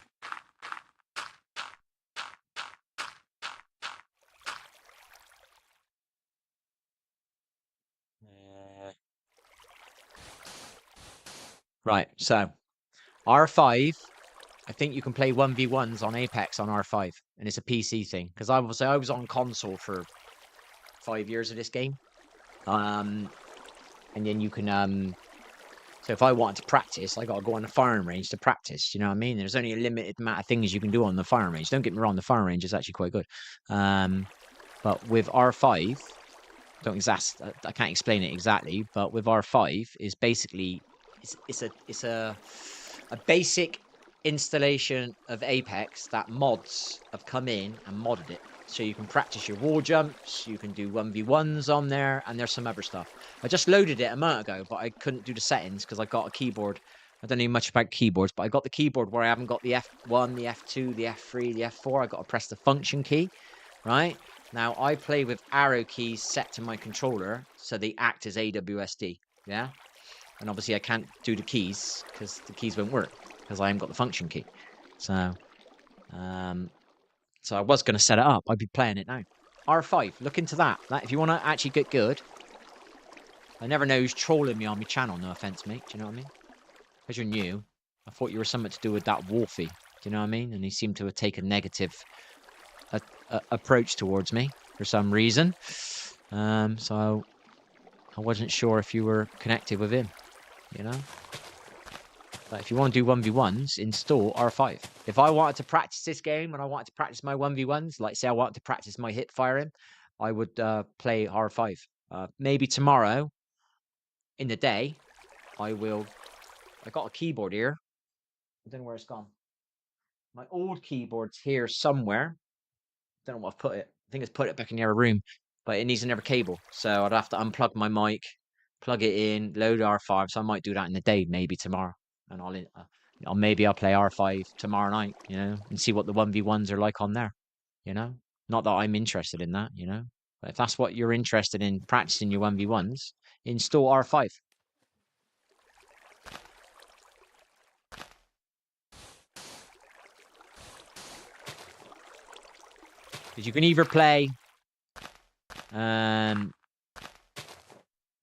Speaker 1: Right, so R5, I think you can play 1v1s on Apex on R5, and it's a PC thing. Because I was on console for 5 years of this game. And then you can so if I wanted to practice, I gotta go on the firing range to practice. You know what I mean? There's only a limited amount of things you can do on the firing range. Don't get me wrong, the firing range is actually quite good. But with R5, I can't explain it exactly, but with R5 is basically it's a basic installation of Apex that mods have come in and modded it. So you can practice your wall jumps, you can do 1v1s on there, and there's some other stuff. I just loaded it a month ago, but I couldn't do the settings because I got a keyboard. I don't know much about keyboards, but I got the keyboard where I haven't got the F1, the F2, the F3, the F4. I got to press the function key, right? Now, I play with arrow keys set to my controller, so they act as AWSD, yeah? And obviously I can't do the keys, because the keys won't work, because I haven't got the function key. So I was going to set it up. I'd be playing it now. R5, look into that. If you want to actually get good. I never know who's trolling me on my channel, no offense, mate. Do you know what I mean? Because you're new. I thought you were something to do with that Wolfie. Do you know what I mean? And he seemed to have taken a negative approach towards me for some reason. So I wasn't sure if you were connected with him, you know? But if you want to do 1v1s, install R5. If I wanted to practice this game and I wanted to practice my 1v1s, like say I wanted to practice my hip firing, I would play R5. Maybe tomorrow in the day, I got a keyboard here. I don't know where it's gone. My old keyboard's here somewhere. Don't know what I've put it. I think it's put it back in the other room, but it needs another cable. So I'd have to unplug my mic, plug it in, load R5. So I might do that in the day, maybe tomorrow. And maybe I'll play R5 tomorrow night, you know, and see what the 1v1s are like on there, you know. Not that I'm interested in that, you know. But if that's what you're interested in, practicing your 1v1s, install R5. Because you can either play, do you know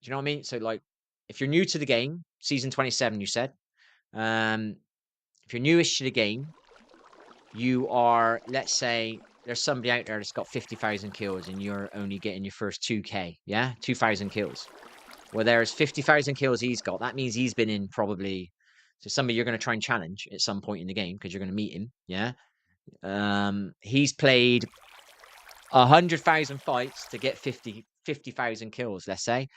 Speaker 1: what I mean? So like, if you're new to the game, season 27, you said, if you're newish to the game, you are, let's say, there's somebody out there that's got 50,000 kills and you're only getting your first 2K, yeah? 2,000 kills. Well, there's 50,000 kills he's got. That means he's been in probably, so somebody you're going to try and challenge at some point in the game because you're going to meet him, yeah? He's played 100,000 fights to get 50,000 kills, let's say.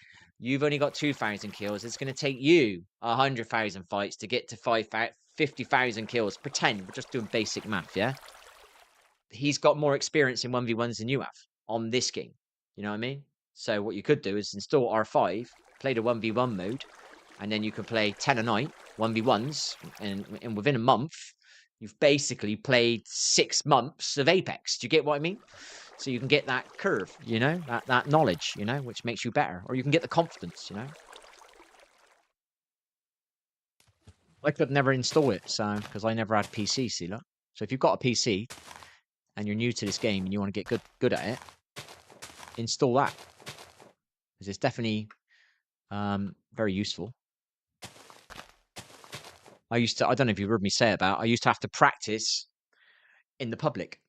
Speaker 1: You've only got 2,000 kills. It's going to take you 100,000 fights to get to 50,000 kills. Pretend we're just doing basic math, yeah? He's got more experience in 1v1s than you have on this game. You know what I mean? So what you could do is install R5, play the 1v1 mode, and then you can play 10 a night, 1v1s, and within a month, you've basically played 6 months of Apex. Do you get what I mean? So you can get that curve, you know, that knowledge, you know, which makes you better. Or you can get the confidence, you know. I could never install it, so because I never had PC, see, look. So if you've got a PC and you're new to this game and you want to get good at it, install that. Because it's definitely very useful. I don't know if you've heard me say about, I used to have to practice in the public.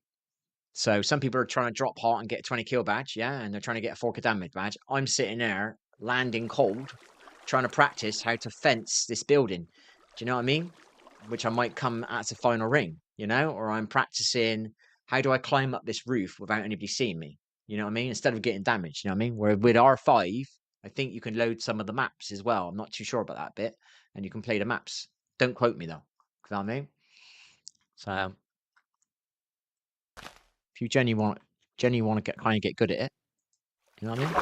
Speaker 1: So some people are trying to drop hot and get a 20 kill badge, yeah, and they're trying to get a 4K damage badge. I'm sitting there, landing cold, trying to practice how to fence this building. Do you know what I mean? Which I might come as a final ring, you know? Or I'm practicing, how do I climb up this roof without anybody seeing me? You know what I mean? Instead of getting damaged, you know what I mean? Where with R5, I think you can load some of the maps as well. I'm not too sure about that bit. And you can play the maps. Don't quote me, though. You know what I mean? So if you genuinely want to kind of get good at it, you know what I mean?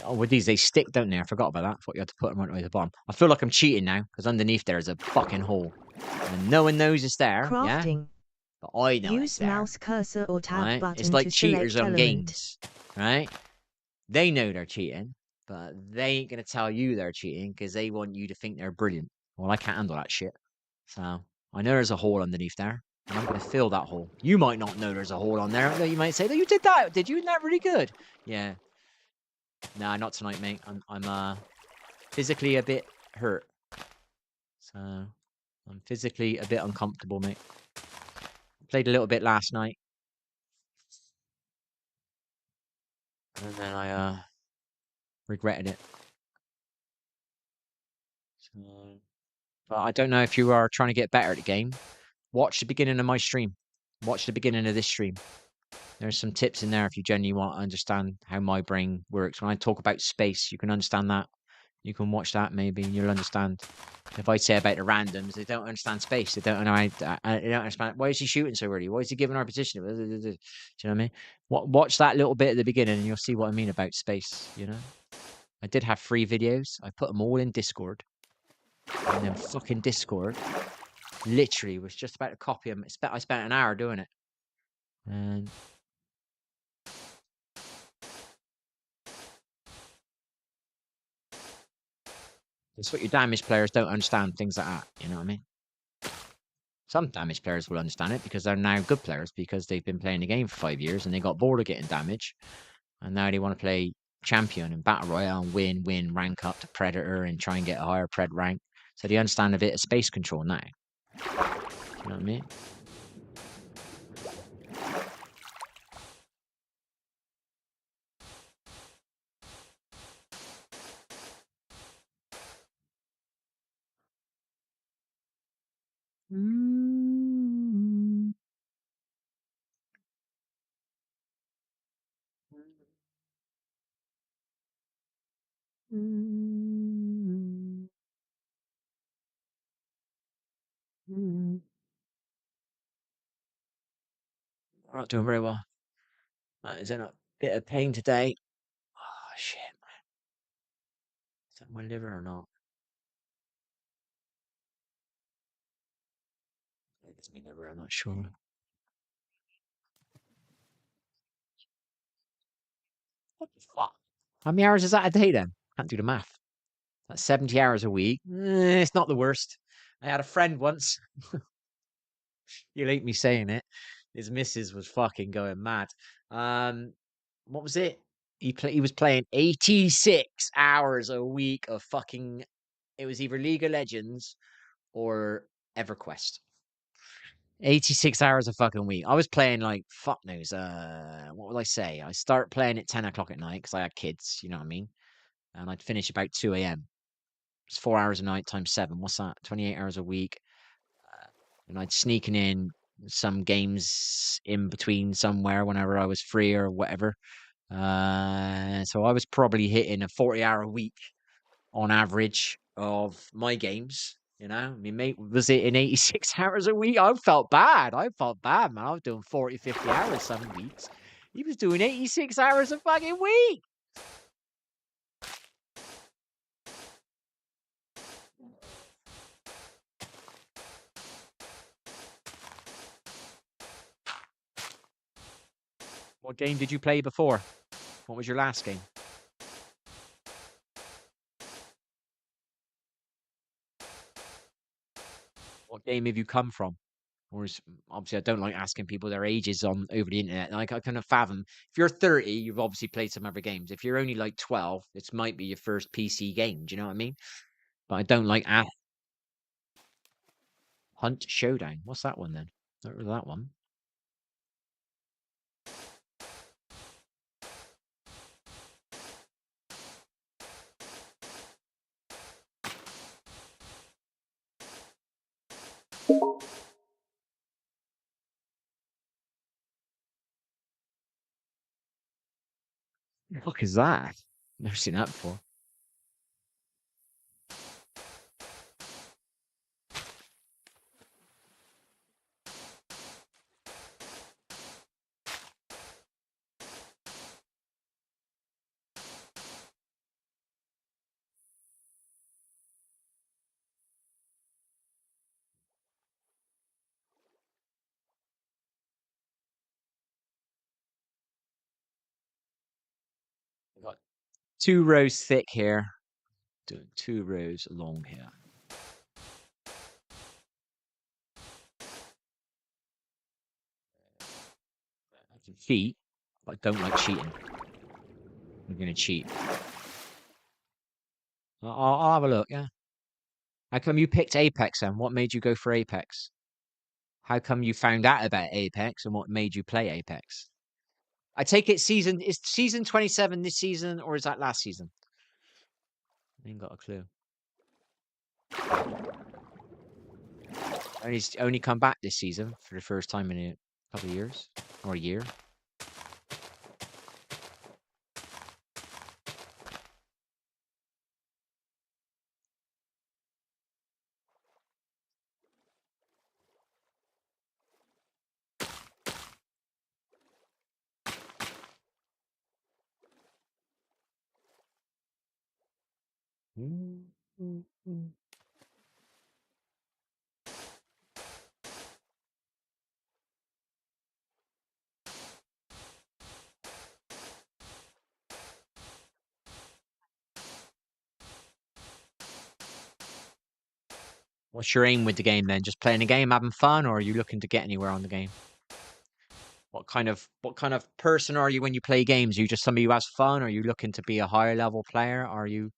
Speaker 1: Oh, with these, they stick, don't they? I forgot about that. I thought you had to put them right away at the bottom. I feel like I'm cheating now, because underneath there is a fucking hole. And no one knows it's there, yeah?
Speaker 7: Crafting.
Speaker 1: But I know it's
Speaker 7: Use
Speaker 1: there,
Speaker 7: mouse cursor or tab
Speaker 1: right? It's
Speaker 7: button
Speaker 1: like
Speaker 7: to
Speaker 1: cheaters
Speaker 7: select
Speaker 1: on
Speaker 7: element.
Speaker 1: games, right? They know they're cheating, but they ain't going to tell you they're cheating, because they want you to think they're brilliant. Well, I can't handle that shit. So, I know there's a hole underneath there. And I'm going to fill that hole. You might not know there's a hole on there. You might say, "Oh, you did that, did you? Isn't that really good?" Yeah. Nah, not tonight, mate. I'm physically a bit hurt. So I'm physically a bit uncomfortable, mate. Played a little bit last night. And then I regretted it. So, but I don't know if you are trying to get better at the game. Watch the beginning of my stream. Watch the beginning of this stream. There's some tips in there if you genuinely want to understand how my brain works. When I talk about space, you can understand that. You can watch that maybe, and you'll understand. If I say about the randoms, they don't understand space. They don't know. They don't understand. Why is he shooting so early? Why is he giving our position? Do you know what I mean? Watch that little bit at the beginning, and you'll see what I mean about space. You know, I did have 3 videos. I put them all in Discord, and then fucking Discord literally was just about to copy them. I spent an hour doing it, and it's what your damage players don't understand things like that. You know what I mean? Some damage players will understand it because they're now good players because they've been playing the game for 5 years and they got bored of getting damage. And now they want to play champion and battle royale and win, rank up to predator and try and get a higher pred rank. So they understand a bit of space control now. You know what I mean? I'm not doing very well. That is in a bit of pain today. Oh, shit. Is that my liver or not? It's my liver, I'm not sure. What the fuck? How many hours is that a day then? Can't do the math. That's 70 hours a week. It's not the worst. I had a friend once. You'll hate me saying it. His missus was fucking going mad. What was it? He was playing 86 hours a week of fucking. It was either League of Legends or EverQuest. 86 hours a fucking week. I was playing like fuck knows. What would I say? I start playing at 10 o'clock at night because I had kids. You know what I mean? And I'd finish about 2 a.m. It's 4 hours a night times 7. What's that? 28 hours a week. And I'd sneaking in some games in between somewhere whenever I was free or whatever. So I was probably hitting a 40-hour week on average of my games. You know, I mean, mate, was it in 86 hours a week? I felt bad. I felt bad, man. I was doing 40, 50 hours some weeks. He was doing 86 hours a fucking week. What game did you play before? What was your last game? What game have you come from? Or is, obviously, I don't like asking people their ages on over the internet. Like I kind of fathom. If you're 30, you've obviously played some other games. If you're only like 12, this might be your first PC game. Do you know what I mean? But I don't like Hunt Showdown. What's that one then? Not really that one. What the fuck is that? Never seen that before. 2 rows thick here. Doing 2 rows long here. I can cheat, but I don't like cheating. I'm going to cheat. I'll have a look, yeah. How come you picked Apex then? What made you go for Apex? How come you found out about Apex and what made you play Apex? I take it is season 27 this season or is that last season? I ain't got a clue. Only come back this season for the first time in a couple of years or a year. What's your aim with the game then? Just playing the game, having fun, or are you looking to get anywhere on the game? What kind of person are you when you play games? Are you just somebody who has fun? Are you looking to be a higher level player? Are you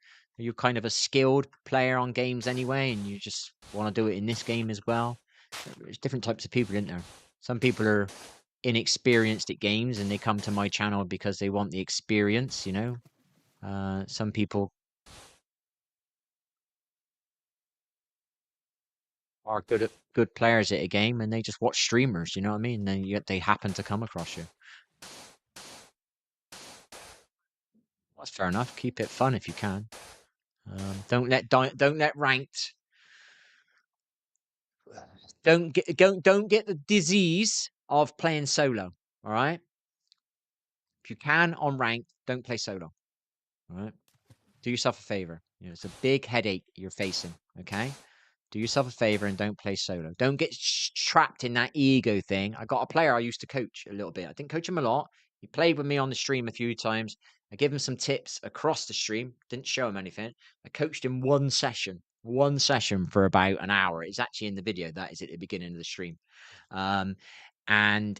Speaker 1: kind of a skilled player on games anyway, and you just want to do it in this game as well? There's different types of people, isn't there? Some people are inexperienced at games and they come to my channel because they want the experience, you know. Some people are good players at a game and they just watch streamers, you know what I mean? And then they happen to come across you. That's fair enough. Keep it fun if you can. Don't let ranked. Don't get the disease of playing solo. All right. If you can on ranked, don't play solo. All right. Do yourself a favor. You know, it's a big headache you're facing. Okay. Do yourself a favor and don't play solo. Don't get trapped in that ego thing. I got a player I used to coach a little bit. I didn't coach him a lot. He played with me on the stream a few times. I gave him some tips across the stream. Didn't show him anything. I coached him one session for about an hour. It's actually in the video. That is at the beginning of the stream. And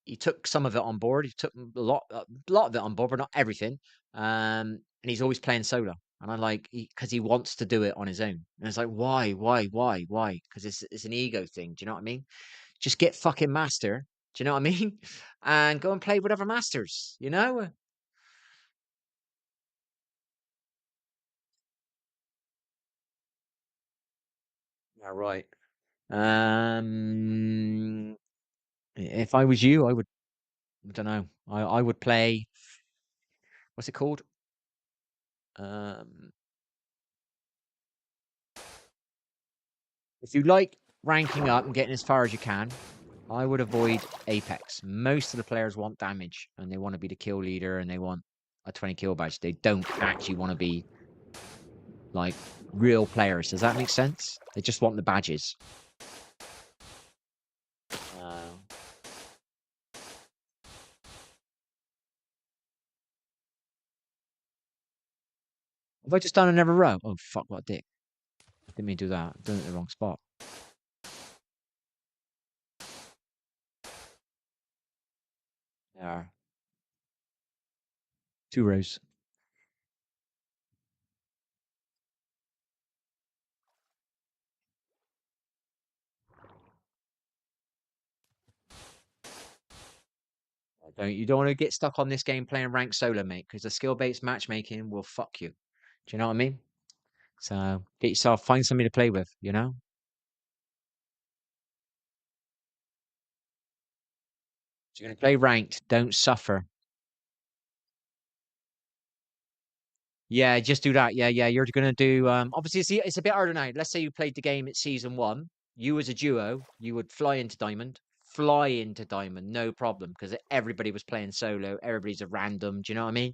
Speaker 1: he took some of it on board. He took a lot of it on board, but not everything. And he's always playing solo. And I like because he wants to do it on his own. And it's like, why? Because it's an ego thing. Do you know what I mean? Just get fucking master. Do you know what I mean? And go and play with other masters. You know? Yeah, right. If I was you, I would. I don't know. I would play. What's it called? Um, if you like ranking up and getting as far as you can, I would avoid Apex. Most of the players want damage and they want to be the kill leader and they want a 20 kill badge. They don't actually want to be like real players. Does that make sense? They just want the badges. Have I just done another row? Oh, fuck, what a dick. Didn't mean to do that. I'm doing it in the wrong spot. There. 2 rows. You don't want to get stuck on this game playing ranked solo, mate, because the skill-based matchmaking will fuck you. Do you know what I mean? So get yourself, find somebody to play with, you know? So you're going to play ranked, don't suffer. Yeah, just do that. Yeah, yeah. You're going to do, obviously it's a bit harder now. Let's say you played the game at season 1. You as a duo, you would fly into Diamond, no problem, because everybody was playing solo. Everybody's a random. Do you know what I mean?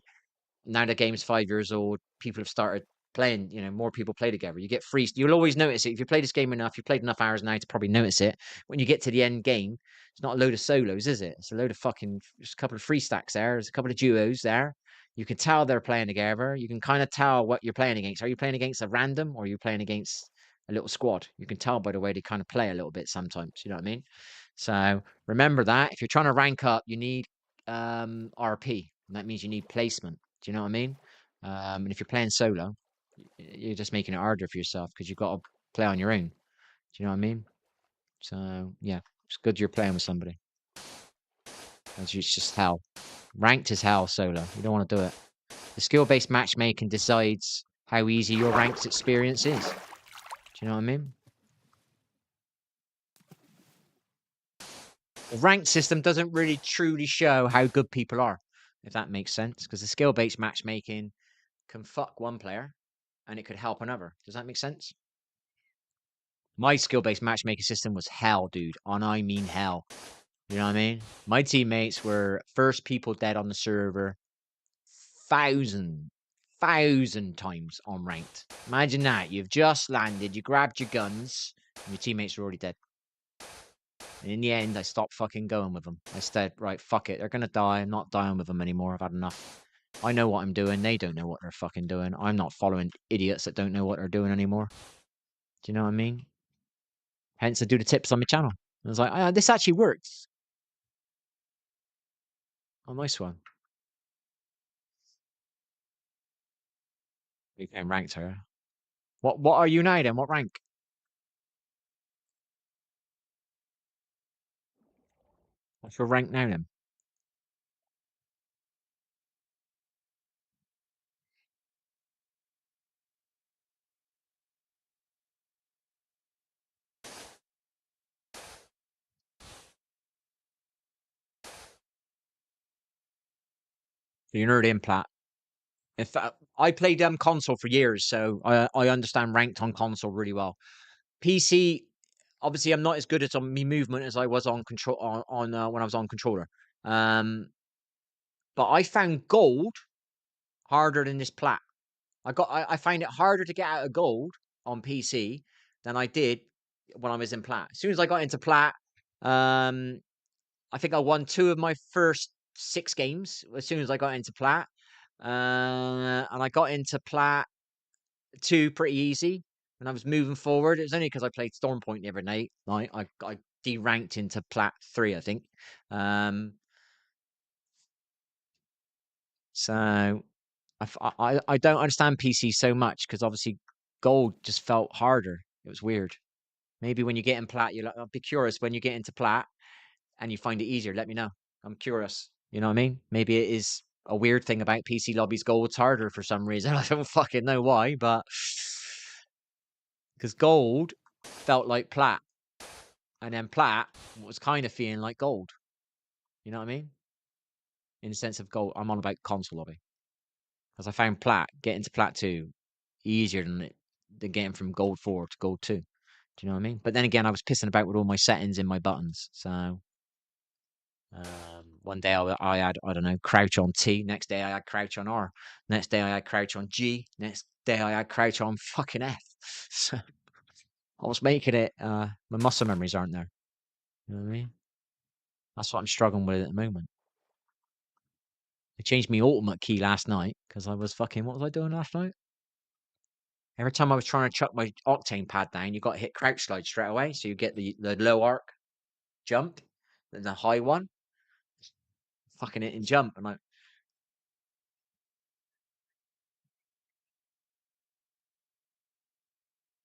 Speaker 1: Now the game's 5 years old, people have started playing, you know, more people play together. You get free. You'll always notice it. If you play this game enough, you've played enough hours now to probably notice it. When you get to the end game, it's not a load of solos, is it? It's a load of fucking, just a couple of free stacks there. There's a couple of duos there. You can tell they're playing together. You can kind of tell what you're playing against. Are you playing against a random or are you playing against a little squad? You can tell by the way they kind of play a little bit sometimes. You know what I mean? So remember that if you're trying to rank up, you need RP. And that means you need placement. Do you know what I mean? And if you're playing solo, you're just making it harder for yourself because you've got to play on your own. Do you know what I mean? So yeah, it's good you're playing with somebody. It's just hell. Ranked is hell solo. You don't want to do it. The skill-based matchmaking decides how easy your ranked experience is. Do you know what I mean? The ranked system doesn't really truly show how good people are, if that makes sense. Because the skill-based matchmaking can fuck one player and it could help another. Does that make sense? My skill-based matchmaking system was hell, dude. And I mean hell. You know what I mean? My teammates were first people dead on the server, thousand times on ranked. Imagine that. You've just landed, you grabbed your guns, and your teammates are already dead. And in the end, I stopped fucking going with them. I said, right, fuck it. They're going to die. I'm not dying with them anymore. I've had enough. I know what I'm doing. They don't know what they're fucking doing. I'm not following idiots that don't know what they're doing anymore. Do you know what I mean? Hence, I do the tips on my channel. I was like, oh, this actually works. Oh, nice one. We can ranked her. What are you now then? What rank? What's your rank now then? So you're already in plat. In fact, I played console for years, so I understand ranked on console really well. PC, obviously, I'm not as good at on me movement as I was on control on when I was on controller. But I found gold harder than this plat. I find it harder to get out of gold on PC than I did when I was in plat. As soon as I got into plat, I think I won 2 of my first 6 games as soon as I got into plat. And I got into plat 2 pretty easy. And I was moving forward. It was only because I played Stormpoint the other night. I deranked into plat 3, I think. So I don't understand PC so much because obviously gold just felt harder. It was weird. Maybe when you get in plat, you're like, I'll be curious when you get into plat and you find it easier. Let me know. I'm curious. You know what I mean? Maybe it is a weird thing about PC lobbies. Gold's harder for some reason. I don't fucking know why, but because gold felt like plat, and then plat was kind of feeling like gold. You know what I mean? In the sense of gold, I'm on about console lobby because I found plat getting to plat 2 easier than getting from gold 4 to gold 2. Do you know what I mean? But then again, I was pissing about with all my settings in my buttons, so. One day I had, I don't know, crouch on T. Next day I had crouch on R. Next day I had crouch on G. Next day I had crouch on fucking F. So I was making it, my muscle memories aren't there. You know what I mean? That's what I'm struggling with at the moment. I changed my ultimate key last night because I was fucking, what was I doing last night? Every time I was trying to chuck my octane pad down, you got to hit crouch slide straight away. So you get the low arc jump, then the high one, fucking it and jump. And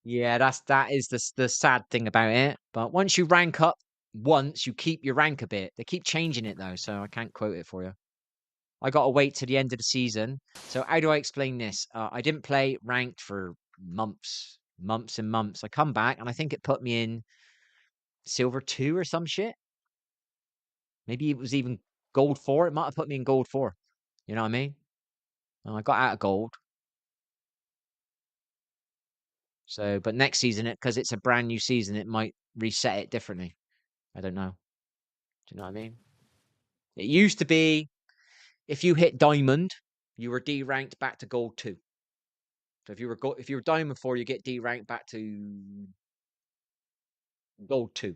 Speaker 1: yeah, that is the sad thing about it. But once you rank up once, you keep your rank a bit. They keep changing it though, so I can't quote it for you. I got to wait to the end of the season. So how do I explain this? I didn't play ranked for months and months. I come back and I think it put me in silver 2 or some shit. Maybe it was even gold 4. It might have put me in gold 4. You know what I mean? And I got out of gold. So, but next season, because it's a brand new season, it might reset it differently. I don't know. Do you know what I mean? It used to be if you hit diamond, you were D-ranked back to gold 2. So if you were diamond 4, you get D-ranked back to gold 2.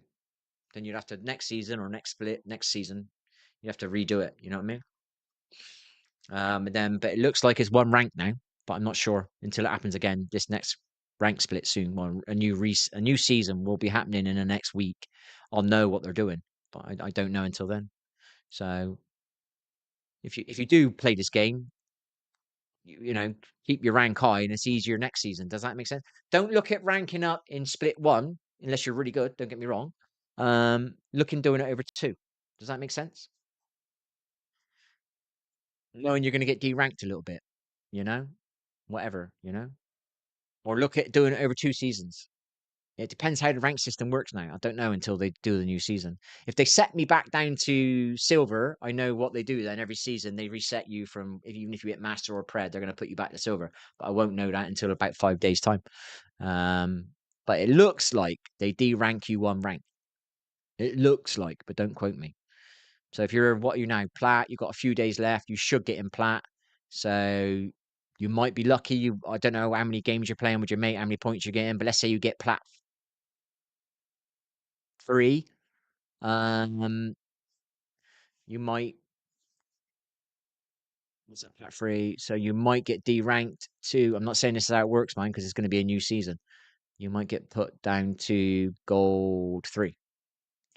Speaker 1: Then you'd have to next season or next split, next season, you have to redo it. You know what I mean? But it looks like it's one rank now, but I'm not sure until it happens again. This next rank split soon. Well, a new season will be happening in the next week. I'll know what they're doing, but I don't know until then. So if you do play this game, you know, keep your rank high and it's easier next season. Does that make sense? Don't look at ranking up in split 1 unless you're really good. Don't get me wrong. Look in doing it over 2. Does that make sense? Knowing you're going to get deranked a little bit, you know, whatever, you know, or look at doing it over 2 seasons. It depends how the rank system works now. I don't know until they do the new season. If they set me back down to silver, I know what they do then. Every season they reset you from, even if you hit master or pred, they're going to put you back to silver. But I won't know that until about 5 days time. But it looks like they de-rank you 1 rank. It looks like, but don't quote me. So if you're, what are you now, plat, you've got a few days left, you should get in plat. So you might be lucky. I don't know how many games you're playing with your mate, how many points you're getting, but let's say you get plat 3. You might, what's that, plat 3? So you might get deranked to, I'm not saying this is how it works, man, because it's going to be a new season. You might get put down to gold 3. Do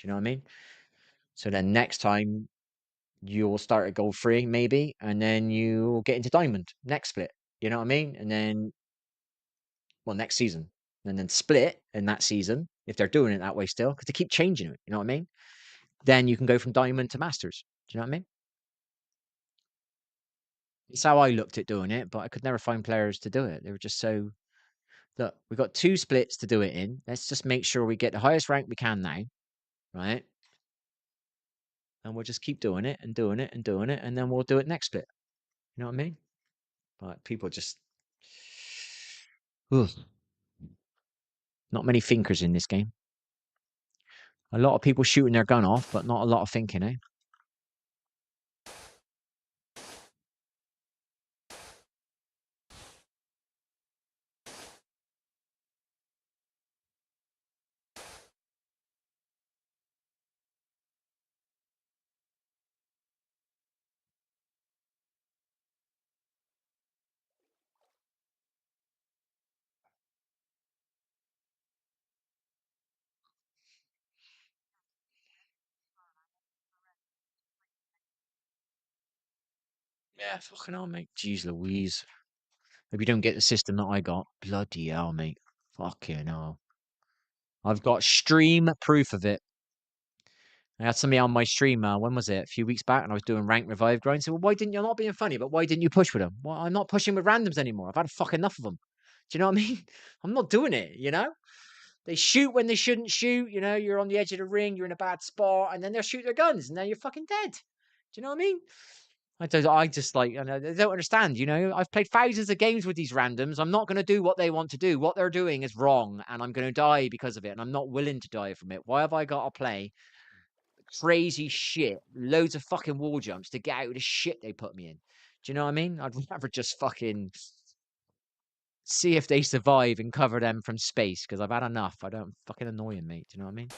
Speaker 1: you know what I mean? So then next time you'll start at gold 3 maybe, and then you'll get into diamond next split. You know what I mean? And then, well, next season, and then split in that season if they're doing it that way still, because they keep changing it. You know what I mean? Then you can go from diamond to masters. Do you know what I mean? It's how I looked at doing it, but I could never find players to do it. They were just so, look, we've got 2 splits to do it in. Let's just make sure we get the highest rank we can now, right? And we'll just keep doing it and doing it and doing it, and then we'll do it next split. You know what I mean? But people just, ugh. Not many thinkers in this game. A lot of people shooting their gun off, but not a lot of thinking, eh? Yeah, fucking hell, mate. Jeez Louise. If you don't get the system that I got, bloody hell, mate. Fucking hell. I've got stream proof of it. I had somebody on my stream, when was it? A few weeks back, and I was doing rank revive grind. So, well, why didn't you, not being funny, but why didn't you push with them? Well, I'm not pushing with randoms anymore. I've had fucking enough of them. Do you know what I mean? I'm not doing it, you know? They shoot when they shouldn't shoot. You know, you're on the edge of the ring, you're in a bad spot, and then they'll shoot their guns, and then you're fucking dead. Do you know what I mean? I just like, and I don't understand. You know, I've played thousands of games with these randoms. I'm not going to do what they want to do. What they're doing is wrong, and I'm going to die because of it, and I'm not willing to die from it. Why have I got to play crazy shit, loads of fucking wall jumps to get out of the shit they put me in? Do you know what I mean? I'd rather just fucking see if they survive and cover them from space, because I've had enough. I don't, fucking annoying, mate. Do you know what I mean?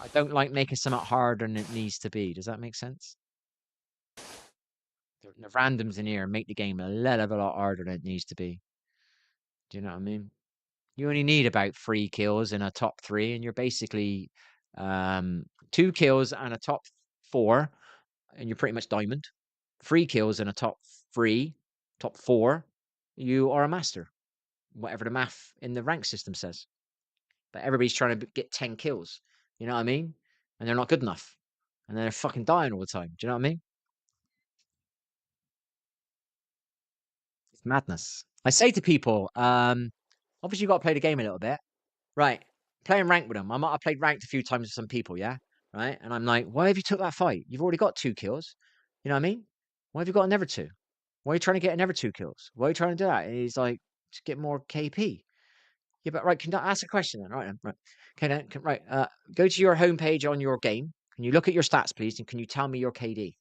Speaker 1: I don't like making something harder than it needs to be. Does that make sense? The randoms in here make the game a hell of a lot harder than it needs to be. Do you know what I mean? You only need about 3 kills in a top 3, and you're basically 2 kills and a top 4, and you're pretty much diamond. 3 kills in a top 3, top 4, you are a master. Whatever the math in the rank system says. But everybody's trying to get 10 kills. You know what I mean? And they're not good enough. And they're fucking dying all the time. Do you know what I mean? It's madness. I say to people, obviously you've got to play the game a little bit. Right. Playing ranked with them. I might have played ranked a few times with some people, yeah? Right? And I'm like, why have you took that fight? You've already got 2 kills. You know what I mean? Why have you got another 2? Why are you trying to get another 2 kills? Why are you trying to do that? And he's like, just get more KP. Yeah, but right, can I ask a question then? Right, then, right. Okay, then, go to your homepage on your game. Can you look at your stats, please? And can you tell me your KD? Do you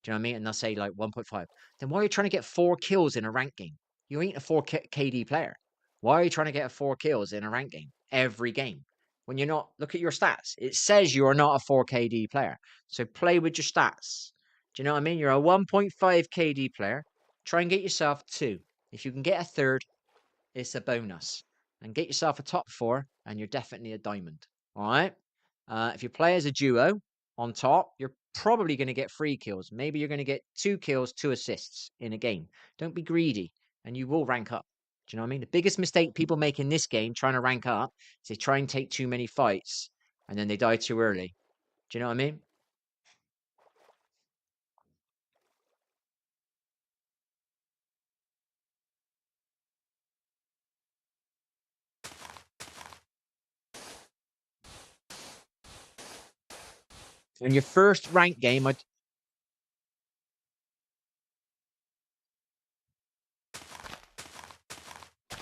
Speaker 1: know what I mean? And they'll say like 1.5. Then why are you trying to get 4 kills in a rank game? You ain't a 4 KD player. Why are you trying to get 4 kills in a rank game every game? When you're not, look at your stats. It says you are not a 4 KD player. So play with your stats. Do you know what I mean? You're a 1.5 KD player. Try and get yourself 2. If you can get a third, it's a bonus. And get yourself a top 4, and you're definitely a diamond. All right? If you play as a duo on top, you're probably going to get 3 kills. Maybe you're going to get 2 kills, 2 assists in a game. Don't be greedy, and you will rank up. Do you know what I mean? The biggest mistake people make in this game trying to rank up is they try and take too many fights, and then they die too early. Do you know what I mean? In your first rank game,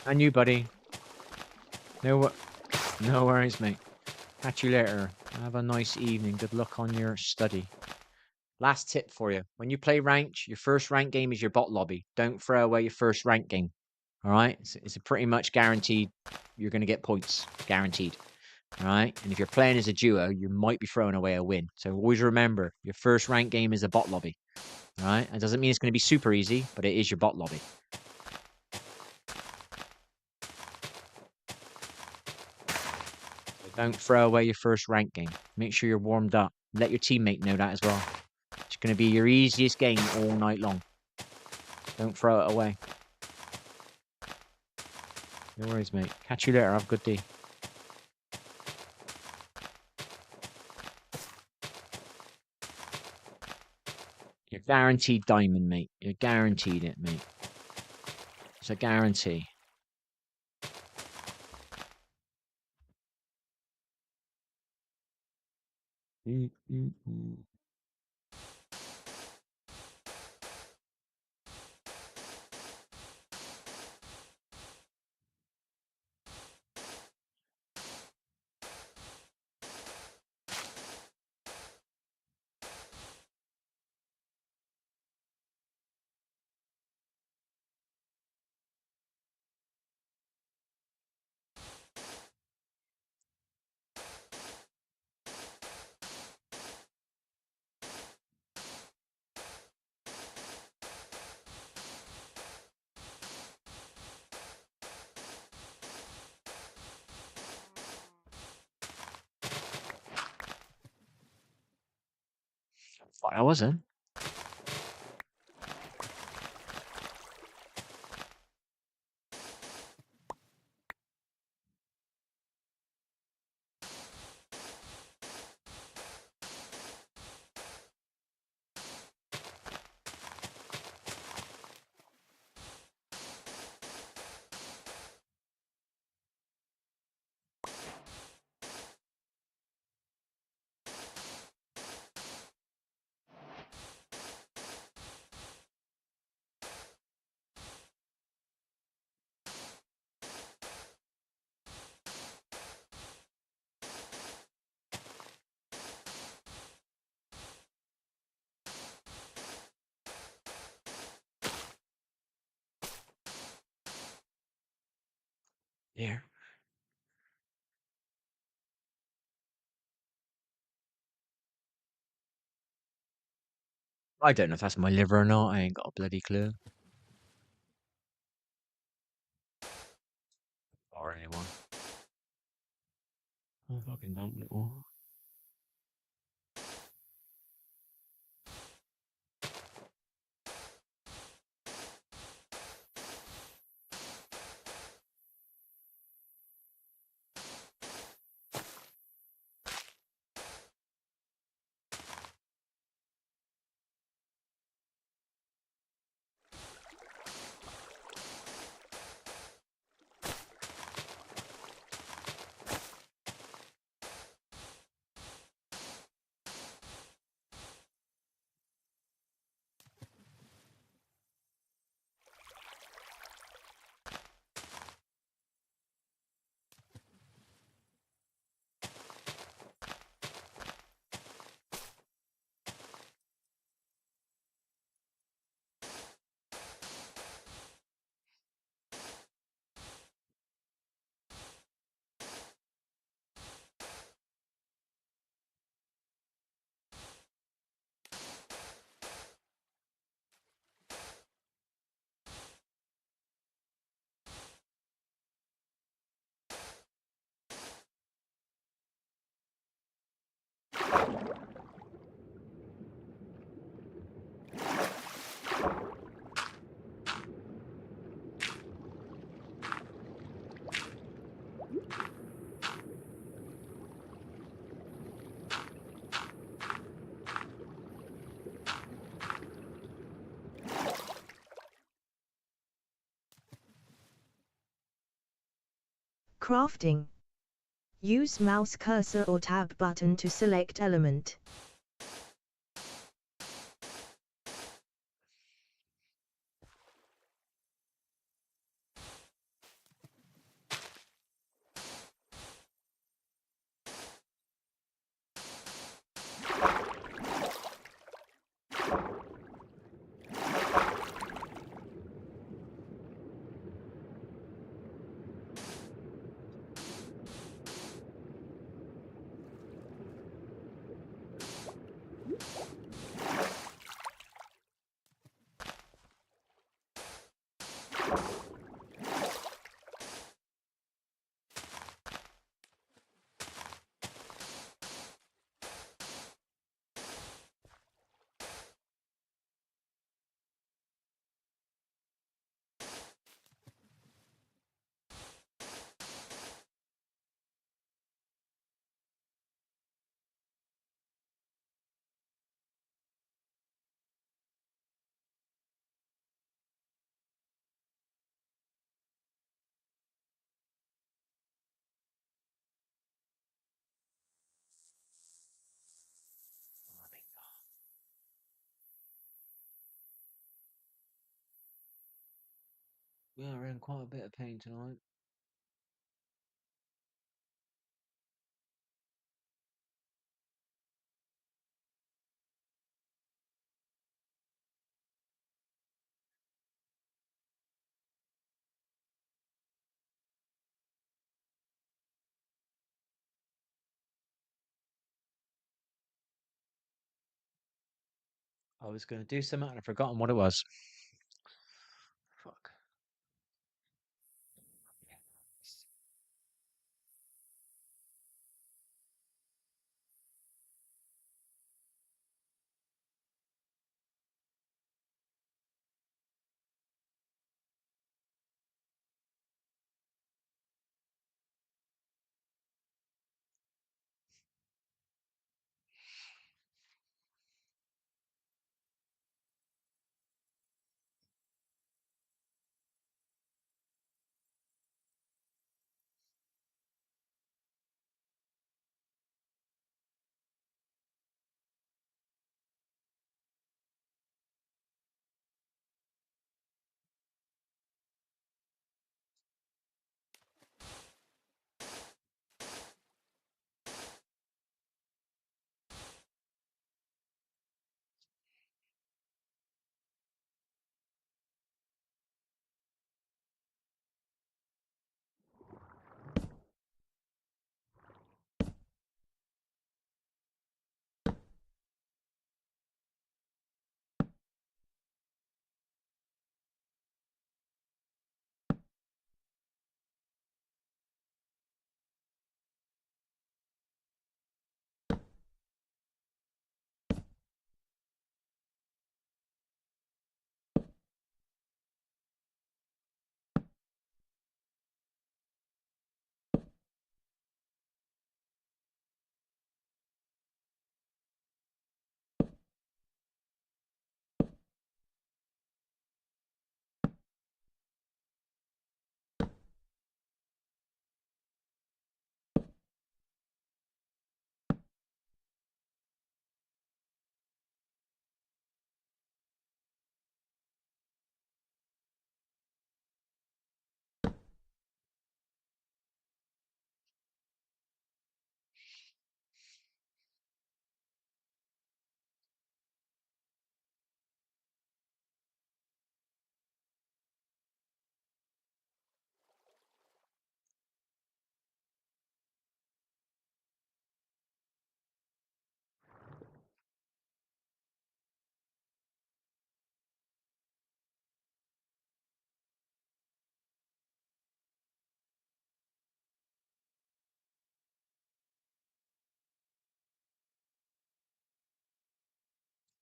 Speaker 1: and you, buddy. No worries, mate. Catch you later. Have a nice evening. Good luck on your study. Last tip for you. When you play ranked, your first rank game is your bot lobby. Don't throw away your first rank game. All right? It's a pretty much guaranteed you're going to get points. Guaranteed. All right? And if you're playing as a duo, you might be throwing away a win. So always remember, your first rank game is a bot lobby. All right? It doesn't mean it's going to be super easy, but it is your bot lobby. So don't throw away your first rank game. Make sure you're warmed up. Let your teammate know that as well. It's going to be your easiest game all night long. Don't throw it away. No worries, mate. Catch you later. Have a good day. You're guaranteed diamond, mate. You're guaranteed it, mate. It's a guarantee. I wasn't. Here. I don't know if that's my liver or not. I ain't got a bloody clue. Or anyone. Oh, fucking don't little.
Speaker 7: Crafting. Use mouse cursor or tab button to select element.
Speaker 1: Yeah, we're in quite a bit of pain tonight. I was going to do something and I've forgotten what it was. Fuck.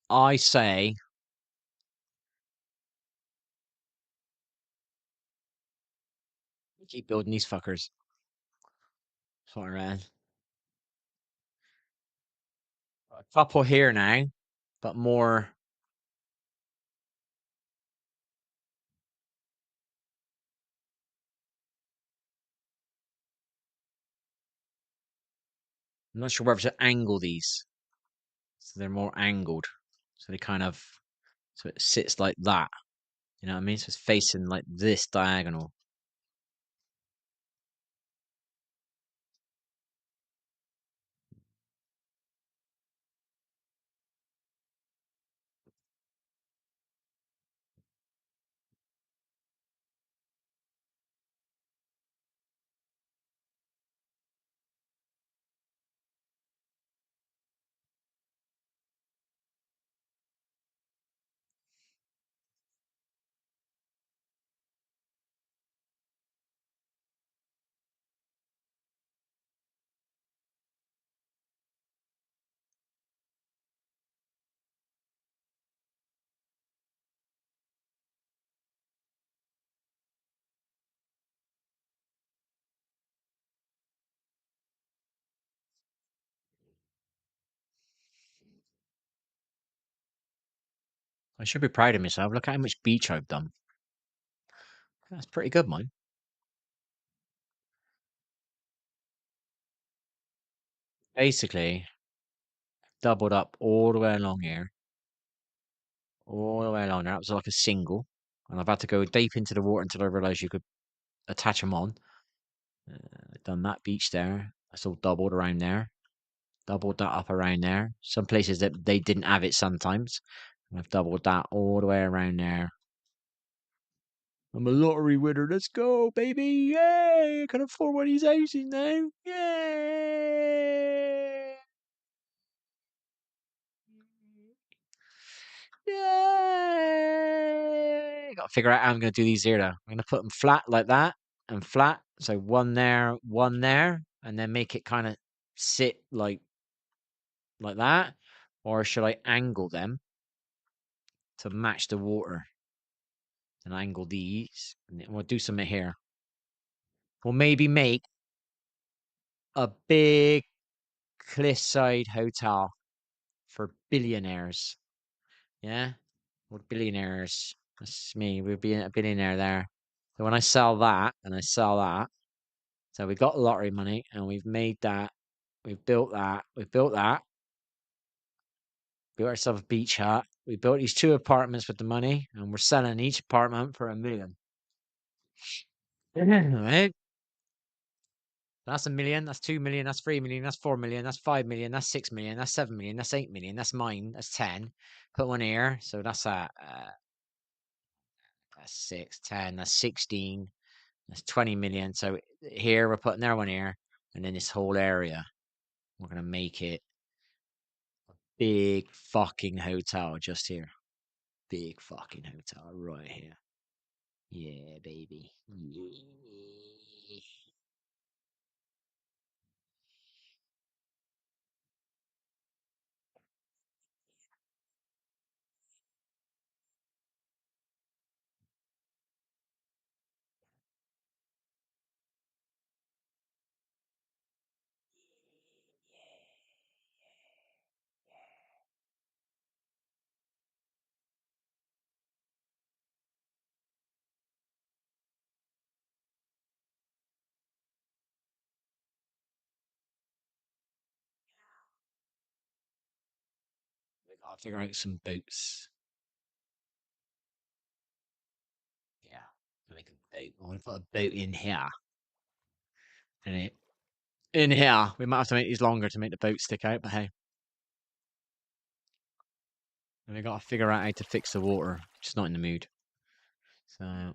Speaker 1: I say keep building these fuckers. Sorry, man. A couple here now, but more. I'm not sure whether to angle these. So they're more angled. So they kind of, so it sits like that. You know what I mean? So it's facing like this diagonal. I should be proud of myself. Look at how much beach I've done. That's pretty good, mine. Basically, doubled up all the way along here. All the way along there. That was like a single. And I've had to go deep into the water until I realised you could attach them on. I've done that beach there. That's all doubled around there. Doubled that up around there. Some places that they didn't have it sometimes. And I've doubled that all the way around there. I'm a lottery winner. Let's go, baby. Yay! I can afford one of these houses now. Yay! Yay! Got to figure out how I'm going to do these here, though. I'm going to put them flat like that and flat. So one there, and then make it kind of sit like that. Or should I angle them to match the water? And angle these. And then we'll do something here. We'll maybe make a big cliffside hotel for billionaires. Yeah? We're billionaires. That's me. We'll be a billionaire there. So when I sell that and I sell that, so we got lottery money and we've made that. We've built that. We've built that. Built ourselves a beach hut. We built these 2 apartments with the money and we're selling each apartment for $1 million. Right? That's $1 million. That's 2 million. That's 3 million. That's 4 million. That's 5 million. That's 6 million. That's 7 million. That's 8 million. That's mine. That's 10. Put one here. So that's that's 6, 10. That's 16. That's 20 million. So here we're putting their one here, and then this whole area, we're gonna make it a big fucking hotel just here. Big fucking hotel right here. Yeah, baby. Yeah. We gotta figure out some boots. Yeah, make a boat. I want to put a boat in here. And in here, we might have to make these longer to make the boat stick out, but hey. And we gotta figure out how to fix the water. Just not in the mood. So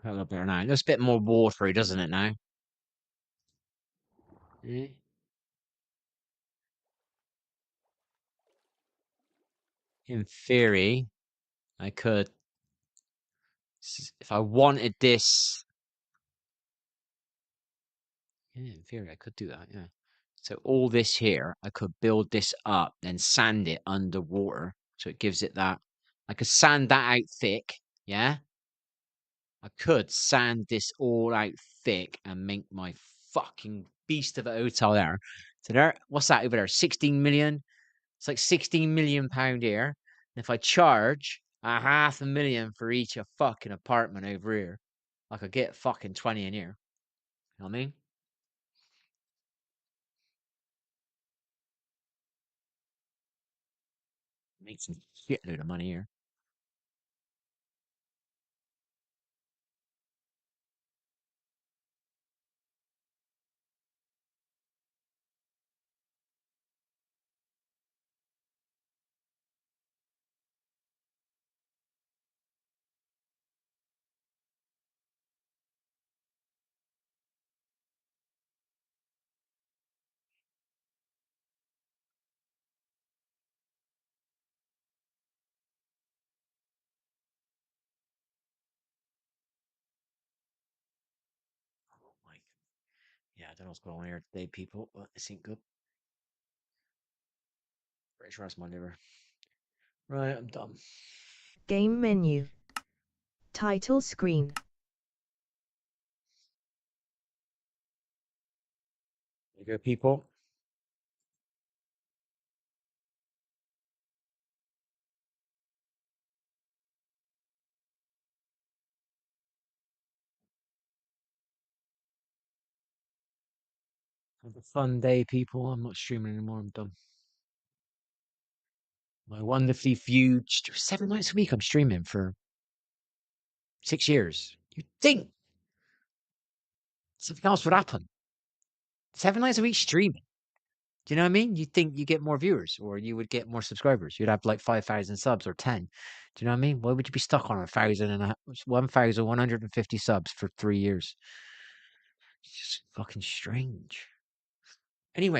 Speaker 1: A little better now. It looks a bit more watery, doesn't it now? Yeah. In theory, I could, if I wanted this. Yeah, in theory, I could do that. Yeah. So all this here, I could build this up, then sand it underwater, so it gives it that. I could sand that out thick. Yeah. I could sand this all out thick and make my fucking beast of a hotel there. So there, what's that over there? 16 million. It's like 16 million pound here. And if I charge a 500,000 for each a fucking apartment over here, I could get fucking 20 in here. You know what I mean? Make some shitload of money here. Like, yeah, I don't know what's going on here today, people, but this ain't good. Pretty sure that's my liver. Right, I'm done.
Speaker 7: Game menu. Title screen.
Speaker 1: There you go, people. Have a fun day, people. I'm not streaming anymore. I'm done. My wonderfully viewed 7 nights a week. I'm streaming for 6 years. You'd think something else would happen. 7 nights a week streaming. Do you know what I mean? You'd think you get more viewers or you would get more subscribers. You'd have like 5,000 subs or 10. Do you know what I mean? Why would you be stuck on 1,150 subs for 3 years? It's just fucking strange. Anyway.